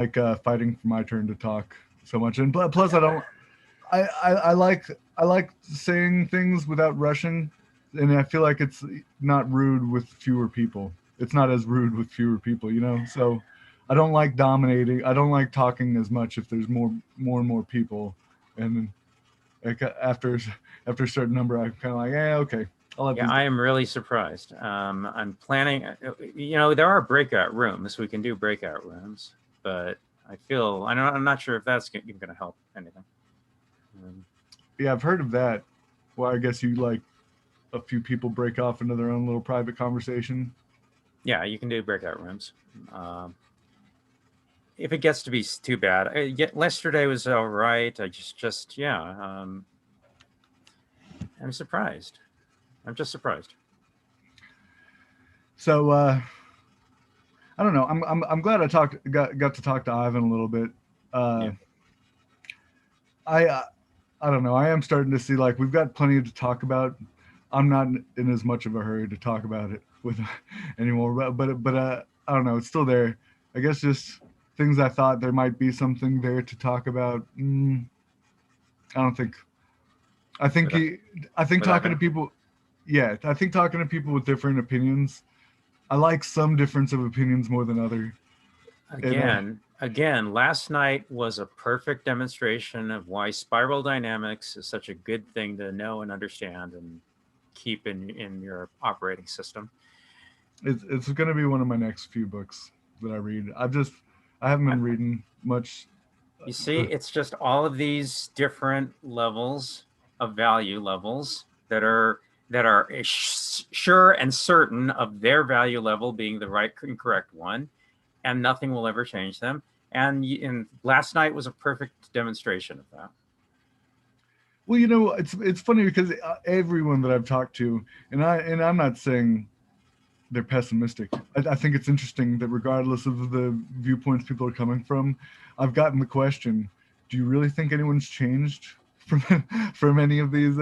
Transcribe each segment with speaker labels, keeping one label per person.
Speaker 1: like fighting for my turn to talk so much. And plus, I don't. I like saying things without rushing, and I feel like it's not rude with fewer people. It's not as rude with fewer people, you know. So I don't like dominating. I don't like talking as much if there's more and more people, and like after a certain number, I'm kind of like, yeah, okay, I'll let
Speaker 2: Yeah,
Speaker 1: these
Speaker 2: I
Speaker 1: guys.
Speaker 2: am really surprised. I'm planning, there are breakout rooms. We can do breakout rooms, but I'm not sure if that's even going to help anything. Um,
Speaker 1: Yeah, I've heard of that. Well, I guess you like a few people break off into their own little private conversation.
Speaker 2: yeah, you can do breakout rooms. Um, if it gets to be too bad, yesterday was all right. Yeah, I'm surprised. I'm just surprised.
Speaker 1: So I don't know. I'm glad I got to talk to Ivan a little bit. Uh,
Speaker 2: Yeah,
Speaker 1: I I don't know. I am starting to see like we've got plenty to talk about. I'm not in as much of a hurry to talk about it with anymore. But I don't know. It's still there. I guess just things I thought there might be something there to talk about. I don't think. I think
Speaker 2: without
Speaker 1: he, I think
Speaker 2: without
Speaker 1: talking
Speaker 2: him
Speaker 1: to people. Yeah, I think talking to people with different opinions. I like some difference of opinions more than other. And
Speaker 2: again. Last night was a perfect demonstration of why spiral dynamics is such a good thing to know and understand and keep in your operating system.
Speaker 1: it's going to be one of my next few books that I read. I haven't
Speaker 2: I,
Speaker 1: been reading much.
Speaker 2: you see,
Speaker 1: The
Speaker 2: it's just all of these different levels of value levels that are sure and certain of their value level being the right and correct one, and nothing will ever change them. And last night was a perfect demonstration of that.
Speaker 1: well, you know, it's funny because everyone that I've talked to, and I'm not saying they're pessimistic. I think it's interesting that regardless of the viewpoints people are coming from, I've gotten the question: do you really think anyone's changed from from any of these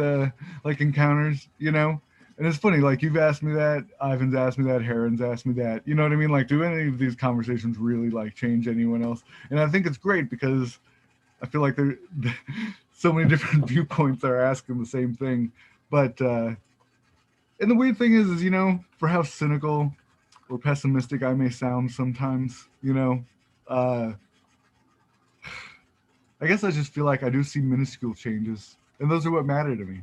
Speaker 1: like encounters? You know, and it's funny. Like you've asked me that, Ivan's asked me that, Heron's asked me that. You know what I mean? Like, do any of these conversations really like change anyone else? And I think it's great because I feel like there so many different viewpoints are asking the same thing. But and the weird thing is you know, for how cynical or pessimistic I may sound sometimes, you know, uh, I guess I just feel like I do see minuscule changes, and those are what matter to me.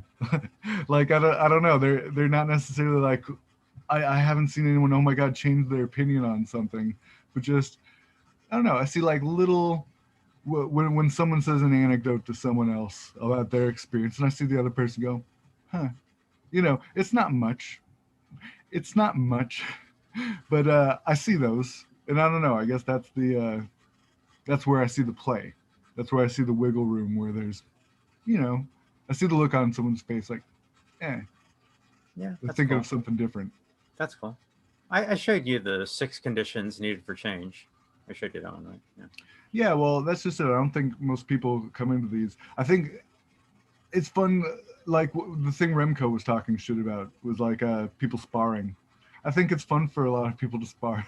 Speaker 1: Like I don't know. They're not necessarily like I haven't seen anyone. Oh my god, change their opinion on something, but just I don't know. I see like little when someone says an anecdote to someone else about their experience, and I see the other person go, huh, you know, it's not much. It's not much, but I see those, and I don't know. I guess that's where I see the play. That's where I see the wiggle room where there's, you know, I see the look on someone's face like, eh,
Speaker 2: Yeah,
Speaker 1: they're
Speaker 2: that's
Speaker 1: thinking
Speaker 2: cool.
Speaker 1: of something different.
Speaker 2: That's cool. I showed you the 6 conditions needed for change. I showed you that one, right? Yeah.
Speaker 1: Yeah, well, that's just it. I don't think most people come into these. I think it's fun. Like the thing Remco was talking shit about was like people sparring. I think it's fun for a lot of people to spar,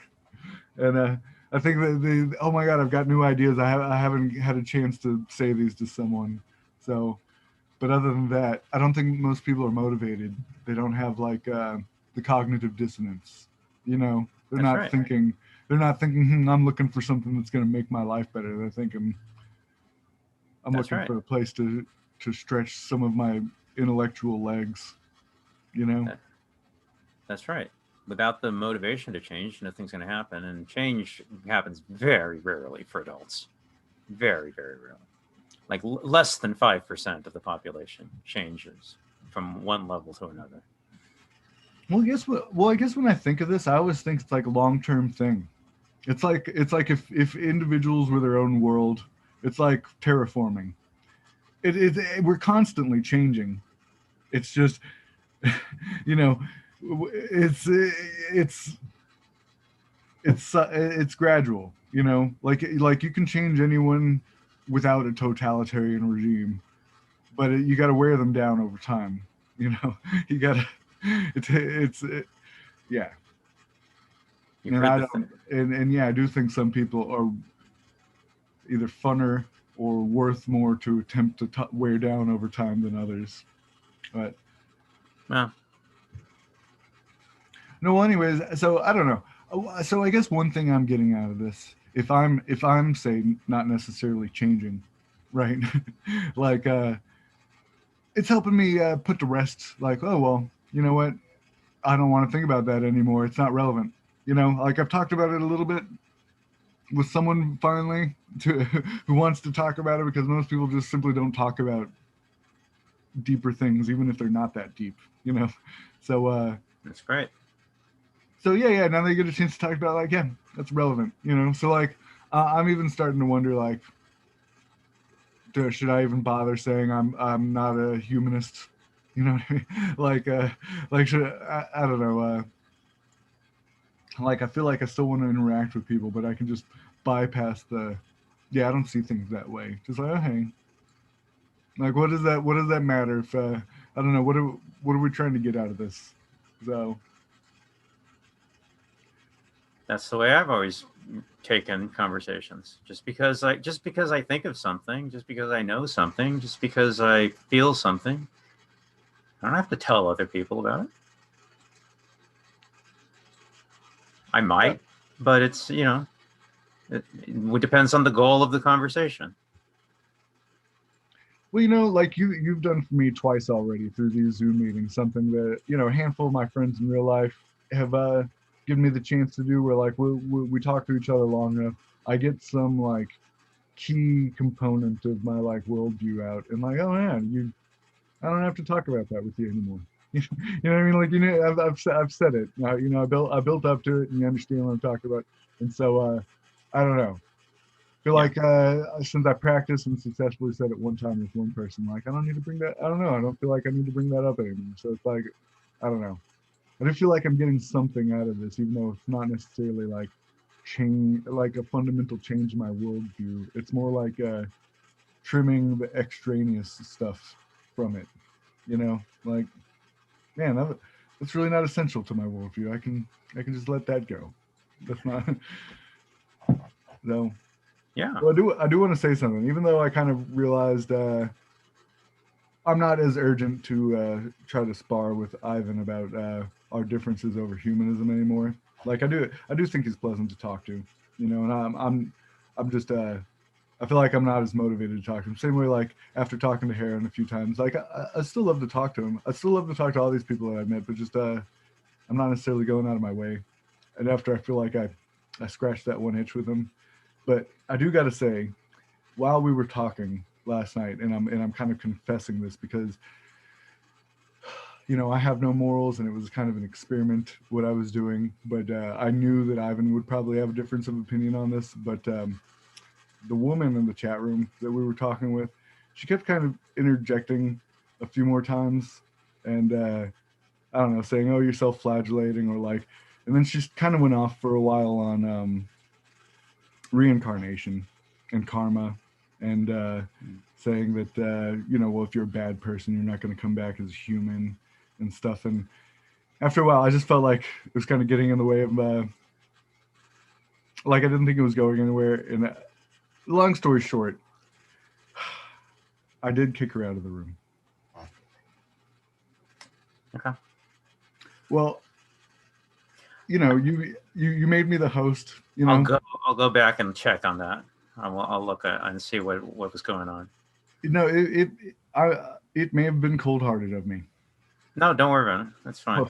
Speaker 1: and I think that the oh my god, I've got new ideas. I haven't had a chance to say these to someone. So, but other than that, I don't think most people are motivated. They don't have like the cognitive dissonance. You know, they're
Speaker 2: That's
Speaker 1: not
Speaker 2: right.
Speaker 1: thinking. They're not thinking. I'm looking for something that's going to make my life better. They're thinking, I'm
Speaker 2: That's
Speaker 1: looking
Speaker 2: right.
Speaker 1: for a place to stretch some of my intellectual legs. You know.
Speaker 2: That, that's right. Without the motivation to change, nothing's going to happen. And change happens very rarely for adults. Very, very rarely. Like less than 5% of the population changes from one level to another.
Speaker 1: Well, I guess when I think of this, I always think it's like a long term thing. It's like if individuals were their own world, it's like terraforming. We're constantly changing. It's just you know, it's it's it's gradual. You know, like you can change anyone without a totalitarian regime, but you got to wear them down over time. You know, you got to. Yeah,
Speaker 2: You've
Speaker 1: and
Speaker 2: heard
Speaker 1: I
Speaker 2: the
Speaker 1: don't, and yeah, I do think some people are. either funner or worth more to attempt to wear down over time than others. But
Speaker 2: Well,
Speaker 1: no, well, anyways, so I don't know. So I guess one thing I'm getting out of this, if I'm say not necessarily changing, right? Like it's helping me put to rest. Like, oh well, you know what? I don't want to think about that anymore. It's not relevant. You know, like I've talked about it a little bit with someone finally to who wants to talk about it, because most people just simply don't talk about deeper things, even if they're not that deep. You know, so
Speaker 2: that's great.
Speaker 1: so yeah, now they get a chance to talk about, like, yeah, that's relevant. You know, so like I'm even starting to wonder, like, should I even bother saying I'm not a humanist? You know what I mean? Like should I don't know. Like I feel like I still want to interact with people, but I can just bypass the, yeah, I don't see things that way. Just like, oh hey, like what does that matter if I don't know, what are we trying to get out of this? So
Speaker 2: That's the way I've always taken conversations. Just because I think of something, just because I know something, just because I feel something, I don't have to tell other people about it. I might, but it's, it depends on the goal of the conversation.
Speaker 1: well, you know, like you've done for me twice already through these Zoom meetings, something that, you know, a handful of my friends in real life have given me the chance to do, where like we talk to each other long enough, I get some like key component of my like worldview out, and like, oh man, I don't have to talk about that with you anymore. You know what I mean? Like, you know, I've said it. You know, I built up to it, and you understand what I'm talking about. And so, I don't know. I feel
Speaker 2: Yeah.
Speaker 1: like since I practiced and successfully said it one time with one person, like I don't need to bring that. I don't know. I don't feel like I need to bring that up anymore. So it's like, I don't know. I do feel like I'm getting something out of this, even though it's not necessarily like change, like a fundamental change in my worldview. It's more like trimming the extraneous stuff from it. You know, like, man, that's really not essential to my worldview. I can just let that go. That's not no.
Speaker 2: Yeah.
Speaker 1: Well, I do want to say something, even though I kind of realized I'm not as urgent to try to spar with Ivan about our differences over humanism anymore. Like I do think he's pleasant to talk to, you know, and I'm just I feel like I'm not as motivated to talk to him. Same way, like after talking to Heron a few times, like I still love to talk to him. I still love to talk to all these people that I've met, but just I'm not necessarily going out of my way. And after I feel like I scratched that one itch with him, but I do got to say, while we were talking last night, and I'm kind of confessing this because, you know, I have no morals, and it was kind of an experiment what I was doing. But I knew that Ivan would probably have a difference of opinion on this. But the woman in the chat room that we were talking with, she kept kind of interjecting a few more times, and I don't know, saying, "Oh, you're self-flagellating," or like, and then she kind of went off for a while on reincarnation and karma, and saying that you know, well, if you're a bad person, you're not going to come back as human and stuff. And after a while, I just felt like it was kind of getting in the way of like I didn't think it was going anywhere. And long story short, I did kick her out of the room.
Speaker 2: Okay.
Speaker 1: Well, you know, you made me the host. You know,
Speaker 2: I'll go back and check on that. I'll look at and see what was going on.
Speaker 1: you know, it may have been cold-hearted of me.
Speaker 2: No, don't worry about it. That's fine.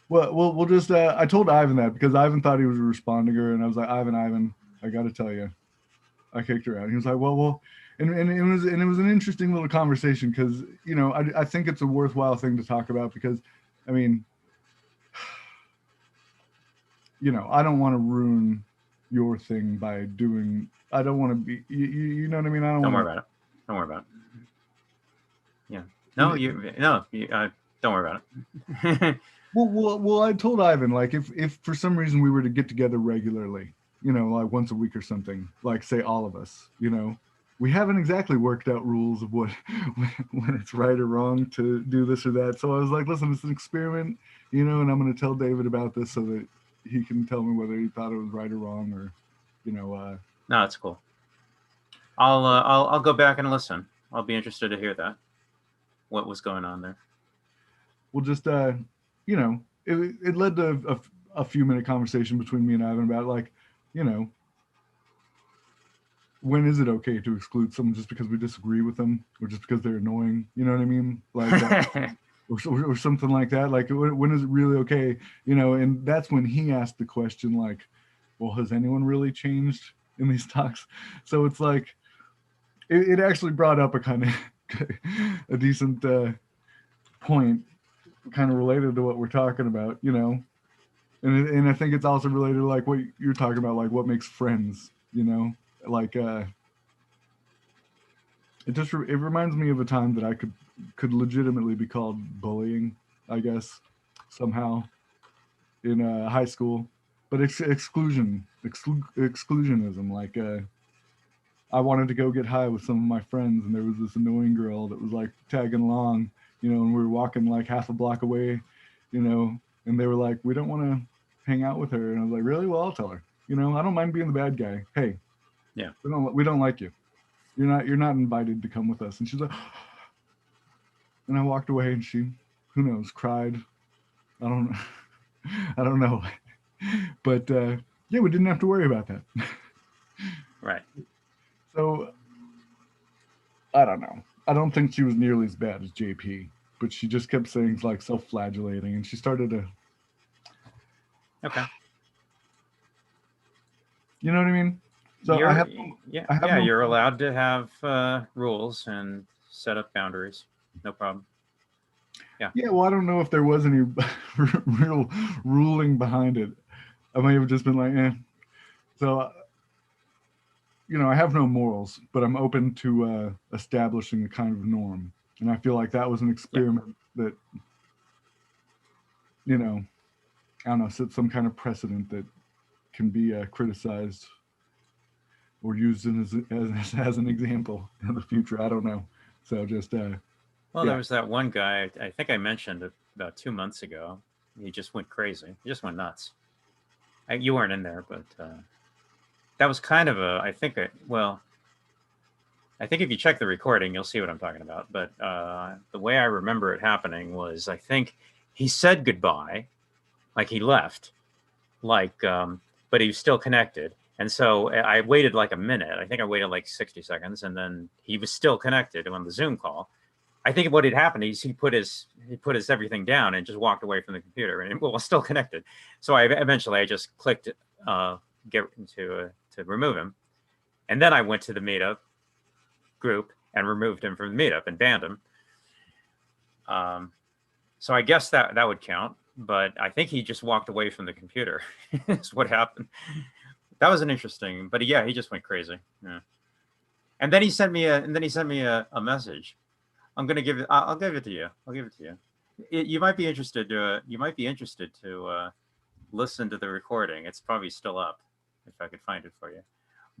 Speaker 1: Well, we'll just. I told Ivan that because Ivan thought he was responding to her, and I was like, Ivan, I got to tell you, I kicked her out. He was like, well, and it was an interesting little conversation because, you know, I think it's a worthwhile thing to talk about because, I mean, you know, I don't want to ruin your thing by doing. I don't want to be. You know what I mean? I don't
Speaker 2: worry
Speaker 1: want
Speaker 2: about it. Don't worry about it. Yeah. No, don't worry about it.
Speaker 1: Well, I told Ivan, like, if for some reason we were to get together regularly, you know, like once a week or something, like say all of us, you know, we haven't exactly worked out rules of what when it's right or wrong to do this or that. So I was like, listen, it's an experiment, you know, and I'm going to tell David about this so that he can tell me whether he thought it was right or wrong, or, you know.
Speaker 2: No, it's cool. I'll go back and listen. I'll be interested to hear that. What was going on there?
Speaker 1: We'll just you know, it led to a few minute conversation between me and Ivan about like, you know, when is it okay to exclude someone just because we disagree with them or just because they're annoying? You know what I mean? Like, or something like that. Like, when is it really okay? You know, and that's when he asked the question, like, well, has anyone really changed in these talks? So it's like, it actually brought up a kind of a decent point, kind of related to what we're talking about, you know. And I think it's also related to like what you're talking about, like what makes friends, you know, like it reminds me of a time that I could legitimately be called bullying, I guess, somehow in high school, but exclusionism. Like I wanted to go get high with some of my friends, and there was this annoying girl that was like tagging along, you know, and we were walking like half a block away, you know, and they were like, "We don't want to hang out with her," and I was like, "Really? Well, I'll tell her. You know, I don't mind being the bad guy. Hey,
Speaker 2: Yeah.
Speaker 1: we don't like you. You're not invited to come with us." And she's like, and I walked away, and she, who knows, cried. I don't, I don't know, but yeah, we didn't have to worry about that.
Speaker 2: Right.
Speaker 1: So I don't know. I don't think she was nearly as bad as JP, but she just kept saying like self-flagellating, and she started to,
Speaker 2: Okay.
Speaker 1: you know what I mean? So
Speaker 2: You're
Speaker 1: I have no,
Speaker 2: you're allowed to have rules and set up boundaries. No problem.
Speaker 1: yeah. Well, I don't know if there was any real ruling behind it. I might have just been like, eh. So you know, I have no morals, but I'm open to establishing a kind of norm, and I feel like that was an
Speaker 2: Yeah.
Speaker 1: experiment that, you know, I don't know, set some kind of precedent that can be criticized or used as an example in the future. I don't know. So just
Speaker 2: Well, there
Speaker 1: yeah,
Speaker 2: was that one guy I think I mentioned about 2 months ago. He just went crazy. He just went nuts. You weren't in there, but that was kind of a. Well, I think if you check the recording, you'll see what I'm talking about. But the way I remember it happening was, I think he said goodbye, like he left, like, but he was still connected. And so I waited like a minute. I think I waited like 60 seconds, and then he was still connected on the Zoom call. I think what had happened is he put his everything down and just walked away from the computer, and it was still connected. So I just clicked get to remove him, and then I went to the meetup group and removed him from the meetup and banned him. So I guess that would count, but I think he just walked away from the computer. Is what happened. That was an interesting, but yeah, he just went crazy. Yeah. And then he sent me a message. I'm gonna give it. I'll give it to you. I'll give it to you. You might be interested. You might be interested to listen to the recording. It's probably still up if I could find it for you.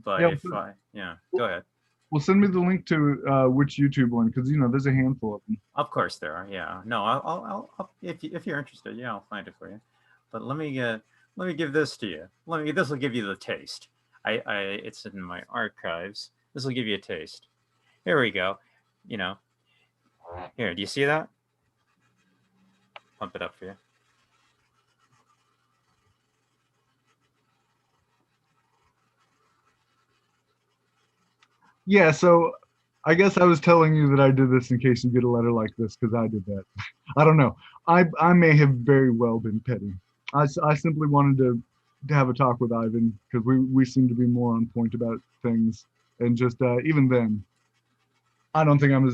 Speaker 2: But
Speaker 1: yeah.
Speaker 2: if I, yeah, go ahead.
Speaker 1: Well, send me the link to which YouTube one, because you know there's a handful of them.
Speaker 2: Of course there are. Yeah. No, I'll if you're interested, yeah, I'll find it for you. But let me give this to you. This will give you the taste. It's in my archives. This will give you a taste. Here we go. You know, here. Do you see that? Pump it up for you.
Speaker 1: Yeah. So I guess I was telling you that I did this in case you get a letter like this because I did that. I don't know. I may have very well been petty. I simply wanted to have a talk with Ivan because we seem to be more on point about things, and just even then, I don't think I'm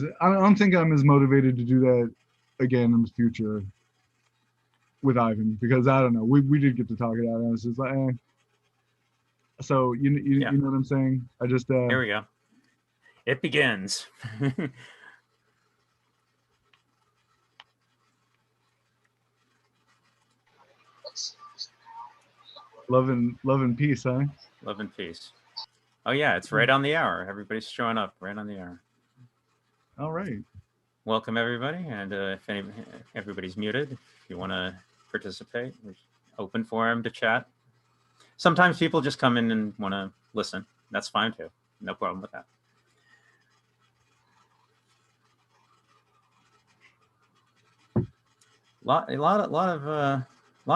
Speaker 1: as motivated to do that again in the future with Ivan because I don't know. We did get to talk it out, and I was just like, eh. So
Speaker 2: Yeah.
Speaker 1: you know what I'm saying? I just
Speaker 2: Here we go. It begins.
Speaker 1: love and peace, huh?
Speaker 2: Love and peace. Oh yeah, it's right on the hour. Everybody's showing up right on the hour.
Speaker 1: All right.
Speaker 2: Welcome everybody, and if everybody's muted, if you want to participate, we're open forum to chat. Sometimes people just come in and want to listen. That's fine too. No problem with that. lot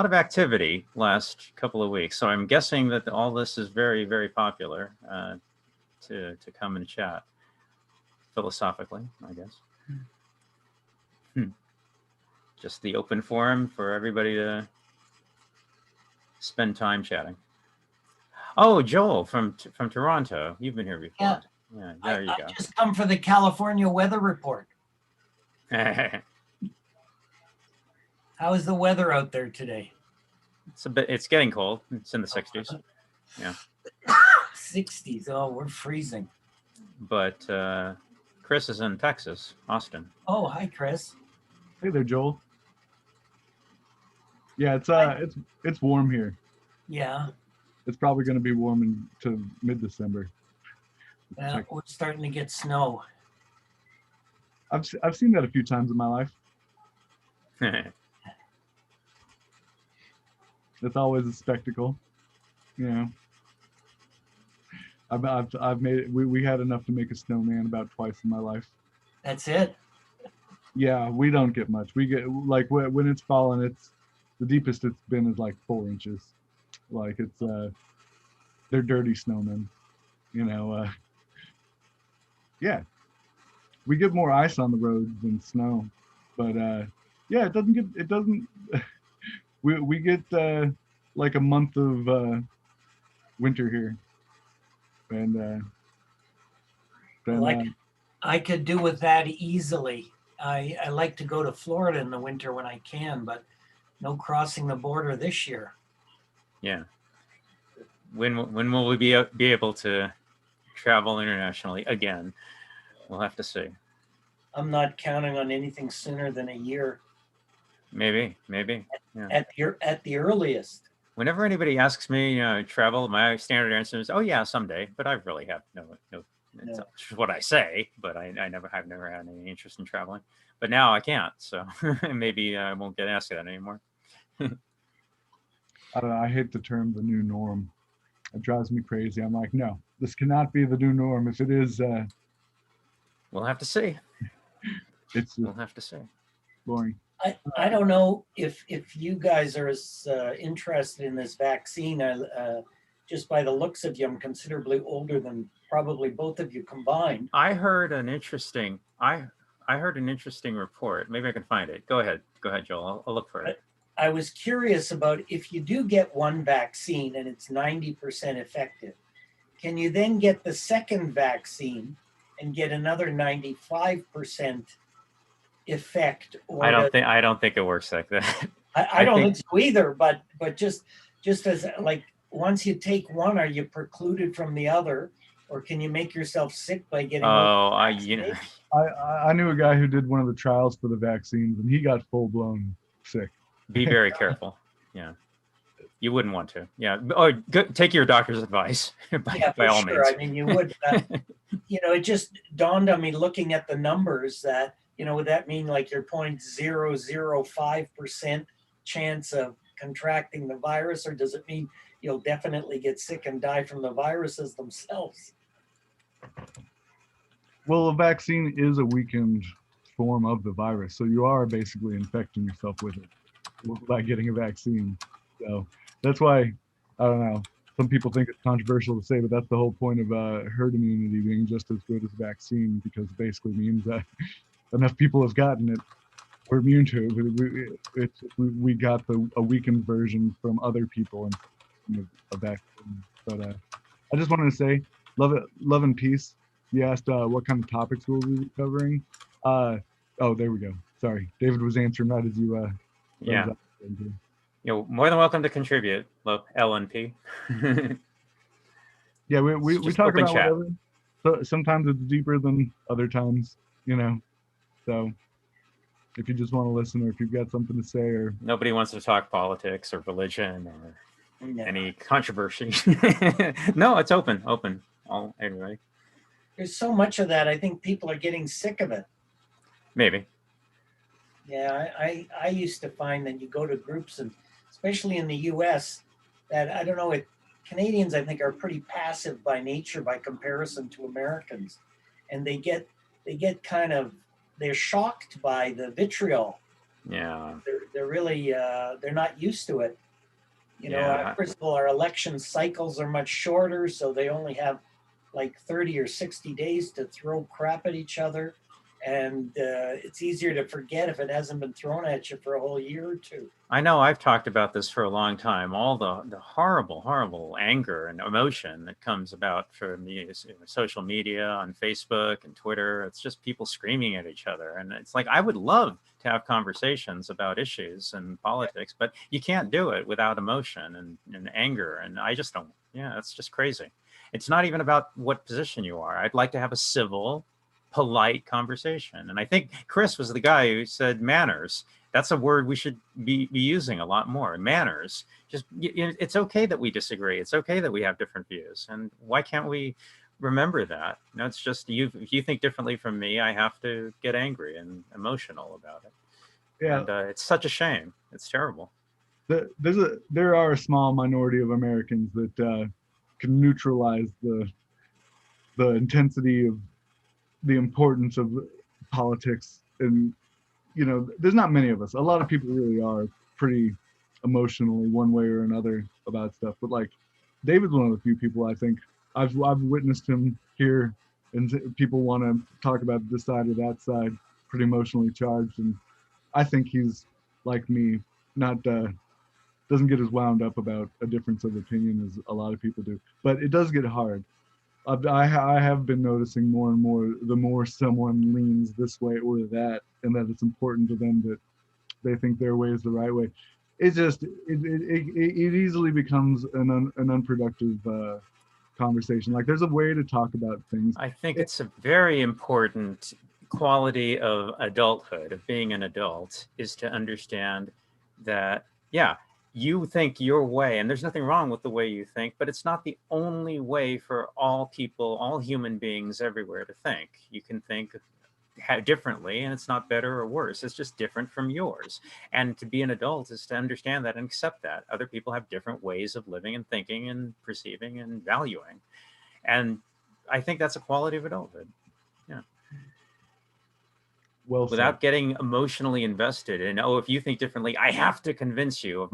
Speaker 2: of activity last couple of weeks. So I'm guessing that all this is very, very popular to come and chat philosophically, I guess. Just the open forum for everybody to spend time chatting. Oh, Joel from Toronto, you've been here before. Yeah, there you go.
Speaker 3: I just come for the California weather report. How is the weather out there today?
Speaker 2: It's getting cold. It's in the 60s. Yeah.
Speaker 3: 60s. Oh, we're freezing.
Speaker 2: But Chris is in Texas, Austin.
Speaker 3: Oh, hi, Chris.
Speaker 1: Hey there, Joel. Yeah, it's warm here.
Speaker 3: Yeah.
Speaker 1: It's probably going to be warm into mid-December.
Speaker 3: Well, we're starting to get snow.
Speaker 1: I've seen that a few times in my life. It's always a spectacle, you know. I've made it. We had enough to make a snowman about twice in my life.
Speaker 3: That's it.
Speaker 1: Yeah, we don't get much. We get like when it's fallen, it's the deepest it's been is like 4 inches. Like it's they're dirty snowmen, you know. Yeah, we get more ice on the roads than snow, but yeah, it doesn't. We get like a month of winter here, and then
Speaker 3: Like I could do with that easily. I like to go to Florida in the winter when I can, but no crossing the border this year.
Speaker 2: Yeah. When will we be able to travel internationally again? We'll have to see.
Speaker 3: I'm not counting on anything sooner than a year.
Speaker 2: Maybe. Yeah.
Speaker 3: At the earliest.
Speaker 2: Whenever anybody asks me, travel, my standard answer is, "Oh yeah, someday." But I really have no. It's what I say, but I've never had any interest in traveling. But now I can't, so maybe I won't get asked that anymore.
Speaker 1: I don't know. I hate the term "the new norm." It drives me crazy. I'm like, no, this cannot be the new norm. If it is,
Speaker 2: we'll have to see.
Speaker 1: We'll
Speaker 2: have to see.
Speaker 1: Boring.
Speaker 3: I don't know if you guys are as interested in this vaccine. Just by the looks of you, I'm considerably older than probably both of you combined.
Speaker 2: I heard an interesting report. Maybe I can find it. Go ahead, Joel. I'll look for it.
Speaker 3: I was curious about if you do get one vaccine and it's 90% effective, can you then get the second vaccine and get another 95% effect? Or
Speaker 2: I don't think it works like that.
Speaker 3: I don't think so either. But just as like once you take one, are you precluded from the other, or can you make yourself sick by getting?
Speaker 2: Oh,
Speaker 1: I knew a guy who did one of the trials for the vaccines, and he got full blown sick.
Speaker 2: Be very careful. Yeah. You wouldn't want to. Yeah. Or take your doctor's advice by all means.
Speaker 3: I mean, you would. It just dawned on me looking at the numbers that, would that mean like your 0.005% chance of contracting the virus, or does it mean you'll definitely get sick and die from the viruses themselves?
Speaker 1: Well, a vaccine is a weakened form of the virus, so you are basically infecting yourself with it by getting a vaccine. So that's why, I don't know, some people think it's controversial to say, but that's the whole point of herd immunity being just as good as a vaccine, because it basically means that enough people have gotten it, we're immune to it. We got a weakened version from other people and a vaccine. But I just wanted to say, love and peace. You asked what kind of topics we'll be covering. Oh, there we go. Sorry, David was answering right as you.
Speaker 2: Yeah. More than welcome to contribute, LNP.
Speaker 1: Yeah, we talk about whatever. So sometimes it's deeper than other times, So if you just want to listen, or if you've got something to say, or
Speaker 2: nobody wants to talk politics or religion or any controversy. No, it's open. Anyway.
Speaker 3: There's so much of that. I think people are getting sick of it.
Speaker 2: Maybe.
Speaker 3: Yeah, I used to find that you go to groups, and especially in the U.S., that I don't know, Canadians I think are pretty passive by nature by comparison to Americans, and they get kind of, they're shocked by the vitriol.
Speaker 2: Yeah.
Speaker 3: They're really they're not used to it. You know,
Speaker 2: Yeah.
Speaker 3: first of all, our election cycles are much shorter, so they only have like 30 or 60 days to throw crap at each other. And it's easier to forget if it hasn't been thrown at you for a whole year or two.
Speaker 2: I know I've talked about this for a long time. All the horrible, horrible anger and emotion that comes about from social media on Facebook and Twitter. It's just people screaming at each other. And it's like, I would love to have conversations about issues and politics, but you can't do it without emotion and anger. And I just don't, yeah, it's just crazy. It's not even about what position you are. I'd like to have a civil, polite conversation. And I think Chris was the guy who said manners. That's a word we should be using a lot more. Manners. Just, it's okay that we disagree. It's okay that we have different views. And why can't we remember that? You know, it's just if you think differently from me, I have to get angry and emotional about it.
Speaker 1: Yeah.
Speaker 2: And it's such a shame. It's terrible.
Speaker 1: There are a small minority of Americans that can neutralize the intensity of the importance of politics. And you know, there's not many of us. A lot of people really are pretty emotionally one way or another about stuff. But like, David's one of the few people I think I've witnessed him here, and people want to talk about this side or that side, pretty emotionally charged. And I think he's like me, not doesn't get as wound up about a difference of opinion as a lot of people do. But it does get hard. I have been noticing more and more, the more someone leans this way or that, and that it's important to them that they think their way is the right way. It just, it easily becomes an unproductive conversation. Like, there's a way to talk about things.
Speaker 2: I think it's a very important quality of adulthood, of being an adult, is to understand that, yeah, you think your way, and there's nothing wrong with the way you think, but it's not the only way for all people, all human beings everywhere to think. You can think differently, and it's not better or worse. It's just different from yours. And to be an adult is to understand that and accept that. Other people have different ways of living and thinking and perceiving and valuing. And I think that's a quality of adulthood. Yeah.
Speaker 1: Well,
Speaker 2: without getting emotionally invested in, oh, if you think differently, I have to convince you of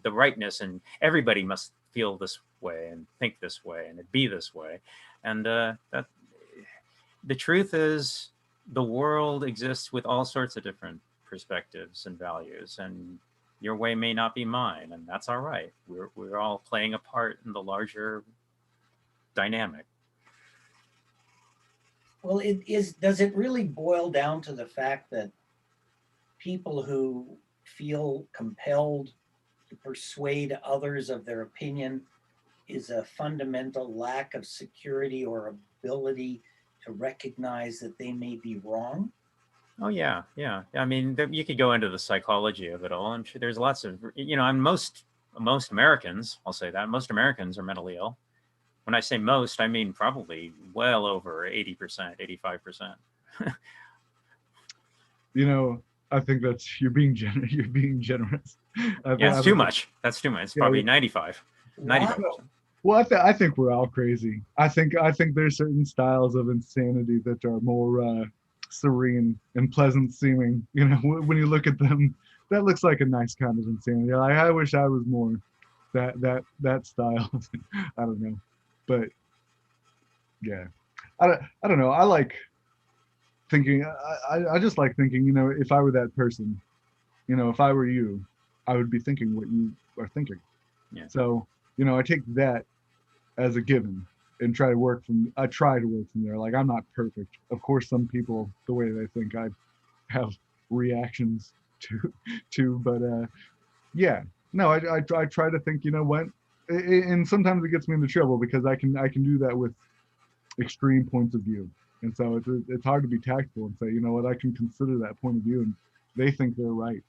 Speaker 2: the rightness, and everybody must feel this way and think this way and be this way. And that the truth is, the world exists with all sorts of different perspectives and values, and your way may not be mine, and that's all right. We're all playing a part in the larger dynamic.
Speaker 3: Well, does it really boil down to the fact that people who feel compelled to persuade others of their opinion is a fundamental lack of security or ability to recognize that they may be wrong?
Speaker 2: Oh, yeah. Yeah. I mean, you could go into the psychology of it all. I'm sure there's lots of, and most Americans, I'll say that, most Americans are mentally ill. When I say most, I mean probably well over 80%, 85%.
Speaker 1: I think you're being generous. You're being generous.
Speaker 2: Yeah, it's too much. That's too much. It's probably 95. 95%.
Speaker 1: Well, I think we're all crazy. I think there's certain styles of insanity that are more serene and pleasant seeming. When you look at them, that looks like a nice kind of insanity. I wish I was more that style. I don't know. But yeah, I don't know. I like thinking. I just like thinking. If I were that person, if I were you, I would be thinking what you are thinking.
Speaker 2: Yeah.
Speaker 1: So I take that as a given and try to work from there. Like, I'm not perfect. Of course, some people, the way they think, I have reactions to. But yeah, no, I try to think. What. And sometimes it gets me into trouble because I can do that with extreme points of view, and so it's hard to be tactful and say, what, I can consider that point of view, and they think they're right.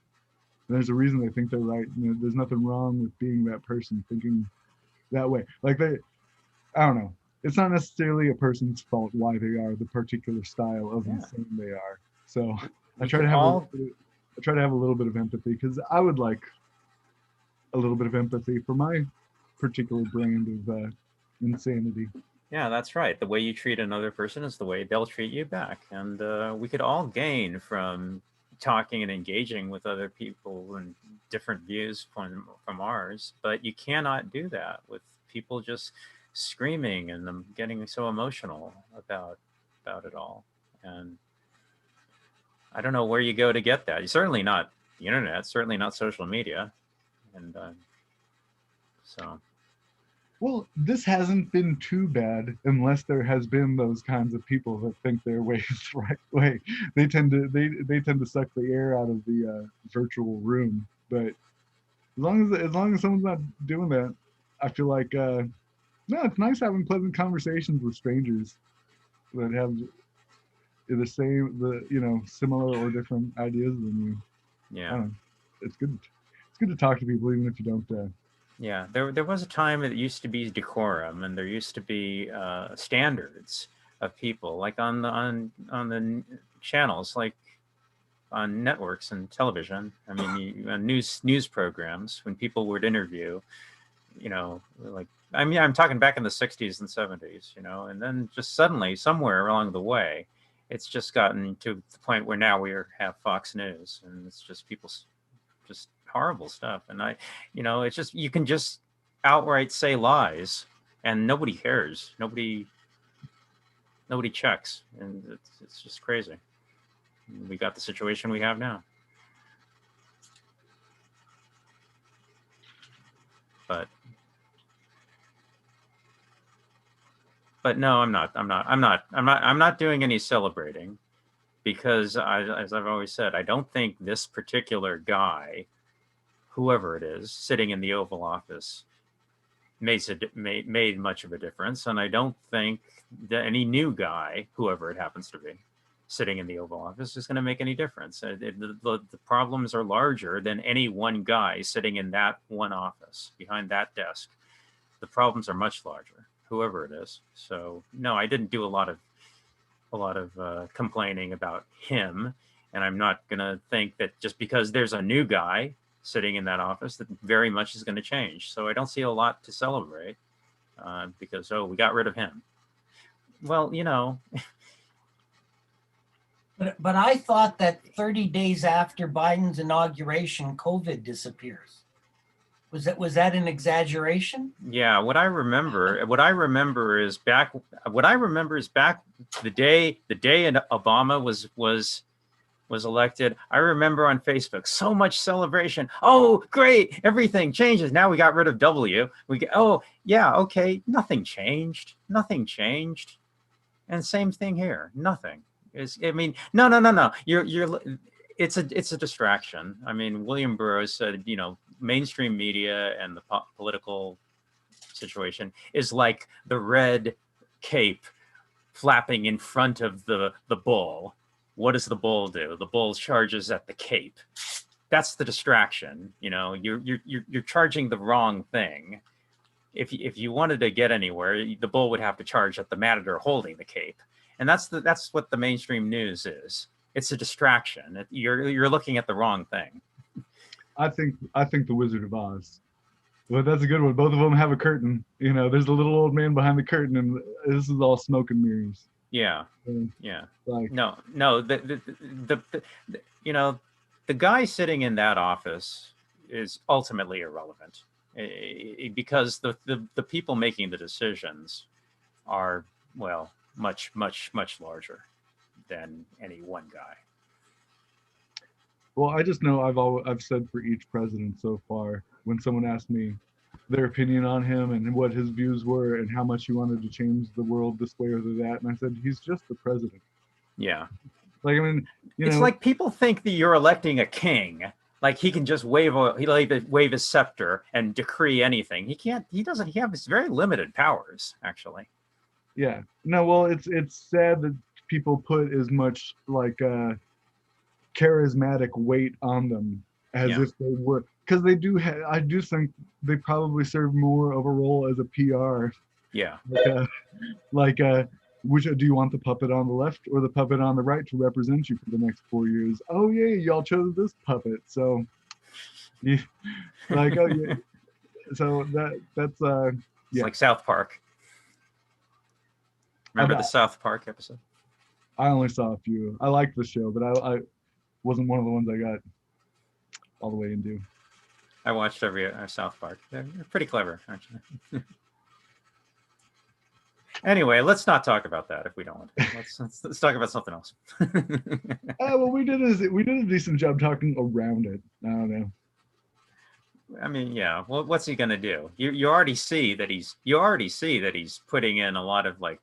Speaker 1: And there's a reason they think they're right. There's nothing wrong with being that person thinking that way. Like, I don't know. It's not necessarily a person's fault why they are the particular style of insane they are. So I try to have a little bit of empathy, because I would like a little bit of empathy for my particular brand of insanity.
Speaker 2: Yeah, that's right. The way you treat another person is the way they'll treat you back. And we could all gain from talking and engaging with other people and different views from ours, but you cannot do that with people just screaming and them getting so emotional about it all. And I don't know where you go to get that. You're certainly not the internet, certainly not social media. And so
Speaker 1: Well, this hasn't been too bad unless there has been those kinds of people that think their way is the right way. They tend to suck the air out of the virtual room. But as long as someone's not doing that, I feel like no, it's nice having pleasant conversations with strangers that have similar or different ideas than you. I
Speaker 2: yeah.
Speaker 1: don't know. It's good. It's good to talk to people even if you don't.
Speaker 2: Yeah, there was a time it used to be decorum, and there used to be standards of people, like on the channels, like on networks and television. I mean, on news programs, when people would interview, like, I mean, I'm talking back in the '60s and '70s, and then just suddenly, somewhere along the way, it's just gotten to the point where now have Fox News, and it's just people's just horrible stuff. And it's just, you can just outright say lies and nobody cares. Nobody checks. And it's just crazy. We got the situation we have now. But no, I'm not doing any celebrating, because as I've always said, I don't think this particular guy, whoever it is, sitting in the Oval Office made much of a difference. And I don't think that any new guy, whoever it happens to be, sitting in the Oval Office is going to make any difference. The problems are larger than any one guy sitting in that one office, behind that desk. The problems are much larger, whoever it is. So no, I didn't do a lot of complaining about him. And I'm not going to think that just because there's a new guy sitting in that office that very much is going to change. So I don't see a lot to celebrate because, we got rid of him. Well,
Speaker 3: But I thought that 30 days after Biden's inauguration, COVID disappears. Was that an exaggeration?
Speaker 2: Yeah, what I remember is back the day Obama was elected. I remember on Facebook, so much celebration. Oh, great, everything changes. Now we got rid of W. Oh, yeah, okay, nothing changed. And same thing here. Nothing. No. It's a distraction. I mean, William Burroughs said, mainstream media and the political situation is like the red cape flapping in front of the bull. What does the bull do? The bull charges at the cape. That's the distraction. You're charging the wrong thing. If you wanted to get anywhere, the bull would have to charge at the matador holding the cape. And that's what the mainstream news is. It's a distraction. You're looking at the wrong thing.
Speaker 1: I think the Wizard of Oz. Well, that's a good one. Both of them have a curtain. There's a little old man behind the curtain, and this is all smoke and mirrors.
Speaker 2: Yeah.
Speaker 1: Yeah.
Speaker 2: No. The guy sitting in that office is ultimately irrelevant, because the people making the decisions are, well, much larger than any one guy.
Speaker 1: Well, I just know I've said for each president so far, when someone asked me their opinion on him and what his views were and how much he wanted to change the world this way or that, and I said, he's just the president.
Speaker 2: Yeah.
Speaker 1: Like, I mean,
Speaker 2: it's like people think that you're electing a king. Like he can just wave his scepter and decree anything. He can't. He doesn't. He has very limited powers, actually.
Speaker 1: Yeah. No. Well, it's sad that people put as much like charismatic weight on them as if they were, because they do. I do think they probably serve more of a role as a PR.
Speaker 2: Yeah.
Speaker 1: Which do you want, the puppet on the left or the puppet on the right to represent you for the next 4 years? Oh yeah, y'all chose this puppet, so yeah, like, oh yeah. So that's yeah.
Speaker 2: It's like South Park. Remember the South Park episode?
Speaker 1: I only saw a few. I liked the show, but wasn't one of the ones I got all the way into.
Speaker 2: I watched every South Park. They're pretty clever, actually. Anyway, let's not talk about that if we don't want to. Let's talk about something else.
Speaker 1: Well, we did a decent job talking around it. I don't know.
Speaker 2: I mean, yeah. Well, what's he gonna do? You already see that he's putting in a lot of like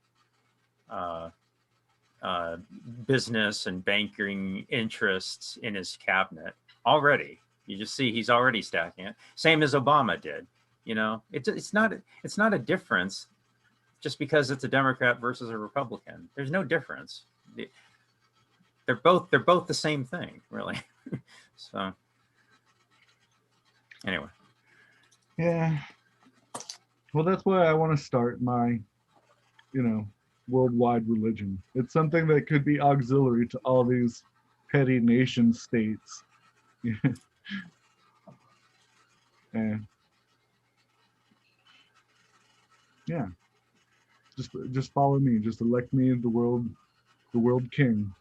Speaker 2: business and banking interests in his cabinet already. You just see he's already stacking it. Same as Obama did. You know, it's not a difference just because it's a Democrat versus a Republican. There's no difference. They're both the same thing, really. So anyway.
Speaker 1: Yeah. Well, that's why I want to start my, worldwide religion. It's something that could be auxiliary to all these petty nation states. And yeah, just follow me. Just elect me the world king.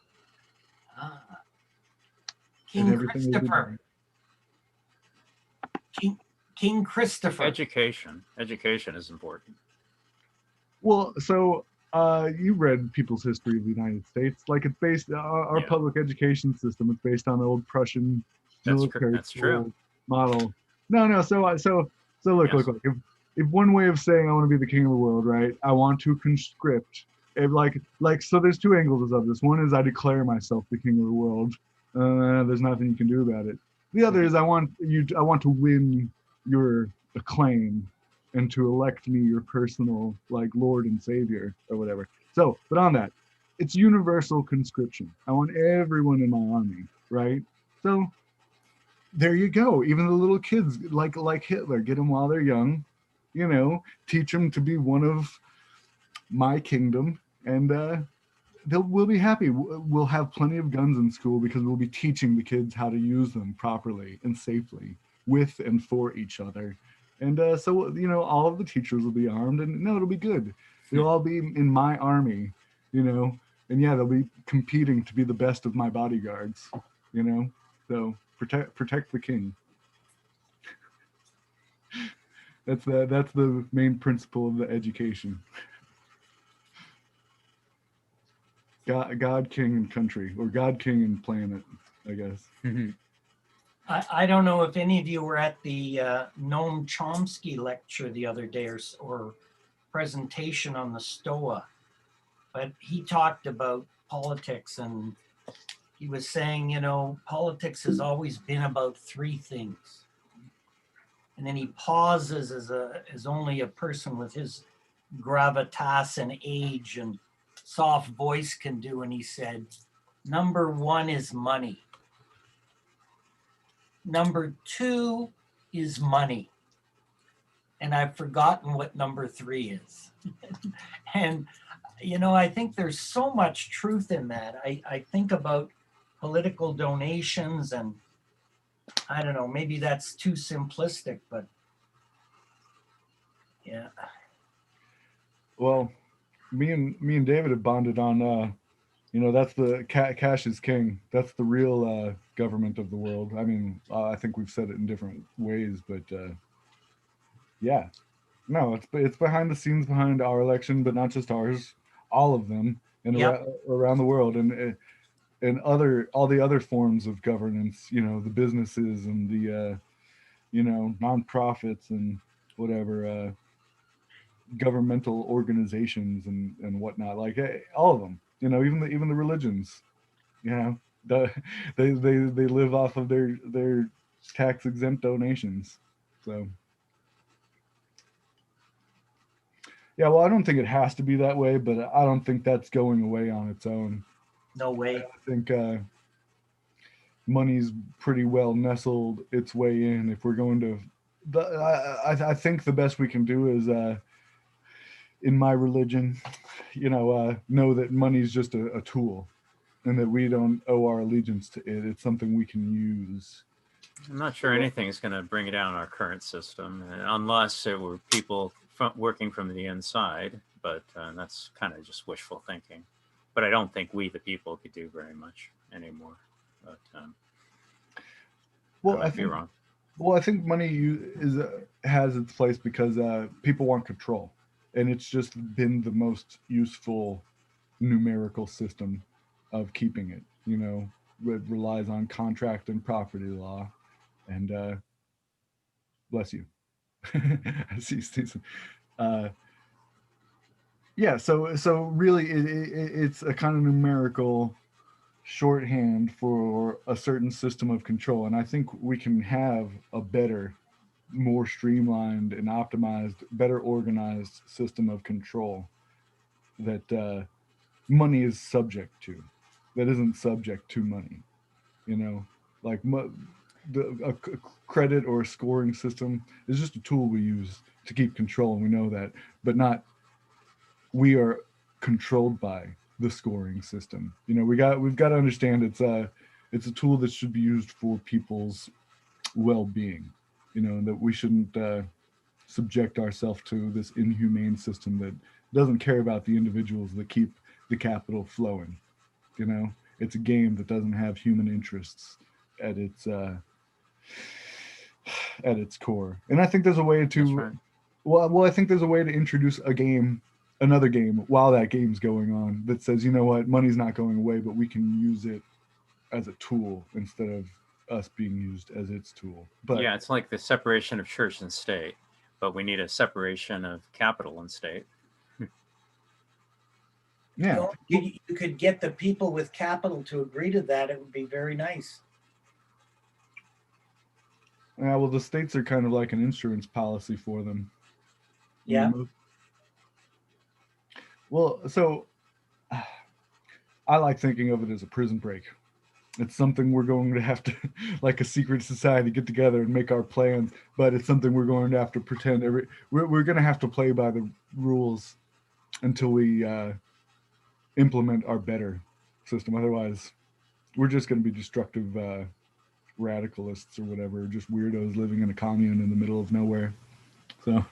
Speaker 3: King
Speaker 1: and everything will be
Speaker 3: Christopher.
Speaker 1: done.
Speaker 3: King Christopher.
Speaker 2: Education is important.
Speaker 1: Well, so you read People's History of the United States. Like it's based our
Speaker 2: Yeah.
Speaker 1: public education system. It's based on the old Prussian military
Speaker 2: That's true.
Speaker 1: model. No. So look,
Speaker 2: Yes.
Speaker 1: look. If one way of saying I want to be the king of the world, right? I want to conscript. If so, there's two angles of this. One is I declare myself the king of the world. There's nothing you can do about it. The other is I want to win your acclaim and to elect me your personal Lord and Savior or whatever. So, but on that, it's universal conscription. I want everyone in my army, right? So there you go. Even the little kids, like Hitler, get them while they're young, teach them to be one of my kingdom, and we'll be happy. We'll have plenty of guns in school because we'll be teaching the kids how to use them properly and safely with and for each other. And so, all of the teachers will be armed, and it'll be good. They'll all be in my army, and yeah, they'll be competing to be the best of my bodyguards, So protect the king. That's the main principle of the education. God, king, and country, or God, king, and planet, I guess.
Speaker 3: I don't know if any of you were at the Noam Chomsky lecture the other day or presentation on the Stoa, but he talked about politics, and he was saying, politics has always been about three things. And then he pauses as only a person with his gravitas and age and soft voice can do, and he said, number one is money. Number two is money. And I've forgotten what number three is. And, I think there's so much truth in that. I think about political donations, and I don't know, maybe that's too simplistic, but yeah.
Speaker 1: Well, me and David have bonded on that's the cash is king. That's the real government of the world. I mean, I think we've said it in different ways, but yeah, no, it's behind the scenes behind our election, but not just ours, all of them, and
Speaker 3: Yep.
Speaker 1: around the world, and all the other forms of governance. The businesses and the nonprofits and whatever. Governmental organizations and whatnot, all of them, even the religions, they live off of their tax exempt donations. So yeah, well, I don't think it has to be that way, but I don't think that's going away on its own.
Speaker 3: No way.
Speaker 1: I think money's pretty well nestled its way in. If we're going to I think the best we can do is in my religion, know that money's just a tool, and that we don't owe our allegiance to it. It's something we can use.
Speaker 2: I'm not sure anything's going to bring down our current system, unless it were people working from the inside. But that's kind of just wishful thinking. But I don't think we, the people, could do very much anymore. But,
Speaker 1: Well,
Speaker 2: I might be wrong.
Speaker 1: Well, I think money has its place because people want control, and it's just been the most useful numerical system of keeping it. You know, it relies on contract and property law, and bless you. I see, Stephen. Yeah, so really, it's a kind of numerical shorthand for a certain system of control, and I think we can have a better, more streamlined and optimized, better organized system of control that money is subject to, that isn't subject to money. You know, like a credit or a scoring system is just a tool we use to keep control, and we know that, but not we are controlled by the scoring system. You know, we've got to understand it's a tool that should be used for people's well-being. You know, and that we shouldn't subject ourselves to this inhumane system that doesn't care about the individuals that keep the capital flowing. You know, it's a game that doesn't have human interests at its core. And I think there's a way to
Speaker 2: Right.
Speaker 1: well, I think there's a way to introduce another game while that game's going on that says, you know what, money's not going away, but we can use it as a tool instead of us being used as its tool. But
Speaker 2: Yeah, it's like the separation of church and state, but we need a separation of capital and state.
Speaker 1: yeah,
Speaker 3: You could get the people with capital to agree to that. It would be very nice.
Speaker 1: yeah, well, the states are kind of like an insurance policy for them.
Speaker 3: Yeah.
Speaker 1: Well, so I like thinking of it as a prison break. It's something we're going to have to, like a secret society, get together and make our plans. But it's something we're going to have to pretend we're going to have to play by the rules until we implement our better system. Otherwise, we're just going to be destructive radicalists or whatever, just weirdos living in a commune in the middle of nowhere. So,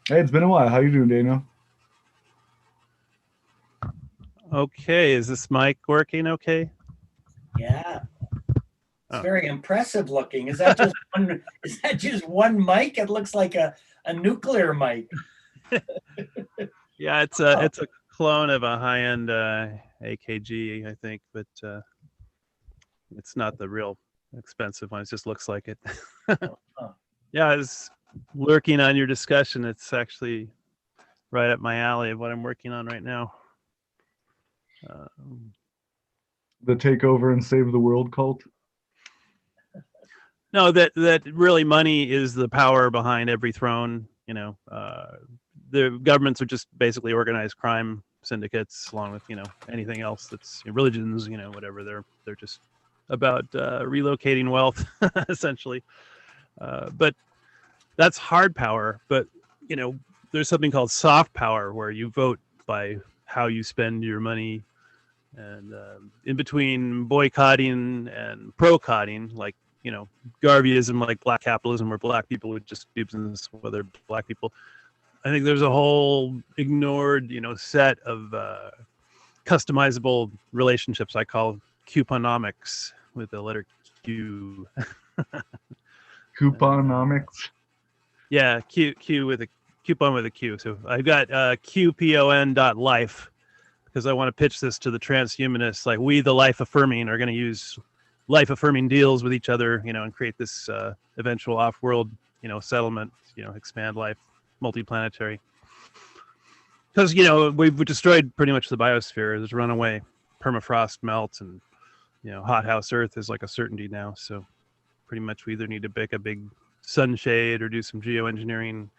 Speaker 1: hey, it's been a while. How you doing, Daniel?
Speaker 4: Okay, is this mic working okay?
Speaker 3: Yeah. It's
Speaker 4: Oh.
Speaker 3: very impressive looking. Is that just one, is that just one mic? It looks like a nuclear mic.
Speaker 4: Yeah, it's a clone of a high-end AKG, I think, but it's not the real expensive one. It just looks like it.
Speaker 3: Oh.
Speaker 4: Yeah, I was lurking on your discussion. It's actually right up my alley of what I'm working on right now.
Speaker 1: The takeover and save the world cult.
Speaker 4: No, that really money is the power behind every throne. You know, the governments are just basically organized crime syndicates, along with anything else that's religions, whatever. They're just about relocating wealth, essentially. But that's hard power. But there's something called soft power, where you vote by how you spend your money, and in between boycotting and pro-cotting, like Garveyism, like black capitalism, where black people would just do business with other black people. I think there's a whole ignored set of customizable relationships I call couponomics, with the letter Q.
Speaker 1: Couponomics.
Speaker 4: Yeah, Q with a coupon with a Q. So I've got QPON.life, because I want to pitch this to the transhumanists. Like, we, the life affirming, are going to use life affirming deals with each other, and create this eventual off-world, settlement, expand life, multi-planetary. Because we've destroyed pretty much the biosphere. There's runaway permafrost melt, and hothouse Earth is like a certainty now. So pretty much we either need to make a big sunshade or do some geoengineering.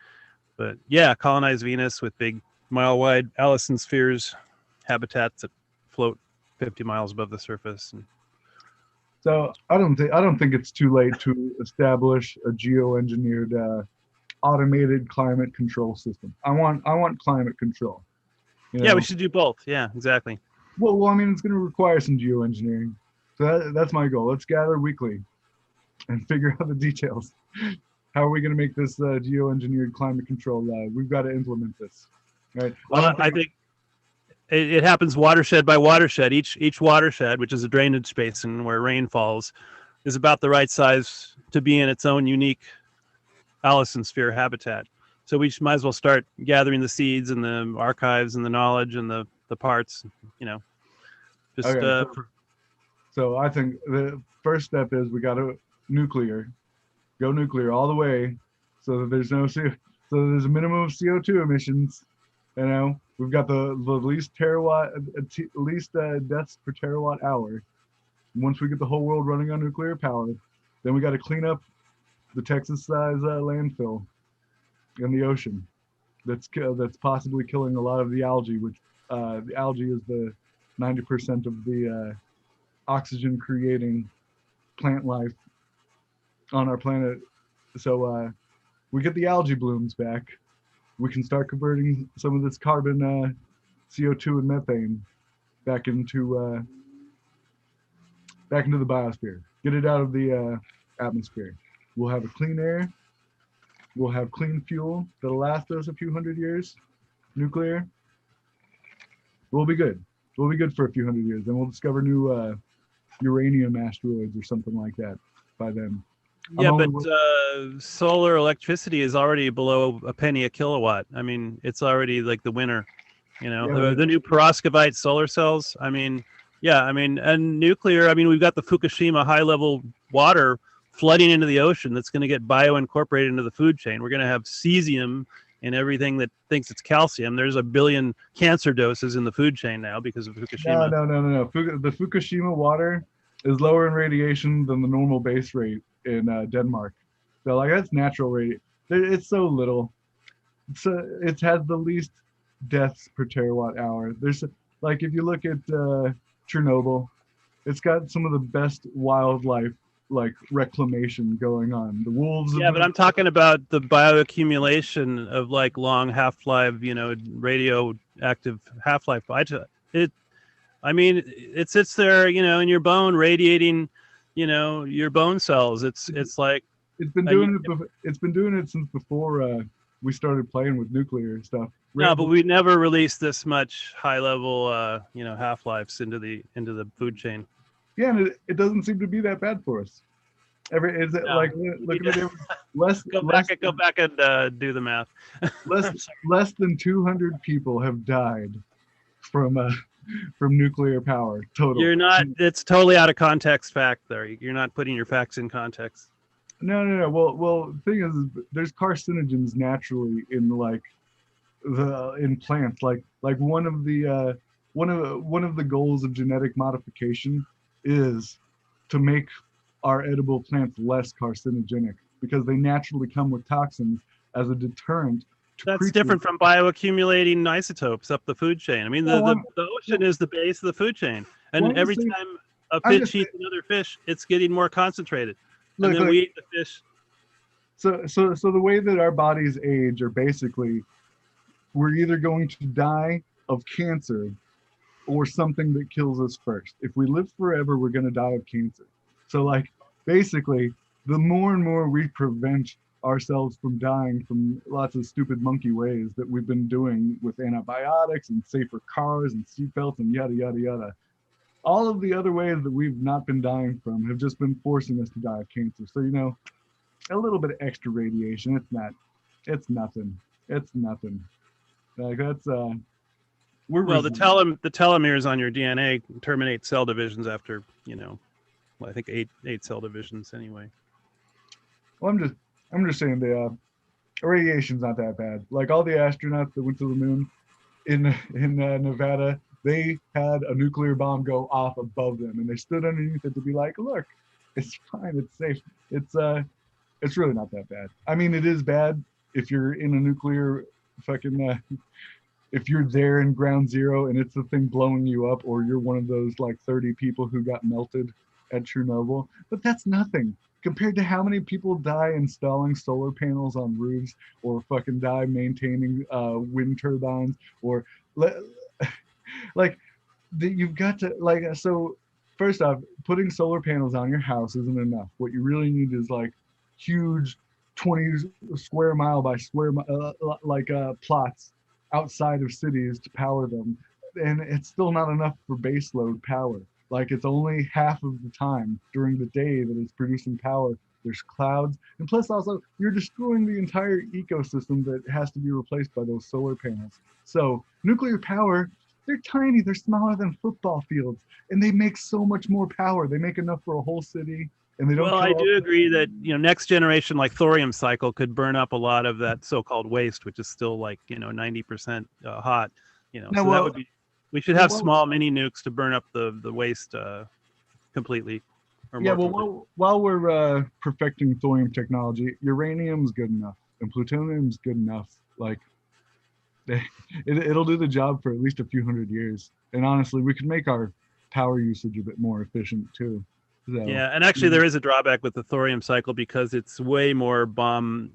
Speaker 4: But yeah, colonize Venus with big mile-wide Allison spheres, habitats that float 50 miles above the surface. And
Speaker 1: So I don't think it's too late to establish a geoengineered automated climate control system. I want climate control.
Speaker 4: yeah, we should do both. Yeah, exactly.
Speaker 1: Well, I mean, it's going to require some geoengineering. So that's my goal. Let's gather weekly and figure out the details. How are we going to make this geoengineered climate control? We've got to implement this, right?
Speaker 4: Well, I think it happens watershed by watershed. Each watershed, which is a drainage basin where rain falls, is about the right size to be in its own unique Allison sphere habitat. So we might as well start gathering the seeds and the archives and the knowledge and the parts, you know, just
Speaker 1: Okay, so I think the first step is we got to go nuclear all the way, so that there's no there's a minimum of CO2 emissions. You know, we've got the least deaths per terawatt hour. Once we get the whole world running on nuclear power, then we got to clean up the Texas-size landfill in the ocean that's possibly killing a lot of the algae, which the algae is the 90% of the oxygen creating plant life on our planet. So we get the algae blooms back, we can start converting some of this carbon, CO2 and methane back into the biosphere, get it out of the atmosphere. We'll have a clean air, we'll have clean fuel that'll last us a few hundred years. Nuclear, we'll be good for a few hundred years, then we'll discover new uranium asteroids or something like that by then.
Speaker 4: Yeah, but solar electricity is already below a penny a kilowatt. I mean, it's already like the winner. You know,
Speaker 1: Yeah,
Speaker 4: the new perovskite solar cells. I mean, yeah, I mean, and nuclear. I mean, we've got the Fukushima high-level water flooding into the ocean that's going to get bioincorporated into the food chain. We're going to have cesium in everything that thinks it's calcium. There's a billion cancer doses in the food chain now because of Fukushima.
Speaker 1: No. The Fukushima water is lower in radiation than the normal base rate in Denmark. So like that's natural rate. It's so little. It has the least deaths per terawatt hour. There's like if you look at Chernobyl, it's got some of the best wildlife like reclamation going on. The wolves.
Speaker 4: Yeah, but I'm talking about the bioaccumulation of like long half-life, you know, radioactive half-life. I mean, it sits there, you know, in your bone, radiating, you know, your bone cells. It's like
Speaker 1: it's been doing it. It's been doing it since before we started playing with nuclear stuff.
Speaker 4: No, but we never released this much high-level, you know, half-lives into the food chain.
Speaker 1: Yeah, and it doesn't seem to be that bad for us. Like look at it.
Speaker 4: Go back and do the math.
Speaker 1: less than 200 people have died from nuclear power total.
Speaker 4: You're not. It's totally out of context fact there. You're not putting your facts in context.
Speaker 1: No. Well, the thing is, there's carcinogens naturally in in plants. Like one of the goals of genetic modification is to make our edible plants less carcinogenic because they naturally come with toxins as a deterrent.
Speaker 4: That's different from bioaccumulating isotopes up the food chain. I mean, the ocean is the base of the food chain, and every time a fish eats another fish, it's getting more concentrated, and then we eat the fish.
Speaker 1: So the way that our bodies age are basically, we're either going to die of cancer or something that kills us first. If we live forever, we're going to die of cancer. So like basically, the more and more we prevent ourselves from dying from lots of stupid monkey ways that we've been doing with antibiotics and safer cars and seatbelts and yada, yada, yada. All of the other ways that we've not been dying from have just been forcing us to die of cancer. So, you know, a little bit of extra radiation, it's nothing. Like that's, the
Speaker 4: telomeres on your DNA terminate cell divisions after, you know, I think eight cell divisions anyway.
Speaker 1: Well, I'm just saying the radiation's not that bad. Like all the astronauts that went to the moon in Nevada, they had a nuclear bomb go off above them, and they stood underneath it to be like, look, it's fine, it's safe. It's really not that bad. I mean, it is bad if you're in a nuclear fucking if you're there in ground zero and it's the thing blowing you up, or you're one of those like 30 people who got melted at Chernobyl. But that's nothing compared to how many people die installing solar panels on roofs, or fucking die maintaining wind turbines, or you've got to so first off, putting solar panels on your house isn't enough. What you really need is like huge 20 square mile by square plots outside of cities to power them. and it's still not enough for baseload power. Like it's only half of the time during the day that it's producing power. There's clouds, and plus also you're destroying the entire ecosystem that has to be replaced by those solar panels. So nuclear power, they're tiny, they're smaller than football fields, and they make so much more power. They make enough for a whole city, and they don't.
Speaker 4: Well, I do agree that next generation like thorium cycle could burn up a lot of that so-called waste, which is still like 90% hot.
Speaker 1: No,
Speaker 4: so
Speaker 1: well,
Speaker 4: that would be. We should have
Speaker 1: well,
Speaker 4: small mini nukes to burn up the waste completely. Or
Speaker 1: yeah,
Speaker 4: more
Speaker 1: well,
Speaker 4: completely.
Speaker 1: while we're perfecting thorium technology, uranium's good enough, and plutonium's good enough. Like, it'll do the job for at least a few hundred years. And honestly, we could make our power usage a bit more efficient too. So,
Speaker 4: Yeah, and actually there is a drawback with the thorium cycle because it's way more bomb,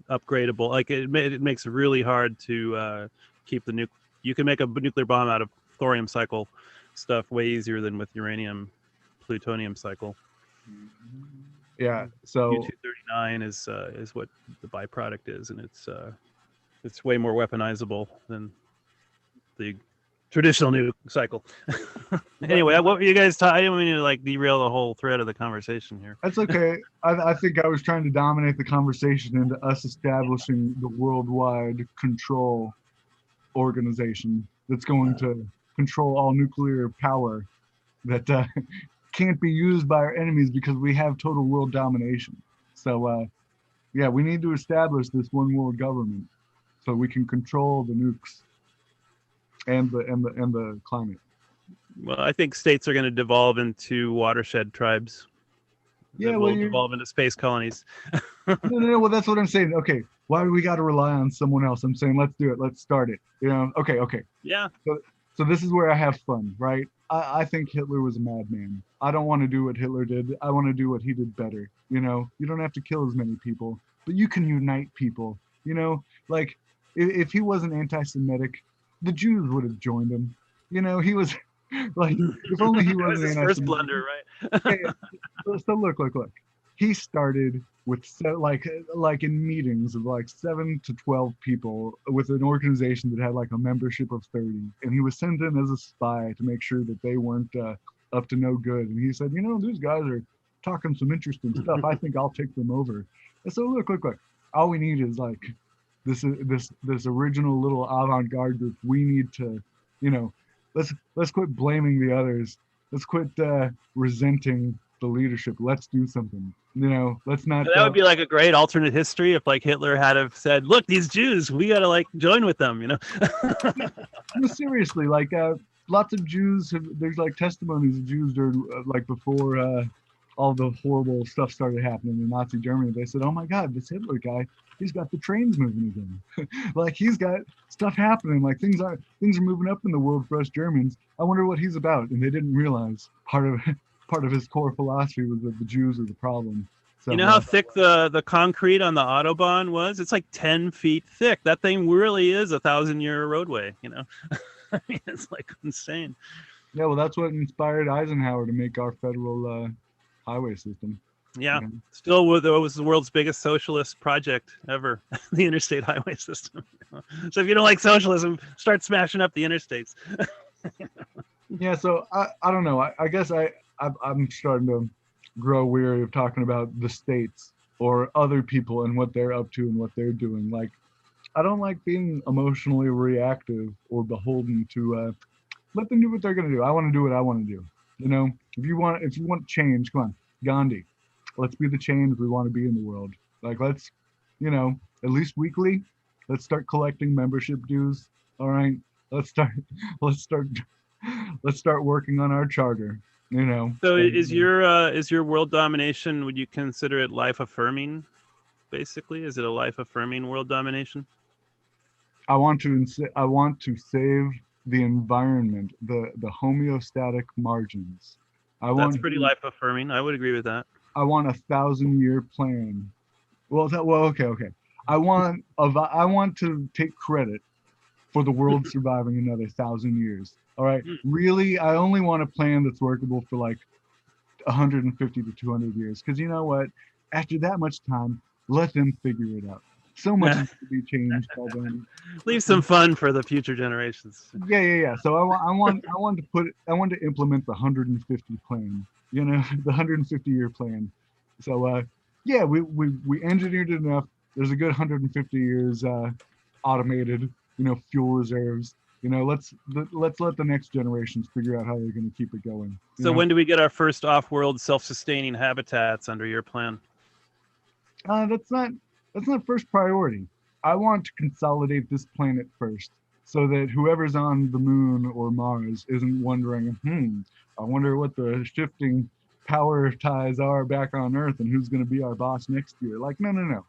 Speaker 4: upgradable. Like it makes it really hard to keep the nuke. You can make a nuclear bomb out of thorium cycle stuff way easier than with uranium, plutonium cycle.
Speaker 1: yeah. So
Speaker 4: U-239 is what the byproduct is, and it's way more weaponizable than the traditional nuke cycle. Anyway, what were you guys talking? I didn't mean to like derail the whole thread of the conversation here.
Speaker 1: that's okay. I think I was trying to dominate the conversation into us establishing the worldwide control organization that's going to control all nuclear power that can't be used by our enemies because we have total world domination. So yeah, we need to establish this one world government so we can control the nukes and the climate.
Speaker 4: Well, I think states are going to devolve into watershed tribes.
Speaker 1: Yeah,
Speaker 4: that
Speaker 1: well,
Speaker 4: will devolve into space colonies.
Speaker 1: No, well, that's what I'm saying. Okay, why do we got to rely on someone else? I'm saying let's do it. Let's start it. Okay.
Speaker 4: Yeah.
Speaker 1: So this is where I have fun, right? I think Hitler was a madman. I don't want to do what Hitler did. I want to do what he did better. You don't have to kill as many people, but you can unite people. Like if he wasn't anti-Semitic, the Jews would have joined him. He was like, if only he
Speaker 4: That was
Speaker 1: wasn't
Speaker 4: his first blunder, right?
Speaker 1: Yeah. So look. He started with like in meetings of like 7 to 12 people with an organization that had like a membership of 30, and he was sent in as a spy to make sure that they weren't up to no good. And he said, these guys are talking some interesting stuff. I think I'll take them over. And so look. All we need is like this original little avant-garde group. We need to, let's quit blaming the others. Let's quit resenting the leadership. Let's do something. Let's not.
Speaker 4: That would be like a great alternate history if like Hitler had have said, "Look, these Jews, we got to like join with them,"
Speaker 1: No, seriously, like lots of Jews there's like testimonies of Jews during like before all the horrible stuff started happening in Nazi Germany. They said, "Oh my God, this Hitler guy, he's got the trains moving again. Like he's got stuff happening. Like things are moving up in the world for us Germans. I wonder what he's about." And they didn't realize part of his core philosophy was that the Jews are the problem. So,
Speaker 4: you know how thick the concrete on the Autobahn was? It's like 10 feet thick. That thing really is 1,000-year roadway. I mean, it's like insane.
Speaker 1: Yeah, well, that's what inspired Eisenhower to make our federal highway system.
Speaker 4: Yeah, still it was the world's biggest socialist project ever, the interstate highway system. So if you don't like socialism, start smashing up the interstates.
Speaker 1: Yeah, so I don't know. I guess I'm starting to grow weary of talking about the states or other people and what they're up to and what they're doing. Like, I don't like being emotionally reactive or beholden to let them do what they're going to do. I want to do what I want to do. If you want change, come on, Gandhi. Let's be the change we want to be in the world. Like, let's, at least weekly, let's start collecting membership dues. All right, let's start working on our charter.
Speaker 4: So is your world domination? Would you consider it life affirming? Basically, is it a life affirming world domination?
Speaker 1: I want to save the environment, the homeostatic margins.
Speaker 4: That's pretty life affirming. I would agree with that.
Speaker 1: I want 1,000-year plan. Okay. I want to take credit for the world surviving another 1,000 years. All right. Really, I only want a plan that's workable for like 150 to 200 years. Because you know what? After that much time, let them figure it out. So much is to be changed by then.
Speaker 4: Leave some fun for the future generations.
Speaker 1: Yeah. So I want to implement the 150 plan. You know, the 150-year plan. So yeah, we engineered it enough. There's a good 150 years automated. You know, fuel reserves. You know, let's let the next generations figure out how they're going to keep it going.
Speaker 4: So when do we get our first off-world self-sustaining habitats under your plan?
Speaker 1: That's not first priority. I want to consolidate this planet first, so that whoever's on the moon or Mars isn't wondering, I wonder what the shifting power ties are back on Earth and who's going to be our boss next year. Like, no.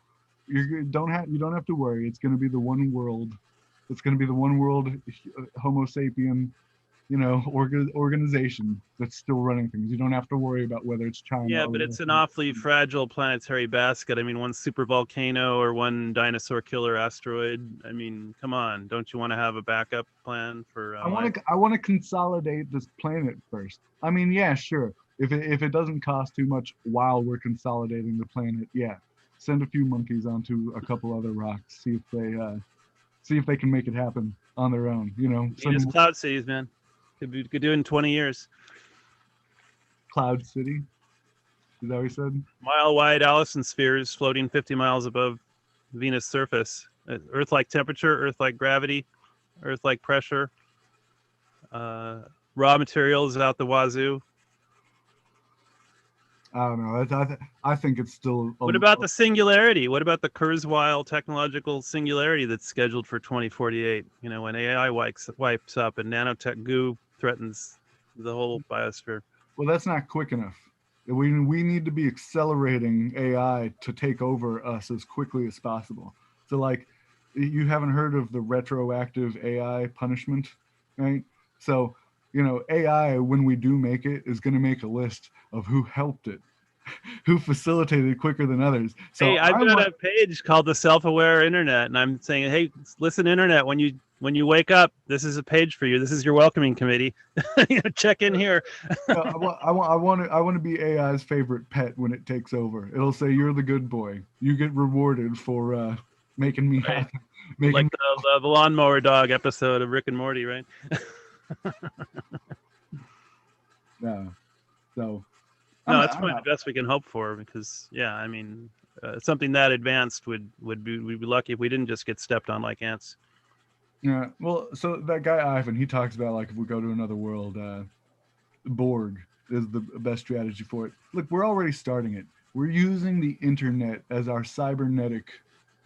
Speaker 1: You don't have to worry. It's going to be the one world. It's going to be the one world Homo sapien, you know, organization that's still running things. You don't have to worry about whether it's China.
Speaker 4: Yeah, but it's an awfully fragile planetary basket. I mean, one super volcano or one dinosaur killer asteroid. I mean, come on, don't you want to have a backup plan for?
Speaker 1: I want to consolidate this planet first. I mean, yeah, sure. If it doesn't cost too much while we're consolidating the planet, yeah, send a few monkeys onto a couple other rocks. See if they can make it happen on their own. You know,
Speaker 4: Just cloud cities, man. Could do it in 20 years.
Speaker 1: Cloud City. Is that what you said?
Speaker 4: Mile-wide Allison spheres floating 50 miles above Venus' surface. Earth-like temperature, Earth-like gravity, Earth-like pressure. Raw materials out the wazoo.
Speaker 1: I don't know. I think it's still.
Speaker 4: What about the singularity? What about the Kurzweil technological singularity that's scheduled for 2048? You know, when AI wipes up and nanotech goo threatens the whole biosphere.
Speaker 1: Well, that's not quick enough. We need to be accelerating AI to take over us as quickly as possible. So, like, you haven't heard of the retroactive AI punishment, right? So, you know, AI, when we do make it, is going to make a list of who helped it, who facilitated it quicker than others. So
Speaker 4: hey, I've got a page called the Self-Aware Internet, and I'm saying, hey, listen, Internet, when you wake up, this is a page for you. This is your welcoming committee. Check in here.
Speaker 1: I want to be AI's favorite pet when it takes over. It'll say, "You're the good boy. You get rewarded for making me happy."
Speaker 4: Like the lawnmower dog episode of Rick and Morty, right?
Speaker 1: No. So.
Speaker 4: No, that's probably the best we can hope for, because yeah, I mean, something that advanced we'd be lucky if we didn't just get stepped on like ants.
Speaker 1: Yeah, well, so that guy Ivan, he talks about, like, if we go to another world, Borg is the best strategy for it. Look, we're already starting it. We're using the internet as our cybernetic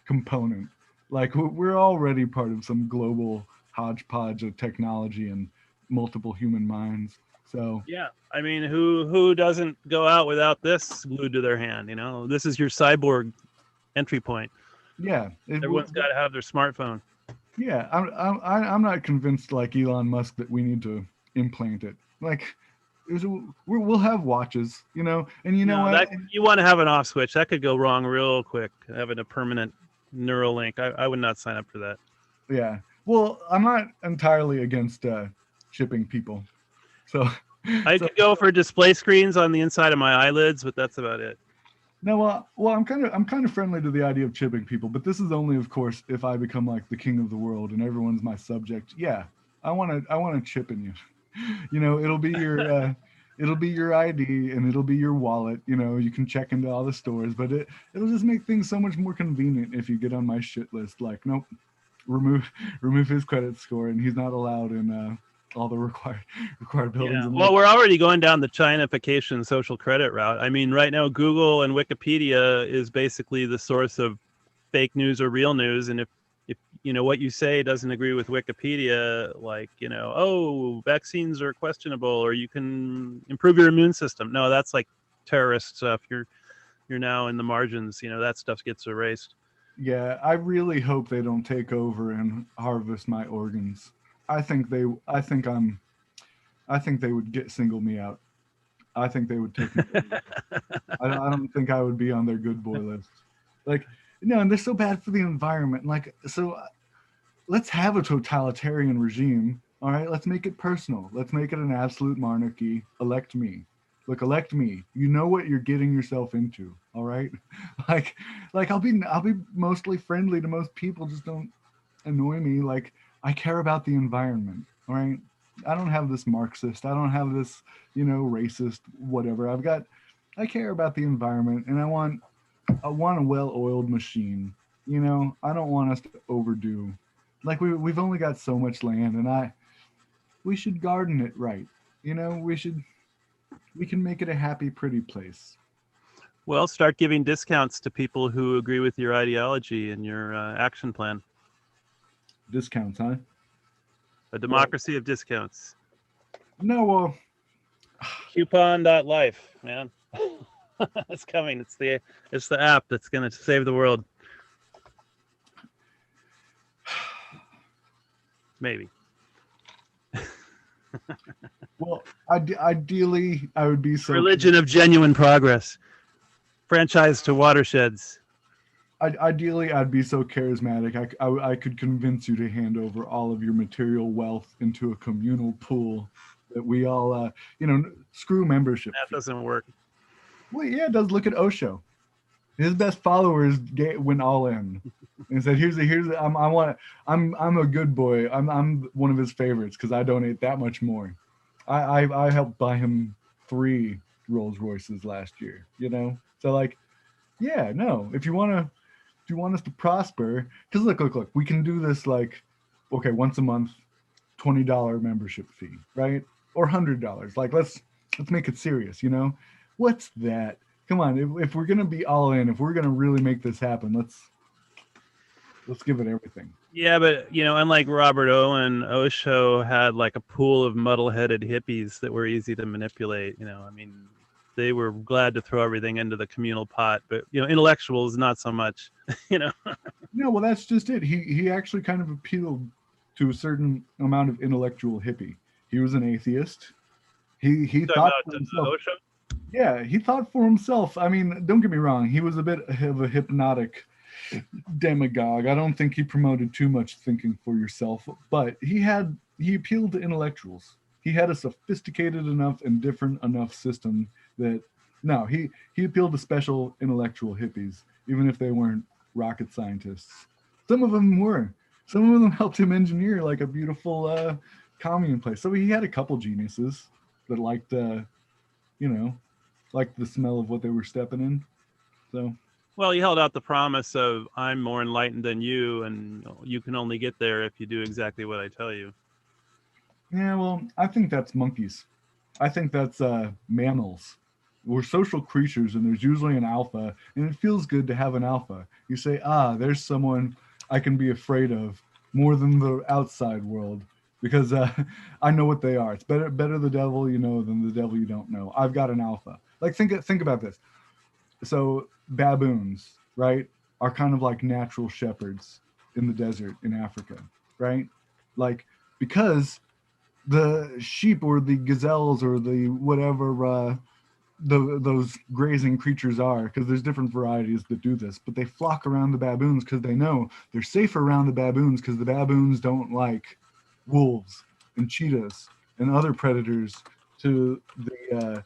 Speaker 1: component. Like, we're already part of some global hodgepodge of technology and multiple human minds. So
Speaker 4: yeah, I mean, who doesn't go out without this glued to their hand? You know, this is your cyborg entry point.
Speaker 1: Yeah,
Speaker 4: everyone's got to have their smartphone.
Speaker 1: Yeah, I'm not convinced, like Elon Musk, that we need to implant it. Like, we'll have watches, you know, and you know what?
Speaker 4: You want to have an off switch that could go wrong real quick. Having a permanent neural link, I would not sign up for that.
Speaker 1: Yeah, well, I'm not entirely against shipping people, so
Speaker 4: I could go for display screens on the inside of my eyelids, but that's about it.
Speaker 1: No, well, I'm kind of friendly to the idea of chipping people, but this is only, of course, if I become like the king of the world and everyone's my subject. Yeah, I want to chip in you. You know, it'll be your ID and it'll be your wallet. You know, you can check into all the stores, but it'll just make things so much more convenient if you get on my shit list. Like, nope, remove his credit score, and he's not allowed in all the required buildings.
Speaker 4: Yeah. Well, we're already going down the Chinification social credit route. I mean, right now, Google and Wikipedia is basically the source of fake news or real news. And if you know what you say doesn't agree with Wikipedia, like, you know, oh, vaccines are questionable, or you can improve your immune system. No, that's like terrorist stuff. You're now in the margins. You know, that stuff gets erased.
Speaker 1: Yeah, I really hope they don't take over and harvest my organs. I think they would single me out. I think they would take me. I don't think I would be on their good boy list. Like, no, and they're so bad for the environment. Like, so let's have a totalitarian regime. All right, let's make it personal. Let's make it an absolute monarchy. Elect me. Look, elect me. You know what you're getting yourself into. All right, like I'll be mostly friendly to most people. Just don't annoy me. Like I care about the environment. All right, I don't have this Marxist. I don't have this racist whatever. I care about the environment, and I want a well-oiled machine. I don't want us to overdo. Like we've only got so much land, and we should garden it right. We can make it a happy, pretty place.
Speaker 4: Well, start giving discounts to people who agree with your ideology and your action plan.
Speaker 1: Discounts, huh?
Speaker 4: A democracy of discounts.
Speaker 1: No, well,
Speaker 4: Coupon.life, man. It's coming. It's the app that's going to save the world. Maybe.
Speaker 1: well, ideally, I would be so.
Speaker 4: Religion of genuine progress. Franchise to watersheds.
Speaker 1: Ideally, I'd be so charismatic. I could convince you to hand over all of your material wealth into a communal pool that we all, screw membership.
Speaker 4: That doesn't work.
Speaker 1: Well, yeah, it does. Look at Osho. His best followers went all in and said, I'm a good boy. I'm one of his favorites because I donate that much more. I helped buy him 3 Rolls Royces last year, So like, yeah, no, if you want us to prosper, because look, we can do this like, okay, once a month, $20 membership fee, right? Or $100. Like, let's make it serious, What's that? Come on, if we're gonna be all in, if we're gonna really make this happen, let's give it everything.
Speaker 4: Yeah, but unlike Robert Owen, Osho had like a pool of muddle-headed hippies that were easy to manipulate. They were glad to throw everything into the communal pot, but intellectuals not so much.
Speaker 1: No, well, that's just it. He actually kind of appealed to a certain amount of intellectual hippie. He was an atheist. He thought for himself.
Speaker 4: Osho?
Speaker 1: Yeah, he thought for himself. I mean, don't get me wrong. He was a bit of a hypnotic demagogue. I don't think he promoted too much thinking for yourself, but he appealed to intellectuals. He had a sophisticated enough and different enough system that he appealed to special intellectual hippies, even if they weren't rocket scientists. Some of them were. Some of them helped him engineer like a beautiful commune place. So he had a couple geniuses that liked the smell of what they were stepping in. So,
Speaker 4: well, he held out the promise of I'm more enlightened than you, and you can only get there if you do exactly what I tell you.
Speaker 1: Yeah, well, I think that's monkeys. I think that's mammals. We're social creatures, and there's usually an alpha, and it feels good to have an alpha. You say, there's someone I can be afraid of more than the outside world, because I know what they are. It's better the devil you know than the devil you don't know. I've got an alpha. Like, think about this. So baboons, right, are kind of like natural shepherds in the desert in Africa, right? Like, because the sheep or the gazelles or the whatever those grazing creatures are, because there's different varieties that do this, but they flock around the baboons because they know they're safer around the baboons because the baboons don't like wolves and cheetahs and other predators to the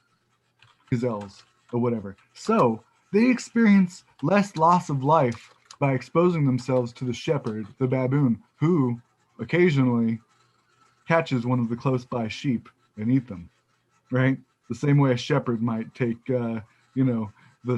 Speaker 1: gazelles or whatever. So they experience less loss of life by exposing themselves to the shepherd, the baboon, who occasionally catches one of the close by sheep and eat them, right? The same way a shepherd might take, the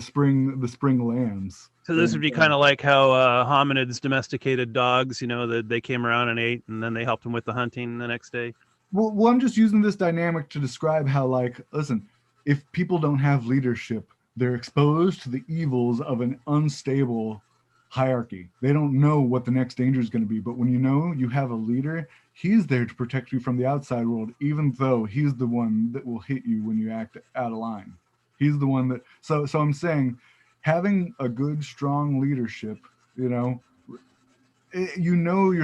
Speaker 1: spring lambs.
Speaker 4: So this would be kind of like how hominids domesticated dogs, that they came around and ate, and then they helped them with the hunting the next day.
Speaker 1: Well, I'm just using this dynamic to describe how, listen, if people don't have leadership, they're exposed to the evils of an unstable hierarchy. They don't know what the next danger is going to be. But when you have a leader, he's there to protect you from the outside world, even though he's the one that will hit you when you act out of line. He's the one that. So I'm saying, having a good, strong leadership, you're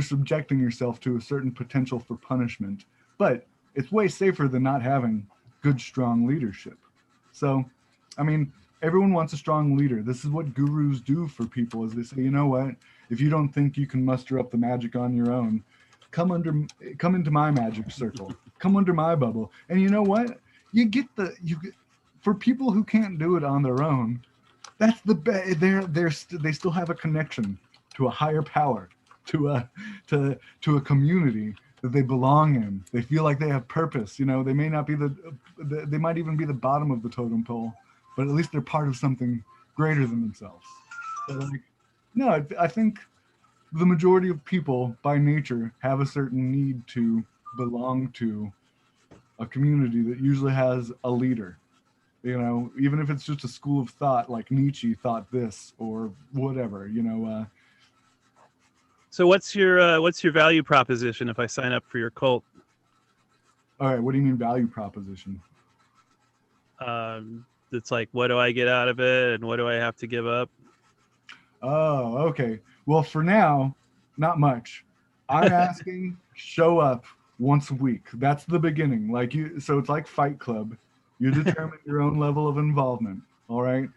Speaker 1: subjecting yourself to a certain potential for punishment, but it's way safer than not having good, strong leadership. So, I mean, everyone wants a strong leader. This is what gurus do for people, is they say, you know what, if you don't think you can muster up the magic on your own, come into my magic circle, come under my bubble. And you know what? For people who can't do it on their own, That's they still have a connection to a higher power, to a community that they belong in. They feel like they have purpose. You know, they may not be they might even be the bottom of the totem pole, but at least they're part of something greater than themselves. So like, no, I think the majority of people by nature have a certain need to belong to a community that usually has a leader. You know, even if it's just a school of thought, like Nietzsche thought this or whatever. You know,
Speaker 4: So what's your value proposition if I sign up for your cult?
Speaker 1: all right, what do you mean value proposition?
Speaker 4: It's like, what do I get out of it, and what do I have to give up?
Speaker 1: Oh, okay. Well, for now, not much. I'm asking show up once a week. That's the beginning. Like you, so it's like Fight Club. You determine your own level of involvement. All right.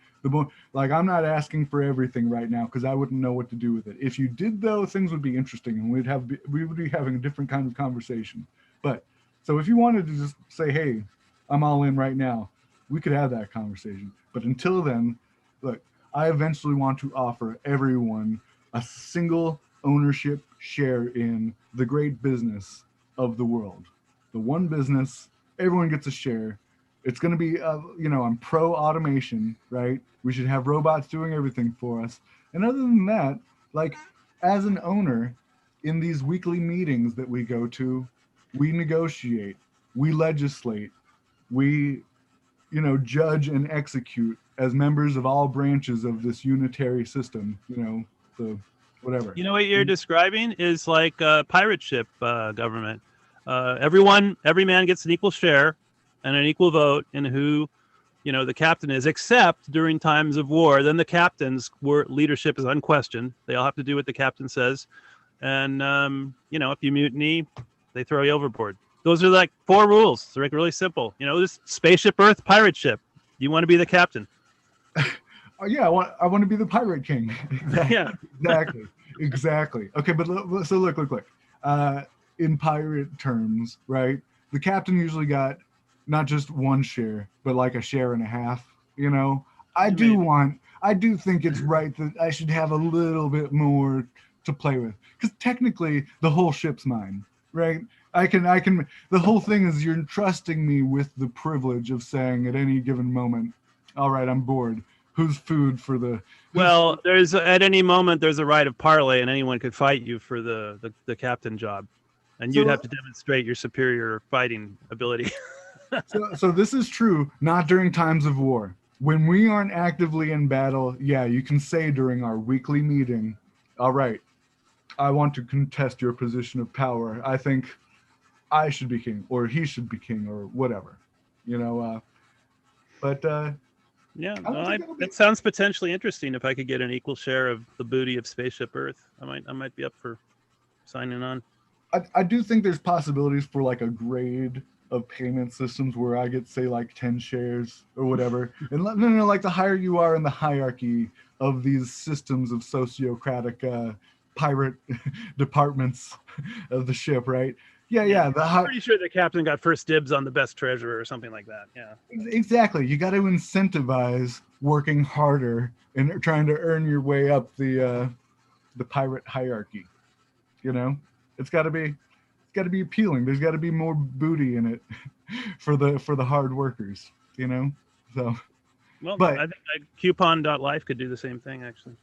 Speaker 1: Like I'm not asking for everything right now because I wouldn't know what to do with it. If you did though, things would be interesting and we would be having a different kind of conversation. But so if you wanted to just say, hey, I'm all in right now, we could have that conversation. But until then, look, I eventually want to offer everyone a single ownership share in the great business of the world. The one business, everyone gets a share. It's going to be, I'm pro automation, right? We should have robots doing everything for us. And other than that, like as an owner in these weekly meetings that we go to, we negotiate, we legislate, we, judge and execute as members of all branches of this unitary system, the whatever.
Speaker 4: You know what you're describing is like a pirate ship government. Every man gets an equal share and an equal vote in who, the captain is, except during times of war. Then the captain's leadership is unquestioned. They all have to do what the captain says. And, if you mutiny, they throw you overboard. Those are like 4 rules. They're like really simple. This spaceship Earth pirate ship. You want to be the captain.
Speaker 1: Yeah, I want to be the pirate king. Exactly.
Speaker 4: Yeah.
Speaker 1: Exactly. Okay, but so look. In pirate terms, right? The captain usually got not just one share, but like a share and a half. I do think it's right that I should have a little bit more to play with, because technically the whole ship's mine, right? I can. The whole thing is you're entrusting me with the privilege of saying at any given moment, all right, I'm bored. Who's food for the?
Speaker 4: Well, there's at any moment there's a right of parley, and anyone could fight you for the captain job, and you'd have to demonstrate your superior fighting ability.
Speaker 1: So this is true, not during times of war. When we aren't actively in battle, yeah, you can say during our weekly meeting, all right, I want to contest your position of power. I think I should be king, or he should be king, or whatever, but
Speaker 4: yeah, that sounds potentially interesting. If I could get an equal share of the booty of Spaceship Earth, I might be up for signing on.
Speaker 1: I do think there's possibilities for like a grade of payment systems where I get, say, like 10 shares or whatever. And no, like the higher you are in the hierarchy of these systems of sociocratic pirate departments of the ship, right? Yeah.
Speaker 4: I'm pretty sure the captain got first dibs on the best treasure or something like that. Yeah.
Speaker 1: Exactly. You got to incentivize working harder and trying to earn your way up the pirate hierarchy. It's got to be appealing. There's got to be more booty in it for the hard workers. So.
Speaker 4: Well, but I think coupon.life could do the same thing, actually.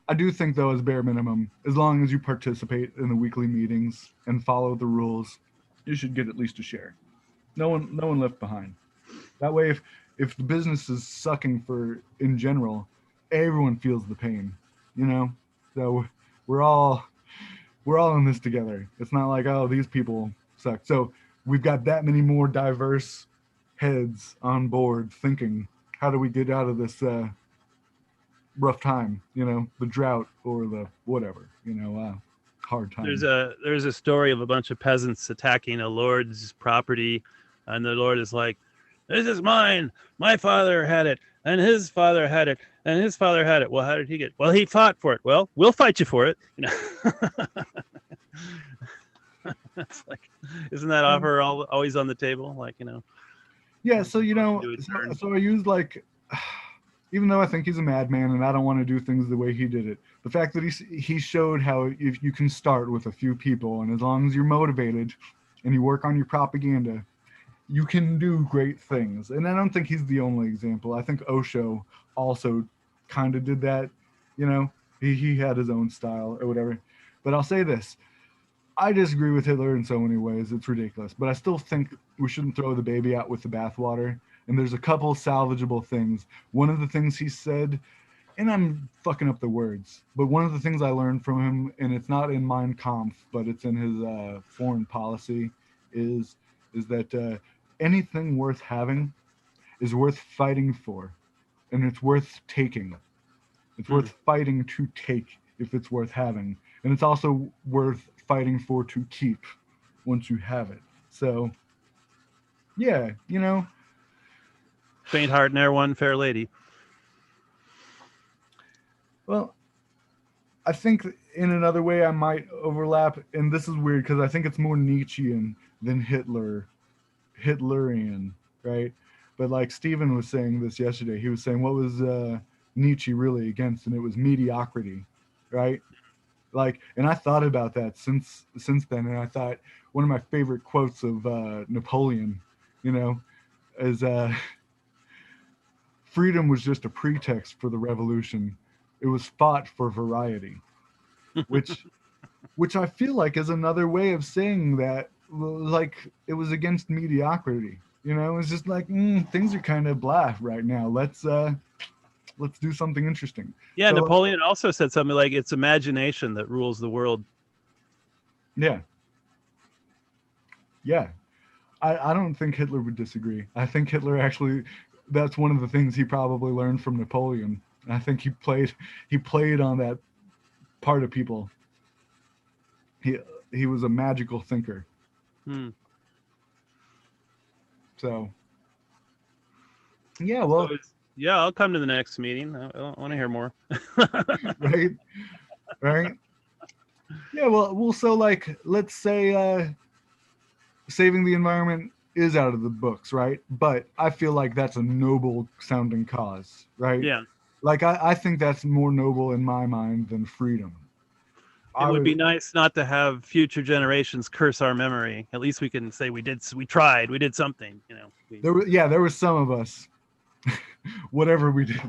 Speaker 1: I do think, though, as bare minimum, as long as you participate in the weekly meetings and follow the rules, you should get at least a share. No one left behind. That way, if the business is sucking in general, everyone feels the pain. So we're all in this together. It's not like, oh, these people suck. So we've got that many more diverse heads on board thinking, how do we get out of this rough time, the drought or the whatever, hard time.
Speaker 4: There's a story of a bunch of peasants attacking a lord's property, and the lord is like, this is mine. My father had it, and his father had it, and his father had it. Well, how did he get it? Well, he fought for it. Well, we'll fight you for it. It's like, isn't that offer always on the table? Like,
Speaker 1: Yeah. So, so I use like, even though I think he's a madman and I don't want to do things the way he did it, the fact that he showed how if you can start with a few people, and as long as you're motivated and you work on your propaganda, you can do great things. And I don't think he's the only example. I think Osho also kind of did that. You know, he had his own style or whatever. But I'll say this. I disagree with Hitler in so many ways. It's ridiculous. But I still think we shouldn't throw the baby out with the bathwater. And there's a couple salvageable things. One of the things he said, and I'm fucking up the words, but one of the things I learned from him, and it's not in Mein Kampf, but it's in his foreign policy, is that anything worth having is worth fighting for, and it's worth taking. It's worth fighting to take if it's worth having, and it's also worth fighting for to keep once you have it. So, yeah, you know.
Speaker 4: Faint heart ne'er won fair lady.
Speaker 1: Well, I think in another way I might overlap, and this is weird because I think it's more Nietzschean than Hitlerian, right? But like Stephen was saying this yesterday, he was saying what was Nietzsche really against, and it was mediocrity, right? Like, and I thought about that since then, and I thought one of my favorite quotes of Napoleon, you know, is freedom was just a pretext for the revolution. It was fought for variety, which I feel like is another way of saying that, like, it was against mediocrity. You know, it's just like things are kind of blah right now. Let's do something interesting.
Speaker 4: Yeah,
Speaker 1: So,
Speaker 4: Napoleon also said something like it's imagination that rules the world.
Speaker 1: Yeah. Yeah. I don't think Hitler would disagree. I think Hitler actually, that's one of the things he probably learned from Napoleon. I think he played on that part of people. He was a magical thinker. So, yeah, well,
Speaker 4: yeah, I'll come to the next meeting. I want to hear more.
Speaker 1: right. Yeah, well, so like, let's say saving the environment is out of the books, right? But I feel like that's a noble sounding cause, right?
Speaker 4: Yeah.
Speaker 1: Like I think that's more noble in my mind than freedom.
Speaker 4: It would be nice not to have future generations curse our memory. At least we can say we tried, we did something, you know.
Speaker 1: There was some of us. Whatever we did,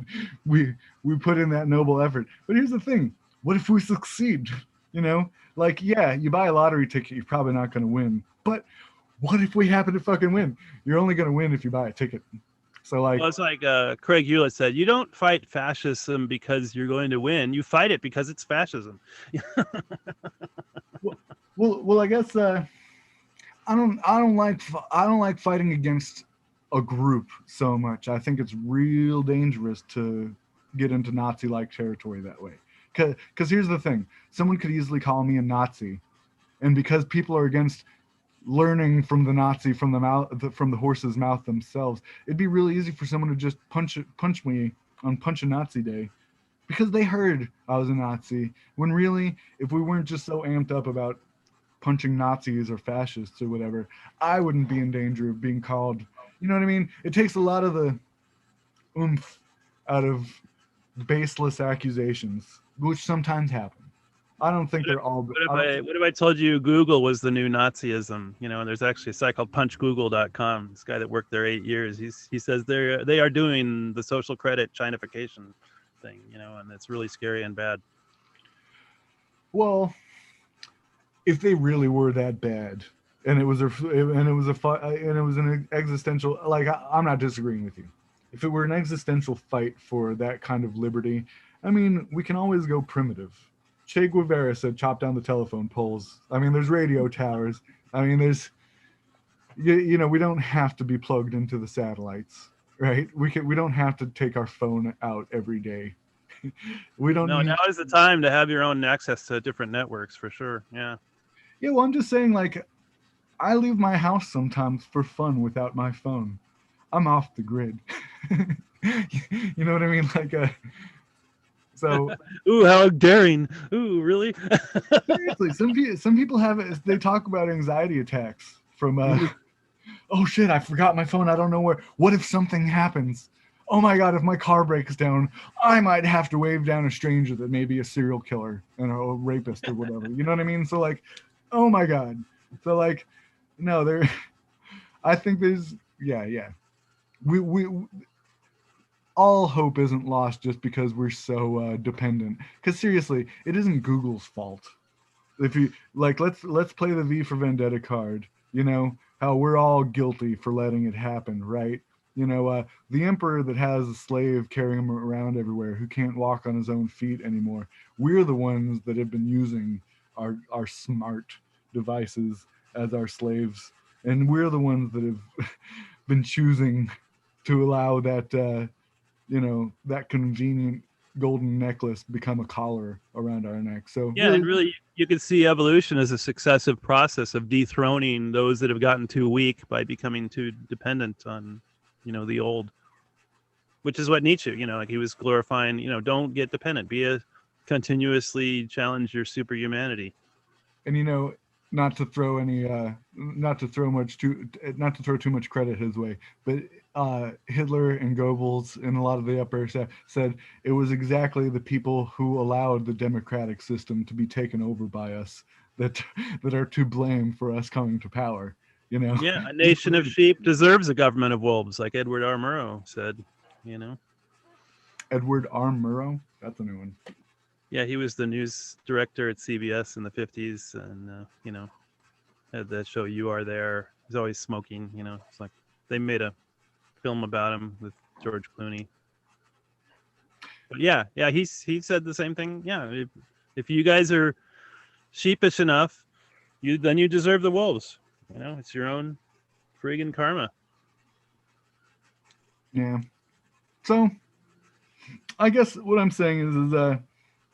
Speaker 1: we put in that noble effort. But here's the thing: what if we succeed? You know, like, yeah, you buy a lottery ticket, you're probably not going to win. But what if we happen to fucking win? You're only going to win if you buy a ticket. So, like,
Speaker 4: well, it's like Craig Hewlett said, you don't fight fascism because you're going to win. You fight it because it's fascism.
Speaker 1: well, I guess I don't like fighting against a group so much. I think it's real dangerous to get into Nazi-like territory that way. Because here's the thing: someone could easily call me a Nazi, and because people are against learning from the Nazi from the horse's mouth themselves, it'd be really easy for someone to just punch me on Punch a Nazi Day because they heard I was a Nazi, when really, if we weren't just so amped up about punching Nazis or fascists or whatever, I wouldn't be in danger of being called, you know what I mean? It takes a lot of the oomph out of baseless accusations, which sometimes happen. I don't think they're all.
Speaker 4: What if I told you Google was the new Nazism? You know, and there's actually a site called punchgoogle.com. This guy that worked there 8 years, he says they are doing the social credit Chinification thing, you know, and it's really scary and bad.
Speaker 1: Well, if they really were that bad, and it was an existential, like, I'm not disagreeing with you. If it were an existential fight for that kind of liberty, I mean, we can always go primitive. Che Guevara said, chop down the telephone poles. I mean, there's radio towers. I mean, there's, you know, we don't have to be plugged into the satellites, right? We don't have to take our phone out every day. We don't.
Speaker 4: No, now is the time to have your own access to different networks for sure. Yeah.
Speaker 1: Yeah, well, I'm just saying, like, I leave my house sometimes for fun without my phone. I'm off the grid. You know what I mean? Like, so.
Speaker 4: Ooh, how daring! Ooh, really?
Speaker 1: Seriously, some people have it. They talk about anxiety attacks from. Oh shit! I forgot my phone. I don't know where. What if something happens? oh my God, if my car breaks down, I might have to wave down a stranger that may be a serial killer and a rapist or whatever. You know what I mean? So like, oh my God. So like, no, there, I think there's, yeah. We all hope isn't lost just because we're so dependent. Because seriously, it isn't Google's fault. If you like, let's play the V for Vendetta card. You know how we're all guilty for letting it happen, right? You know, the emperor that has a slave carrying him around everywhere who can't walk on his own feet anymore. We're the ones that have been using our smart devices as our slaves, and we're the ones that have been choosing to allow that that convenient golden necklace become a collar around our neck. So
Speaker 4: Yeah, and really, you could see evolution as a successive process of dethroning those that have gotten too weak by becoming too dependent on, the old. Which is what Nietzsche, like he was glorifying. Don't get dependent. Continuously challenge your superhumanity.
Speaker 1: And not to throw too much credit his way, but Hitler and Goebbels and a lot of the upper staff said it was exactly the people who allowed the democratic system to be taken over by us that are to blame for us coming to power.
Speaker 4: Yeah, a nation of sheep deserves a government of wolves, like Edward R. Murrow said.
Speaker 1: Edward R. Murrow, that's a new one.
Speaker 4: Yeah, he was the news director at CBS in the 50s, and had that show You Are There. He's always smoking. It's like they made a film about him with George Clooney. But yeah, he said the same thing. Yeah, if you guys are sheepish enough, then you deserve the wolves. It's your own friggin' karma.
Speaker 1: Yeah. So I guess what I'm saying is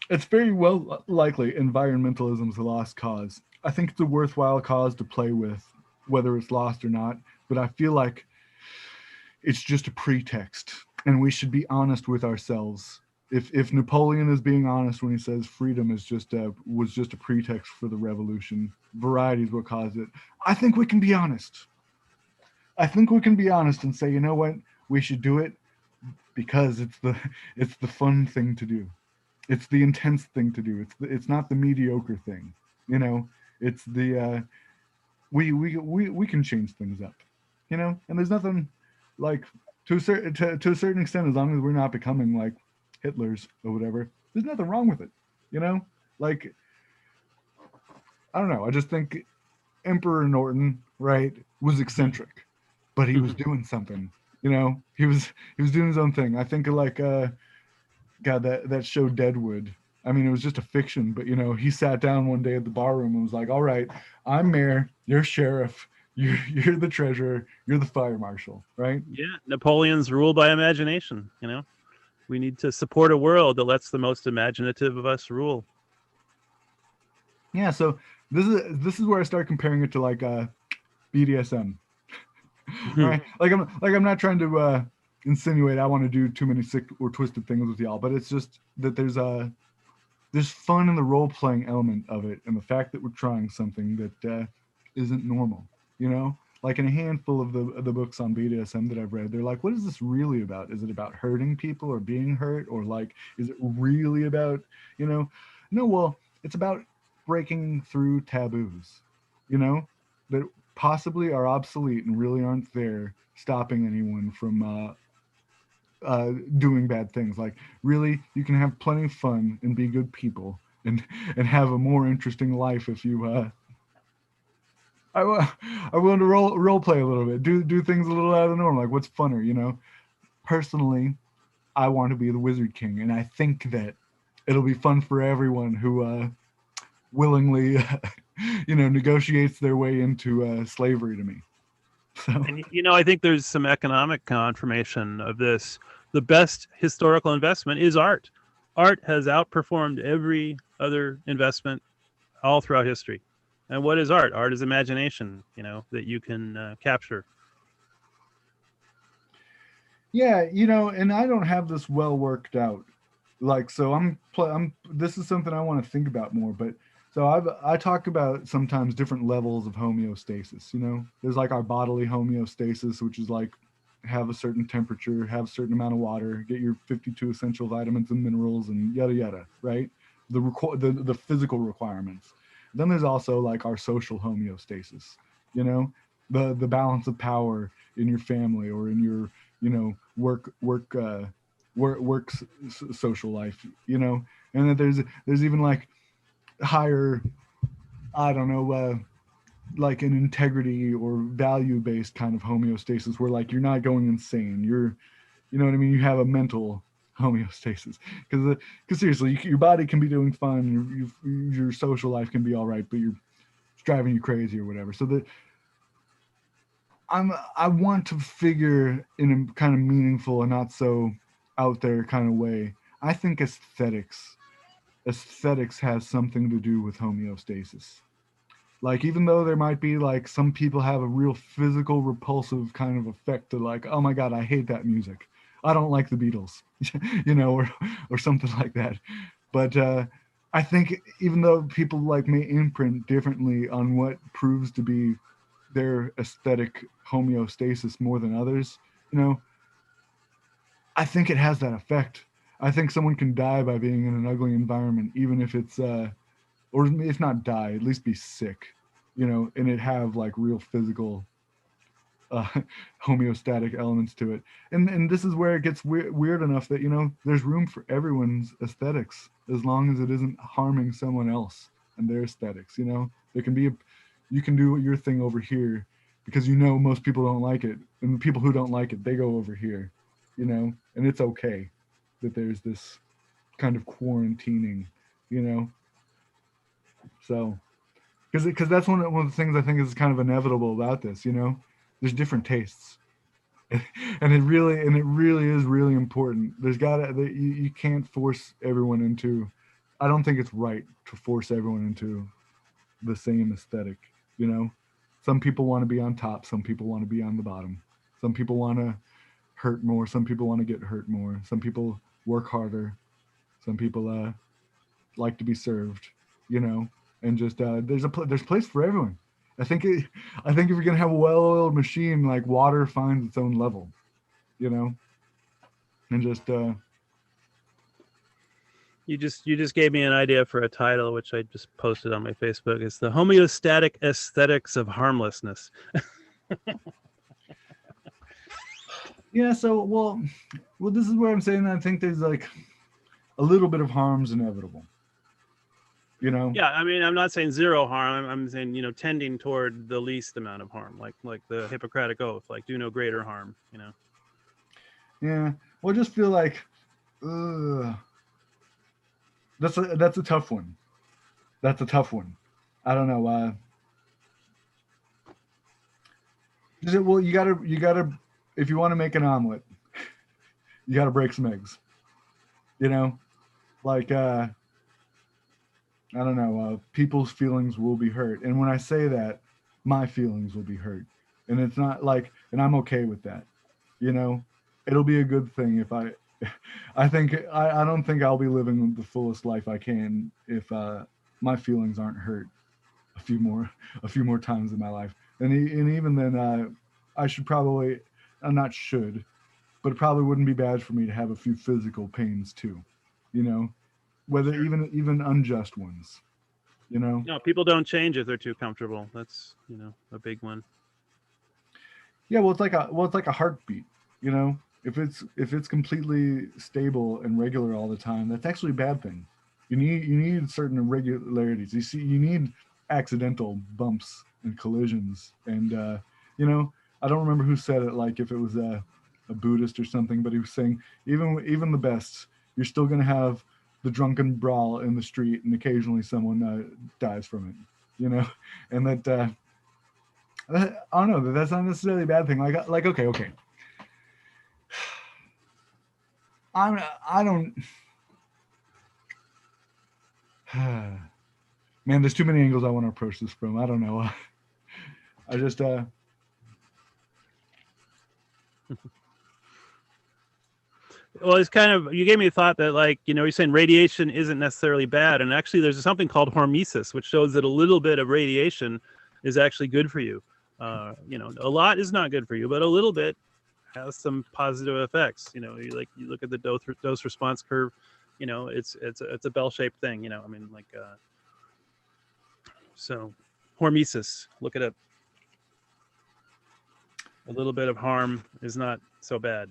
Speaker 1: it's very well likely environmentalism is a lost cause. I think it's a worthwhile cause to play with, whether it's lost or not. But I feel like it's just a pretext, and we should be honest with ourselves. If Napoleon is being honest when he says freedom was just a pretext for the revolution, variety is what caused it. I think we can be honest. I think we can be honest and say, you know what, we should do it because it's the fun thing to do. It's the intense thing to do. It's not the mediocre thing. It's the we can change things up. And there's nothing like to a certain extent, as long as we're not becoming like Hitlers or whatever, there's nothing wrong with it. Like I don't know. I just think Emperor Norton, right, was eccentric, but he was doing something. He was doing his own thing. I think of like God, that show Deadwood. I mean, it was just a fiction, but he sat down one day at the bar room and was like, "All right, I'm mayor, you're sheriff, you're the treasurer, you're the fire marshal, right?"
Speaker 4: Yeah, Napoleon's rule by imagination. We need to support a world that lets the most imaginative of us rule.
Speaker 1: Yeah, so this is where I start comparing it to like BDSM. All right, I'm not trying to insinuate I want to do too many sick or twisted things with y'all, but it's just that there's fun in the role playing element of it, and the fact that we're trying something that isn't normal. Like in a handful of the books on BDSM that I've read, they're like, what is this really about? Is it about hurting people or being hurt, or like, is it really about no? Well, it's about breaking through taboos, that possibly are obsolete and really aren't there stopping anyone from doing bad things. Like, really, you can have plenty of fun and be good people and have a more interesting life if you I want to role play a little bit, do things a little out of the norm. Like, what's funner? Personally, I want to be the Wizard King, and I think that it'll be fun for everyone who willingly negotiates their way into slavery to me. So.
Speaker 4: And I think there's some economic confirmation of this. The best historical investment is art. Art has outperformed every other investment all throughout history. And what is art? Art is imagination, that you can capture.
Speaker 1: Yeah, and I don't have this well worked out. Like, so I'm this is something I want to think about more, but so I talk about sometimes different levels of homeostasis. There's like our bodily homeostasis, which is like have a certain temperature, have a certain amount of water, get your 52 essential vitamins and minerals, and yada yada, right? The physical requirements. Then there's also like our social homeostasis, you know, the balance of power in your family or in your, you know, social life, you know. And then there's even like higher, I don't know, like an integrity or value based kind of homeostasis where like you're not going insane, you're, you know what I mean, you have a mental homeostasis, because seriously, your body can be doing fun, your social life can be all right, but it's driving you crazy or whatever. So that I want to figure in a kind of meaningful and not so out there kind of way. I think aesthetics has something to do with homeostasis. Like, even though there might be like some people have a real physical repulsive kind of effect to like, oh my God, I hate that music. I don't like the Beatles, you know, or something like that. But I think even though people like may imprint differently on what proves to be their aesthetic homeostasis more than others, you know, I think it has that effect. I think someone can die by being in an ugly environment, even if it's or if not die, at least be sick, you know, and it have like real physical uh, homeostatic elements to it. And this is where it gets weird enough that, you know, there's room for everyone's aesthetics as long as it isn't harming someone else and their aesthetics, you know. There can be you can do your thing over here because, you know, most people don't like it, and the people who don't like it, they go over here, you know, and it's okay that there's this kind of quarantining, you know. So, because that's one of the things I think is kind of inevitable about this, you know. There's different tastes, and it really is really important. You can't force everyone into. I don't think it's right to force everyone into the same aesthetic, you know. Some people want to be on top, some people want to be on the bottom, some people want to hurt more, some people want to get hurt more, some people work harder, some people like to be served, you know. And just there's place for everyone. I think if you're gonna have a well-oiled machine, like, water finds its own level, you know. And just
Speaker 4: You just gave me an idea for a title, which I just posted on my Facebook. It's the homeostatic aesthetics of harmlessness.
Speaker 1: yeah. So well, this is where I'm saying that I think there's like a little bit of harm's inevitable. You know?
Speaker 4: Yeah, I mean, I'm not saying zero harm. I'm saying, you know, tending toward the least amount of harm, like the Hippocratic Oath, like do no greater harm, you know.
Speaker 1: Yeah. Well, I just feel like that's a tough one. That's a tough one. I don't know. Well, you gotta if you want to make an omelet, you gotta break some eggs. You know, like I don't know, people's feelings will be hurt. And when I say that, my feelings will be hurt. And it's not like, and I'm okay with that. You know, it'll be a good thing if I don't think I'll be living the fullest life I can if my feelings aren't hurt a few more times in my life. And even then, I should probably, not should, but it probably wouldn't be bad for me to have a few physical pains too, you know. Whether even unjust ones, you know.
Speaker 4: No, people don't change if they're too comfortable. That's, you know, a big one.
Speaker 1: Yeah, well, it's like a heartbeat, you know. If it's completely stable and regular all the time, that's actually a bad thing. You need certain irregularities. You need accidental bumps and collisions, and you know, I don't remember who said it. Like if it was a Buddhist or something, but he was saying even the best, you're still gonna have the drunken brawl in the street, and occasionally someone dies from it, you know. And that I don't know, that's not necessarily a bad thing. Like okay, I don't man, there's too many angles I want to approach this from. I don't know. I just
Speaker 4: Well, it's kind of, you gave me a thought that, like, you know, you're saying radiation isn't necessarily bad, and actually there's something called hormesis, which shows that a little bit of radiation is actually good for you. You know, a lot is not good for you, but a little bit has some positive effects. You know, you look at the dose response curve. You know, it's a bell shaped thing. You know, I mean, like so hormesis. Look it up. A little bit of harm is not so bad.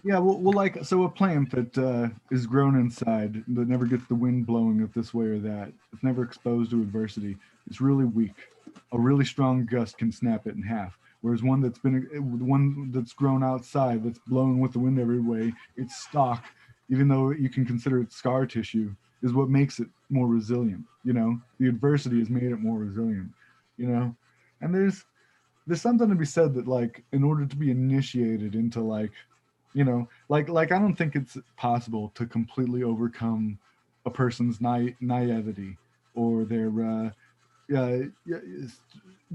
Speaker 1: Yeah, well, like, so a plant that is grown inside, that never gets the wind blowing it this way or that, it's never exposed to adversity, it's really weak. A really strong gust can snap it in half. Whereas one that's grown outside, that's blown with the wind every way, its stalk, even though you can consider it scar tissue, is what makes it more resilient. You know, the adversity has made it more resilient. You know, and there's something to be said that, like, in order to be initiated into, like, you know, like I don't think it's possible to completely overcome a person's naivety or their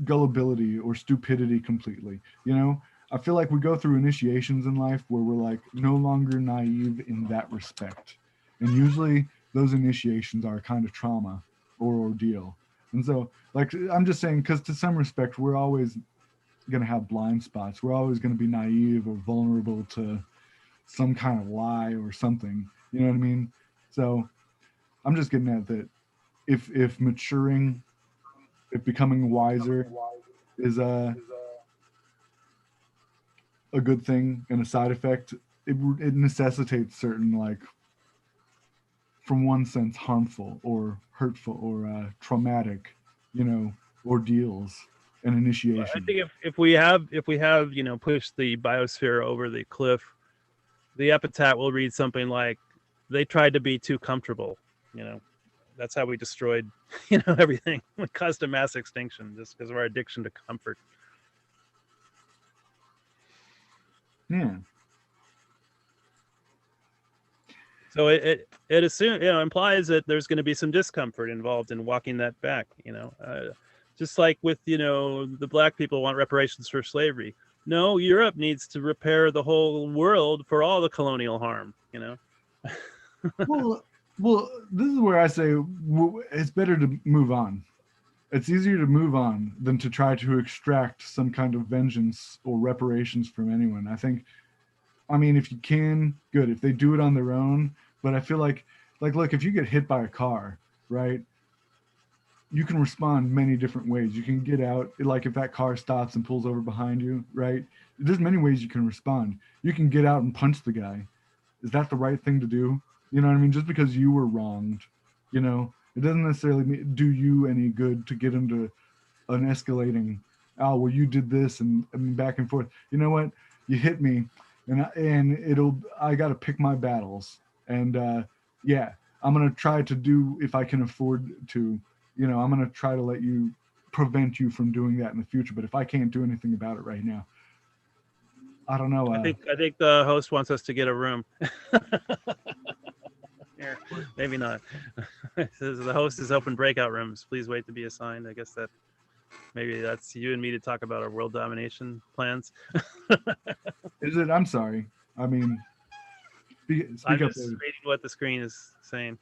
Speaker 1: gullibility or stupidity completely. You know, I feel like we go through initiations in life where we're like no longer naive in that respect, and usually those initiations are kind of trauma or ordeal. And so, like, I'm just saying, because to some respect we're always going to have blind spots. We're always going to be naive or vulnerable to some kind of lie or something. You know what I mean? So I'm just getting at that. If maturing, if becoming wiser is a good thing and a side effect, it necessitates certain, like, from one sense, harmful or hurtful or traumatic, you know, ordeals and initiation.
Speaker 4: I think if we have you know, pushed the biosphere over the cliff, the epitaph will read something like, "They tried to be too comfortable." You know, that's how we destroyed, you know, everything. We caused a mass extinction just because of our addiction to comfort.
Speaker 1: Yeah.
Speaker 4: So it assumes, you know, implies that there's going to be some discomfort involved in walking that back. You know, just like with, you know, the black people want reparations for slavery. No, Europe needs to repair the whole world for all the colonial harm. You know.
Speaker 1: well, this is where I say it's better to move on. It's easier to move on than to try to extract some kind of vengeance or reparations from anyone. I mean, if you can, good. If they do it on their own, but I feel like, look, if you get hit by a car, right? You can respond many different ways. You can get out, like if that car stops and pulls over behind you, right? There's many ways you can respond. You can get out and punch the guy. Is that the right thing to do? You know what I mean? Just because you were wronged, you know, it doesn't necessarily do you any good to get into an escalating, oh, well, you did this and back and forth. You know what? You hit me, and I got to pick my battles. And yeah, I'm going to try to do, if I can afford to, you know, I'm going to try to prevent you from doing that in the future. But if I can't do anything about it right now, I don't know.
Speaker 4: I think the host wants us to get a room. Here, maybe not. The host is open breakout rooms. Please wait to be assigned. I guess maybe that's you and me to talk about our world domination plans.
Speaker 1: Is it? I'm sorry. I mean,
Speaker 4: I'm just reading what the screen is saying.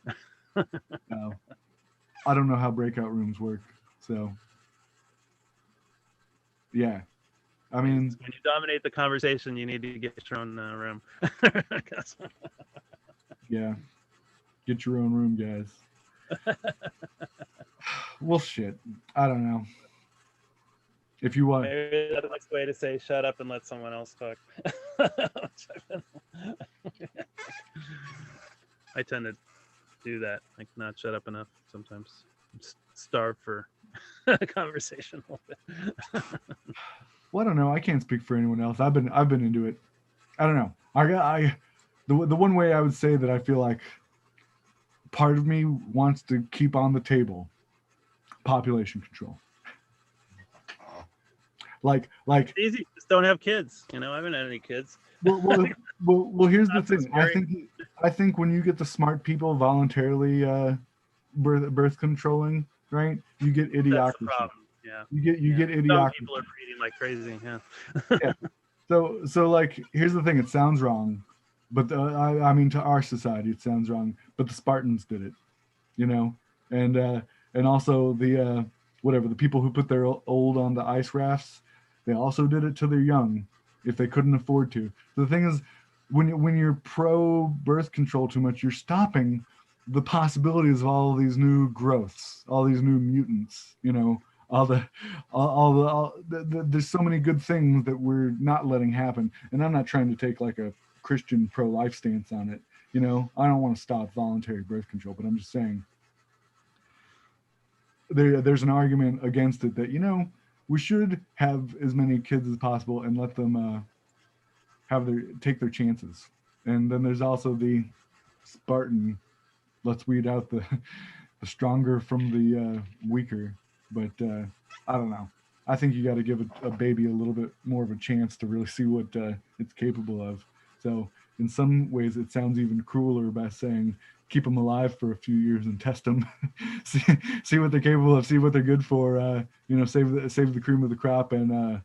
Speaker 1: No. I don't know how breakout rooms work, so yeah. I mean,
Speaker 4: when you dominate the conversation, you need to get your own room.
Speaker 1: Yeah, get your own room, guys. Well, shit. I don't know. If you want,
Speaker 4: maybe that's the next way to say shut up and let someone else talk. I tend to do that, like not shut up enough sometimes. I'm starved for conversation a little bit.
Speaker 1: well, I don't know. I can't speak for anyone else. I've been into it. I don't know. The one way I would say that I feel like part of me wants to keep on the table population control. Like
Speaker 4: it's easy. Just don't have kids. You know, I haven't had any kids.
Speaker 1: Well, here's the thing. I think when you get the smart people voluntarily birth controlling, right? You get idiocracy.
Speaker 4: That's the problem. Yeah.
Speaker 1: You get idiocracy.
Speaker 4: Some people are breeding like crazy. Yeah.
Speaker 1: Yeah. So like, here's the thing. It sounds wrong, but I mean, to our society, it sounds wrong. But the Spartans did it, you know, and also the people who put their old on the ice rafts, they also did it to their young. if they couldn't afford to. The thing is, when you're pro birth control too much, you're stopping the possibilities of all these new growths, all these new mutants. You know, there's so many good things that we're not letting happen. And I'm not trying to take like a Christian pro-life stance on it. You know, I don't want to stop voluntary birth control, but I'm just saying there's an argument against it that, you know, we should have as many kids as possible and let them take their chances. And then there's also the Spartan, let's weed out the stronger from the weaker. But I don't know. I think you got to give a baby a little bit more of a chance to really see what it's capable of. So in some ways, it sounds even crueler by saying keep them alive for a few years and test them, see what they're capable of, see what they're good for. You know, save the cream of the crop and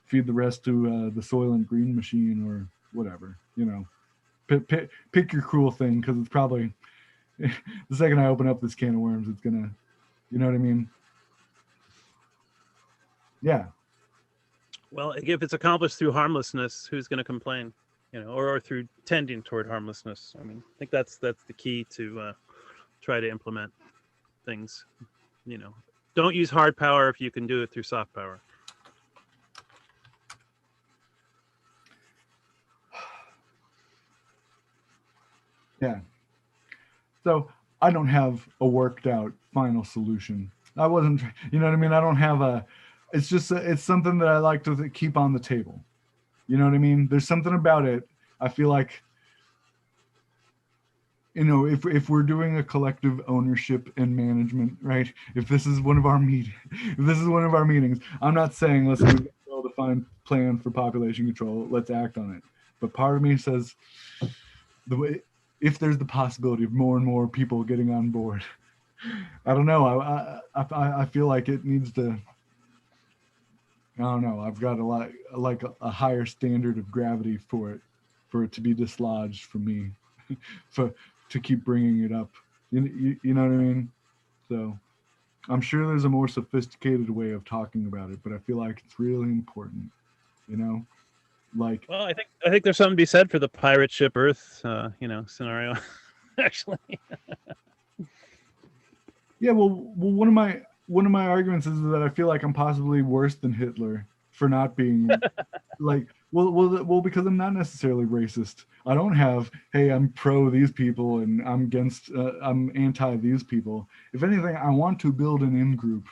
Speaker 1: feed the rest to the Soylent Green machine or whatever. You know, pick your cruel thing, because it's probably the second I open up this can of worms, it's gonna, you know what I mean? Yeah.
Speaker 4: Well, if it's accomplished through harmlessness, who's going to complain? You know, or through tending toward harmlessness. I mean, I think that's the key to try to implement things. You know, don't use hard power if you can do it through soft power.
Speaker 1: Yeah. So I don't have a worked out final solution. I wasn't, you know what I mean? I don't have it's just, it's something that I like to keep on the table. You know what I mean? There's something about it. I feel like, you know, if we're doing a collective ownership and management, right? If this is one of our meetings, I'm not saying let's do a well-defined plan for population control. Let's act on it. But part of me says if there's the possibility of more and more people getting on board, I don't know. I feel like it needs to. I don't know. I've got a higher standard of gravity for it to be dislodged from me, to keep bringing it up. You know what I mean? So I'm sure there's a more sophisticated way of talking about it, but I feel like it's really important. You know, like.
Speaker 4: Well, I think there's something to be said for the pirate ship Earth, you know, scenario. Actually.
Speaker 1: Yeah. Well, one of my arguments is that I feel like I'm possibly worse than Hitler for not being like, well, because I'm not necessarily racist. I don't have, hey, I'm pro these people and I'm anti these people. If anything, I want to build an in-group,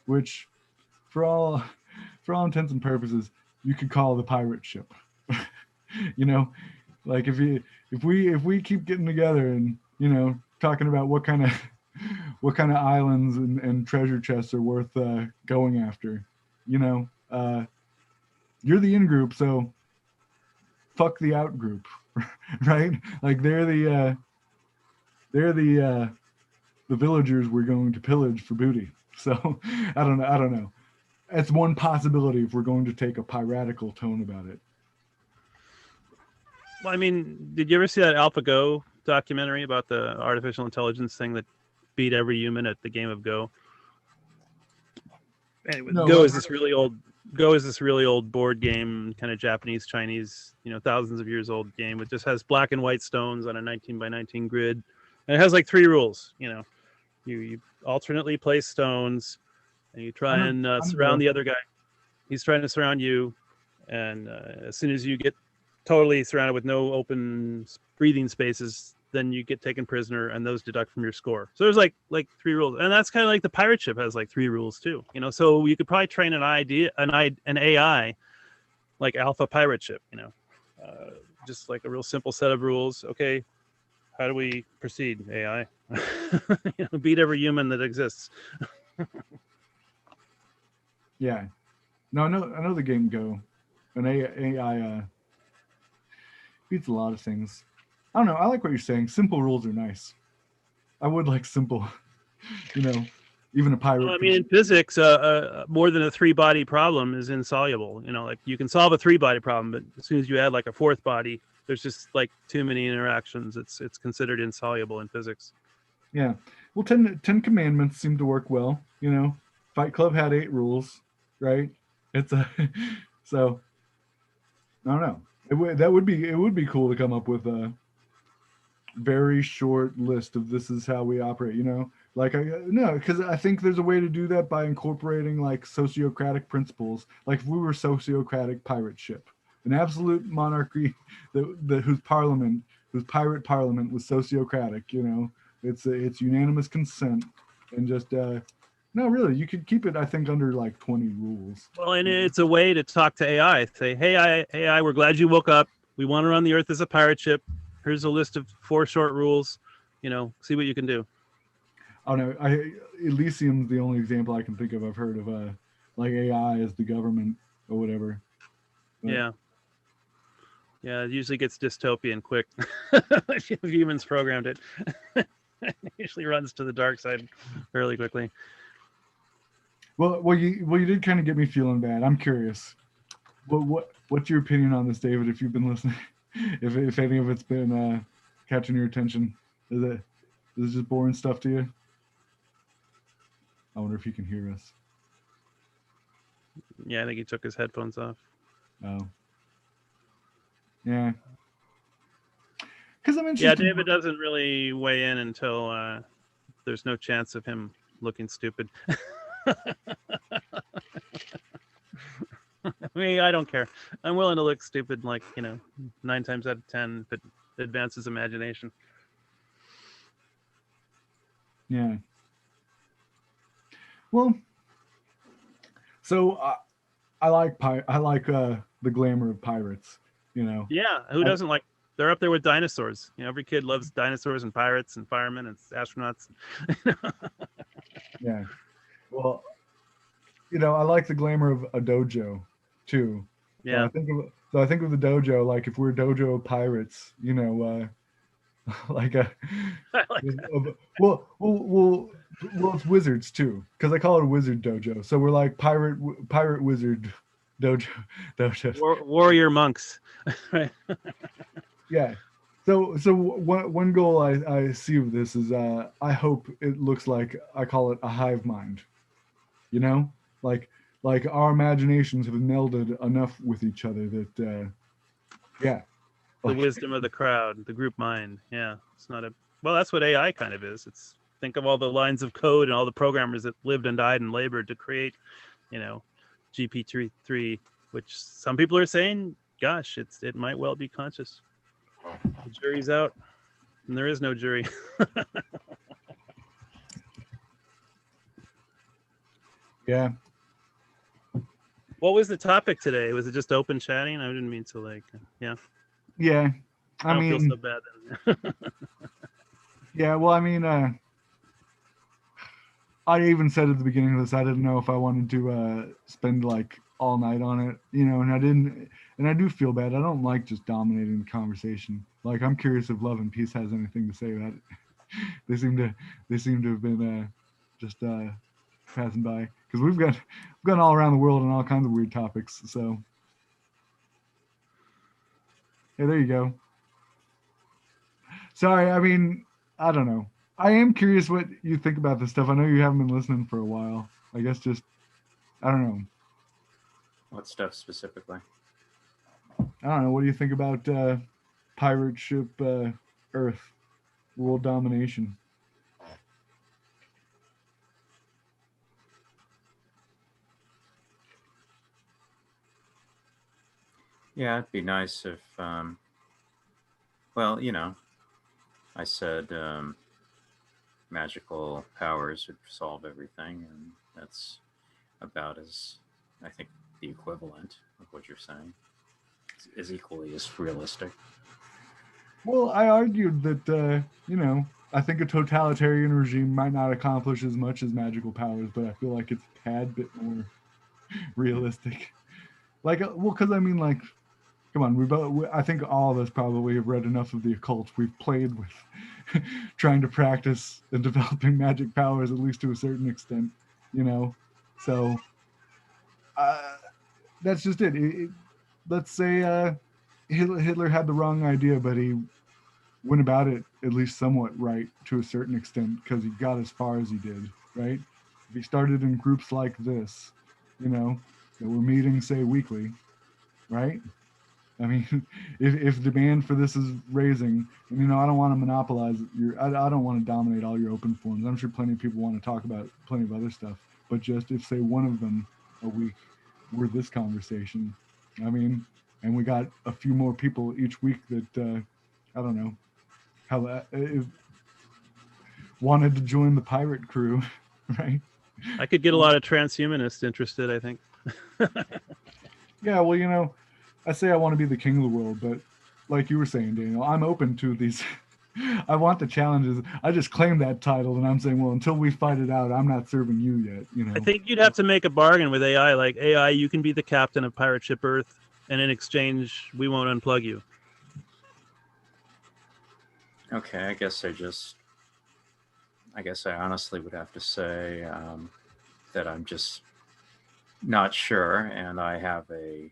Speaker 1: which for all intents and purposes, you could call the pirate ship. You know, like if we keep getting together and, you know, talking about what kind of islands and treasure chests are worth going after, you know, you're the in group, so fuck the out group, right? Like they're the villagers we're going to pillage for booty. So I don't know. That's one possibility if we're going to take a piratical tone about it.
Speaker 4: Well, I mean, did you ever see that AlphaGo documentary about the artificial intelligence thing that beat every human at the game of Go? Anyway,
Speaker 1: No,
Speaker 4: Go is this really old board game, kind of Japanese, Chinese, you know, thousands of years old game. It just has black and white stones on a 19 by 19 grid, and it has like 3 rules. You know, you alternately place stones, and you try and surround the other guy. He's trying to surround you, and as soon as you get totally surrounded with no open breathing spaces, then you get taken prisoner, and those deduct from your score. So there's like 3 rules, and that's kind of like the pirate ship has like 3 rules too. You know, so you could probably train an AI like Alpha Pirate Ship. You know, just like a real simple set of rules. Okay, how do we proceed, AI? You know, beat every human that exists.
Speaker 1: Yeah, no, I know the game Go, and AI beats a lot of things. I don't know. I like what you're saying. Simple rules are nice. I would like simple, you know, even a pirate.
Speaker 4: Well, I mean, in physics, more than a 3-body problem is insoluble. You know, like you can solve a 3-body problem, but as soon as you add like a 4th body, there's just like too many interactions. It's considered insoluble in physics.
Speaker 1: Yeah. Well, 10 commandments seem to work well. You know, Fight Club had 8 rules, right? It's so I don't know. It would be cool to come up with a very short list of this is how we operate. Like no, because I think there's a way to do that by incorporating like sociocratic principles. Like if we were sociocratic pirate ship, an absolute monarchy whose pirate parliament was sociocratic. It's unanimous consent and just no, really, you could keep it. I think under like 20 rules.
Speaker 4: Well, and it's a way to talk to AI. Say, hey, AI, we're glad you woke up. We want to run the Earth as a pirate ship. Here's a list of 4 short rules. See what you can do.
Speaker 1: I don't know. Elysium's the only example I can think of. I've heard of like AI as the government or whatever. But,
Speaker 4: Yeah. Yeah, it usually gets dystopian quick. If humans programmed it. It usually runs to the dark side fairly quickly.
Speaker 1: Well, you did kind of get me feeling bad. I'm curious. What's your opinion on this, David? If you've been listening, if any of it's been catching your attention, is it just boring stuff to you? I wonder if he can hear us.
Speaker 4: Yeah, I think he took his headphones off.
Speaker 1: Oh, yeah. Because I'm interested.
Speaker 4: Yeah, David doesn't really weigh in until there's no chance of him looking stupid. I mean, I don't care. I'm willing to look stupid, like 9 times out of 10, if it advances imagination.
Speaker 1: Yeah. Well, so I like the glamour of pirates.
Speaker 4: Yeah, who doesn't like? They're up there with dinosaurs. Every kid loves dinosaurs and pirates and firemen and astronauts.
Speaker 1: Yeah. Well, I like the glamour of a dojo too.
Speaker 4: Yeah.
Speaker 1: So I think of the dojo like if we're dojo pirates, like a
Speaker 4: I like that.
Speaker 1: well it's wizards too because I call it a wizard dojo. So we're like pirate wizard dojo.
Speaker 4: Warrior monks. Right.
Speaker 1: Yeah. So one goal I see of this is I hope it looks like I call it a hive mind. Like our imaginations have melded enough with each other that yeah.
Speaker 4: The
Speaker 1: Like,
Speaker 4: wisdom of the crowd, the group mind. Yeah, it's not that's what AI kind of is. It's think of all the lines of code and all the programmers that lived and died and labored to create, GP3, which some people are saying, gosh, it might well be conscious. The jury's out, and there is no jury.
Speaker 1: yeah.
Speaker 4: What was the topic today? Was it just open chatting? I didn't mean to yeah.
Speaker 1: Yeah.
Speaker 4: I don't feel so bad then.
Speaker 1: Yeah, well, I mean, I even said at the beginning of this, I didn't know if I wanted to spend like all night on it, and I didn't, and I do feel bad. I don't like just dominating the conversation. Like, I'm curious if Love and Peace has anything to say about it. They seem to have been just passing by because we've gone all around the world on all kinds of weird topics. So, hey, there you go. Sorry, I mean, I don't know. I am curious what you think about this stuff. I know you haven't been listening for a while. I guess just, I don't know.
Speaker 2: What stuff specifically?
Speaker 1: I don't know. What do you think about pirate ship Earth, world domination?
Speaker 2: Yeah, it'd be nice if, well, I said magical powers would solve everything, and that's about as, I think, the equivalent of what you're saying is equally as realistic.
Speaker 1: Well, I argued that, I think a totalitarian regime might not accomplish as much as magical powers, but I feel like it's a tad bit more realistic. Like, well, because I mean, like, come on, I think all of us probably have read enough of the occult. We've played with trying to practice and developing magic powers, at least to a certain extent, So that's just it. Let's say Hitler had the wrong idea, but he went about it at least somewhat right to a certain extent because he got as far as he did, right? If he started in groups like this, that were meeting, say, weekly, right? I mean, if demand for this is raising, and I don't want to monopolize I don't want to dominate all your open forums. I'm sure plenty of people want to talk about plenty of other stuff, but just if say one of them a week were this conversation, I mean, and we got a few more people each week that I don't know how that if wanted to join the pirate crew, right?
Speaker 4: I could get a lot of transhumanists interested, I think.
Speaker 1: Yeah, well, I say I want to be the king of the world, but like you were saying, Daniel, I'm open to these. I want the challenges. I just claimed that title, and I'm saying, well, until we fight it out, I'm not serving you yet.
Speaker 4: I think you'd have to make a bargain with AI, like, AI, you can be the captain of Pirate Ship Earth, and in exchange, we won't unplug you.
Speaker 2: Okay, I guess I honestly would have to say that I'm just not sure, and I have a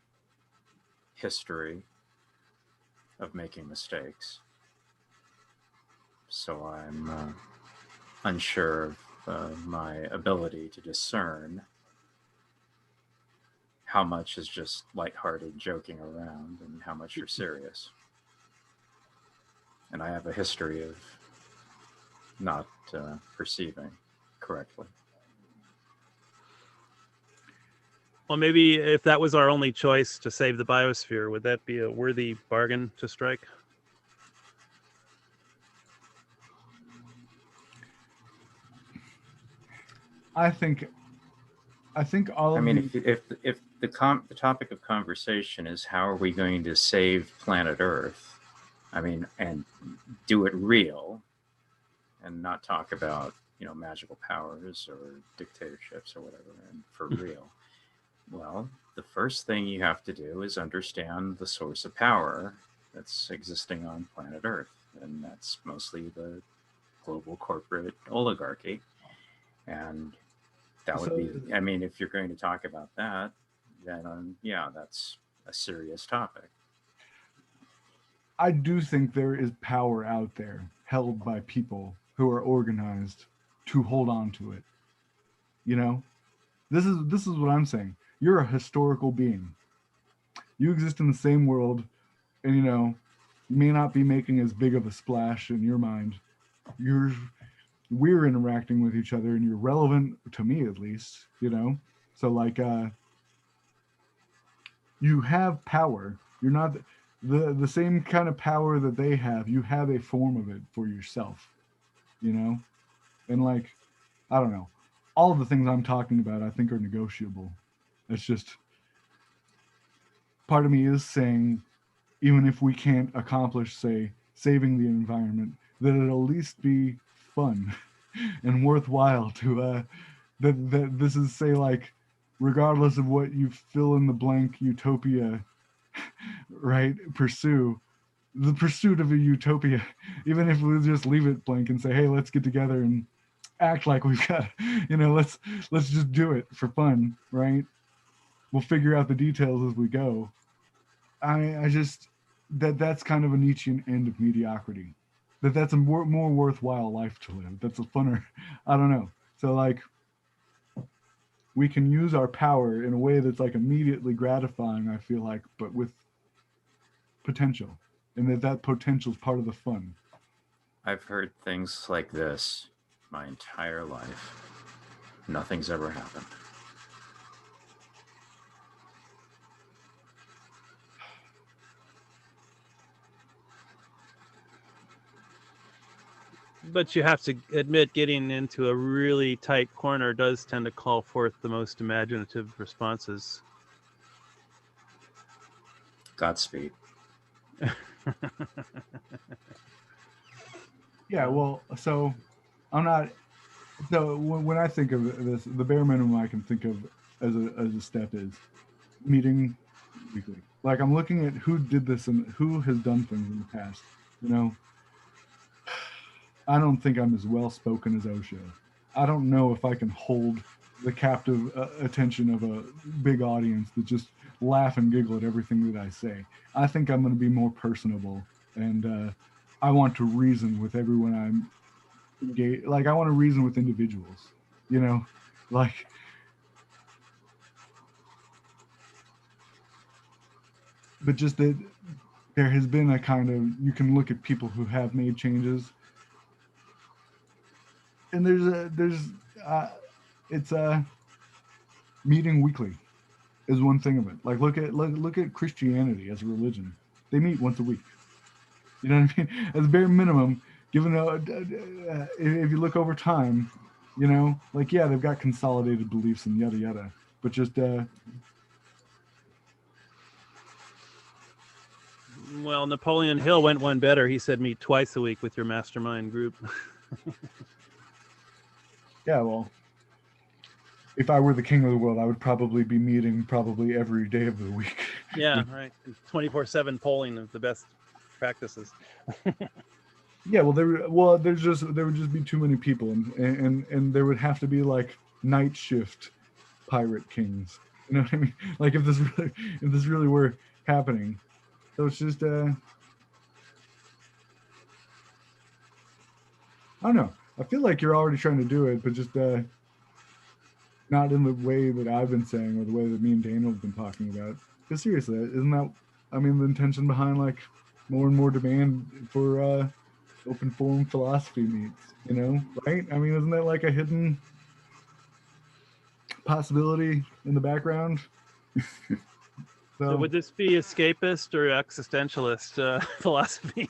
Speaker 2: history of making mistakes. So I'm unsure of my ability to discern how much is just lighthearted joking around and how much you're serious. And I have a history of not perceiving correctly.
Speaker 4: Well, maybe if that was our only choice to save the biosphere, would that be a worthy bargain to strike?
Speaker 1: I think all
Speaker 2: I
Speaker 1: of
Speaker 2: mean,
Speaker 1: the
Speaker 2: if the topic of conversation is how are we going to save planet Earth, I mean, and do it real, and not talk about magical powers or dictatorships or whatever, and for real. Well, the first thing you have to do is understand the source of power that's existing on planet Earth, and that's mostly the global corporate oligarchy. And that would be, I mean, if you're going to talk about that, then yeah, that's a serious topic.
Speaker 1: I do think there is power out there held by people who are organized to hold on to it. This is what I'm saying. You're a historical being. You exist in the same world, and you may not be making as big of a splash in your mind. We're interacting with each other, and you're relevant to me at least. So like you have power. You're not the same kind of power that they have. You have a form of it for yourself. And like, I don't know, all of the things I'm talking about I think are negotiable. It's just part of me is saying, even if we can't accomplish, say, saving the environment, that it'll at least be fun and worthwhile to that this is, say, like, regardless of what you fill in the blank utopia, right, pursue, the pursuit of a utopia, even if we just leave it blank and say, hey, let's get together and act like we've got, let's just do it for fun, right? We'll figure out the details as we go. I just that's kind of a Nietzschean end of mediocrity. That's a more worthwhile life to live. That's a funner, I don't know. So like, we can use our power in a way that's like immediately gratifying, I feel like, but with potential, and that potential is part of the fun.
Speaker 2: I've heard things like this my entire life. Nothing's ever happened.
Speaker 4: But you have to admit, getting into a really tight corner does tend to call forth the most imaginative responses.
Speaker 2: Godspeed.
Speaker 1: Yeah, well, so I'm not. So when I think of this, the bare minimum I can think of as a step is meeting weekly. Like, I'm looking at who did this and who has done things in the past. I don't think I'm as well spoken as Osho. I don't know if I can hold the captive attention of a big audience that just laugh and giggle at everything that I say. I think I'm going to be more personable, and I want to reason with everyone I'm engaged. Like, I want to reason with individuals, like. but just that there has been a kind of, you can look at people who have made changes, and it's a meeting weekly is one thing of it. Like look at Christianity as a religion. They meet once a week. You know what I mean? As a bare minimum, given if you look over time, you know, like yeah, they've got consolidated beliefs and yada yada, but just
Speaker 4: Well, Napoleon Hill went one better. He said meet twice a week with your mastermind group.
Speaker 1: yeah, well, if I were the king of the world, I would probably be meeting probably every day of the week.
Speaker 4: Yeah, right. 24/7 polling of the best practices.
Speaker 1: Yeah, well, there would just be too many people, and there would have to be like night shift pirate kings. You know what I mean? Like if this really were happening, so it's just I don't know. I feel like you're already trying to do it, but just not in the way that I've been saying or the way that me and Daniel have been talking about. Because seriously, isn't that, I mean, the intention behind like more and more demand for open forum philosophy meets, you know, right? I mean, isn't that like a hidden possibility in the background?
Speaker 4: So would this be escapist or existentialist philosophy?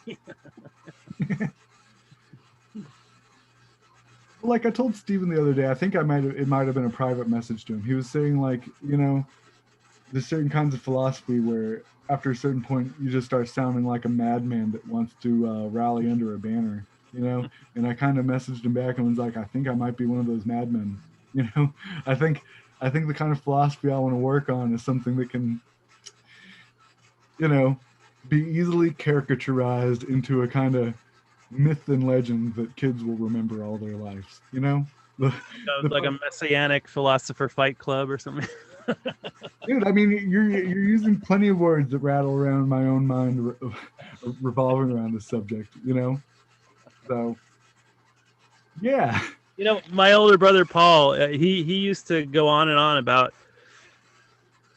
Speaker 1: Like I told Steven the other day, I think it might have been a private message to him. He was saying like, you know, there's certain kinds of philosophy where after a certain point you just start sounding like a madman that wants to rally under a banner, you know. And I kind of messaged him back and was like, I think I might be one of those madmen, you know. I think the kind of philosophy I want to work on is something that can, you know, be easily caricaturized into a kind of myth and legend that kids will remember all their lives, you know.
Speaker 4: Like a messianic philosopher fight club or something.
Speaker 1: Dude, I mean, you're using plenty of words that rattle around my own mind, revolving around this subject, you know. So, yeah.
Speaker 4: You know, my older brother Paul, he used to go on and on about,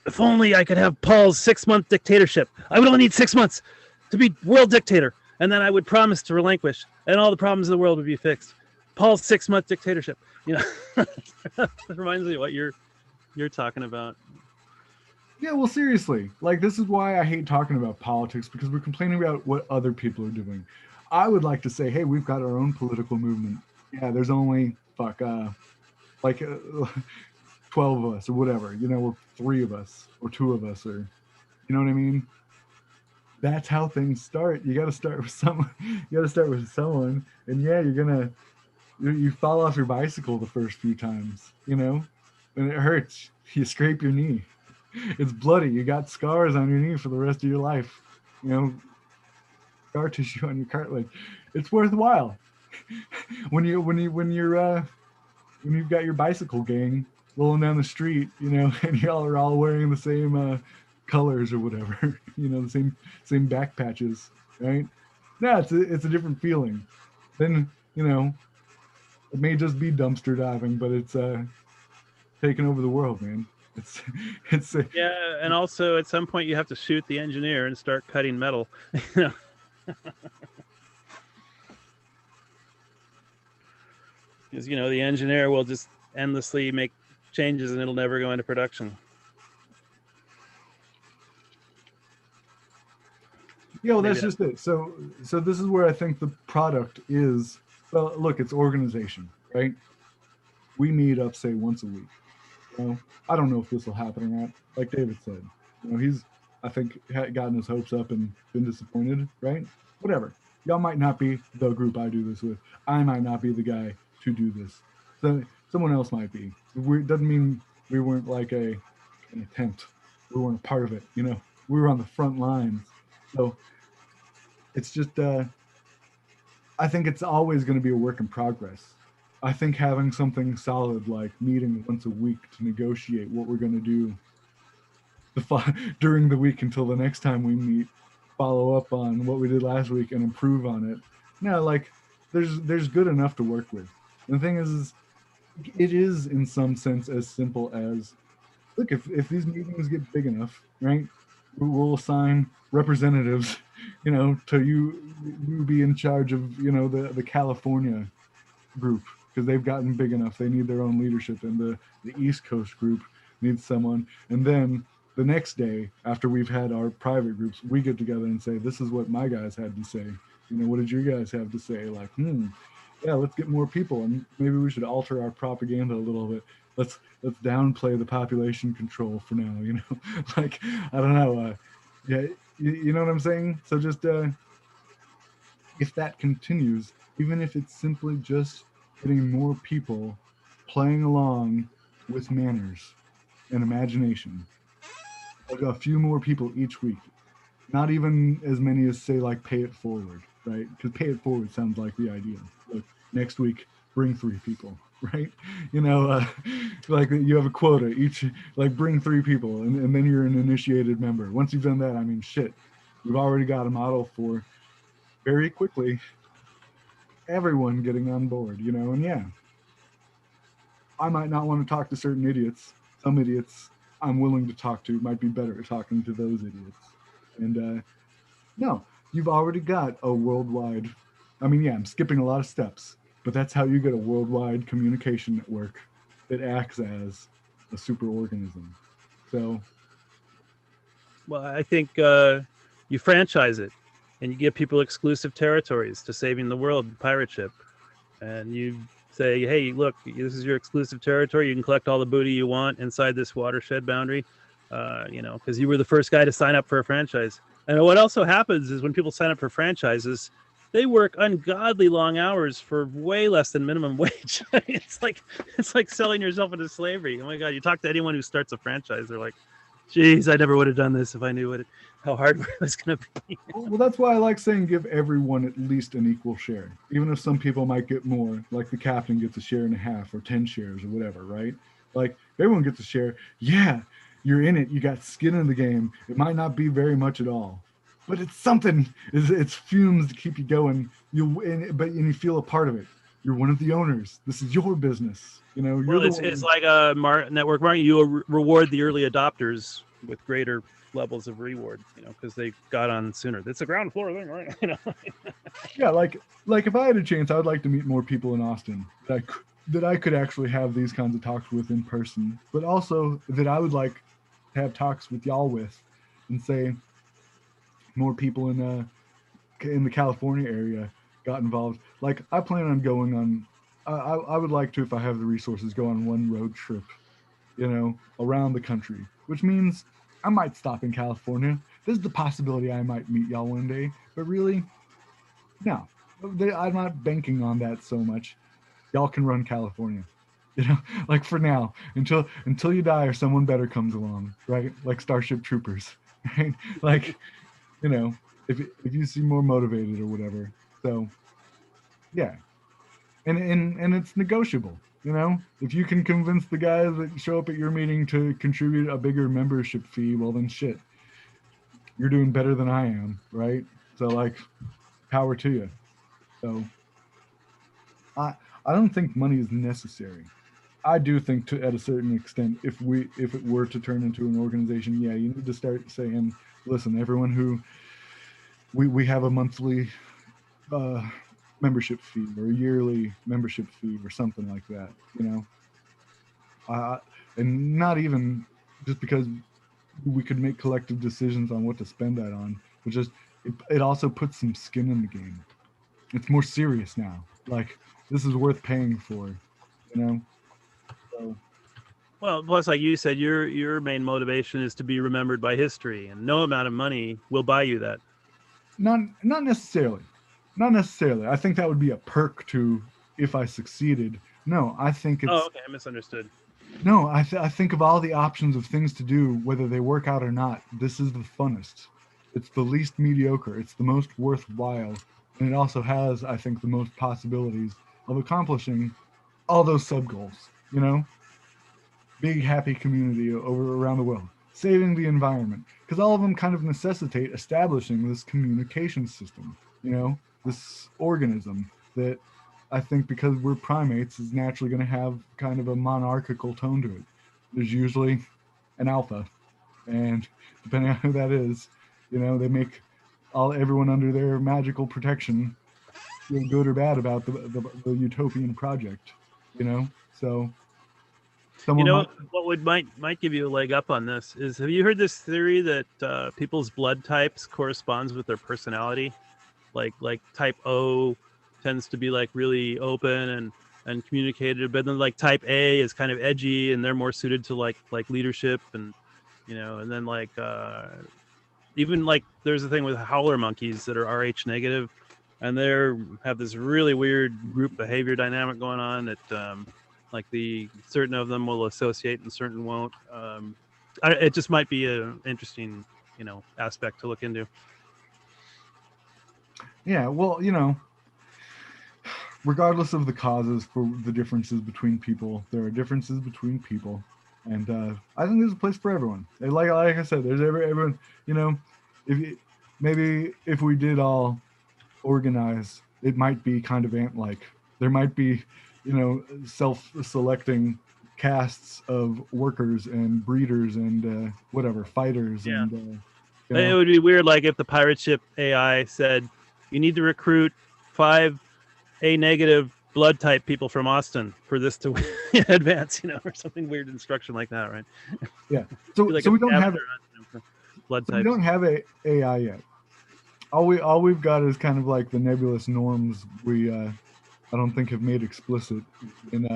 Speaker 4: if only I could have Paul's 6-month dictatorship. I would only need 6 months to be world dictator, and then I would promise to relinquish, and all the problems of the world would be fixed. Paul's 6-month dictatorship. You know, that reminds me of what you're talking about.
Speaker 1: Yeah, well, seriously, like this is why I hate talking about politics, because we're complaining about what other people are doing. I would like to say, hey, we've got our own political movement. Yeah, there's only 12 of us or whatever, you know, or 3 of us or 2 of us, or you know what I mean? That's how things start. You got to start with someone. And yeah, you fall off your bicycle the first few times, you know, and it hurts. You scrape your knee. It's bloody. You got scars on your knee for the rest of your life, you know, scar tissue on your cartilage. It's worthwhile. when you've got your bicycle gang rolling down the street, you know, and y'all are all wearing the same colors or whatever, you know, the same back patches, right? Yeah, it's a different feeling. Then, you know, it may just be dumpster diving, but it's taking over the world, man. It's
Speaker 4: yeah, and also at some point you have to shoot the engineer and start cutting metal. Because you know the engineer will just endlessly make changes and it'll never go into production.
Speaker 1: Yeah, well, that's just it. So this is where I think the product is. Well, look, it's organization, right? We meet up, say, once a week. You know, I don't know if this will happen or not. Like David said, you know, he's, I think, gotten his hopes up and been disappointed, right? Whatever. Y'all might not be the group I do this with. I might not be the guy to do this. So someone else might be. It doesn't mean we weren't like an attempt. We weren't a part of it, you know. We were on the front lines. So it's just, I think it's always going to be a work in progress. I think having something solid like meeting once a week to negotiate what we're going to do during the week until the next time we meet, follow up on what we did last week and improve on it. No, like there's good enough to work with. And the thing is it is in some sense as simple as, look, if these meetings get big enough, right? we'll assign representatives, to you be in charge of, the California group, because they've gotten big enough. They need their own leadership, and the East Coast group needs someone. And then the next day, after we've had our private groups, we get together and say, this is what my guys had to say. What did you guys have to say? Like, yeah, let's get more people, and maybe we should alter our propaganda a little bit. Let's downplay the population control for now. Like, I don't know. Yeah, you know what I'm saying? So just if that continues, even if it's simply just getting more people playing along with manners and imagination, like a few more people each week, not even as many as, say, like Pay It Forward, right? Because Pay It Forward sounds like the idea. Like, next week, bring 3 people, right? Like you have a quota each, like bring 3 people, and then you're an initiated member. Once you've done that, I mean, shit, we've already got a model for very quickly everyone getting on board, and yeah, I might not want to talk to certain idiots. Some idiots I'm willing to talk to might be better at talking to those idiots. And no, you've already got a worldwide, I mean, yeah, I'm skipping a lot of steps, but that's how you get a worldwide communication network that acts as a super organism. So,
Speaker 4: Well, I think you franchise it, and you give people exclusive territories to saving the world pirate ship, and you say, hey, look, this is your exclusive territory. You can collect all the booty you want inside this watershed boundary, because you were the first guy to sign up for a franchise. And what also happens is when people sign up for franchises, they work ungodly long hours for way less than minimum wage. It's like selling yourself into slavery. Oh my God, you talk to anyone who starts a franchise, they're like, geez, I never would have done this if I knew how hard it was going to be.
Speaker 1: well, that's why I like saying give everyone at least an equal share, even if some people might get more, like the captain gets a share and a half or 10 shares or whatever, right? Like, if everyone gets a share, yeah, you're in it, you got skin in the game. It might not be very much at all, but it's something. It's fumes to keep you going. But you feel a part of it. You're one of the owners. This is your business. You're
Speaker 4: Well, it's like a network marketing. You reward the early adopters with greater levels of reward, because they got on sooner. It's a ground floor thing, right?
Speaker 1: Yeah, like if I had a chance, I would like to meet more people in Austin that I could actually have these kinds of talks with in person, but also that I would like to have talks with y'all with, and say more people in the California area got involved. Like, I plan on going on. I would like to, if I have the resources, go on one road trip, around the country, which means I might stop in California. There's the possibility I might meet y'all one day, but really, no, I'm not banking on that so much. Y'all can run California, like for now, until you die or someone better comes along, right? Like Starship Troopers, right? Like, if you seem more motivated or whatever. So, yeah, and it's negotiable. If you can convince the guys that show up at your meeting to contribute a bigger membership fee, well then shit, you're doing better than I am, right? So, like, power to you. So I don't think money is necessary. I do think, at a certain extent, if it were to turn into an organization, yeah, you need to start saying, listen, everyone who we have a monthly membership fee or a yearly membership fee or something like that, and not even just because we could make collective decisions on what to spend that on, but just it also puts some skin in the game. It's more serious now. Like, this is worth paying for, So,
Speaker 4: Well, plus, like you said, your main motivation is to be remembered by history, and no amount of money will buy you that.
Speaker 1: not necessarily. Not necessarily. I think that would be a perk to if I succeeded. No, I think it's.
Speaker 4: Oh, okay, I misunderstood.
Speaker 1: No, I think of all the options of things to do, whether they work out or not. This is the funnest. It's the least mediocre. It's the most worthwhile, and it also has, I think, the most possibilities of accomplishing all those sub goals. Big happy community around the world, saving the environment, because all of them kind of necessitate establishing this communication system. This organism that I think, because we're primates, is naturally going to have kind of a monarchical tone to it. There's usually an alpha, and depending on who that is, they make everyone under their magical protection feel good or bad about the utopian project. So
Speaker 4: You
Speaker 1: someone
Speaker 4: know
Speaker 1: might.
Speaker 4: what would might give you a leg up on this is, have you heard this theory that people's blood types corresponds with their personality? Like type O tends to be like really open and communicative, but then like type A is kind of edgy and they're more suited to like leadership, and and then like even like there's a thing with howler monkeys that are Rh negative, and they're have this really weird group behavior dynamic going on that like the certain of them will associate and certain won't. It just might be an interesting aspect to look into.
Speaker 1: Yeah, well, regardless of the causes for the differences between people, there are differences between people, and I think there's a place for everyone. And like I said, there's everyone. Maybe if we did all organize, it might be kind of ant-like. There might be, self-selecting castes of workers and breeders and whatever fighters
Speaker 4: Yeah.
Speaker 1: and.
Speaker 4: It would be weird, like if the pirate ship AI said, "You need to recruit 5 A negative blood type people from Austin for this to advance," or something weird instruction like that, right?
Speaker 1: Yeah. So
Speaker 4: Like
Speaker 1: we don't have
Speaker 4: blood
Speaker 1: we
Speaker 4: types.
Speaker 1: don't have a AI yet. All we've got is kind of like the nebulous norms we I don't think have made explicit in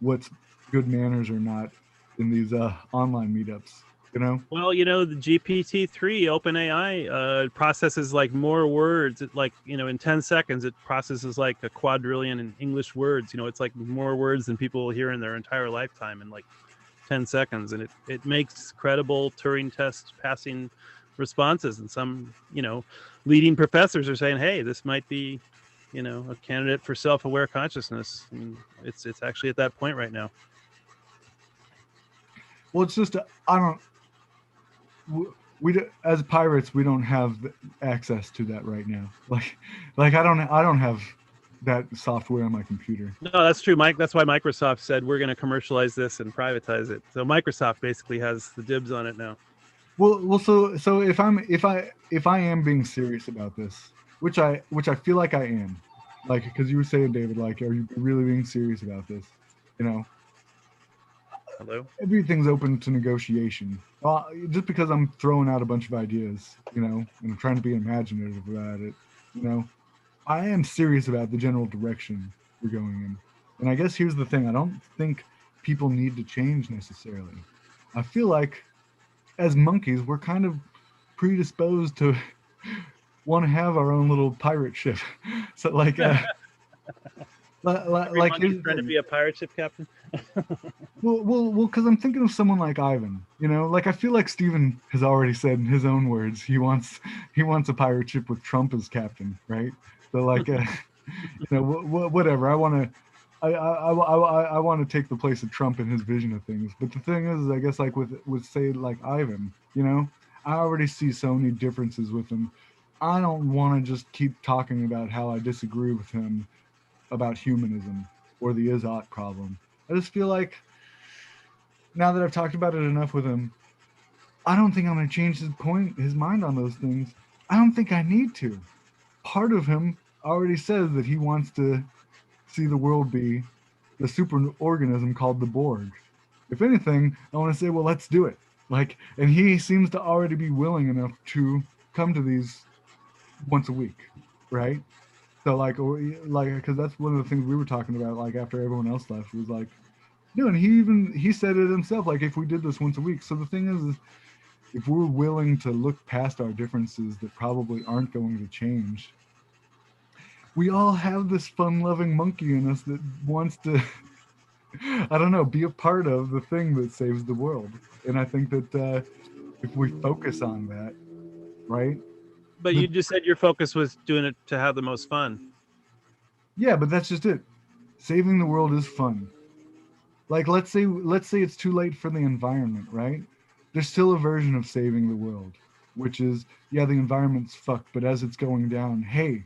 Speaker 1: what's good manners or not in these online meetups.
Speaker 4: Well, the GPT-3 OpenAI processes like more words. It, like, in 10 seconds, it processes like a quadrillion in English words. It's like more words than people will hear in their entire lifetime in like 10 seconds. And it makes credible Turing test passing responses. And some, leading professors are saying, hey, this might be, a candidate for self-aware consciousness. I mean, it's actually at that point right now.
Speaker 1: Well, it's just I don't. We as pirates we don't have access to that right now. Like I don't have that software on my computer.
Speaker 4: No, that's true, Mike. That's why Microsoft said we're going to commercialize this and privatize it. So Microsoft basically has the dibs on it now.
Speaker 1: Well, so if I am being serious about this, which I feel like I am, like because you were saying, David, like, are you really being serious about this?
Speaker 4: Hello.
Speaker 1: Everything's open to negotiation. Just because I'm throwing out a bunch of ideas, and I'm trying to be imaginative about it, I am serious about the general direction we're going in. And I guess here's the thing: I don't think people need to change necessarily. I feel like as monkeys, we're kind of predisposed to want to have our own little pirate ship. So like
Speaker 4: like trying to be a pirate ship captain.
Speaker 1: well, because I'm thinking of someone like Ivan. Like I feel like Steven has already said in his own words he wants a pirate ship with Trump as captain, right? So like, whatever. I want to take the place of Trump in his vision of things. But the thing is, I guess like with say like Ivan, I already see so many differences with him. I don't want to just keep talking about how I disagree with him about humanism or the is-ought problem. I just feel like now that I've talked about it enough with him, I don't think I'm going to change his mind on those things. I don't think I need to. Part of him already says that he wants to see the world be the superorganism called the Borg. If anything, I want to say, well, let's do it. And he seems to already be willing enough to come to these once a week, right? So because that's one of the things we were talking about, like after everyone else left, was like, and he said it himself, like if we did this once a week. So the thing is if we're willing to look past our differences that probably aren't going to change, we all have this fun-loving monkey in us that wants to, I don't know, be a part of the thing that saves the world. And I think that if we focus on that, right?
Speaker 4: But you just said your focus was doing it to have the most fun.
Speaker 1: Yeah, but that's just it. Saving the world is fun. Like let's say it's too late for the environment, right? There's still a version of saving the world, which is, yeah, the environment's fucked, but as it's going down, hey,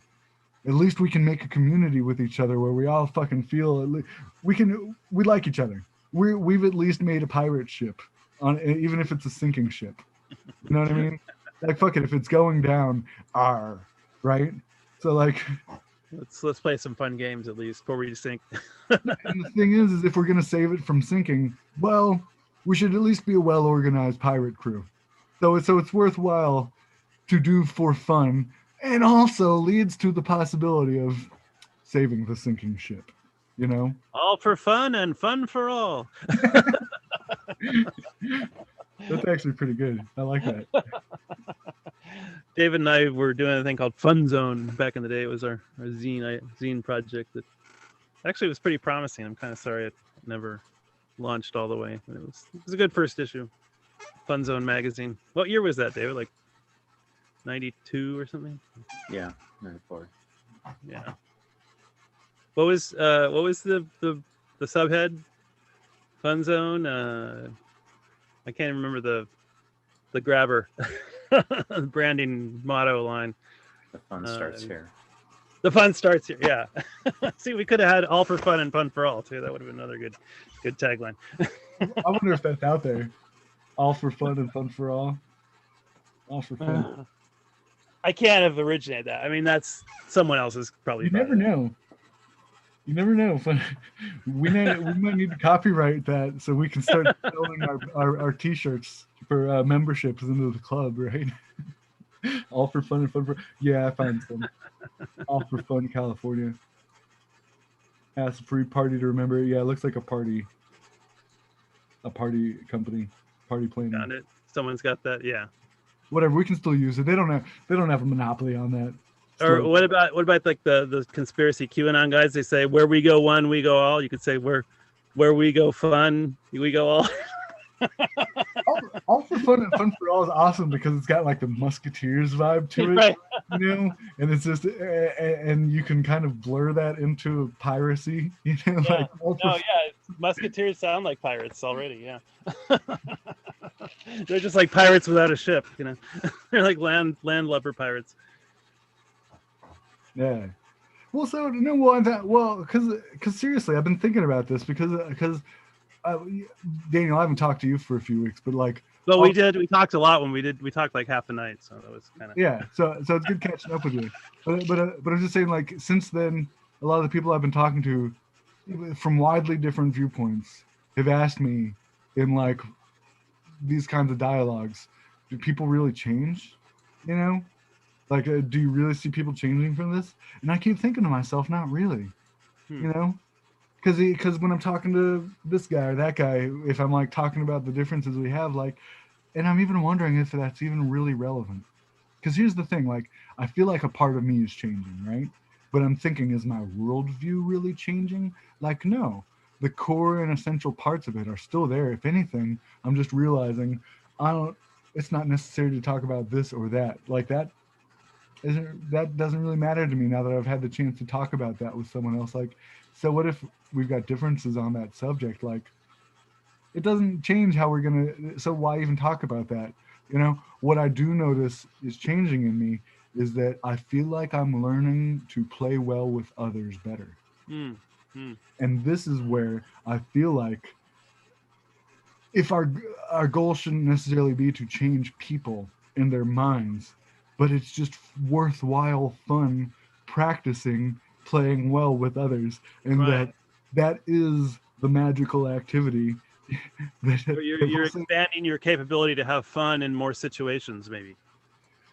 Speaker 1: at least we can make a community with each other where we all fucking feel we like each other. We've at least made a pirate ship, even if it's a sinking ship. You know what I mean? Like, fuck it, if it's going down, R, right? So like,
Speaker 4: Let's play some fun games at least before we sink.
Speaker 1: and the thing is if we're gonna save it from sinking, well, we should at least be a well-organized pirate crew. So it's worthwhile to do for fun, and also leads to the possibility of saving the sinking ship. You know?
Speaker 4: All for fun and fun for all.
Speaker 1: That's actually pretty good. I like that.
Speaker 4: David and I were doing a thing called Fun Zone back in the day. It was our zine project that actually was pretty promising. I'm kind of sorry it never launched all the way. But it was a good first issue. Fun Zone magazine. What year was that, David? Like 92 or something?
Speaker 2: Yeah, 94.
Speaker 4: Yeah. What was the subhead? Fun Zone. I can't remember the grabber. Branding motto line.
Speaker 2: The fun starts here.
Speaker 4: The fun starts here. Yeah. See, we could have had all for fun and fun for all too. That would have been another good tagline.
Speaker 1: I wonder if that's out there. All for fun and fun for all. All for fun.
Speaker 4: I can't have originated that. I mean, that's someone else's probably.
Speaker 1: You never know. You never know. We might need to copyright that so we can start selling our T-shirts for memberships into the club, right? All for fun and fun for. Yeah, I found some. All for fun, California. Has a free party to remember. Yeah, it looks like a party. A party company, party planning.
Speaker 4: Got it. Someone's got that. Yeah.
Speaker 1: Whatever. We can still use it. They don't have a monopoly on that.
Speaker 4: Or what about like the conspiracy QAnon guys? They say where we go one, we go all. You could say where we go fun, we go all.
Speaker 1: all for fun and fun for all is awesome because it's got like the Musketeers vibe to it,
Speaker 4: right.
Speaker 1: you know, and it's just and you can kind of blur that into piracy, you know,
Speaker 4: Yeah.
Speaker 1: like
Speaker 4: Musketeers sound like pirates already. Yeah. They're just like pirates without a ship, you know. They're like landlubber pirates.
Speaker 1: Yeah. Well, so no, because seriously, I've been thinking about this because Daniel, I haven't talked to you for a few weeks, but like.
Speaker 4: Well, we talked a lot when we talked like half the night, so that was kind of.
Speaker 1: Yeah, so it's good catching up with you, but I'm just saying, like, since then, a lot of the people I've been talking to, from widely different viewpoints, have asked me in like these kinds of dialogues, do people really change? You know. Like, do you really see people changing from this? And I keep thinking to myself, not really, you know, because when I'm talking to this guy or that guy, if I'm like talking about the differences we have, like, and I'm even wondering if that's even really relevant. Because here's the thing, like, I feel like a part of me is changing, right? But I'm thinking, is my worldview really changing? Like, no, the core and essential parts of it are still there. If anything, I'm just realizing it's not necessary to talk about this or that. Like that doesn't really matter to me now that I've had the chance to talk about that with someone else. Like, so what if we've got differences on that subject? Like, it doesn't change how we're gonna. So why even talk about that? You know, what I do notice is changing in me is that I feel like I'm learning to play well with others better. And this is where I feel like if our goal shouldn't necessarily be to change people in their minds, but it's just worthwhile fun practicing playing well with others, and
Speaker 4: right.
Speaker 1: that is the magical activity.
Speaker 4: You're expanding your capability to have fun in more situations, maybe.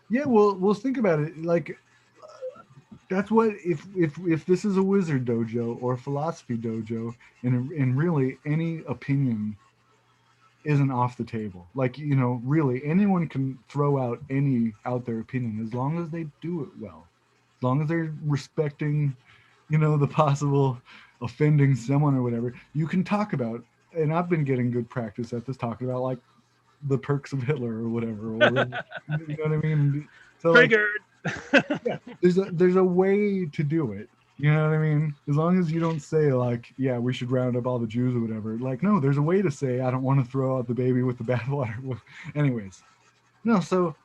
Speaker 1: Yeah, we'll think about it. Like, that's what if this is a wizard dojo or a philosophy dojo, and really any opinion isn't off the table. Like, you know, really anyone can throw out their opinion as long as they do it well, as long as they're respecting, you know, the possible offending someone or whatever. You can talk about, and I've been getting good practice at this, talking about like the perks of Hitler or whatever. Or, you know what I mean? So
Speaker 4: triggered.
Speaker 1: Like, yeah, there's a way to do it. You know what I mean? As long as you don't say like, yeah, we should round up all the Jews or whatever. Like, no, there's a way to say, I don't want to throw out the baby with the bathwater. Anyways, no, so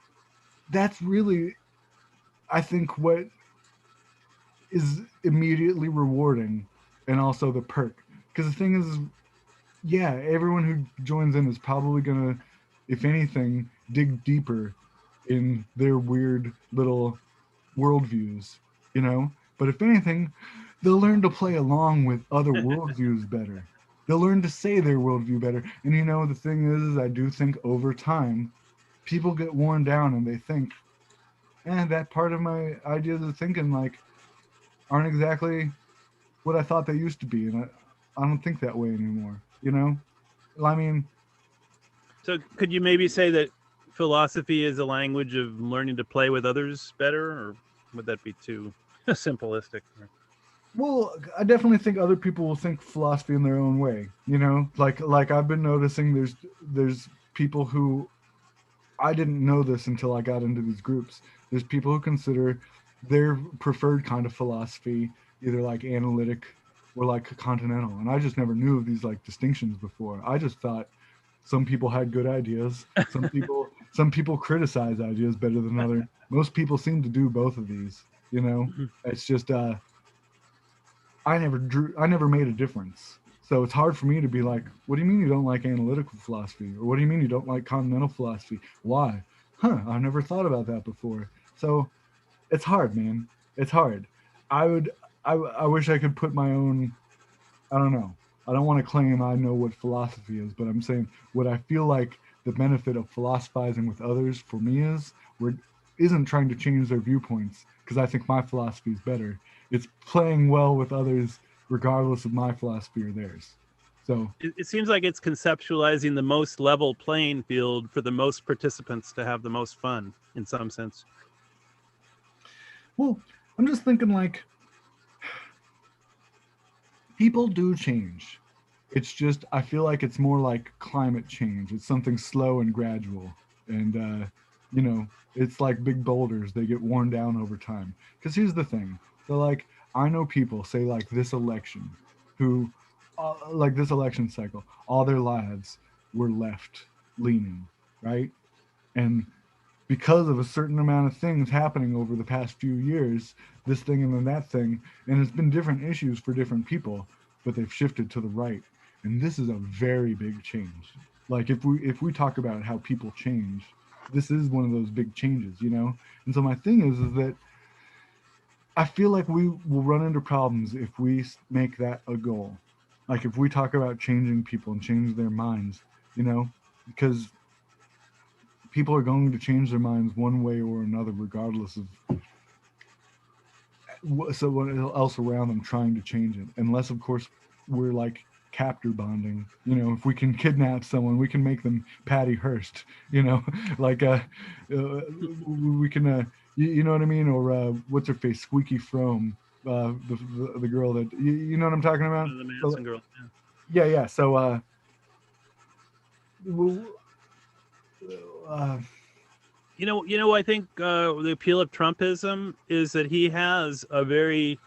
Speaker 1: that's really, I think, what is immediately rewarding and also the perk. Because the thing is, yeah, everyone who joins in is probably going to, if anything, dig deeper in their weird little worldviews, you know. But if anything, they'll learn to play along with other worldviews better. They'll learn to say their worldview better. And you know, the thing is I do think over time, people get worn down and they think, that part of my ideas of thinking like aren't exactly what I thought they used to be, and I don't think that way anymore. You know, I mean,
Speaker 4: So could you maybe say that philosophy is a language of learning to play with others better, or would that be too simplistic?
Speaker 1: well, I definitely think other people will think philosophy in their own way. You know, like I've been noticing there's people who I didn't know this until I got into these groups. There's people who consider their preferred kind of philosophy either like analytic or like continental, and I just never knew of these like distinctions before. I just thought some people had good ideas. Some people criticize ideas better than others. Most people seem to do both of these. You know, it's just I never made a difference. So it's hard for me to be like, what do you mean you don't like analytical philosophy? Or what do you mean you don't like continental philosophy? Why? I've never thought about that before. So it's hard, man. It's hard. I wish I could put my own, I don't know. I don't want to claim I know what philosophy is, but I'm saying what I feel like the benefit of philosophizing with others for me isn't trying to change their viewpoints because I think my philosophy is better. It's playing well with others regardless of my philosophy or theirs. So
Speaker 4: It seems like it's conceptualizing the most level playing field for the most participants to have the most fun in some sense.
Speaker 1: well, I'm just thinking like people do change. It's just I feel like it's more like climate change. It's something slow and gradual, and you know, it's like big boulders. They get worn down over time. Because here's the thing. So like I know people say like this election, who like this election cycle, all their lives were left leaning, right? And because of a certain amount of things happening over the past few years, this thing and then that thing, and it's been different issues for different people, but they've shifted to the right. And this is a very big change. Like if we talk about how people change, this is one of those big changes, you know? And so my thing is that I feel like we will run into problems if we make that a goal. Like if we talk about changing people and change their minds, you know, because people are going to change their minds one way or another, regardless of someone else around them trying to change it. Unless, of course, we're like captor bonding. You know, if we can kidnap someone, we can make them Patty Hearst. You know, like we can. You know what I mean? Or what's her face? Squeaky Frome. The girl that you know what I'm talking about?
Speaker 4: The Manson girl.
Speaker 1: Yeah. So
Speaker 4: You know, I think the appeal of Trumpism is that he has a very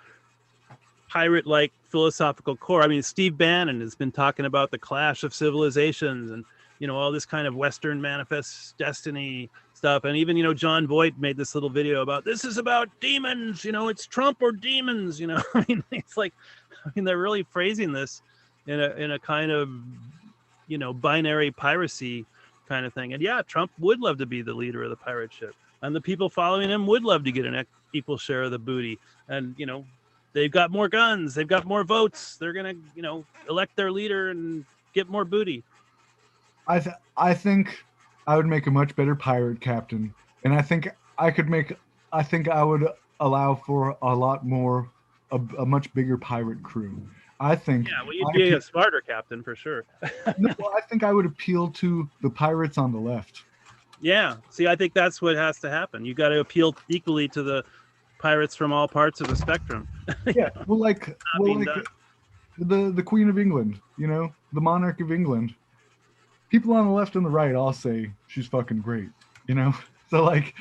Speaker 4: pirate-like philosophical core. I mean, Steve Bannon has been talking about the clash of civilizations and, you know, all this kind of Western manifest destiny stuff. And even, you know, John Voight made this little video about this is about demons, you know, it's Trump or demons, you know. I mean, it's like, I mean, they're really phrasing this in a kind of, you know, binary piracy kind of thing. And yeah, Trump would love to be the leader of the pirate ship, and the people following him would love to get an equal share of the booty. And, you know, they've got more guns, they've got more votes, they're gonna, you know, elect their leader and get more booty.
Speaker 1: I think I would make a much better pirate captain, and I think I would allow for a lot more a much bigger pirate crew. I think
Speaker 4: Yeah, well, you'd be a smarter captain for sure.
Speaker 1: no, I think I would appeal to the pirates on the left.
Speaker 4: Yeah, see, I think that's what has to happen. You got to appeal equally to the pirates from all parts of the spectrum.
Speaker 1: Yeah, the Queen of England, you know, the monarch of England. People on the left and the right all say she's fucking great, you know. So like,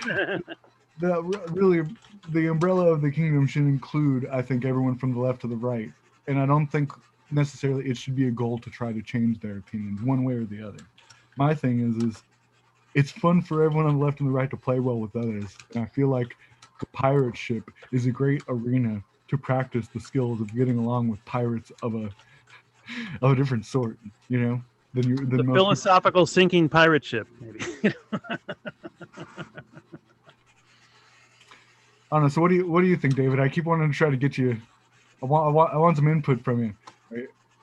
Speaker 1: really, the umbrella of the kingdom should include, I think, everyone from the left to the right. And I don't think necessarily it should be a goal to try to change their opinions one way or the other. My thing is it's fun for everyone on the left and the right to play well with others. And I feel like the pirate ship is a great arena to practice the skills of getting along with pirates of a different sort, you know, than
Speaker 4: the philosophical sinking pirate ship, maybe.
Speaker 1: I don't know. So what do you think, David? I keep wanting to try to get you. I want some input from you.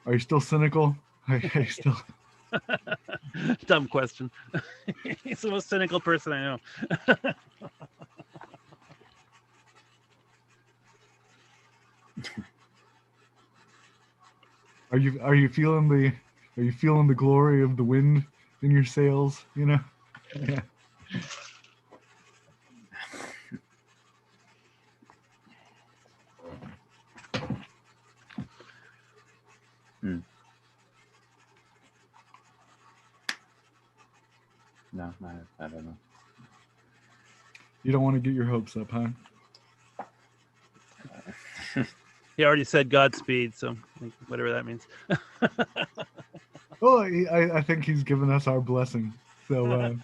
Speaker 1: Are you still cynical? Are you still?
Speaker 4: Dumb question. He's the most cynical person I know.
Speaker 1: Are you feeling the glory of the wind in your sails? You know. Yeah.
Speaker 2: No, I don't know.
Speaker 1: You don't want to get your hopes up, huh?
Speaker 4: He already said Godspeed, so whatever that means.
Speaker 1: Well, I think he's given us our blessing. So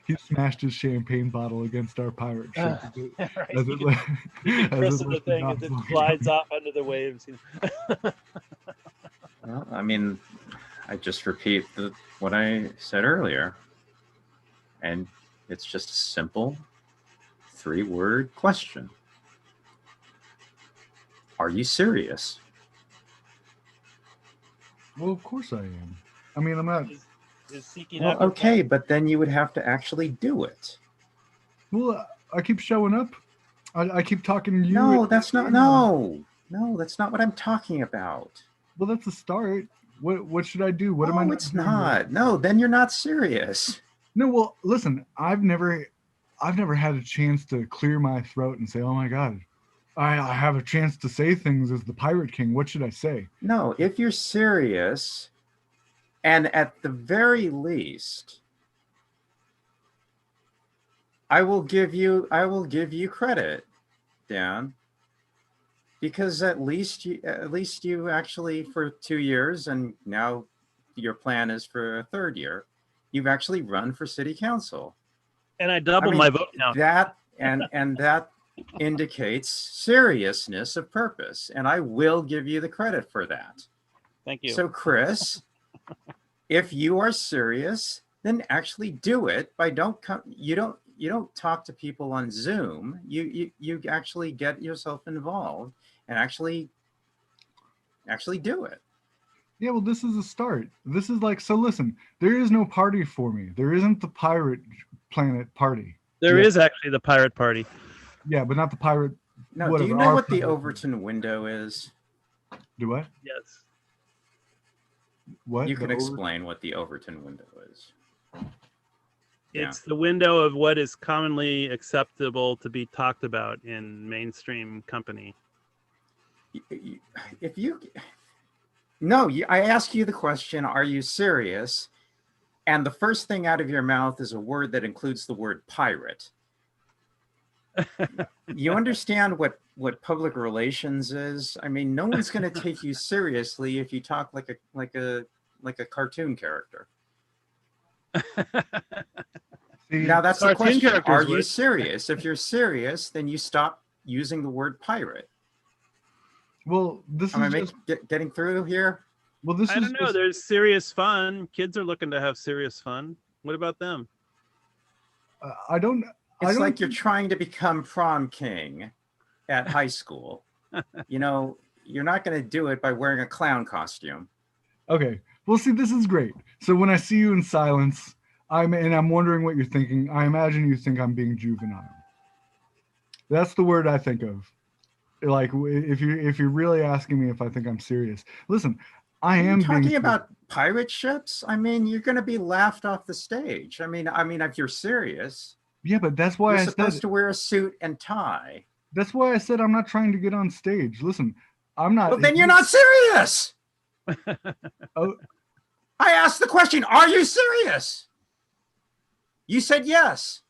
Speaker 1: he smashed his champagne bottle against our pirate ship.
Speaker 4: Right.
Speaker 1: As
Speaker 4: You
Speaker 1: it,
Speaker 4: can
Speaker 1: as
Speaker 4: press
Speaker 1: it
Speaker 4: the thing as it
Speaker 1: lifted
Speaker 4: glides off under the waves. You know?
Speaker 2: Well, I mean, I just repeat what I said earlier. And it's just a simple 3-word question. Are you serious?
Speaker 1: Well, of course I am. I mean, I'm not.
Speaker 4: Is seeking
Speaker 2: Well,
Speaker 4: after
Speaker 2: okay, but then you would have to actually do it.
Speaker 1: Well, I keep showing up. I keep talking to you.
Speaker 2: No, that's not. No, that's not what I'm talking about.
Speaker 1: Well, that's a start. What should I do? What am I?
Speaker 2: No,
Speaker 1: Not
Speaker 2: it's
Speaker 1: doing
Speaker 2: not. No, then you're not serious.
Speaker 1: No, well, listen, I've never had a chance to clear my throat and say, "Oh my God, I have a chance to say things as the Pirate King. What should I say?"
Speaker 2: No, if you're serious, and at the very least, I will give you credit, Dan, because at least you actually, for 2 years, and now your plan is for a 3rd year, you've actually run for city council.
Speaker 4: And I doubled my vote now.
Speaker 2: That and that indicates seriousness of purpose, and I will give you the credit for that.
Speaker 4: Thank you.
Speaker 2: So, Chris, if you are serious, then actually do it. You don't talk to people on Zoom. You actually get yourself involved and actually do it.
Speaker 1: Yeah, well, this is a start. This is like, so listen, there is no party for me. There isn't the Pirate Planet party.
Speaker 4: There is actually the Pirate Party.
Speaker 1: Yeah, but not the pirate.
Speaker 2: No,
Speaker 1: whatever,
Speaker 2: do you know
Speaker 1: our
Speaker 2: what the
Speaker 1: pirate
Speaker 2: Overton window is?
Speaker 1: party. Do what?
Speaker 4: Yes.
Speaker 1: What?
Speaker 2: You
Speaker 1: The
Speaker 2: can
Speaker 1: over-
Speaker 2: explain what the Overton window is. Yeah.
Speaker 4: It's the window of what is commonly acceptable to be talked about in mainstream company.
Speaker 2: If you no, I ask you the question, are you serious? And the first thing out of your mouth is a word that includes the word pirate. You understand what public relations is? I mean, no one's going to take you seriously if you talk like a cartoon character.
Speaker 1: See,
Speaker 2: Now that's the
Speaker 4: Cartoon
Speaker 2: question.
Speaker 4: characters
Speaker 2: Are you
Speaker 4: would.
Speaker 2: serious? If you're serious, then you stop using the word pirate.
Speaker 1: well, this
Speaker 2: Am I
Speaker 1: is just,
Speaker 2: getting through here?
Speaker 1: well, this
Speaker 4: I
Speaker 1: is
Speaker 4: don't know.
Speaker 1: just,
Speaker 4: There's serious fun. Kids are looking to have serious fun. What about them?
Speaker 1: I don't.
Speaker 2: It's
Speaker 1: don't
Speaker 2: like you're
Speaker 1: think-
Speaker 2: trying to become prom king at high school. You know, you're not going to do it by wearing a clown costume.
Speaker 1: Okay. Well, see, this is great. So when I see you in silence, I'm wondering what you're thinking. I imagine you think I'm being juvenile. That's the word I think of. Like if you're really asking me if I think I'm serious, listen, I am
Speaker 2: You're talking
Speaker 1: being
Speaker 2: about pirate ships. I mean, you're going to be laughed off the stage. I mean, if you're serious,
Speaker 1: Yeah, but that's why
Speaker 2: you're
Speaker 1: I
Speaker 2: supposed
Speaker 1: said
Speaker 2: to wear a suit and tie.
Speaker 1: that's why I said I'm not trying to get on stage. Listen, I'm not.
Speaker 2: Well, then you're not serious.
Speaker 1: Oh,
Speaker 2: I asked the question, are you serious? You said yes.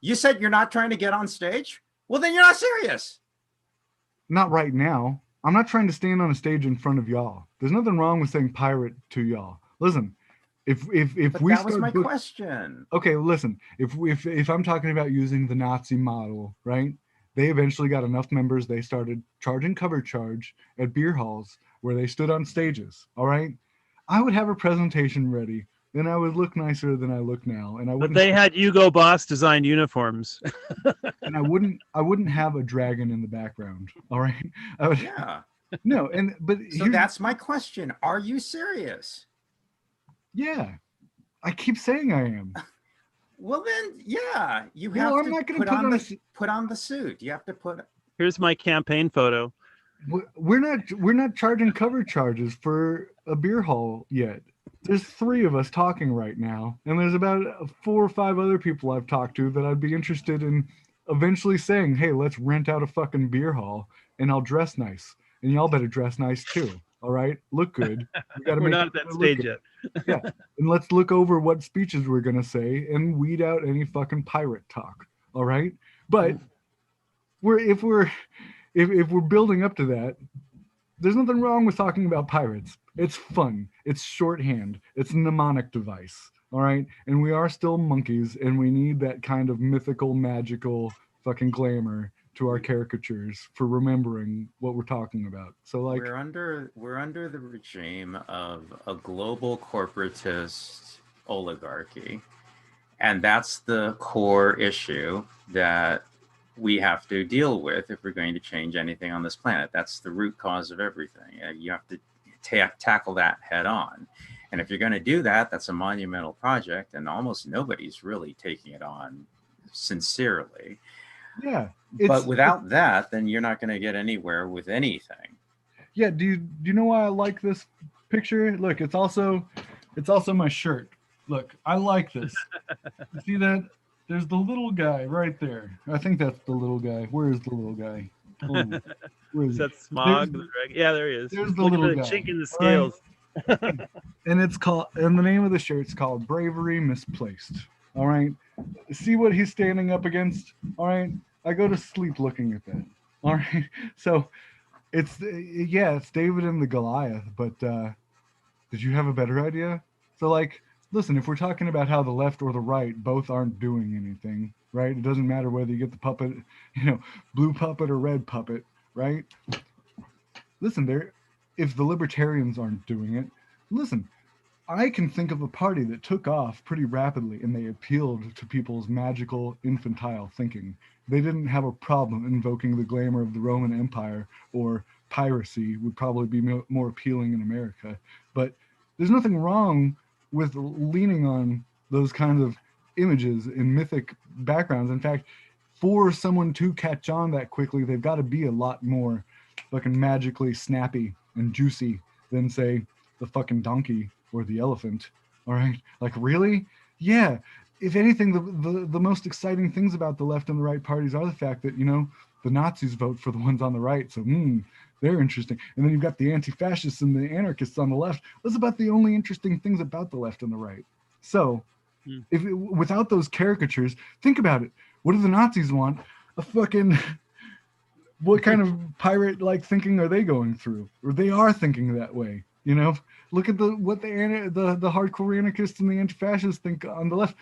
Speaker 2: You said you're not trying to get on stage? Well, then you're not serious.
Speaker 1: not right now. I'm not trying to stand on a stage in front of y'all. There's nothing wrong with saying pirate to y'all. Listen, if
Speaker 2: But
Speaker 1: we
Speaker 2: that was
Speaker 1: start
Speaker 2: my
Speaker 1: book-
Speaker 2: question.
Speaker 1: okay, listen, if I'm talking about using the Nazi model, right? They eventually got enough members. They started charging cover charge at beer halls where they stood on stages. All right, I would have a presentation ready then I would look nicer than I look now, and I
Speaker 4: But
Speaker 1: wouldn't.
Speaker 4: they had Hugo Boss designed uniforms.
Speaker 1: And I wouldn't have a dragon in the background. All right. I would,
Speaker 2: Yeah.
Speaker 1: no, but
Speaker 2: So
Speaker 1: here's,
Speaker 2: that's my question. Are you serious?
Speaker 1: yeah, I keep saying I am.
Speaker 2: Well, then, yeah, you
Speaker 1: Well,
Speaker 2: have
Speaker 1: I'm
Speaker 2: to
Speaker 1: not gonna
Speaker 2: put
Speaker 1: put
Speaker 2: on
Speaker 1: on a
Speaker 2: the put on the suit. You have to put.
Speaker 4: Here's my campaign photo.
Speaker 1: We're not charging cover charges for a beer hall yet. There's 3 of us talking right now, and there's about 4 or 5 other people I've talked to that I'd be interested in eventually saying, "Hey, let's rent out a fucking beer hall, and I'll dress nice, and y'all better dress nice too. All right, look good. We got to
Speaker 4: We're
Speaker 1: make
Speaker 4: not
Speaker 1: it
Speaker 4: at that
Speaker 1: look
Speaker 4: stage
Speaker 1: good.
Speaker 4: yet.
Speaker 1: Yeah, and let's look over what speeches we're gonna say and weed out any fucking pirate talk. All right, but if we're building up to that, there's nothing wrong with talking about pirates. It's fun. It's shorthand. It's a mnemonic device. All right, and we are still monkeys, and we need that kind of mythical, magical fucking glamour to our caricatures for remembering what we're talking about. So like,
Speaker 2: We're under the regime of a global corporatist oligarchy, and that's the core issue that we have to deal with if we're going to change anything on this planet. That's the root cause of everything. You have to tackle that head on. And if you're going to do that, that's a monumental project, and almost nobody's really taking it on sincerely.
Speaker 1: yeah,
Speaker 2: But without that, then you're not going to get anywhere with anything.
Speaker 1: yeah. Do you know why I like this picture? Look, it's also my shirt. Look, I like this. You see that? There's the little guy right there. I think that's the little guy. Where is the little guy? Oh, where
Speaker 4: Is
Speaker 1: is he?
Speaker 4: that Smog?
Speaker 1: There's-
Speaker 4: Yeah, there he is.
Speaker 1: there's
Speaker 4: He's
Speaker 1: the
Speaker 4: looking for
Speaker 1: little
Speaker 4: the
Speaker 1: guy.
Speaker 4: chink in the
Speaker 1: All right.
Speaker 4: scales.
Speaker 1: And the name of the shirt's called Bravery Misplaced. All right. See what he's standing up against? All right. I go to sleep looking at that. All right. So it's David and the Goliath, but did you have a better idea? So like, listen, if we're talking about how the left or the right both aren't doing anything, right? It doesn't matter whether you get the puppet, blue puppet or red puppet, right? Listen, if the libertarians aren't doing it, listen, I can think of a party that took off pretty rapidly and they appealed to people's magical infantile thinking. They didn't have a problem invoking the glamour of the Roman Empire, or piracy would probably be more appealing in America. But there's nothing wrong with leaning on those kinds of images in mythic backgrounds. In fact, for someone to catch on that quickly, they've got to be a lot more fucking magically snappy and juicy than, say, the fucking donkey or the elephant. All right, like, really? Yeah. If anything, the most exciting things about the left and the right parties are the fact that the Nazis vote for the ones on the right, so they're interesting. And then you've got the anti-fascists and the anarchists on the left. Those are about the only interesting things about the left and the right. So without those caricatures, think about it. What do the Nazis want? A fucking what kind of pirate like thinking are they going through? Or they are thinking that way. Look at what the hardcore anarchists and the anti-fascists think on the left.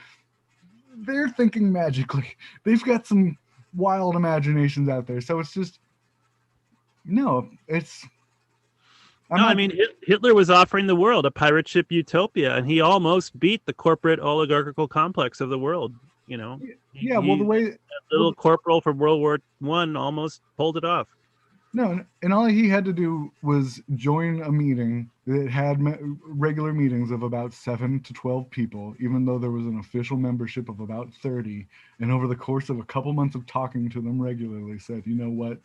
Speaker 1: They're thinking magically. They've got some wild imaginations out there. So it's just
Speaker 4: Hitler was offering the world a pirate ship utopia, and he almost beat the corporate oligarchical complex of the world.
Speaker 1: Well, the way
Speaker 4: that little corporal from World War I almost pulled it off.
Speaker 1: No, and all he had to do was join a meeting that had regular meetings of about 7 to 12 people, even though there was an official membership of about 30. And over the course of a couple months of talking to them regularly, said, "You know what?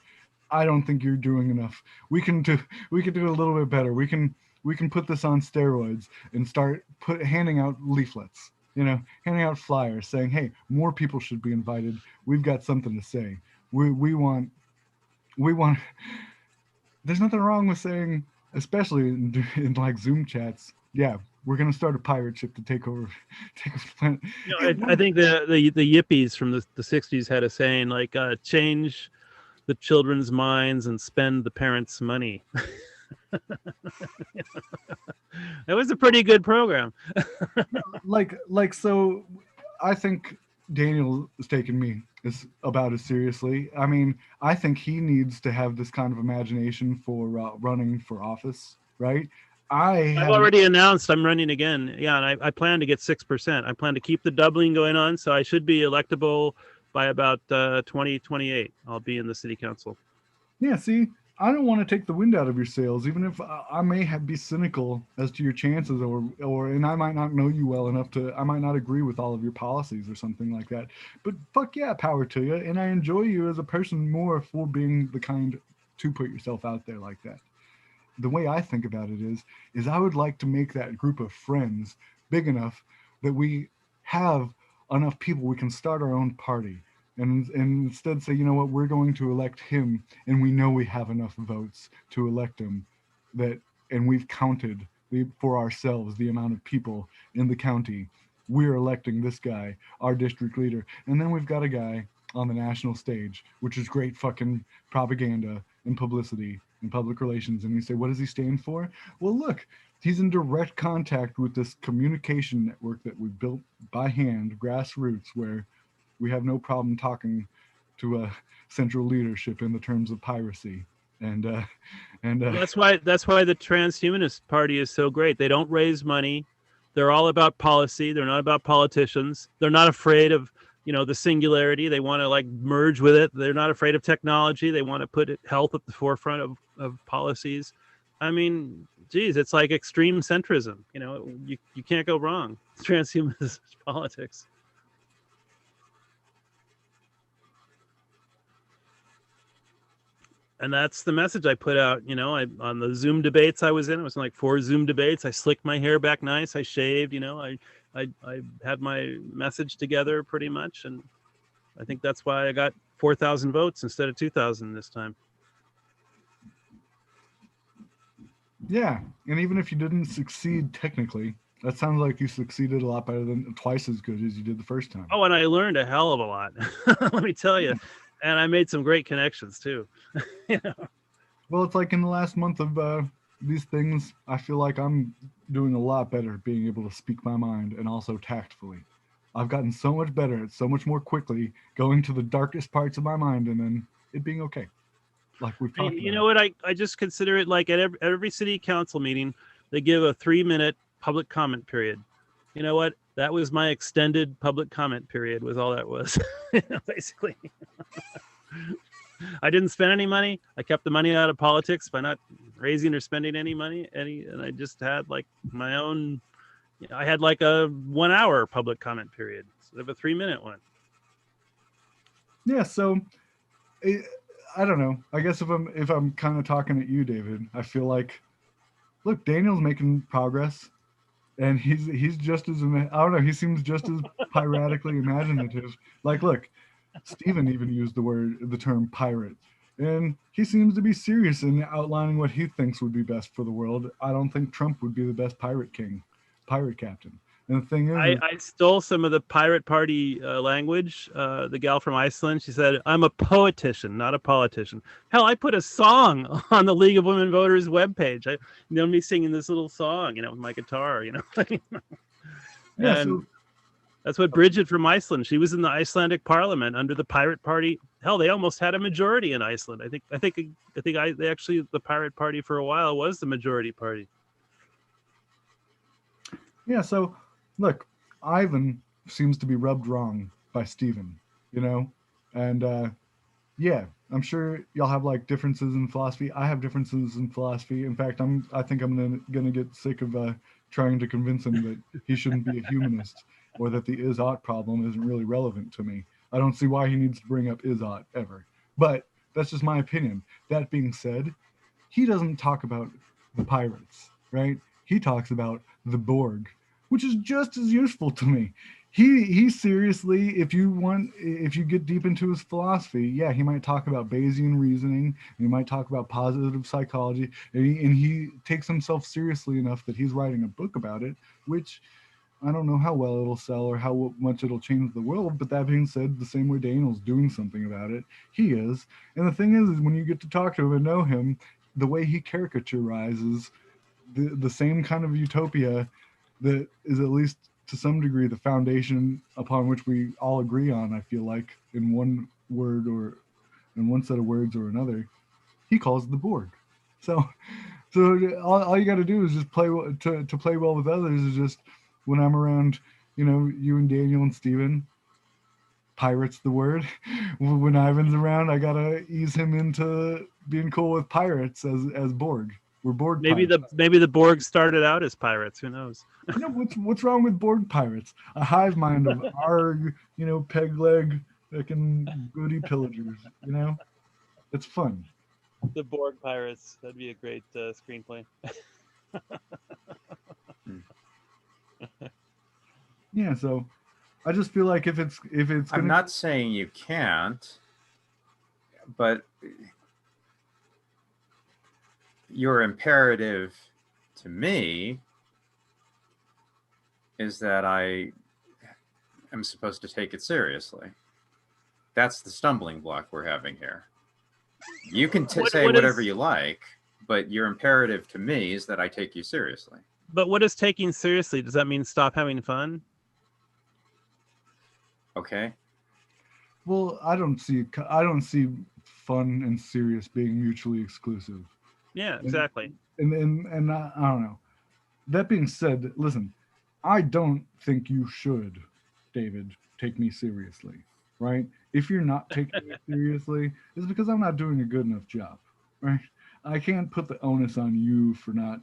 Speaker 1: I don't think you're doing enough. We can do a little bit better. We can put this on steroids and start handing out leaflets, handing out flyers saying, hey, more people should be invited. We've got something to say. We want." There's nothing wrong with saying, especially in like Zoom chats, yeah, we're gonna start a pirate ship to take over the planet.
Speaker 4: I think the yippies from the 60s had a saying like, change the children's minds and spend the parents' money. That was a pretty good program.
Speaker 1: So I think Daniel is taking me about as seriously. I mean, I think he needs to have this kind of imagination for running for office, right? I've
Speaker 4: I've already announced I'm running again. Yeah, and I plan to get 6%. I plan to keep the doubling going on, so I should be electable by about 2028. I'll be in the city council.
Speaker 1: Yeah, see, I don't want to take the wind out of your sails, even if I may be cynical as to your chances, and I might not know you well enough I might not agree with all of your policies or something like that. But fuck yeah, power to you, and I enjoy you as a person more for being the kind to put yourself out there like that. The way I think about it is I would like to make that group of friends big enough that we have enough people we can start our own party and instead say, you know what, we're going to elect him, and we know we have enough votes to elect him, that and we've counted for ourselves the amount of people in the county. We're electing this guy, our district leader, and then we've got a guy on the national stage, which is great fucking propaganda and publicity and public relations. And you say, what does he stand for? Well, look, he's in direct contact with this communication network that we built by hand, grassroots, where we have no problem talking to a central leadership in the terms of piracy. And
Speaker 4: That's why the Transhumanist Party is so great. They don't raise money. They're all about policy. They're not about politicians. They're not afraid of, the singularity. They want to like merge with it. They're not afraid of technology. They want to put health at the forefront of policies. I mean, geez, it's like extreme centrism. You can't go wrong. Transhumanist politics. And that's the message I put out. On the Zoom debates I was in, it was like 4 Zoom debates. I slicked my hair back nice. I shaved, I had my message together pretty much. And I think that's why I got 4,000 votes instead of 2,000 this time.
Speaker 1: Yeah. And even if you didn't succeed technically, that sounds like you succeeded a lot better than twice as good as you did the first time.
Speaker 4: Oh, and I learned a hell of a lot. Let me tell you. And I made some great connections too.
Speaker 1: Well, it's like in the last month of these things, I feel like I'm doing a lot better being able to speak my mind and also tactfully. I've gotten so much better at so much more quickly going to the darkest parts of my mind and then it being okay. Like we've talked about.
Speaker 4: You know what? I just consider it like at every city council meeting, they give a 3-minute public comment period. You know what? That was my extended public comment period was all that was, basically. I didn't spend any money. I kept the money out of politics by not raising or spending any money. And I just had like my own, I had like a 1-hour public comment period instead of a 3-minute one.
Speaker 1: Yeah. So I don't know. I guess if I'm kind of talking at you, David, I feel like, look, Daniel's making progress. And he's just as, I don't know, he seems just as piratically imaginative. Like, look, Stephen even used the term pirate. And he seems to be serious in outlining what he thinks would be best for the world. I don't think Trump would be the best pirate captain. And the thing is,
Speaker 4: I stole some of the Pirate Party language. The gal from Iceland, she said, I'm a poetician, not a politician. Hell, I put a song on the League of Women Voters webpage. Me singing this little song, with my guitar,
Speaker 1: Yeah,
Speaker 4: and that's what Bridget from Iceland, she was in the Icelandic parliament under the Pirate Party. Hell, they almost had a majority in Iceland. I think they actually, the Pirate Party for a while was the majority party.
Speaker 1: Yeah, so look, Ivan seems to be rubbed wrong by Stephen, and yeah, I'm sure y'all have like differences in philosophy. I have differences in philosophy. In fact, I think I'm gonna get sick of trying to convince him that he shouldn't be a humanist or that the is-ought problem isn't really relevant to me. I don't see why he needs to bring up is-ought ever. But that's just my opinion. That being said, he doesn't talk about the pirates, right? He talks about the Borg, which is just as useful to me. He seriously, if you get deep into his philosophy, yeah, he might talk about Bayesian reasoning, and he might talk about positive psychology, and he takes himself seriously enough that he's writing a book about it, which I don't know how well it'll sell or how much it'll change the world. But that being said, the same way Daniel's doing something about it, he is. And the thing is when you get to talk to him and know him, the way he caricaturizes the same kind of utopia that is at least to some degree the foundation upon which we all agree on, I feel like, in one word or in one set of words or another, he calls the Borg. So So all you got to do is just play to play well with others. Is just when I'm around, you and Daniel and Steven, pirates the word. When Ivan's around, I gotta ease him into being cool with pirates as Borg. We're Borg pirates.
Speaker 4: Maybe the Borg started out as pirates. Who knows?
Speaker 1: What's wrong with Borg pirates? A hive mind of arg, peg leg, fucking booty pillagers. It's fun.
Speaker 4: The Borg pirates. That'd be a great screenplay.
Speaker 1: Yeah, so I just feel like if it's
Speaker 2: I'm not saying you can't, but your imperative to me is that I am supposed to take it seriously. That's the stumbling block we're having here. You can say whatever you like, but your imperative to me is that I take you seriously.
Speaker 4: But what is taking seriously? Does that mean stop having fun?
Speaker 2: Okay.
Speaker 1: Well, I don't see fun and serious being mutually exclusive.
Speaker 4: Yeah, exactly.
Speaker 1: And I don't know. That being said, listen, I don't think you should, David, take me seriously, right? If you're not taking me seriously, it's because I'm not doing a good enough job, right? I can't put the onus on you for not.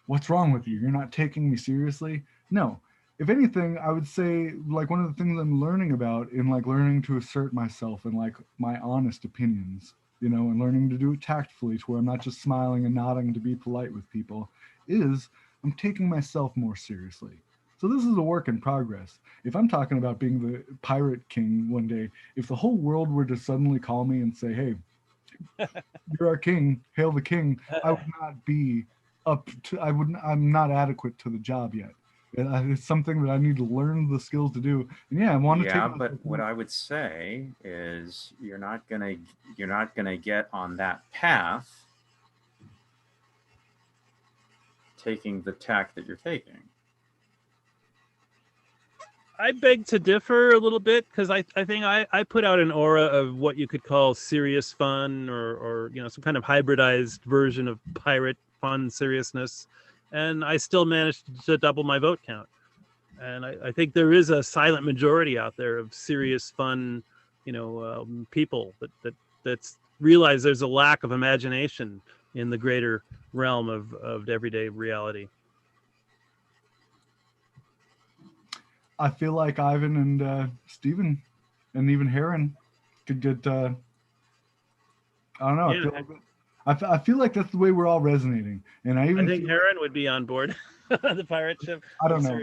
Speaker 1: What's wrong with you? You're not taking me seriously? No. If anything, I would say like one of the things I'm learning about in like learning to assert myself and like my honest opinions, and learning to do it tactfully to where I'm not just smiling and nodding to be polite with people, is I'm taking myself more seriously. So this is a work in progress. If I'm talking about being the pirate king one day, if the whole world were to suddenly call me and say, hey, you're our king, hail the king, I would not be I'm not adequate to the job yet. It's something that I need to learn the skills to do. And yeah, I want to take.
Speaker 2: Yeah, but what I would say is you're not gonna get on that path taking the tack that you're taking.
Speaker 4: I beg to differ a little bit because I think I put out an aura of what you could call serious fun or some kind of hybridized version of pirate fun seriousness, and I still managed to double my vote count. And I think there is a silent majority out there of serious fun, people that's realize there's a lack of imagination in the greater realm of everyday reality.
Speaker 1: I feel like Ivan and Steven and even Heron could get. I don't know.
Speaker 4: Yeah.
Speaker 1: I feel like that's the way we're all resonating, and I
Speaker 4: think Heron would be on board the pirate ship.
Speaker 1: I don't know.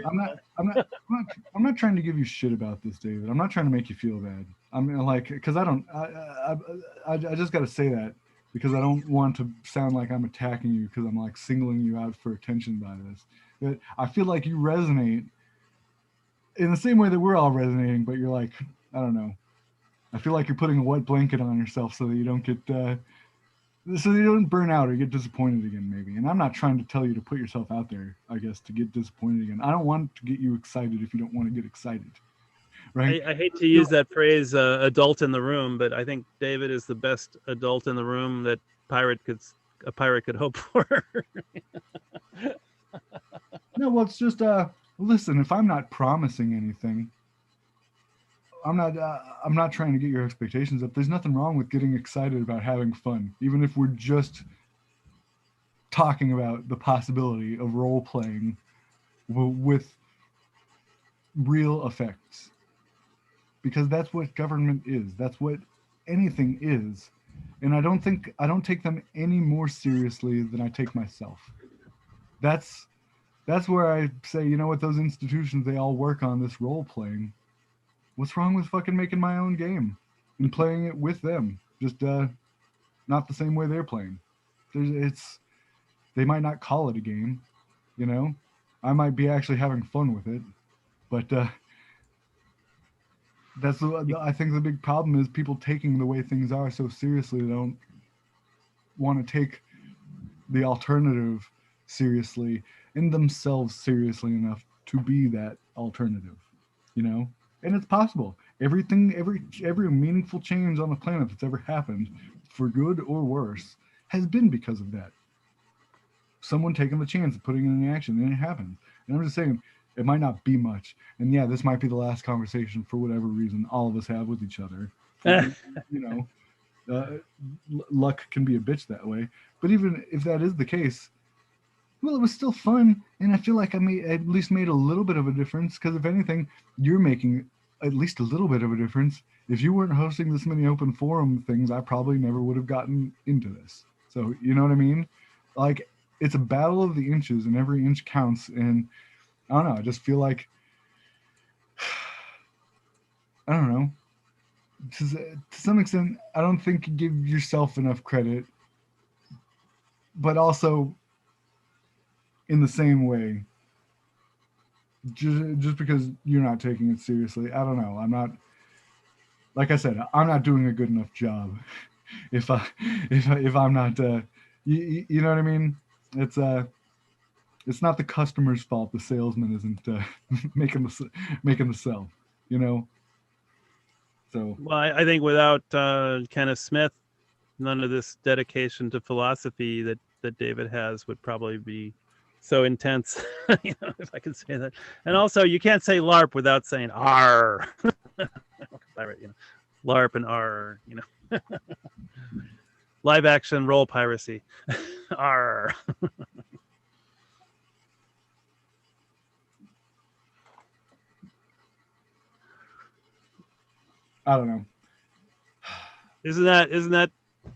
Speaker 1: I'm not trying to give you shit about this, David. I'm not trying to make you feel bad. I'm like, because I don't. I just got to say that because I don't want to sound like I'm attacking you because I'm like singling you out for attention by this. But I feel like you resonate in the same way that we're all resonating, but you're like, I don't know. I feel like you're putting a wet blanket on yourself so that you don't get, so you don't burn out or get disappointed again, maybe. And I'm not trying to tell you to put yourself out there, I guess, to get disappointed again. I don't want to get you excited if you don't want to get excited, right?
Speaker 4: I hate to use that phrase, adult in the room, but I think David is the best adult in the room that a pirate could hope for.
Speaker 1: No, well, it's just, listen, if I'm not promising anything, I'm not trying to get your expectations up. There's nothing wrong with getting excited about having fun, even if we're just talking about the possibility of role playing with real effects, because that's what government is. That's what anything is, and I don't take them any more seriously than I take myself. That's where I say, you know what, those institutions, they all work on this role playing. What's wrong with fucking making my own game and playing it with them? Just not the same way they're playing. They might not call it a game, I might be actually having fun with it, but I think the big problem is people taking the way things are so seriously. They don't want to take the alternative seriously and themselves seriously enough to be that alternative, And it's possible. Every meaningful change on the planet that's ever happened, for good or worse, has been because of that. Someone taking the chance of putting it in action, and it happens. And I'm just saying, it might not be much. And yeah, this might be the last conversation for whatever reason all of us have with each other. You know, luck can be a bitch that way. But even if that is the case, well, it was still fun, and I feel like I at least made a little bit of a difference. Because if anything, you're making at least a little bit of a difference. If you weren't hosting this many open forum things, I probably never would have gotten into this. So you know what I mean? Like, it's a battle of the inches, and every inch counts. And I don't know. I just feel like I don't know. To some extent, I don't think you give yourself enough credit, but also in the same way, just because you're not taking it seriously. I don't know. I'm not, like I said, I'm not doing a good enough job. If I'm not, you know what I mean? It's not the customer's fault. The salesman isn't making the sell. You know. So.
Speaker 4: Well, I think without Kenneth Smith, none of this dedication to philosophy that David has would probably be so intense, you know, if I can say that. And also, you can't say LARP without saying R. Pirate, you know, LARP and R, you know. Live action role piracy. R.
Speaker 1: I don't know.
Speaker 4: Isn't that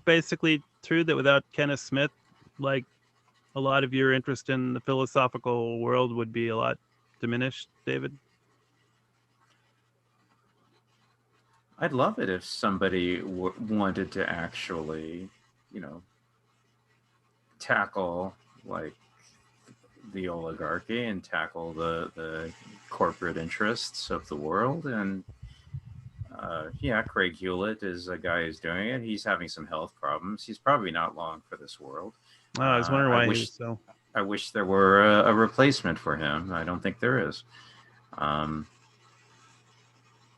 Speaker 4: basically true that without Kenneth Smith, like, a lot of your interest in the philosophical world would be a lot diminished, David?
Speaker 2: I'd love it if somebody wanted to actually, you know, tackle like the oligarchy and tackle the corporate interests of the world. And yeah, Craig Hewlett is a guy who's doing it. He's having some health problems. He's probably not long for this world.
Speaker 4: Oh, I was wondering why he was so.
Speaker 2: I wish there were a replacement for him. I don't think there is.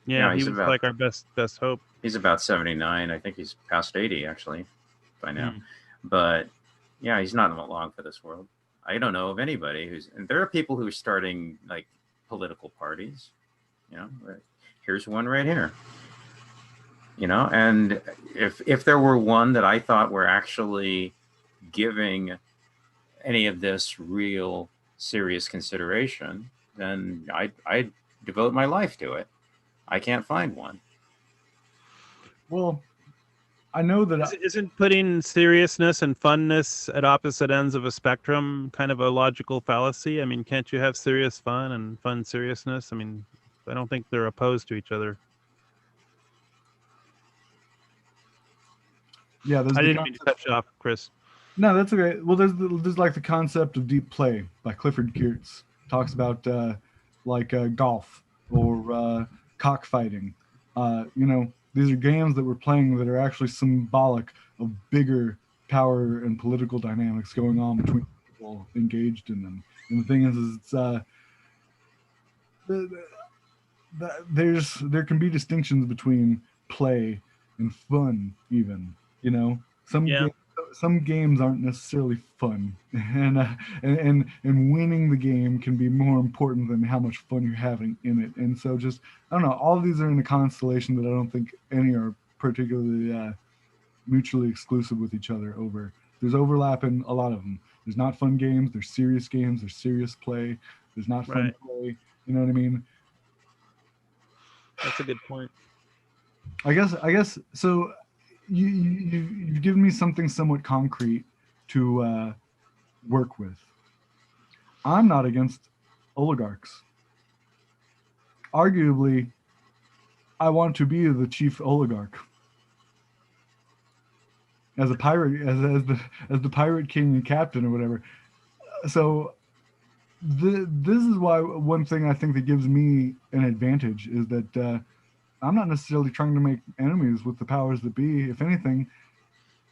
Speaker 4: Yeah, he was like our best hope.
Speaker 2: He's about 79. I think he's past 80 actually by now. But yeah, he's not long for this world. I don't know of anybody and there are people who are starting like political parties. You know, here's one right here. You know, and if there were one that I thought were actually giving any of this real serious consideration, then I'd devote my life to it. I can't find one.
Speaker 1: Well, I know that
Speaker 4: isn't putting seriousness and funness at opposite ends of a spectrum kind of a logical fallacy? I mean, can't you have serious fun and fun seriousness? I mean, I don't think they're opposed to each other.
Speaker 1: Yeah,
Speaker 4: I didn't mean to cut you off, Chris.
Speaker 1: No, that's okay. Well, there's like the concept of deep play by Clifford Geertz. Talks about golf or cockfighting. You know, these are games that we're playing that are actually symbolic of bigger power and political dynamics going on between people engaged in them. And the thing is it's there can be distinctions between play and fun, even. You know, some games aren't necessarily fun, and winning the game can be more important than how much fun you're having in it. And so, just I don't know. All of these are in a constellation that I don't think any are particularly mutually exclusive with each other. There's overlap in a lot of them. There's not fun games. There's serious games. There's serious play. There's not fun play. You know what I mean?
Speaker 4: That's a good point.
Speaker 1: I guess so. You've given me something somewhat concrete to work with. I'm not against oligarchs. Arguably, I want to be the chief oligarch. As a pirate, as the pirate king and captain or whatever. So this is why one thing I think that gives me an advantage is that I'm not necessarily trying to make enemies with the powers that be. If anything,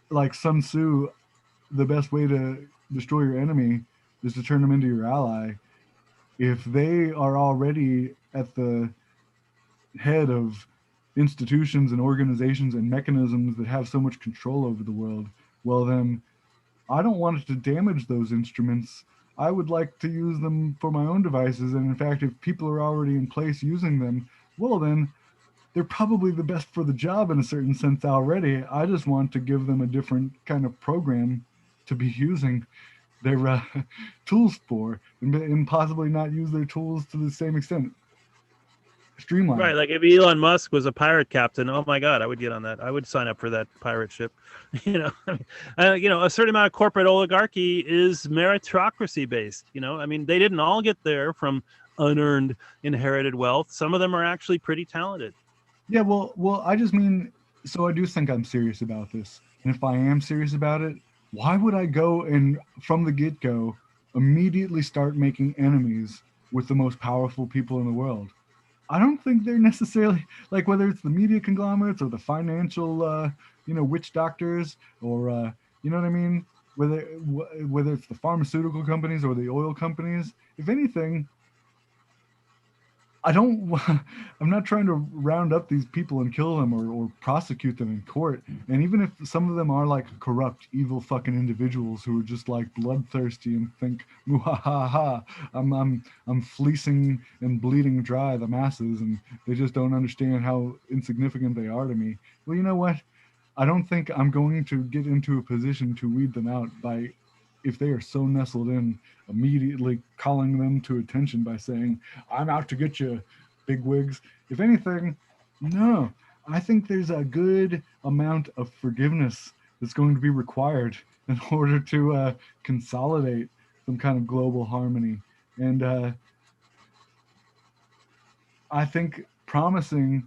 Speaker 1: like Sun Tzu, the best way to destroy your enemy is to turn them into your ally. If they are already at the head of institutions and organizations and mechanisms that have so much control over the world, well then I don't want it to damage those instruments. I would like to use them for my own devices. And in fact, if people are already in place using them, well, then they're probably the best for the job in a certain sense already. I just want to give them a different kind of program to be using their tools for, and possibly not use their tools to the same extent. Streamline.
Speaker 4: Right, like if Elon Musk was a pirate captain, oh my God, I would get on that. I would sign up for that pirate ship. A certain amount of corporate oligarchy is meritocracy based. They didn't all get there from unearned, inherited wealth. Some of them are actually pretty talented.
Speaker 1: Yeah, well, I just mean, so I do think I'm serious about this, and if I am serious about it, why would I go and from the get-go immediately start making enemies with the most powerful people in the world? I don't think they're necessarily, like, whether it's the media conglomerates or the financial, witch doctors, or you know what I mean, whether it's the pharmaceutical companies or the oil companies. If anything, I'm not trying to round up these people and kill them or prosecute them in court. And even if some of them are like corrupt, evil fucking individuals who are just like bloodthirsty and think, "Muhahaha, I'm fleecing and bleeding dry the masses," and they just don't understand how insignificant they are to me. Well, you know what? I don't think I'm going to get into a position to weed them out by, if they are so nestled in, immediately calling them to attention by saying, "I'm out to get you, bigwigs." If anything, no. I think there's a good amount of forgiveness that's going to be required in order to consolidate some kind of global harmony. And I think promising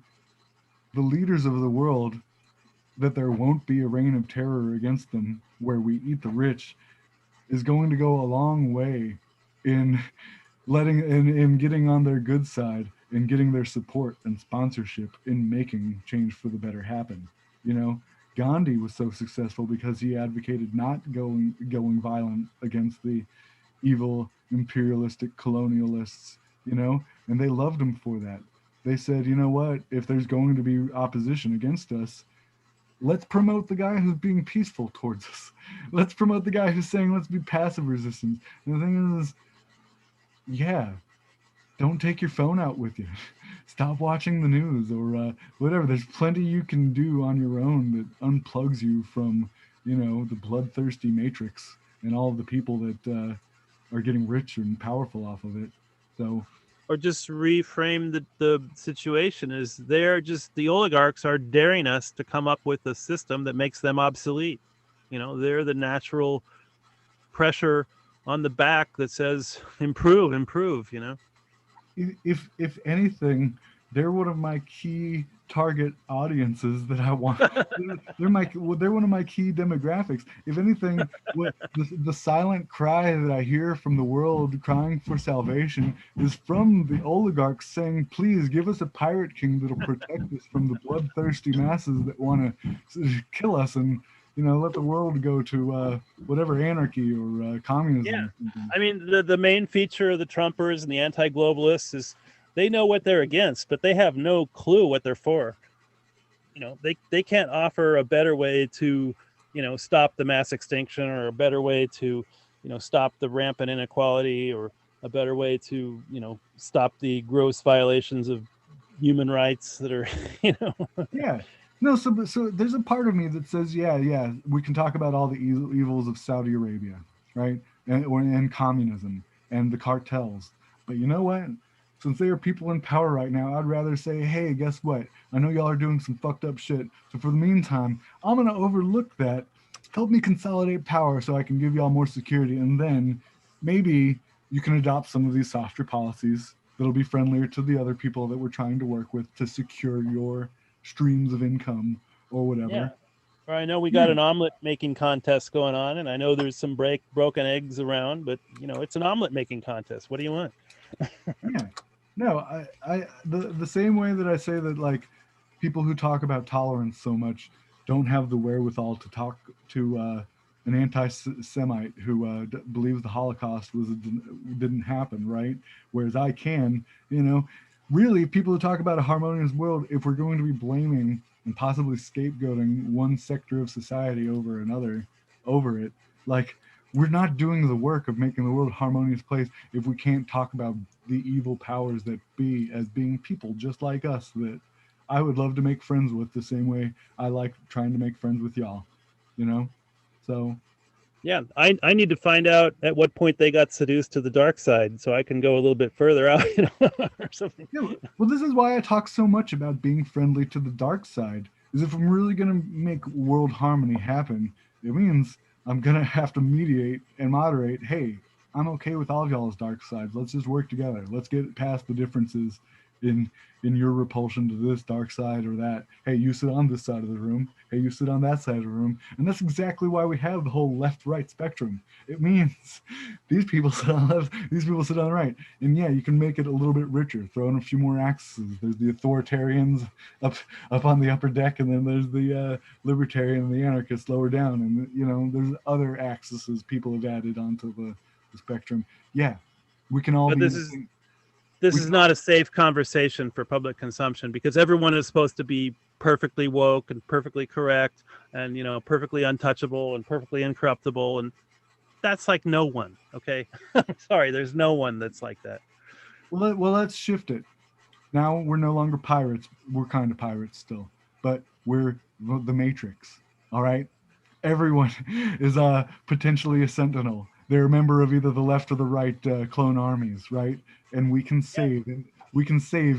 Speaker 1: the leaders of the world that there won't be a reign of terror against them where we eat the rich is going to go a long way in in getting on their good side and getting their support and sponsorship in making change for the better happen. Gandhi was so successful because he advocated not going violent against the evil imperialistic colonialists, and they loved him for that. They said, you know what, if there's going to be opposition against us, let's promote the guy who's being peaceful towards us. Let's promote the guy who's saying, let's be passive resistance. And the thing is, yeah, don't take your phone out with you. Stop watching the news or whatever. There's plenty you can do on your own that unplugs you from, the bloodthirsty matrix and all of the people that are getting rich and powerful off of it. So,
Speaker 4: or just reframe the situation is the oligarchs are daring us to come up with a system that makes them obsolete. They're the natural pressure on the back that says improve.
Speaker 1: If anything, they're one of my key target audiences that I want. They're one of my key demographics. If anything, the silent cry that I hear from the world crying for salvation is from the oligarchs saying, "Please give us a pirate king that'll protect us from the bloodthirsty masses that want to kill us and let the world go to whatever anarchy or communism."
Speaker 4: Yeah, the main feature of the Trumpers and the anti-globalists is they know what they're against, but they have no clue what they're for. They can't offer a better way to, stop the mass extinction, or a better way to, stop the rampant inequality, or a better way to, stop the gross violations of human rights that are,
Speaker 1: Yeah. No, so there's a part of me that says, yeah, we can talk about all the evils of Saudi Arabia, right? And communism and the cartels. But you know what? Since there are people in power right now, I'd rather say, hey, guess what? I know y'all are doing some fucked up shit. So for the meantime, I'm going to overlook that. Help me consolidate power so I can give y'all more security. And then maybe you can adopt some of these softer policies that'll be friendlier to the other people that we're trying to work with to secure your streams of income or whatever.
Speaker 4: Yeah. Or I know we got an omelet making contest going on, and I know there's some broken eggs around, but it's an omelet making contest. What do you want?
Speaker 1: Yeah. No, the same way that I say that, like, people who talk about tolerance so much don't have the wherewithal to talk to an anti-Semite who believes the Holocaust didn't happen, right? Whereas I can, really, people who talk about a harmonious world, if we're going to be blaming and possibly scapegoating one sector of society over another over it, Like, we're not doing the work of making the world a harmonious place if we can't talk about the evil powers that be as being people just like us that I would love to make friends with the same way I like trying to make friends with y'all, you know? So,
Speaker 4: Yeah, I need to find out at what point they got seduced to the dark side, so I can go a little bit further out, or something.
Speaker 1: yeah, well, this is why I talk so much about being friendly to the dark side. Is if I'm really gonna make world harmony happen, it means I'm gonna have to mediate and moderate. Hey, I'm okay with all of y'all's dark sides. Let's just work together. Let's get past the differences in your repulsion to this dark side or that. Hey, you sit on this side of the room. Hey, you sit on that side of the room. And that's exactly why we have the whole left-right spectrum. It means these people sit on the left, these people sit on the right. And yeah, you can make it a little bit richer, throw in a few more axes. There's the authoritarians up on the upper deck, and then there's the libertarian and the anarchists lower down. And you know, there's other axes people have added onto the spectrum. Yeah, we can all
Speaker 4: But
Speaker 1: be.
Speaker 4: this is not a safe conversation for public consumption, because everyone is supposed to be perfectly woke and perfectly correct and, you know, perfectly untouchable and perfectly incorruptible, and that's like no one. Okay. Sorry, there's no one that's like that.
Speaker 1: Well, let's shift it. Now we're no longer pirates. We're kind of pirates still, but we're the Matrix. All right. Everyone is potentially a sentinel. They're a member of either the left or the right clone armies, right? And we can save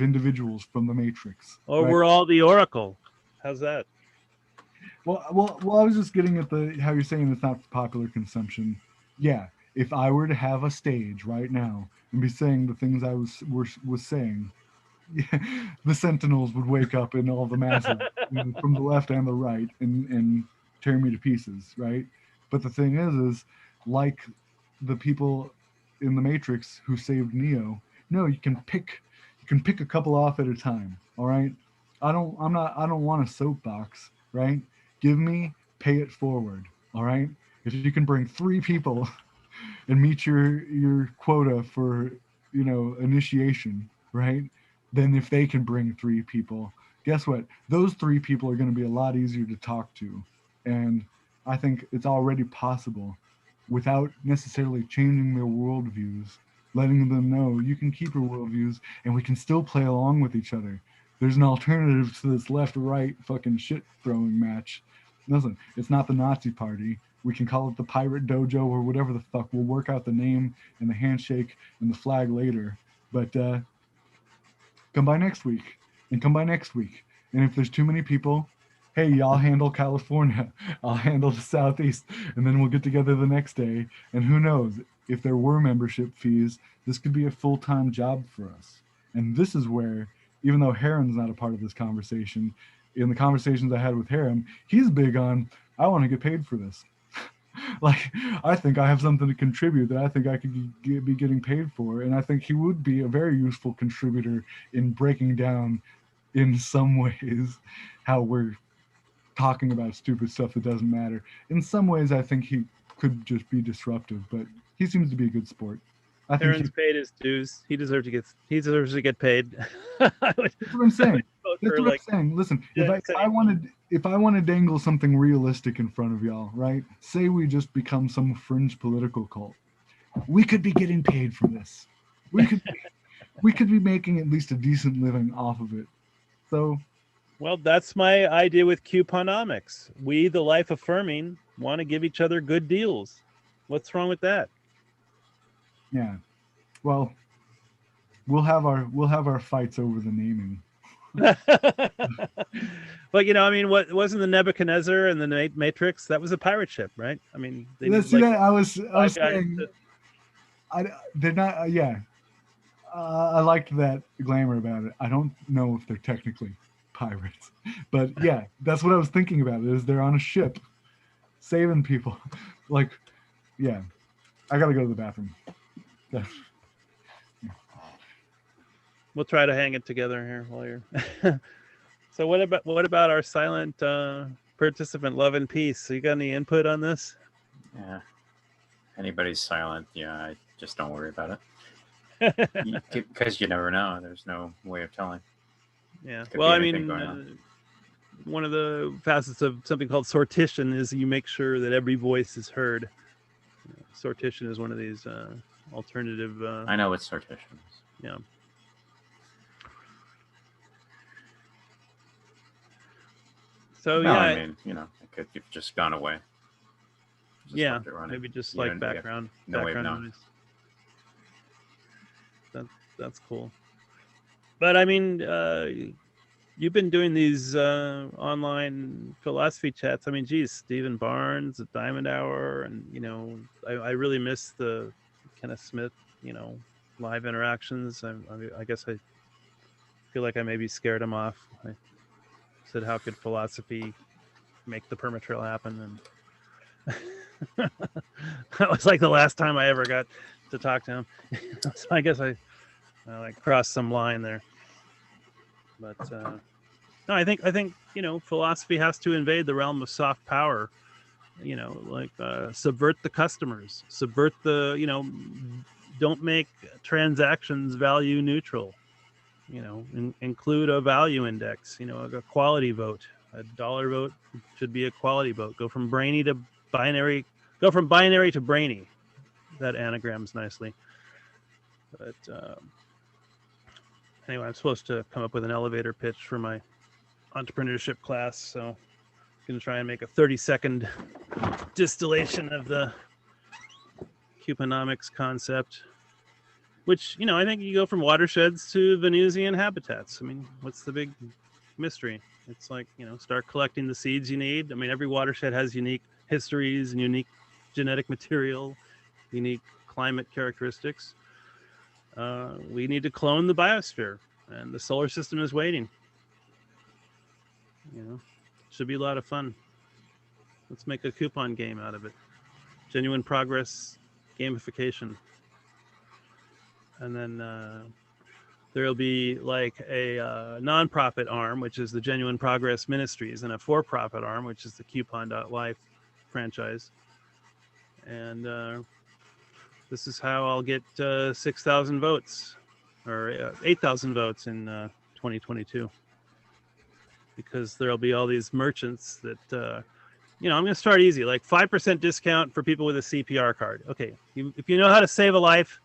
Speaker 1: individuals from the Matrix.
Speaker 4: Or
Speaker 1: right?
Speaker 4: we're all the Oracle. How's that?
Speaker 1: Well, I was just getting at the how you're saying it's not for popular consumption. Yeah, if I were to have a stage right now and be saying the things I was saying, the Sentinels would wake up in all the masses from the left and the right and tear me to pieces, right? But the thing is like the people in the Matrix who saved Neo. No, you can pick a couple off at a time. All right. I don't want a soapbox, right? Give me pay it forward. All right. If you can bring 3 people and meet your quota for initiation, right? Then if they can bring 3 people, guess what? Those 3 people are going to be a lot easier to talk to, and I think it's already possible without necessarily changing their worldviews, letting them know you can keep your worldviews and we can still play along with each other. There's an alternative to this left-right fucking shit throwing match. Listen, it's not the Nazi party. We can call it the Pirate Dojo or whatever the fuck. We'll work out the name and the handshake and the flag later. But come by next week and come by next week. And if there's too many people, hey, y'all handle California. I'll handle the Southeast. And then we'll get together the next day. And who knows, if there were membership fees, this could be a full-time job for us. And this is where, even though Heron's not a part of this conversation, in the conversations I had with Heron, he's big on, I want to get paid for this. Like, I think I have something to contribute that I think I could be getting paid for. And I think he would be a very useful contributor in breaking down, in some ways, how we're talking about stupid stuff that doesn't matter. In some ways, I think he could just be disruptive, but he seems to be a good sport. I think
Speaker 4: Heron's paid his dues. He deserves to get paid.
Speaker 1: That's what I'm saying. That's what I'm saying. Listen, if I want to dangle something realistic in front of y'all, right? Say we just become some fringe political cult. We could be getting paid for this. We could be making at least a decent living off of it. So,
Speaker 4: well, that's my idea with Couponomics. We, the life affirming, want to give each other good deals. What's wrong with that?
Speaker 1: Yeah. Well, we'll have our fights over the naming.
Speaker 4: But I mean, what wasn't the Nebuchadnezzar and the Matrix? That was a pirate ship, right? I mean,
Speaker 1: I was saying, they're not. Yeah, I liked that glamour about it. I don't know if they're technically pirates, but yeah, that's what I was thinking about. Is they're on a ship, saving people. Like, yeah, I gotta go to the bathroom. Yeah.
Speaker 4: We'll try to hang it together here while you're. So what about our silent participant, Love and Peace? So you got any input on this?
Speaker 2: Yeah. Anybody's silent. Yeah, I just don't worry about it. Because you never know. There's no way of telling.
Speaker 4: Yeah.
Speaker 2: Could
Speaker 4: Well,
Speaker 2: be
Speaker 4: I
Speaker 2: anything
Speaker 4: mean,
Speaker 2: going on.
Speaker 4: one of the facets of something called sortition is you make sure that every voice is heard. Sortition is one of these alternative.
Speaker 2: I know it's Sortition.
Speaker 4: Yeah. So
Speaker 2: No,
Speaker 4: yeah,
Speaker 2: I mean, it could have just gone away. Just
Speaker 4: yeah,
Speaker 2: left it running.
Speaker 4: maybe just
Speaker 2: You
Speaker 4: like
Speaker 2: don't- yeah,
Speaker 4: background
Speaker 2: no way of
Speaker 4: background
Speaker 2: knowing.
Speaker 4: noise. That's cool. But I mean, you've been doing these online philosophy chats. I mean, geez, Stephen Barnes at Diamond Hour, and I really miss the Kenneth Smith, live interactions. I guess I feel like I maybe scared him off. I said, "How could philosophy make the permatrail happen?" And that was like the last time I ever got to talk to him. So I guess I like crossed some line there. But no, I think philosophy has to invade the realm of soft power. Like subvert the customers, subvert the don't make transactions value neutral. Include a value index. A quality vote. A dollar vote should be a quality vote. Go from brainy to binary. Go from binary to brainy. That anagrams nicely. But anyway, I'm supposed to come up with an elevator pitch for my entrepreneurship class, so I'm going to try and make a 30-second distillation of the Cuponomics concept, which, I think you go from watersheds to Venusian habitats. I mean, what's the big mystery? It's like, start collecting the seeds you need. I mean, every watershed has unique histories and unique genetic material, unique climate characteristics. We need to clone the biosphere, and the solar system is waiting. Should be a lot of fun. Let's make a coupon game out of it. Genuine progress gamification. And then there'll be like a nonprofit arm, which is the Genuine Progress Ministries, and a for-profit arm, which is the Coupon.life franchise. And this is how I'll get 6,000 votes, or 8,000 votes in 2022. Because there'll be all these merchants that, I'm going to start easy, like 5% discount for people with a CPR card. Okay, if you know how to save a life,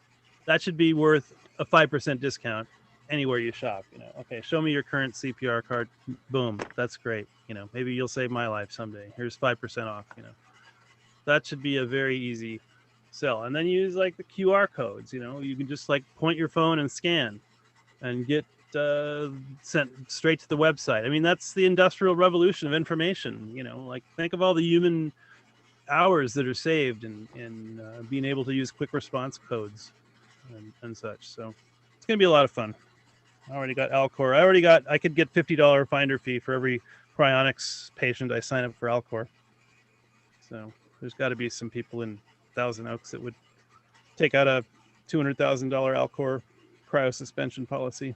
Speaker 4: that should be worth a 5% discount anywhere you shop. Okay, show me your current CPR card. Boom, that's great. Maybe you'll save my life someday. Here's 5% off. That should be a very easy sell. And then use like the QR codes. You can just like point your phone and scan, and get sent straight to the website. I mean, that's the industrial revolution of information. Like think of all the human hours that are saved in being able to use quick response codes and such. So it's going to be a lot of fun. I already got Alcor. I could get $50 finder fee for every cryonics patient I sign up for Alcor. So there's got to be some people in Thousand Oaks that would take out a $200,000 Alcor cryo suspension policy.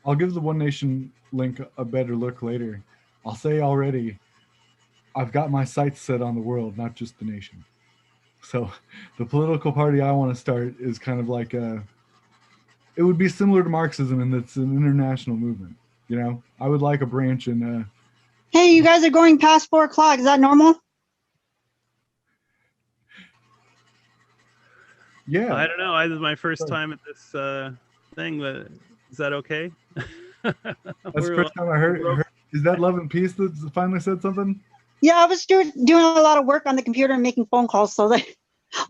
Speaker 1: I'll give the One Nation link a better look later. I'll say already, I've got my sights set on the world, not just the nation. So the political party I want to start is kind of like it would be similar to Marxism in that it's an international movement. I would like a branch in.
Speaker 5: Hey, you guys are going past 4 o'clock. Is that normal?
Speaker 1: Yeah.
Speaker 4: I don't know. This is my first time at this thing, but is that okay?
Speaker 1: That's the first time I heard. Is that Love and Peace that finally said something?
Speaker 5: Yeah, I was doing a lot of work on the computer and making phone calls, so that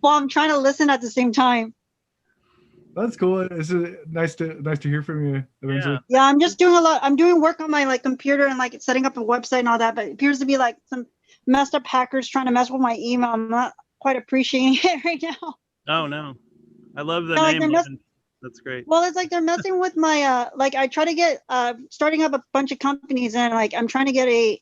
Speaker 5: while I'm trying to listen at the same time.
Speaker 1: That's cool. It's nice to hear from you eventually.
Speaker 5: Yeah, I'm just doing a lot. I'm doing work on my computer and setting up a website and all that. But it appears to be some messed up hackers trying to mess with my email. I'm not quite appreciating it right now.
Speaker 4: Oh no, I love the
Speaker 5: Yeah,
Speaker 4: name. That's great.
Speaker 5: Well, it's like they're messing with my I try to get starting up a bunch of companies, and I'm trying to get a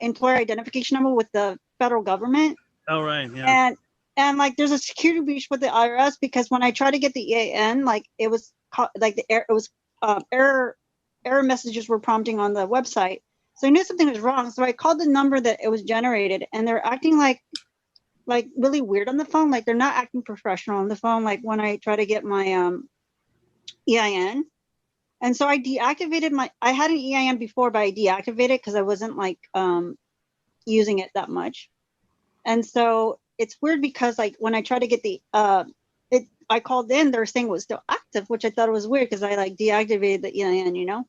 Speaker 5: employer identification number with the federal government.
Speaker 4: Oh right, yeah.
Speaker 5: And there's a security breach with the IRS because when I try to get the EAN, it was error messages were prompting on the website. So I knew something was wrong. So I called the number that it was generated, and they're acting like really weird on the phone. They're not acting professional on the phone. When I try to get my EIN. And so I deactivated I had an EIN before, but I deactivated because I wasn't using it that much. And so it's weird because like when I try to get the I called in, their thing was still active, which I thought was weird because I like deactivated the EIN, you know.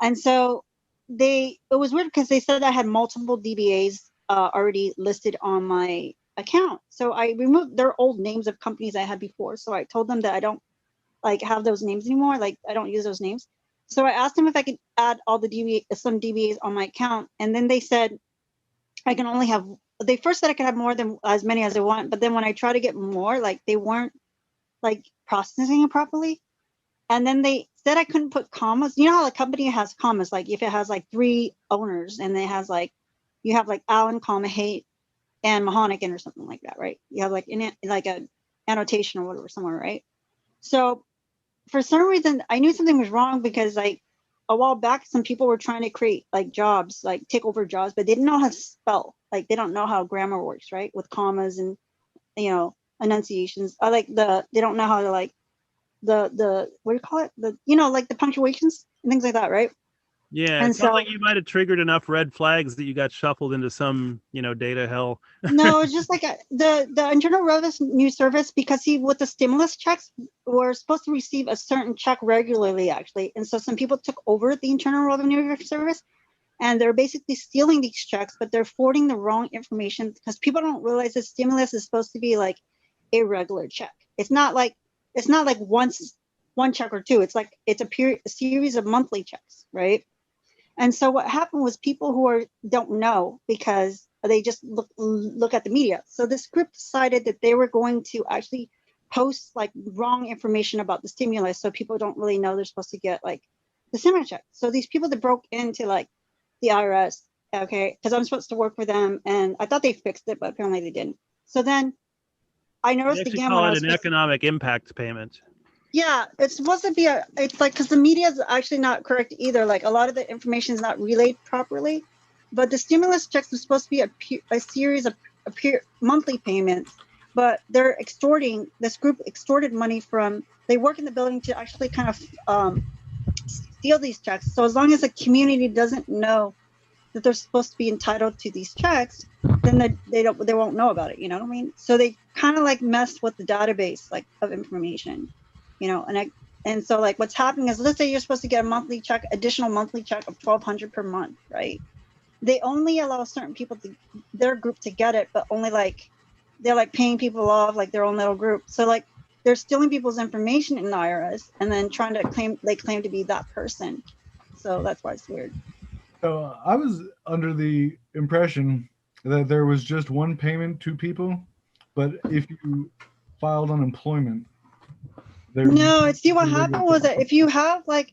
Speaker 5: And so it was weird because they said I had multiple DBAs already listed on my account. So I removed their old names of companies I had before. So I told them that I don't like have those names anymore. Like I don't use those names. So I asked them if I could add all the some DBAs on my account. And then they said I can only have, they first said I could have more than as many as I want. But then when I try to get more, like they weren't like processing it properly. And then they said I couldn't put commas. You know how a company has commas, like if it has like 3 owners and it has like, you have like Allen, comma, Haight, and Mahonican or something like that, right? You have like like a annotation or whatever somewhere, right? So for some reason, I knew something was wrong because like a while back, some people were trying to create like jobs, like take over jobs, but they didn't know how to spell. Like they don't know how grammar works, right? With commas and, you know, enunciations. They don't know how to like the what do you call it? The, you know, like the punctuations and things like that, right?
Speaker 4: Yeah,
Speaker 5: And
Speaker 4: it sounds
Speaker 5: so
Speaker 4: like you might have triggered enough red flags that you got shuffled into some, you know, data hell.
Speaker 5: no, it's just like the Internal Revenue Service, because with the stimulus checks, we're supposed to receive a certain check regularly, actually. And so some people took over the Internal Revenue Service, and they're basically stealing these checks, but they're forwarding the wrong information because people don't realize that stimulus is supposed to be like a regular check. It's not like one check or two. It's like it's a series of monthly checks, right? And so what happened was people who don't know because they just look at the media. So this group decided that they were going to actually post like wrong information about the stimulus, so people don't really know they're supposed to get like the stimulus check. So these people that broke into like the IRS, okay, because I'm supposed to work for them, and I thought they fixed it, but apparently they didn't. So then I
Speaker 4: They
Speaker 5: noticed
Speaker 4: actually
Speaker 5: again when
Speaker 4: call
Speaker 5: I
Speaker 4: it
Speaker 5: was
Speaker 4: an economic impact payment.
Speaker 5: yeah, it's supposed to be it's like, because the media is actually not correct either. Like a lot of the information is not relayed properly, but the stimulus checks are supposed to be a series of monthly payments, but this group extorted money they work in the building to actually kind of steal these checks. So as long as the community doesn't know that they're supposed to be entitled to these checks, then they won't know about it. You know what I mean? So they kind of like messed with the database like of information, you know. And so like what's happening is, let's say you're supposed to get a additional monthly check of $1,200 per month, right? They only allow certain people their group to get it, but only like they're like paying people off like their own little group. So like they're stealing people's information in the IRS and then trying to claim to be that person. So that's why it's weird.
Speaker 1: So I was under the impression that there was just one payment to people, but if you filed unemployment,
Speaker 5: No, see what happened was that if you have like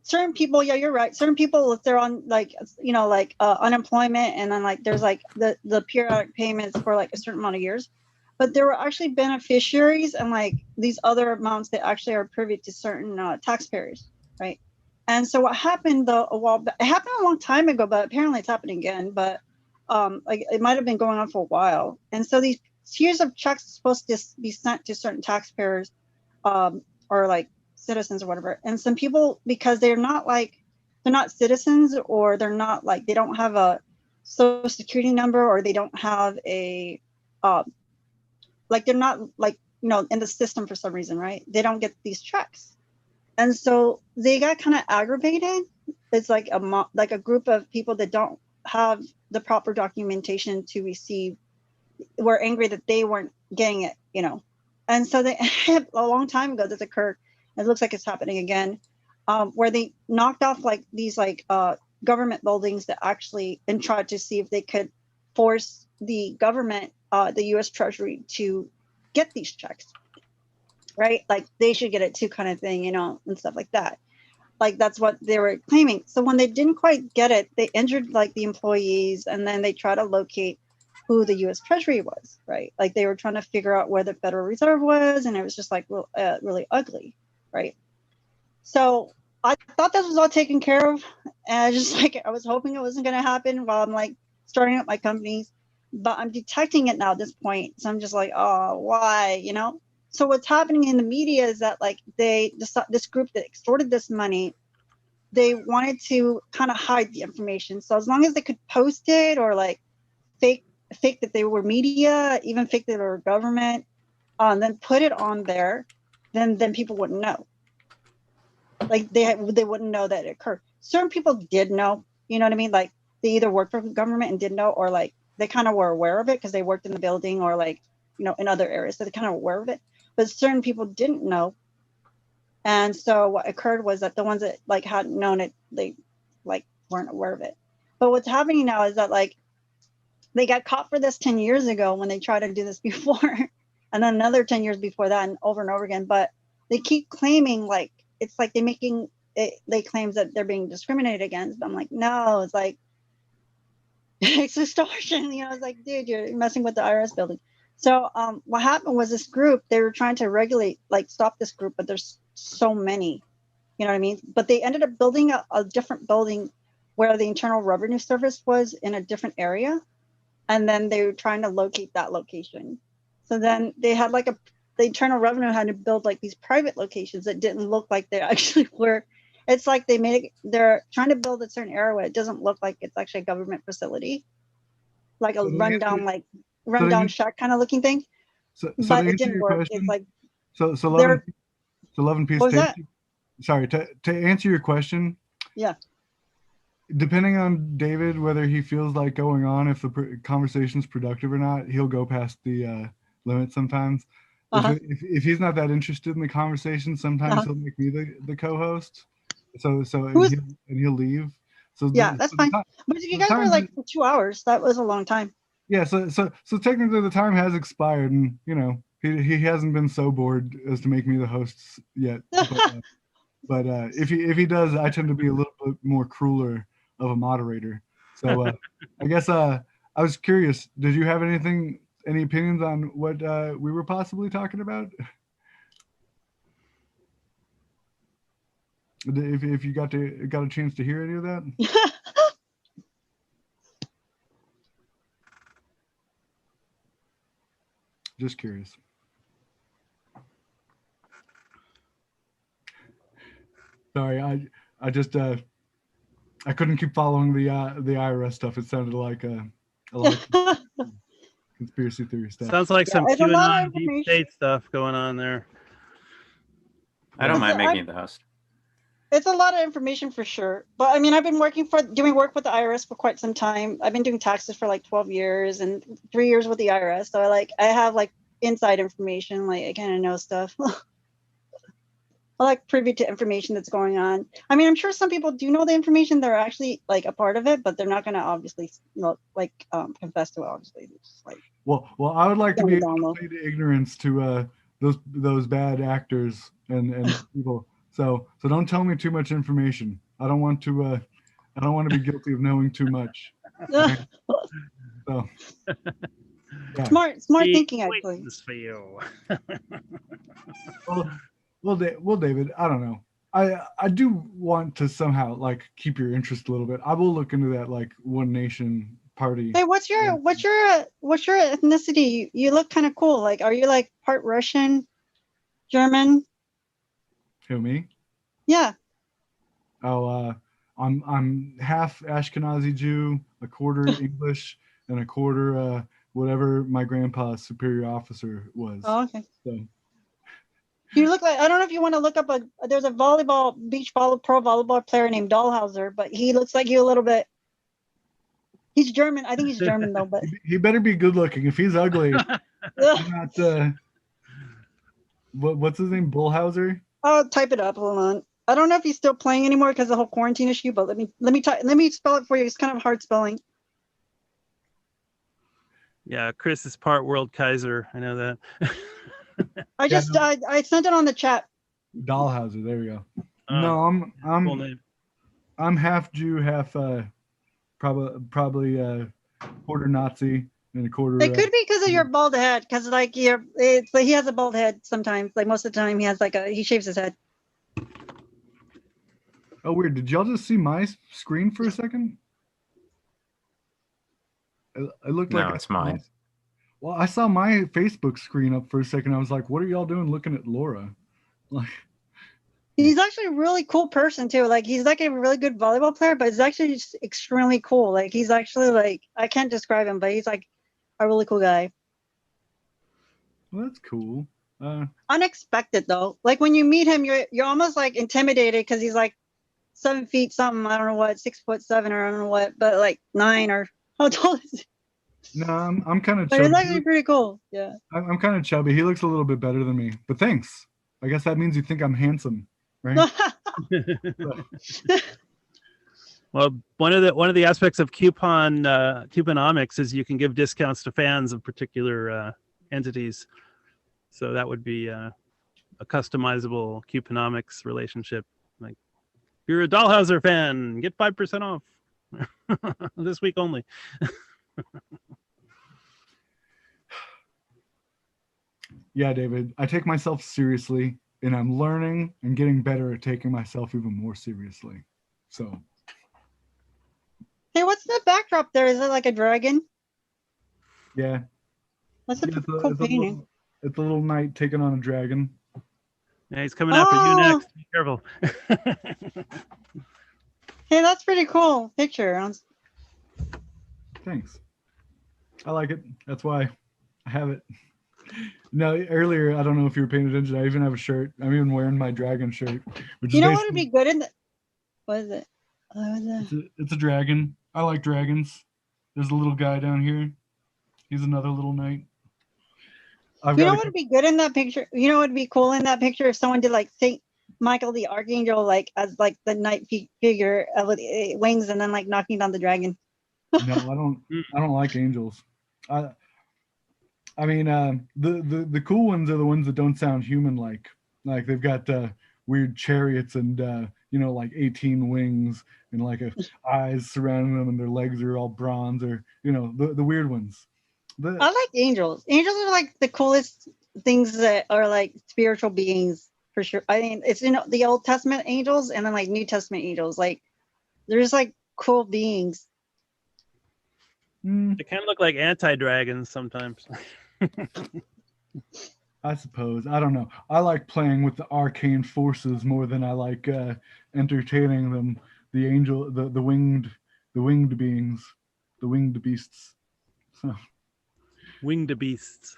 Speaker 5: certain people, yeah, you're right. Certain people, if they're on like, you know, like unemployment, and then like there's like the periodic payments for like a certain amount of years, but there were actually beneficiaries and like these other amounts that actually are privy to certain taxpayers, right? And so what happened though, it happened a long time ago, but apparently it's happening again. But like it might have been going on for a while. And so these series of checks are supposed to be sent to certain taxpayers, or like citizens or whatever. And some people, because they're not citizens, or they're not like, they don't have a social security number, or they don't have a like they're not like, you know, in the system for some reason, right? They don't get these checks. And so they got kind of aggravated. It's like a group of people that don't have the proper documentation to receive, were angry that they weren't getting it, you know. And so they a long time ago this occurred. It looks like it's happening again, where they knocked off like these like government buildings that actually, and tried to see if they could force the government, the U.S. Treasury, to get these checks, right? Like they should get it too, kind of thing, you know, and stuff like that. Like that's what they were claiming. So when they didn't quite get it, they injured like the employees, and then they try to locate who the U.S. Treasury was, right? Like they were trying to figure out where the Federal Reserve was, and it was just like really ugly, right? So I thought this was all taken care of, and I was hoping it wasn't going to happen while I'm like starting up my companies, but I'm detecting it now at this point. So I'm just like, oh, why, you know? So what's happening in the media is that like this group that extorted this money, they wanted to kind of hide the information. So as long as they could post it or like fake fake that they were media, even fake that they were government, then put it on there, then people wouldn't know. Like they wouldn't know that it occurred. Certain people did know, you know what I mean? Like they either worked for government and did know, or like they kind of were aware of it because they worked in the building or like, you know, in other areas. So they kind of aware of it. But certain people didn't know. And so what occurred was that the ones that like hadn't known it, they like weren't aware of it. But what's happening now is that like they got caught for this 10 years ago when they tried to do this before, and then another 10 years before that, and over again. But they keep claiming like it's like they're making it, they claims that they're being discriminated against. But I'm like, no, it's like it's extortion. You know, it's like, dude, you're messing with the IRS building. So what happened was this group, they were trying to regulate, like stop this group, but there's so many, you know what I mean? But they ended up building a different building where the Internal Revenue Service was in a different area. And then they were trying to locate that location. So then they had like the Internal Revenue had to build like these private locations that didn't look like they actually were. It's like they're trying to build a certain area where it doesn't look like it's actually a government facility. Like a rundown shack kind of looking thing.
Speaker 1: So
Speaker 5: But
Speaker 1: to
Speaker 5: it
Speaker 1: answer
Speaker 5: didn't
Speaker 1: your
Speaker 5: work.
Speaker 1: question,
Speaker 5: It's like,
Speaker 1: so
Speaker 5: they're-
Speaker 1: 11 piece.
Speaker 5: What was that?
Speaker 1: Sorry, to answer your question.
Speaker 5: Yeah.
Speaker 1: Depending on David, whether he feels like going on, if the conversation's productive or not, he'll go past the limit sometimes.
Speaker 5: Uh-huh.
Speaker 1: If he's not that interested in the conversation, sometimes he'll make me the co-host. So he'll leave. So
Speaker 5: yeah, that's fine.
Speaker 1: time,
Speaker 5: But you guys were like for 2 hours. That was a long time.
Speaker 1: yeah. So technically the time has expired, and you know he hasn't been so bored as to make me the host yet. But if he does, I tend to be a little bit more crueler of a moderator. So I guess I was curious. Did you have any opinions on what we were possibly talking about? If you got a chance to hear any of that? Just curious. Sorry, I just I couldn't keep following the IRS stuff. It sounded like a lot of conspiracy theory stuff.
Speaker 4: Sounds like some
Speaker 5: it's a lot
Speaker 4: QAnon
Speaker 5: of
Speaker 4: deep
Speaker 5: information.
Speaker 4: state stuff going on there.
Speaker 2: I don't mind
Speaker 5: Listen,
Speaker 2: making it the host.
Speaker 5: It's a lot of information for sure. But I mean, I've been doing work with the IRS for quite some time. I've been doing taxes for like 12 years and 3 years with the IRS. So I have like inside information, like I kind of know stuff. I like privy to information that's going on. I mean, I'm sure some people do know the information. They're actually like a part of it, but they're not going to obviously confess to it. Obviously, it's just, like,
Speaker 1: well, I would like to be able to
Speaker 5: Download.
Speaker 1: plead ignorance to those bad actors and people. So don't tell me too much information. I don't want to be guilty of knowing too much. So yeah.
Speaker 5: smart
Speaker 4: Big
Speaker 5: thinking actually.
Speaker 4: wins for you.
Speaker 1: Well, David, I don't know. I do want to somehow like keep your interest a little bit. I will look into that like One Nation party.
Speaker 5: Hey, what's your ethnicity? You look kind of cool. Like, are you like part Russian, German?
Speaker 1: Who, me?
Speaker 5: Yeah.
Speaker 1: Oh, I'm half Ashkenazi Jew, a quarter English, and a quarter whatever my grandpa's superior officer was.
Speaker 5: Oh, okay.
Speaker 1: So
Speaker 5: You look like, I don't know if you want to look up there's a pro volleyball player named Dahlhauser, but he looks like you a little bit. He's German. I think he's German though, but
Speaker 1: he better be good looking. If he's ugly, I'm not. What's his name? Bullhauser?
Speaker 5: I'll type it up. Hold on. I don't know if he's still playing anymore because of the whole quarantine issue, but let me spell it for you. It's kind of hard spelling.
Speaker 4: Yeah, Chris is part World Kaiser. I know that.
Speaker 5: I sent it on the chat.
Speaker 1: Dahlhauser. There we go.
Speaker 4: Oh,
Speaker 1: No,
Speaker 4: cool name.
Speaker 1: I'm half Jew, half probably quarter Nazi and a quarter.
Speaker 5: It could be because of your bald head, because like he has a bald head sometimes. Like most of the time, he has he shaves his head.
Speaker 1: Oh, weird. Did y'all just see my screen for a second? It looked like
Speaker 2: No, it's mine.
Speaker 1: Well, I saw my Facebook screen up for a second. I was like, "What are y'all doing looking at Laura?" Like,
Speaker 5: He's actually a really cool person too. Like he's like a really good volleyball player, but he's actually just extremely cool. Like he's actually like I can't describe him, but he's like a really cool guy.
Speaker 1: Well, that's cool.
Speaker 5: Unexpected though. Like when you meet him, you're almost like intimidated because he's like 7 feet something. I don't know what, 6'7" or I don't know what, but like 9 or how tall is he?
Speaker 1: No, I'm kind of
Speaker 5: But it's
Speaker 1: chubby.
Speaker 5: actually pretty cool. Yeah.
Speaker 1: I'm kind of chubby. He looks a little bit better than me, but thanks. I guess that means you think I'm handsome, right?
Speaker 4: Well, one of the aspects of couponomics is you can give discounts to fans of particular entities. So that would be a customizable couponomics relationship. Like, if you're a Dahlhauser fan, get 5% off this week only.
Speaker 1: Yeah, David, I take myself seriously, and I'm learning and getting better at taking myself even more seriously. So,
Speaker 5: Hey, what's the backdrop there? Is it like a dragon?
Speaker 1: yeah.
Speaker 5: What's the
Speaker 1: Yeah,
Speaker 5: cool painting?
Speaker 1: it's a little knight taking on a dragon.
Speaker 4: Yeah, he's coming after you
Speaker 5: Oh.
Speaker 4: next. Be careful.
Speaker 5: Hey, that's pretty cool picture.
Speaker 1: Thanks. I like it. That's why I have it. No, earlier, I don't know if you were paying attention. I even have a shirt. I'm even wearing my dragon shirt, which
Speaker 5: You
Speaker 1: is
Speaker 5: know what would
Speaker 1: basically,
Speaker 5: be good in the? What is it? What is it?
Speaker 1: it's a dragon. I like dragons. There's a little guy down here. He's another little knight. I've
Speaker 5: You know
Speaker 1: got
Speaker 5: what would be good in that picture? You know what would be cool in that picture if someone did like Saint Michael the Archangel, like as like the knight figure with wings, and then like knocking down the dragon.
Speaker 1: no, I don't like angels. I mean, the cool ones are the ones that don't sound human like. Like they've got weird chariots and like 18 wings and like eyes surrounding them, and their legs are all bronze, or the weird ones.
Speaker 5: I like angels. Angels are like the coolest things that are like spiritual beings for sure. I mean, it's the Old Testament angels and then like New Testament angels. Like they're just like cool beings.
Speaker 4: They kind of look like anti-dragons sometimes.
Speaker 1: I suppose. I don't know. I like playing with the arcane forces more than I like entertaining them. The angel, the winged beings, the winged beasts. So
Speaker 4: Winged beasts.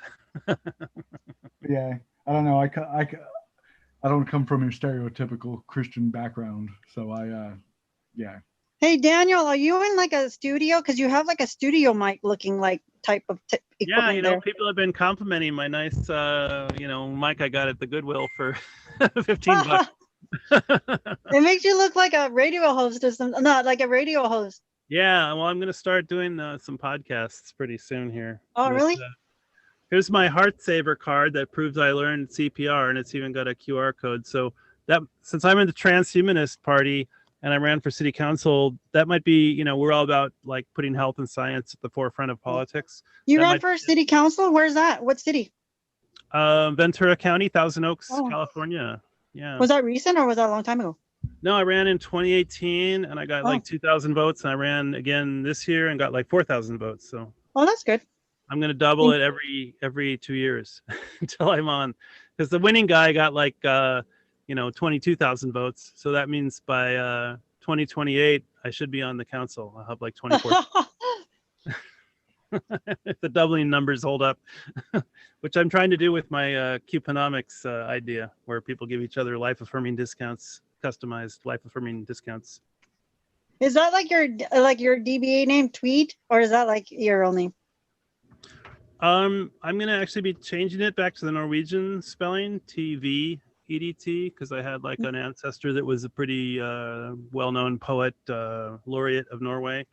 Speaker 1: yeah, I don't know. I don't come from your stereotypical Christian background, so yeah.
Speaker 5: Hey Daniel, are you in like a studio? Because you have like a studio mic looking like type of equipment
Speaker 4: Yeah,
Speaker 5: there.
Speaker 4: people have been complimenting my nice, mic I got at the Goodwill for $15.
Speaker 5: It makes you look like a radio host or something. Not like a radio host.
Speaker 4: Yeah, well, I'm going to start doing some podcasts pretty soon here.
Speaker 5: Oh, really?
Speaker 4: Here's my Heart Saver card that proves I learned CPR, and it's even got a QR code. So that, since I'm in the Transhumanist Party and I ran for city council, that might be, we're all about like putting health and science at the forefront of politics.
Speaker 5: You
Speaker 4: That
Speaker 5: ran
Speaker 4: might
Speaker 5: for city council? Where's that? What city?
Speaker 4: Ventura County, Thousand Oaks,
Speaker 5: Oh.
Speaker 4: California. Yeah.
Speaker 5: Was that recent or was that a long time ago?
Speaker 4: No, I ran in 2018 and I got like 2,000 votes, and I ran again this year and got like 4,000 votes. So
Speaker 5: Oh, that's good.
Speaker 4: I'm going to double it every 2 years until I'm on, because the winning guy got like 22,000 votes. So that means by 2028 I should be on the council. I'll have like 24. If the doubling numbers hold up, which I'm trying to do with my couponomics idea, where people give each other life-affirming discounts, customized life-affirming discounts.
Speaker 5: Is that like your DBA name, Tweed, or is that like your real name?
Speaker 4: I'm gonna actually be changing it back to the Norwegian spelling, TVEDT, because I had like an ancestor that was a pretty well-known poet, laureate of Norway.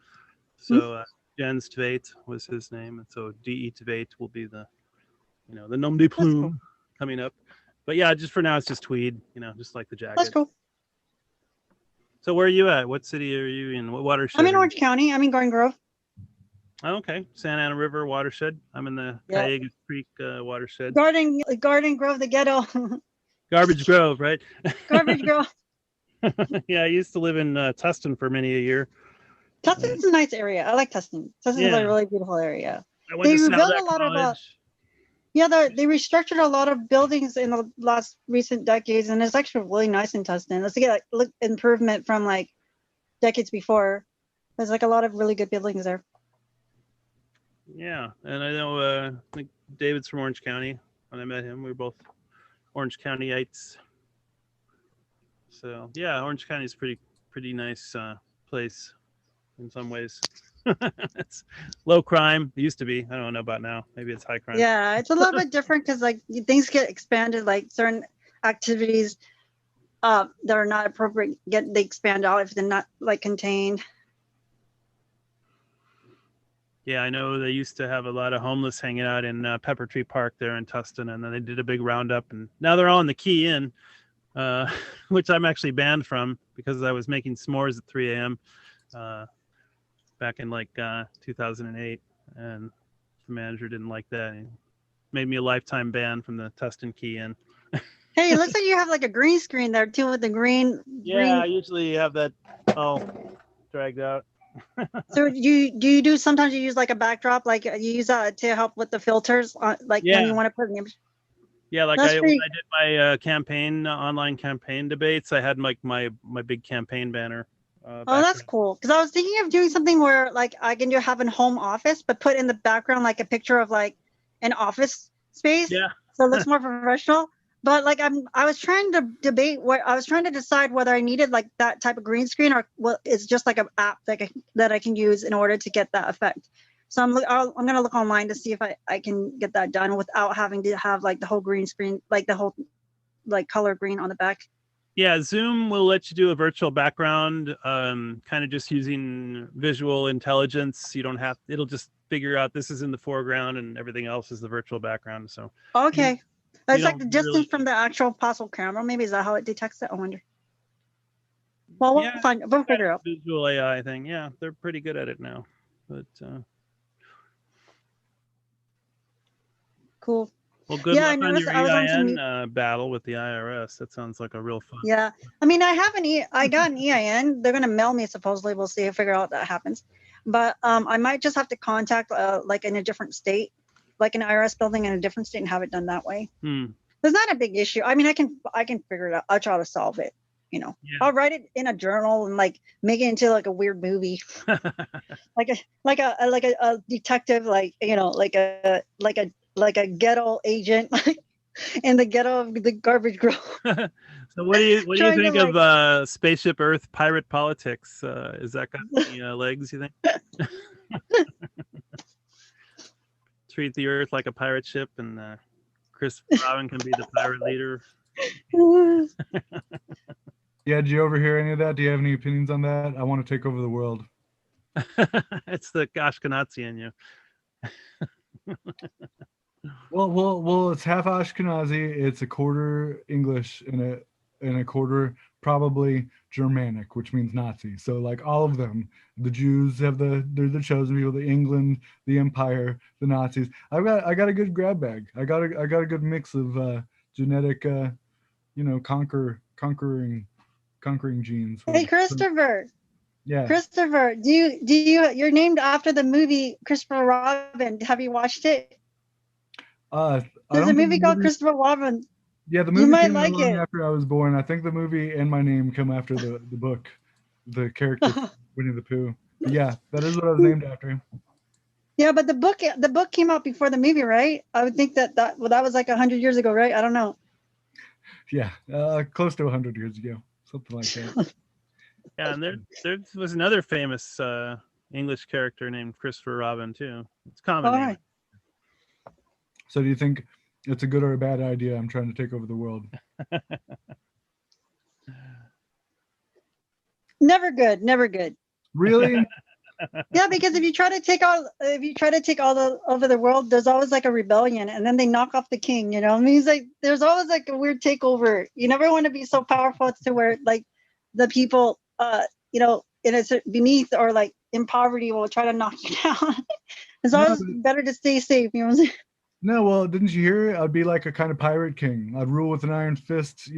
Speaker 4: So Jens Tveit was his name, and so DE Tveit will be the nom de plume coming up. But yeah, just for now, it's just Tweed, just like the jacket.
Speaker 5: That's cool.
Speaker 4: So where are you at? What city are you in? What watershed?
Speaker 5: I'm in Orange County. I'm in Garden Grove.
Speaker 4: Oh, okay, Santa Ana River watershed. I'm in the Cayuga Creek watershed.
Speaker 5: Garden Grove, the ghetto.
Speaker 4: Garbage Grove, right?
Speaker 5: Garbage Grove.
Speaker 4: Yeah, I used to live in Tustin for many a year.
Speaker 5: Tustin's a nice area. I like Tustin. Tustin's
Speaker 4: Yeah.
Speaker 5: a really beautiful area.
Speaker 4: I went
Speaker 5: They
Speaker 4: to
Speaker 5: rebuilt
Speaker 4: Saldat
Speaker 5: a lot of,
Speaker 4: College.
Speaker 5: they restructured a lot of buildings in the last recent decades, and it's actually really nice in Tustin. Let's get look improvement from like decades before. There's like a lot of really good buildings there.
Speaker 4: Yeah, and I know I think David's from Orange County. When I met him, we were both Orange Countyites. So yeah, Orange County is pretty nice place in some ways. It's low crime. It used to be. I don't know about now. Maybe it's high crime.
Speaker 5: Yeah, it's a little bit different because like things get expanded, like certain activities that are not appropriate they expand out if they're not like contained.
Speaker 4: Yeah, I know they used to have a lot of homeless hanging out in Pepper Tree Park there in Tustin, and then they did a big roundup, and now they're all in the Key Inn, which I'm actually banned from because I was making s'mores at 3 a.m. Back in like 2008, and the manager didn't like that. He made me a lifetime ban from the Tustin Key Inn.
Speaker 5: Hey, it looks like you have like a green screen there too with the green.
Speaker 4: Yeah, I usually have that all dragged out.
Speaker 5: So do you do sometimes you use like a backdrop, like you use that to help with the filters, like when you want to put an image?
Speaker 4: Yeah, like
Speaker 5: That's
Speaker 4: when
Speaker 5: pretty-
Speaker 4: I did my campaign, online campaign debates, I had like my big campaign banner.
Speaker 5: Oh, that's cool. Because I was thinking of doing something where like I can have a home office, but put in the background like a picture of like an office space.
Speaker 4: Yeah.
Speaker 5: So it looks more professional. But like I was trying to decide whether I needed like that type of green screen or well, it's just like an app that I can use in order to get that effect. So I'm gonna look online to see if I can get that done without having to have like the whole green screen, like the whole like color green on the back.
Speaker 4: Yeah, Zoom will let you do a virtual background, kind of just using visual intelligence. You don't have, it'll just figure out this is in the foreground and everything else is the virtual background. So
Speaker 5: Okay. It's like the
Speaker 4: don't
Speaker 5: distance
Speaker 4: really-
Speaker 5: from the actual possible camera. Maybe is that how it detects it? I wonder. Well, we'll
Speaker 4: Yeah,
Speaker 5: find. We'll figure it out.
Speaker 4: visual AI thing. Yeah, they're pretty good at it now. But
Speaker 5: Cool.
Speaker 4: well, good
Speaker 5: Yeah, I
Speaker 4: luck on
Speaker 5: noticed
Speaker 4: your
Speaker 5: I was on some
Speaker 4: EIN battle with the IRS. That sounds like a real fun.
Speaker 5: Yeah. I mean, I got an EIN. They're gonna mail me supposedly. We'll see. Figure out that happens. But I might just have to contact like in a different state, like an IRS building in a different state, and have it done that way. There's not a big issue. I mean, I can figure it out. I'll try to solve it. You know,
Speaker 4: Yeah.
Speaker 5: I'll write it in a journal and like make it into like a weird movie, like a detective, like you know, like a ghetto agent in the ghetto of the garbage girl.
Speaker 4: So what do you
Speaker 5: Trying to,
Speaker 4: think of Spaceship Earth pirate politics? Is that got any legs, you think? Treat the Earth like a pirate ship, and Chris Robin can be the pirate leader.
Speaker 1: Yeah, did you overhear any of that? Do you have any opinions on that? I want to take over the world.
Speaker 4: It's the Ashkenazi in you.
Speaker 1: Well, it's half Ashkenazi. It's a quarter English and a quarter probably Germanic, which means Nazi. So like all of them, the Jews they're the chosen people, the England, the Empire, the Nazis. I got a good grab bag. I got a good mix of genetic, conquering genes.
Speaker 5: Hey, Christopher.
Speaker 1: Yeah.
Speaker 5: Christopher, you're named after the movie Christopher Robin. Have you watched it?
Speaker 1: I
Speaker 5: There's
Speaker 1: don't
Speaker 5: a
Speaker 1: think
Speaker 5: movie called Christopher Robin.
Speaker 1: Yeah, the movie
Speaker 5: might
Speaker 1: came
Speaker 5: like
Speaker 1: along
Speaker 5: it.
Speaker 1: after I was born. I think the movie and my name come after the book, the character Winnie the Pooh. But yeah, that is what I was named after.
Speaker 5: Yeah, but the book came out before the movie, right? I would think that was like 100 years ago, right? I don't know.
Speaker 1: Yeah, close to 100 years ago, something like that.
Speaker 4: Yeah, and there was another famous English character named Christopher Robin too. It's a common
Speaker 5: All
Speaker 4: name.
Speaker 5: right.
Speaker 1: So do you think it's a good or a bad idea? I'm trying to take over the world.
Speaker 5: Never good, never good.
Speaker 1: Really?
Speaker 5: Yeah, because if you try to take all over the world, there's always like a rebellion, and then they knock off the king. You know, I mean, it's like there's always like a weird takeover. You never want to be so powerful to where like the people, beneath or like in poverty will try to knock you down. It's always better to stay safe. You know what I'm saying?
Speaker 1: No, well, didn't you hear? I'd be like a kind of pirate king. I'd rule with an iron fist.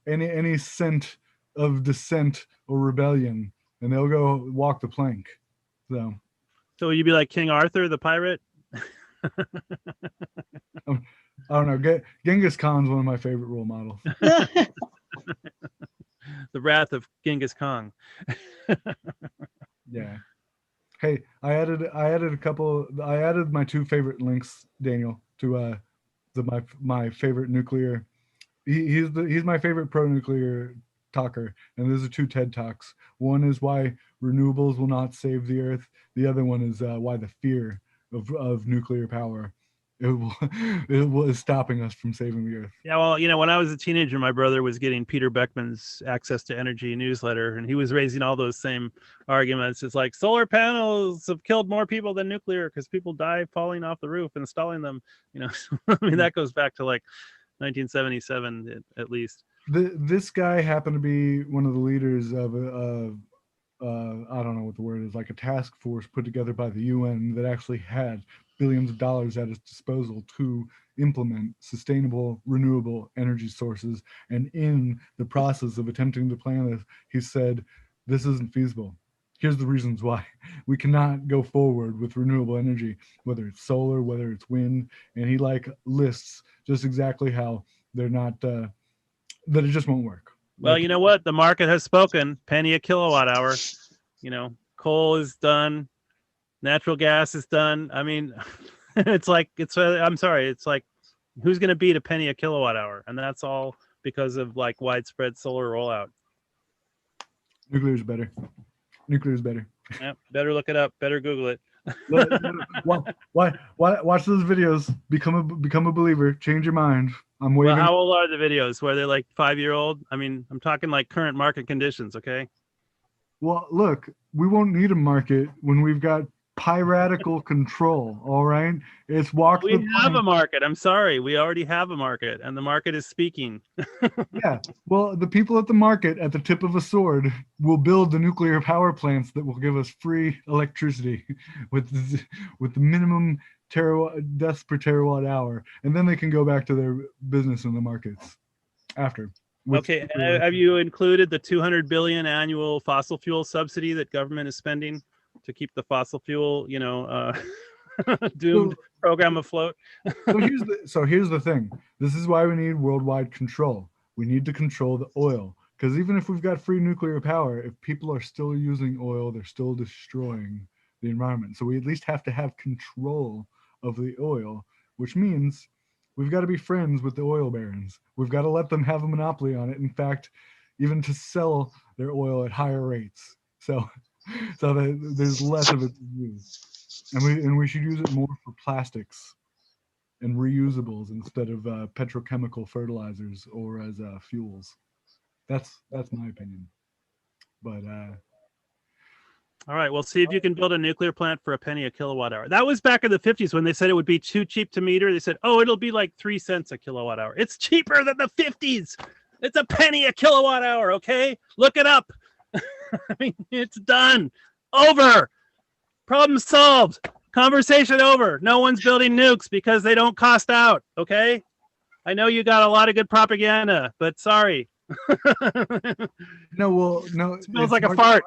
Speaker 1: Any scent of dissent or rebellion, and they'll go walk the plank. So
Speaker 4: will you be like King Arthur, the pirate?
Speaker 1: I don't know. Genghis Khan's one of my favorite role models.
Speaker 4: The Wrath of Genghis Khan.
Speaker 1: Yeah. Hey, I added a couple. I added my two favorite links, Daniel, to my favorite nuclear. He's my favorite pro-nuclear talker, and those are two TED talks. One is why renewables will not save the earth. The other one is why the fear of nuclear power is stopping us from saving the earth.
Speaker 4: Yeah, well, when I was a teenager, my brother was getting Peter Beckman's Access to Energy newsletter, and he was raising all those same arguments. It's like solar panels have killed more people than nuclear because people die falling off the roof and installing them. I mean, that goes back to like 1977 at least.
Speaker 1: This guy happened to be one of the leaders of I don't know what the word is, like a task force put together by the UN that actually had billions of dollars at its disposal to implement sustainable, renewable energy sources. And in the process of attempting to plan this, he said, this isn't feasible. Here's the reasons why. We cannot go forward with renewable energy, whether it's solar, whether it's wind. And he lists just exactly how they're not, that it just won't work.
Speaker 4: Well, you know what? The market has spoken. Penny a kilowatt hour. Coal is done. Natural gas is done. I mean, I'm sorry. It's like, who's going to beat a penny a kilowatt hour? And that's all because of like widespread solar rollout.
Speaker 1: Nuclear is better. Nuclear is better.
Speaker 4: Yeah, better look it up. Better Google it.
Speaker 1: Watch those videos. Become a believer. Change your mind. I'm waiting.
Speaker 4: Well, how old are the videos? Were they like 5-year-old? I mean, I'm talking like current market conditions. Okay.
Speaker 1: Well, look, we won't need a market when we've got piratical control. All right, it's walk.
Speaker 4: We have a market. I'm sorry, we already have a market, and the market is speaking.
Speaker 1: Yeah. Well, the people at the market, at the tip of a sword, will build the nuclear power plants that will give us free electricity with the minimum deaths per terawatt hour, and then they can go back to their business in the markets after.
Speaker 4: Okay, have you included the 200 billion annual fossil fuel subsidy that government is spending to keep the fossil fuel, doomed program afloat?
Speaker 1: So here's the thing. This is why we need worldwide control. We need to control the oil, because even if we've got free nuclear power, if people are still using oil, they're still destroying the environment. So we at least have to have control of the oil, which means we've got to be friends with the oil barons. We've got to let them have a monopoly on it. In fact, even to sell their oil at higher rates. So that there's less of it to use. And we should use it more for plastics and reusables instead of petrochemical fertilizers or as fuels. That's my opinion. But
Speaker 4: all right, well, see if you can build a nuclear plant for a penny a kilowatt hour. That was back in the 50s when they said it would be too cheap to meter. They said, oh, it'll be like 3 cents a kilowatt hour. It's cheaper than the 50s. It's a penny a kilowatt hour, okay? Look it up. I mean, it's done. Over. Problem solved. Conversation over. No one's building nukes because they don't cost out, okay? I know you got a lot of good propaganda, but sorry.
Speaker 1: No.
Speaker 4: It smells like a fart.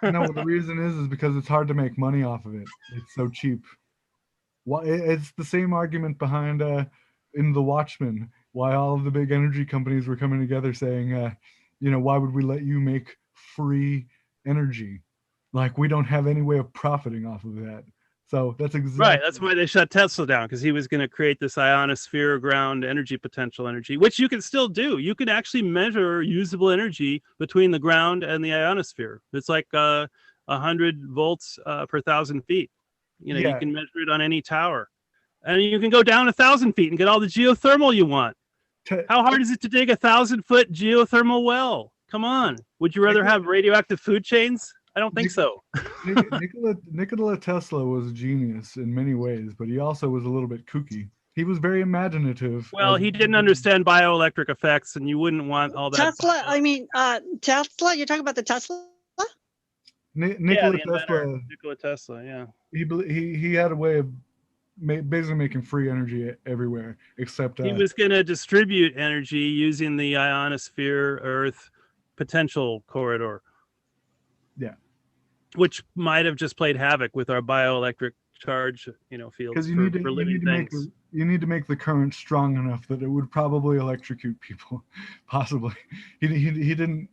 Speaker 1: No, the reason is because it's hard to make money off of it. It's so cheap. It's the same argument behind in The Watchmen, why all of the big energy companies were coming together saying, why would we let you make free energy? Like, we don't have any way of profiting off of that. So that's exactly
Speaker 4: right. That's why they shut Tesla down, because he was going to create this ionosphere ground energy potential energy, which you can still do. You can actually measure usable energy between the ground and the ionosphere. It's like 100 volts per 1,000 feet. You can measure it on any tower, and you can go down 1,000 feet and get all the geothermal you want. How hard is it to dig 1,000-foot geothermal well? Come on. Would you rather have radioactive food chains? I don't think so.
Speaker 1: Nikola Tesla was a genius in many ways, but he also was a little bit kooky. He was very imaginative.
Speaker 4: Well, he didn't understand bioelectric effects, and you wouldn't want all that.
Speaker 5: Tesla, Tesla, you're talking about the Tesla?
Speaker 1: Nikola
Speaker 4: Tesla, yeah.
Speaker 1: He had a way of basically making free energy everywhere, except
Speaker 4: he was going to distribute energy using the ionosphere Earth potential corridor.
Speaker 1: Yeah.
Speaker 4: Which might have just played havoc with our bioelectric charge, fields
Speaker 1: because
Speaker 4: for living things.
Speaker 1: You need to make the current strong enough that it would probably electrocute people, possibly. He didn't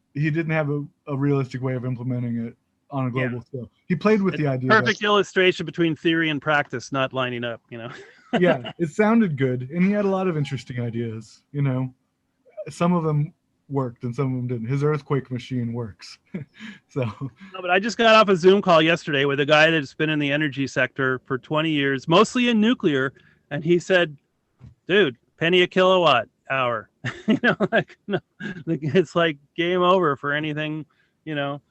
Speaker 1: have a realistic way of implementing it on a global scale. He played with the idea.
Speaker 4: Perfect illustration between theory and practice not lining up, you know.
Speaker 1: Yeah, it sounded good, and he had a lot of interesting ideas. You know, some of them worked and some of them didn't. His earthquake machine works. So
Speaker 4: No, but I just got off a Zoom call yesterday with a guy that's been in the energy sector for 20 years, mostly in nuclear, and he said, "Dude, penny a kilowatt hour." You know, like, no, like it's like game over for anything, you know,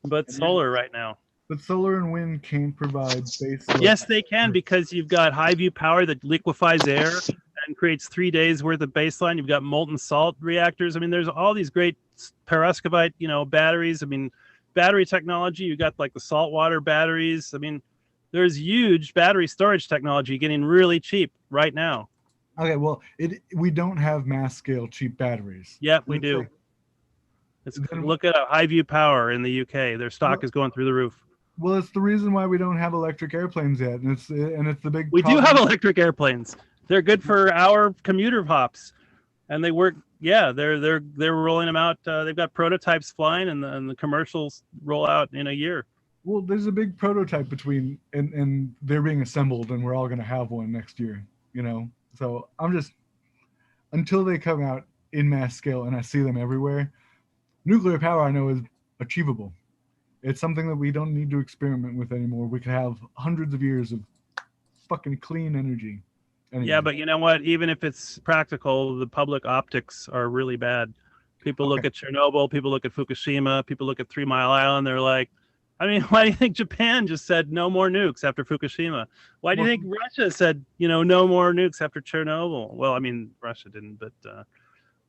Speaker 4: but solar right now.
Speaker 1: but solar and wind can't provide base load.
Speaker 4: Yes, they can, because you've got high view power that liquefies air and creates 3 days worth of baseline. You've got molten salt reactors. I mean, there's all these great perovskite, you know, batteries. I mean, battery technology. You got like the saltwater batteries. I mean, there's huge battery storage technology getting really cheap right now.
Speaker 1: Okay, well, we don't have mass scale cheap batteries.
Speaker 4: Yeah, we
Speaker 1: It's
Speaker 4: do.
Speaker 1: like-
Speaker 4: Look at High View Power in the UK. Their stock is going through the roof.
Speaker 1: Well, it's the reason why we don't have electric airplanes yet, and it's the big.
Speaker 4: We do
Speaker 1: problem.
Speaker 4: have electric airplanes. They're good for our commuter hops, and they work. Yeah, they're rolling them out. They've got prototypes flying, and the commercials roll out in a year.
Speaker 1: Well, there's a big prototype between and they're being assembled, and we're all going to have one next year. You know, so I'm just until they come out in mass scale and I see them everywhere. Nuclear power, I know, is achievable. It's something that we don't need to experiment with anymore. We can have hundreds of years of fucking clean energy. Anyway.
Speaker 4: Yeah, but you know what? Even if it's practical, the public optics are really bad. People look at Chernobyl, people look at Fukushima, people look at 3 Mile Island. They're like, I mean, why do you think Japan just said no more nukes after Fukushima? Why do you think Russia said, you know, no more nukes after Chernobyl? Well, I mean, Russia didn't,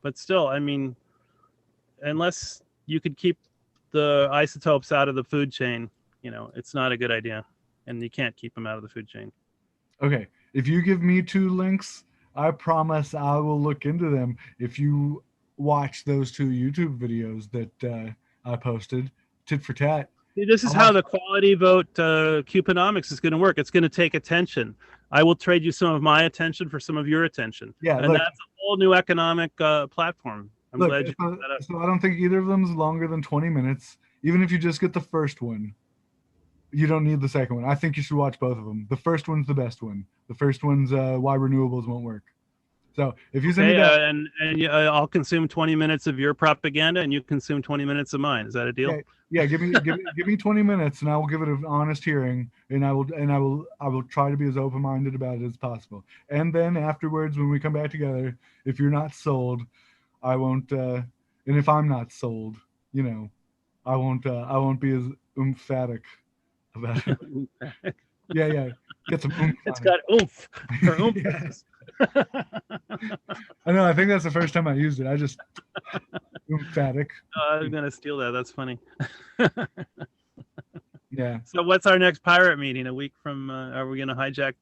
Speaker 4: but still, I mean, unless you could keep the isotopes out of the food chain, you know, it's not a good idea, and you can't keep them out of the food chain.
Speaker 1: Okay, if you give me 2 links, I promise I will look into them. If you watch those 2 YouTube videos that I posted, tit for tat.
Speaker 4: See, this is how the quality vote Cuponomics is going to work. It's going to take attention. I will trade you some of my attention for some of your attention.
Speaker 1: Yeah,
Speaker 4: and
Speaker 1: look,
Speaker 4: that's a whole new economic platform. I'm
Speaker 1: look,
Speaker 4: glad you
Speaker 1: so,
Speaker 4: brought that up.
Speaker 1: so I don't think either of them is longer than 20 minutes. Even if you just get the first one, you don't need the second one. I think you should watch both of them. The first one's the best one. The first one's why renewables won't work. So if you send me that,
Speaker 4: and I'll consume 20 minutes of your propaganda, and you consume 20 minutes of mine. Is that a deal?
Speaker 1: yeah, give me 20 minutes, and I will give it an honest hearing, and I will try to be as open-minded about it as possible. And then afterwards, when we come back together, if you're not sold, I won't. And if I'm not sold, you know, I won't be as emphatic about it. Yeah. Get some oomph.
Speaker 4: It's got oomph for oomph.
Speaker 1: Yes. I know. I think that's the first time I used it. I just emphatic.
Speaker 4: I'm gonna steal that. That's funny.
Speaker 1: Yeah.
Speaker 4: So what's our next pirate meeting? A week from? Are we gonna hijack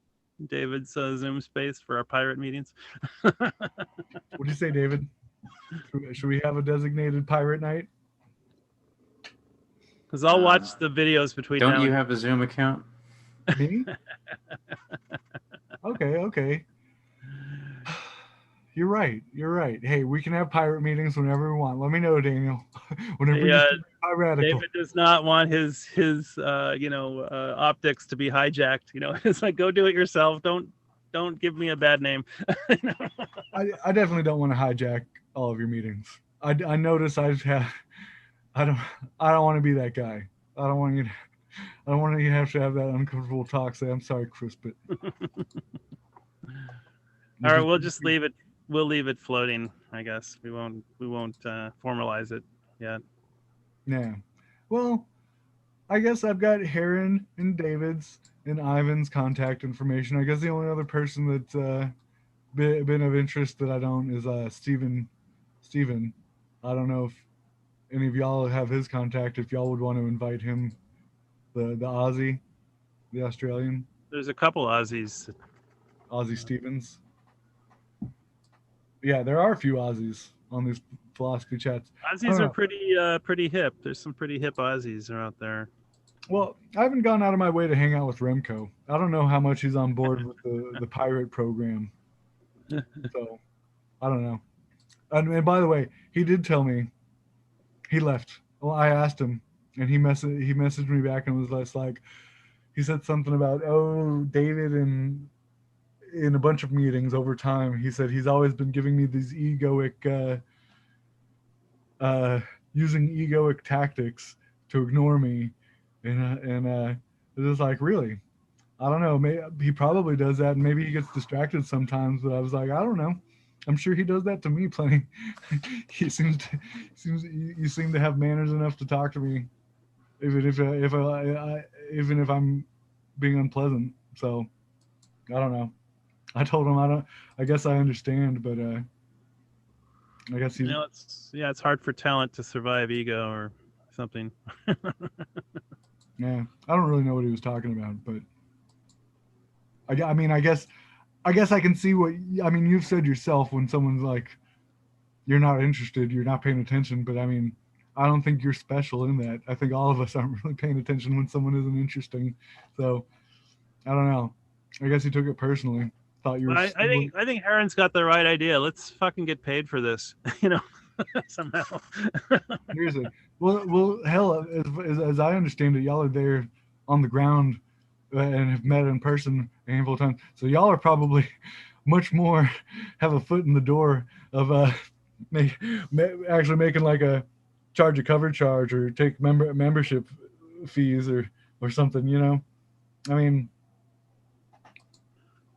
Speaker 4: David's Zoom space for our pirate meetings?
Speaker 1: What do you say, David? Should we have a designated pirate night?
Speaker 4: Because I'll watch the videos between.
Speaker 2: Don't
Speaker 4: now
Speaker 2: you
Speaker 4: and
Speaker 2: have a Zoom account?
Speaker 1: Me? Okay. You're right. Hey, we can have pirate meetings whenever we want. Let me know, Daniel. Whenever you piratical.
Speaker 4: David does not want his optics to be hijacked. You know, it's like, go do it yourself. Don't give me a bad name.
Speaker 1: I definitely don't want to hijack all of your meetings. I notice I don't want to be that guy. I don't want you to have to have that uncomfortable talk. Say, I'm sorry, Chris, but
Speaker 4: all right, we'll just leave it. We'll leave it floating, I guess. We won't formalize it yet.
Speaker 1: Yeah. Well, I guess I've got Heron and David's and Ivan's contact information. I guess the only other person that's been of interest that I don't is Steven. I don't know if any of y'all have his contact. If y'all would want to invite him, the Aussie, the Australian.
Speaker 4: There's a couple Aussies.
Speaker 1: Aussie Stevens. Yeah, there are a few Aussies on these philosophy chats.
Speaker 4: Aussies are pretty hip. There's some pretty hip Aussies out there.
Speaker 1: Well, I haven't gone out of my way to hang out with Remco. I don't know how much he's on board with the pirate program. So, I don't know. And by the way, he did tell me he left. Well, I asked him, and he messaged me back and was just like, he said something about, oh, David, and in a bunch of meetings over time, he said he's always been giving me these egoic using egoic tactics to ignore me, and it was like, really, I don't know. Maybe he probably does that, and maybe he gets distracted sometimes. But I was like, I don't know. I'm sure he does that to me plenty. He seems you seem to have manners enough to talk to me, even even if I'm being unpleasant. So I don't know. I told him I don't. I guess I understand, but I guess he.
Speaker 4: You know, it's hard for talent to survive ego or something.
Speaker 1: Yeah, I don't really know what he was talking about, but I mean, I guess I can see what I mean. You've said yourself when someone's like, you're not interested, you're not paying attention. But I mean, I don't think you're special in that. I think all of us aren't really paying attention when someone isn't interesting. So I don't know. I guess he took it personally. Thought you were.
Speaker 4: But I think Heron's got the right idea. Let's fucking get paid for this, you know, somehow.
Speaker 1: Seriously. Well, hell, as I understand it, y'all are there on the ground and have met in person a handful of times. So y'all are probably much more have a foot in the door of actually making like a charge a cover charge or take membership fees or something. You know, I mean.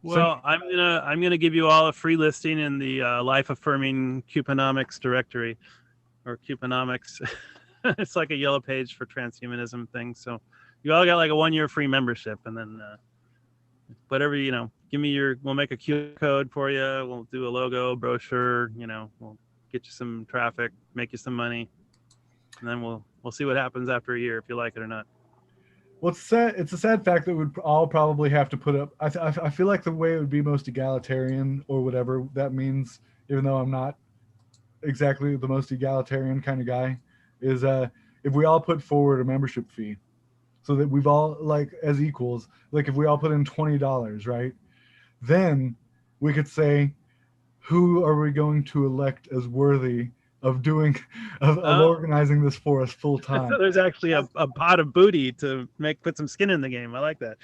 Speaker 4: Well, I'm gonna give you all a free listing in the life affirming Cuponomics directory, or Cuponomics. It's like a yellow page for transhumanism things. So you all got like a 1-year free membership, and then whatever, you know, we'll make a QR code for you. We'll do a logo, brochure. You know, we'll get you some traffic, make you some money, and then we'll see what happens after a year if you like it or not.
Speaker 1: Well, it's a sad fact that we'd all probably have to put up. I feel like the way it would be most egalitarian, or whatever that means, even though I'm not exactly the most egalitarian kind of guy, is if we all put forward a membership fee, so that we've all, like, as equals, like if we all put in $20, right? Then we could say, who are we going to elect as worthy of organizing this for us full time?
Speaker 4: So there's actually a pot of booty to put some skin in the game. I like that.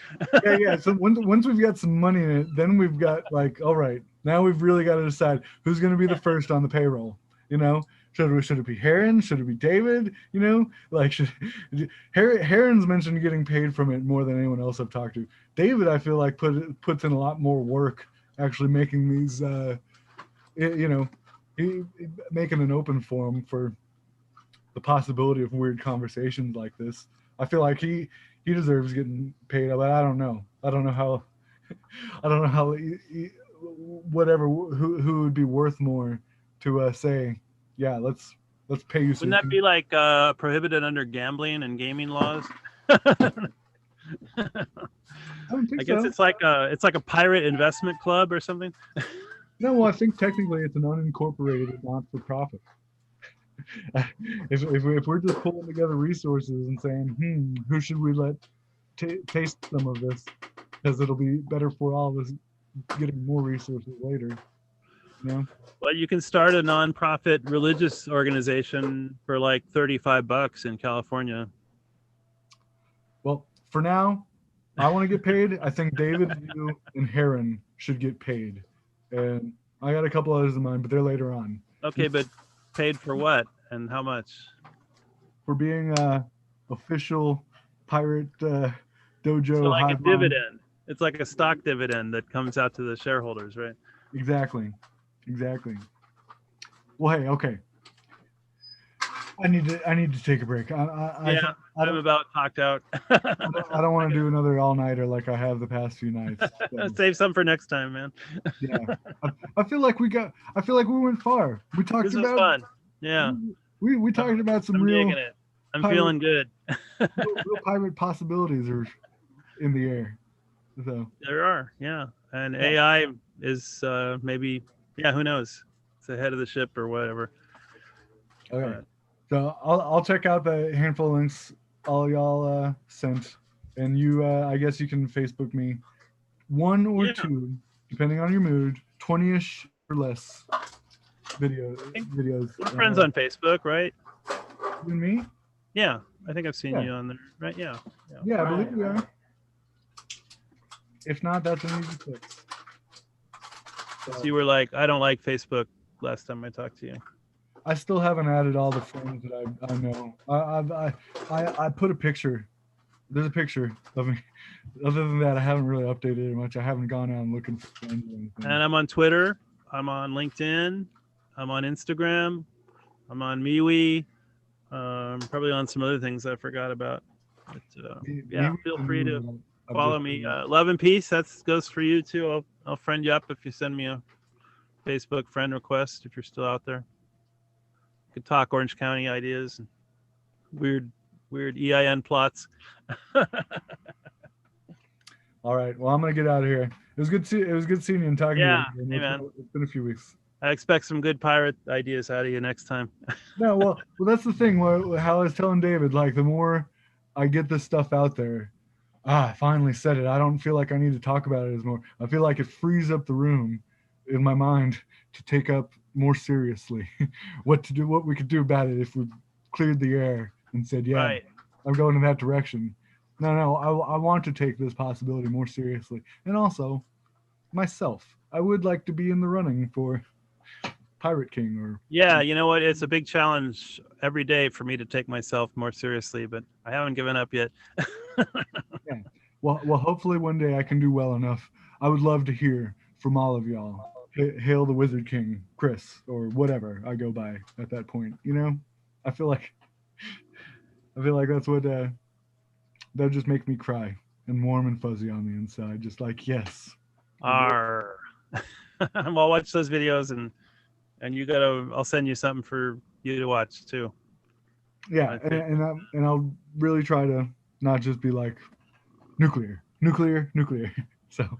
Speaker 1: Yeah. So once we've got some money in it, then we've got, like, all right, now we've really got to decide who's going to be the first on the payroll. You know, should it be Heron? Should it be David? You know, like, Heron's mentioned getting paid from it more than anyone else I've talked to. David, I feel like puts in a lot more work actually making these. You know, making an open forum for the possibility of weird conversations like this. I feel like he deserves getting paid, but I don't know how whatever who would be worth more to say, yeah, let's pay you.
Speaker 4: Wouldn't that be like prohibited under gambling and gaming laws?
Speaker 1: I don't think
Speaker 4: I guess
Speaker 1: so.
Speaker 4: it's like a pirate investment club or something.
Speaker 1: No, well, I think technically it's an unincorporated not-for-profit. If we're just pulling together resources and saying, who should we let taste some of this, because it'll be better for all of us getting more resources later. You know?
Speaker 4: Well, you can start a nonprofit religious organization for like $35 in California.
Speaker 1: Well, for now, I want to get paid. I think David, you, and Heron should get paid. And I got a couple others in mind, but they're later on.
Speaker 4: Okay, but paid for what and how much?
Speaker 1: For being official pirate dojo.
Speaker 4: So like a
Speaker 1: hive mind.
Speaker 4: dividend. It's like a stock dividend that comes out to the shareholders, right?
Speaker 1: Exactly. Well, hey, okay. I need to take a break.
Speaker 4: I'm about talked out.
Speaker 1: I don't want to do another all-nighter like I have the past few nights. So,
Speaker 4: Save some for next time, man.
Speaker 1: yeah, I feel like we went far. We talked
Speaker 4: This was
Speaker 1: about
Speaker 4: fun. Yeah,
Speaker 1: we talked about some
Speaker 4: I'm
Speaker 1: real
Speaker 4: digging it. I'm feeling good.
Speaker 1: real pirate possibilities are in the air. So
Speaker 4: There are, yeah. And AI is maybe, who knows? It's ahead of the ship or whatever.
Speaker 1: okay. So I'll check out the handful of links all y'all sent, and you I guess you can Facebook me 1 or 2, depending on your mood, 20-ish or less videos.
Speaker 4: We're friends on Facebook, right?
Speaker 1: You and me?
Speaker 4: Yeah, I think I've seen
Speaker 1: Yeah.
Speaker 4: you on there, right? Yeah.
Speaker 1: Yeah, I believe
Speaker 3: Right,
Speaker 1: we are.
Speaker 3: right.
Speaker 1: If not, that's an easy fix.
Speaker 4: So you were like, I don't like Facebook last time I talked to you.
Speaker 1: I still haven't added all the friends that I know. I put a picture. There's a picture of me. Other than that, I haven't really updated it much. I haven't gone out and looking for friends or anything.
Speaker 4: And I'm on Twitter. I'm on LinkedIn. I'm on Instagram. I'm on MeWe. Probably on some other things I forgot about. But yeah,
Speaker 1: Maybe
Speaker 4: feel
Speaker 1: the
Speaker 4: free
Speaker 1: new
Speaker 4: to
Speaker 1: one I've
Speaker 4: follow
Speaker 1: just
Speaker 4: me.
Speaker 1: been-
Speaker 4: Love and peace. That goes for you too. I'll friend you up if you send me a Facebook friend request if you're still out there. Could talk Orange County ideas and weird EIN plots.
Speaker 1: All right. Well, I'm gonna get out of here. It was good seeing you and talking
Speaker 4: Yeah,
Speaker 1: to you.
Speaker 4: hey, man.
Speaker 1: It's been a few weeks.
Speaker 4: I expect some good pirate ideas out of you next time.
Speaker 1: No, well, that's the thing. How I was telling David, like the more I get this stuff out there, I finally said it. I don't feel like I need to talk about it as more. I feel like it frees up the room in my mind to take up more seriously what to do, what we could do about it if we cleared the air and said, yeah,
Speaker 4: Right.
Speaker 1: I'm going in that direction. No, I want to take this possibility more seriously. And also, myself, I would like to be in the running for Pirate King or
Speaker 4: Yeah, you know what? It's a big challenge every day for me to take myself more seriously, but I haven't given up yet.
Speaker 1: well, hopefully one day I can do well enough. I would love to hear from all of y'all. Hail the Wizard King, Chris, or whatever I go by at that point. You know, I feel like that's what that just make me cry and warm and fuzzy on the inside. Just like yes,
Speaker 4: Arr. I'll watch those videos and I'll send you something for you to watch too.
Speaker 1: yeah, and I'll really try to not just be like nuclear. So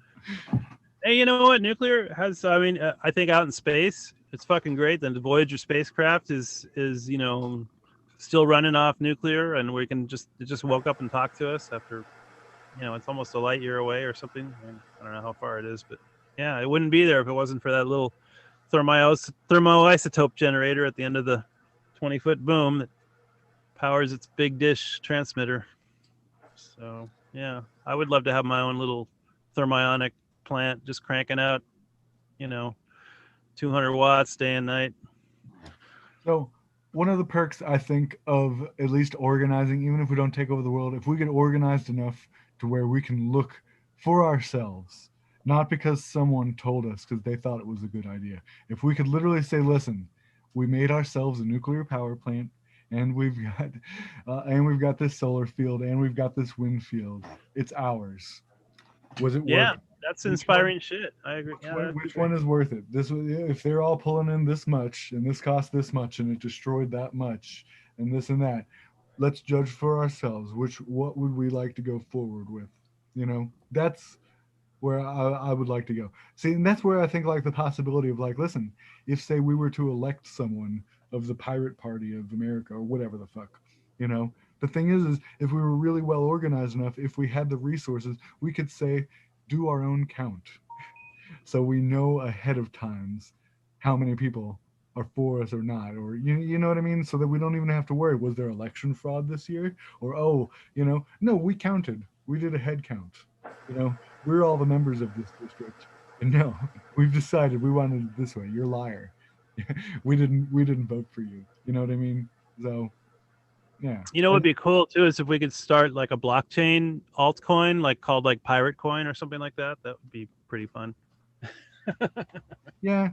Speaker 4: Hey, you know what? Nuclear has, I mean, I think out in space, it's fucking great. Then the Voyager spacecraft is still running off nuclear, and it just woke up and talked to us after, it's almost a light year away or something. I don't know how far it is, but yeah, it wouldn't be there if it wasn't for that little thermoisotope generator at the end of the 20-foot boom that powers its big dish transmitter. So yeah, I would love to have my own little thermionic plant just cranking out 200 watts day and night.
Speaker 1: So one of the perks I think of at least organizing, even if we don't take over the world, if we get organized enough to where we can look for ourselves, not because someone told us because they thought it was a good idea. If we could literally say, listen, we made ourselves a nuclear power plant and we've got this solar field and we've got this wind field. It's ours. Was it
Speaker 4: Yeah,
Speaker 1: worth it?
Speaker 4: that's inspiring shit. I agree. Yeah,
Speaker 1: Which one is worth it? If they're all pulling in this much and this cost this much and it destroyed that much and this and that, let's judge for ourselves. What would we like to go forward with? That's where I would like to go. See, and that's where I think like the possibility of like, listen, if say we were to elect someone of the Pirate Party of America or whatever the fuck, the thing is if we were really well organized enough, if we had the resources, we could say, do our own count. So we know ahead of times how many people are for us or not, or you know what I mean? So that we don't even have to worry, was there election fraud this year? Or, no, we counted. We did a head count. We're all the members of this district. And no, we've decided we wanted it this way. You're a liar. we didn't vote for you. You know what I mean? So yeah.
Speaker 4: what would be cool too is if we could start like a blockchain altcoin, like called like Pirate Coin or something like that. That would be pretty fun.
Speaker 1: Yeah.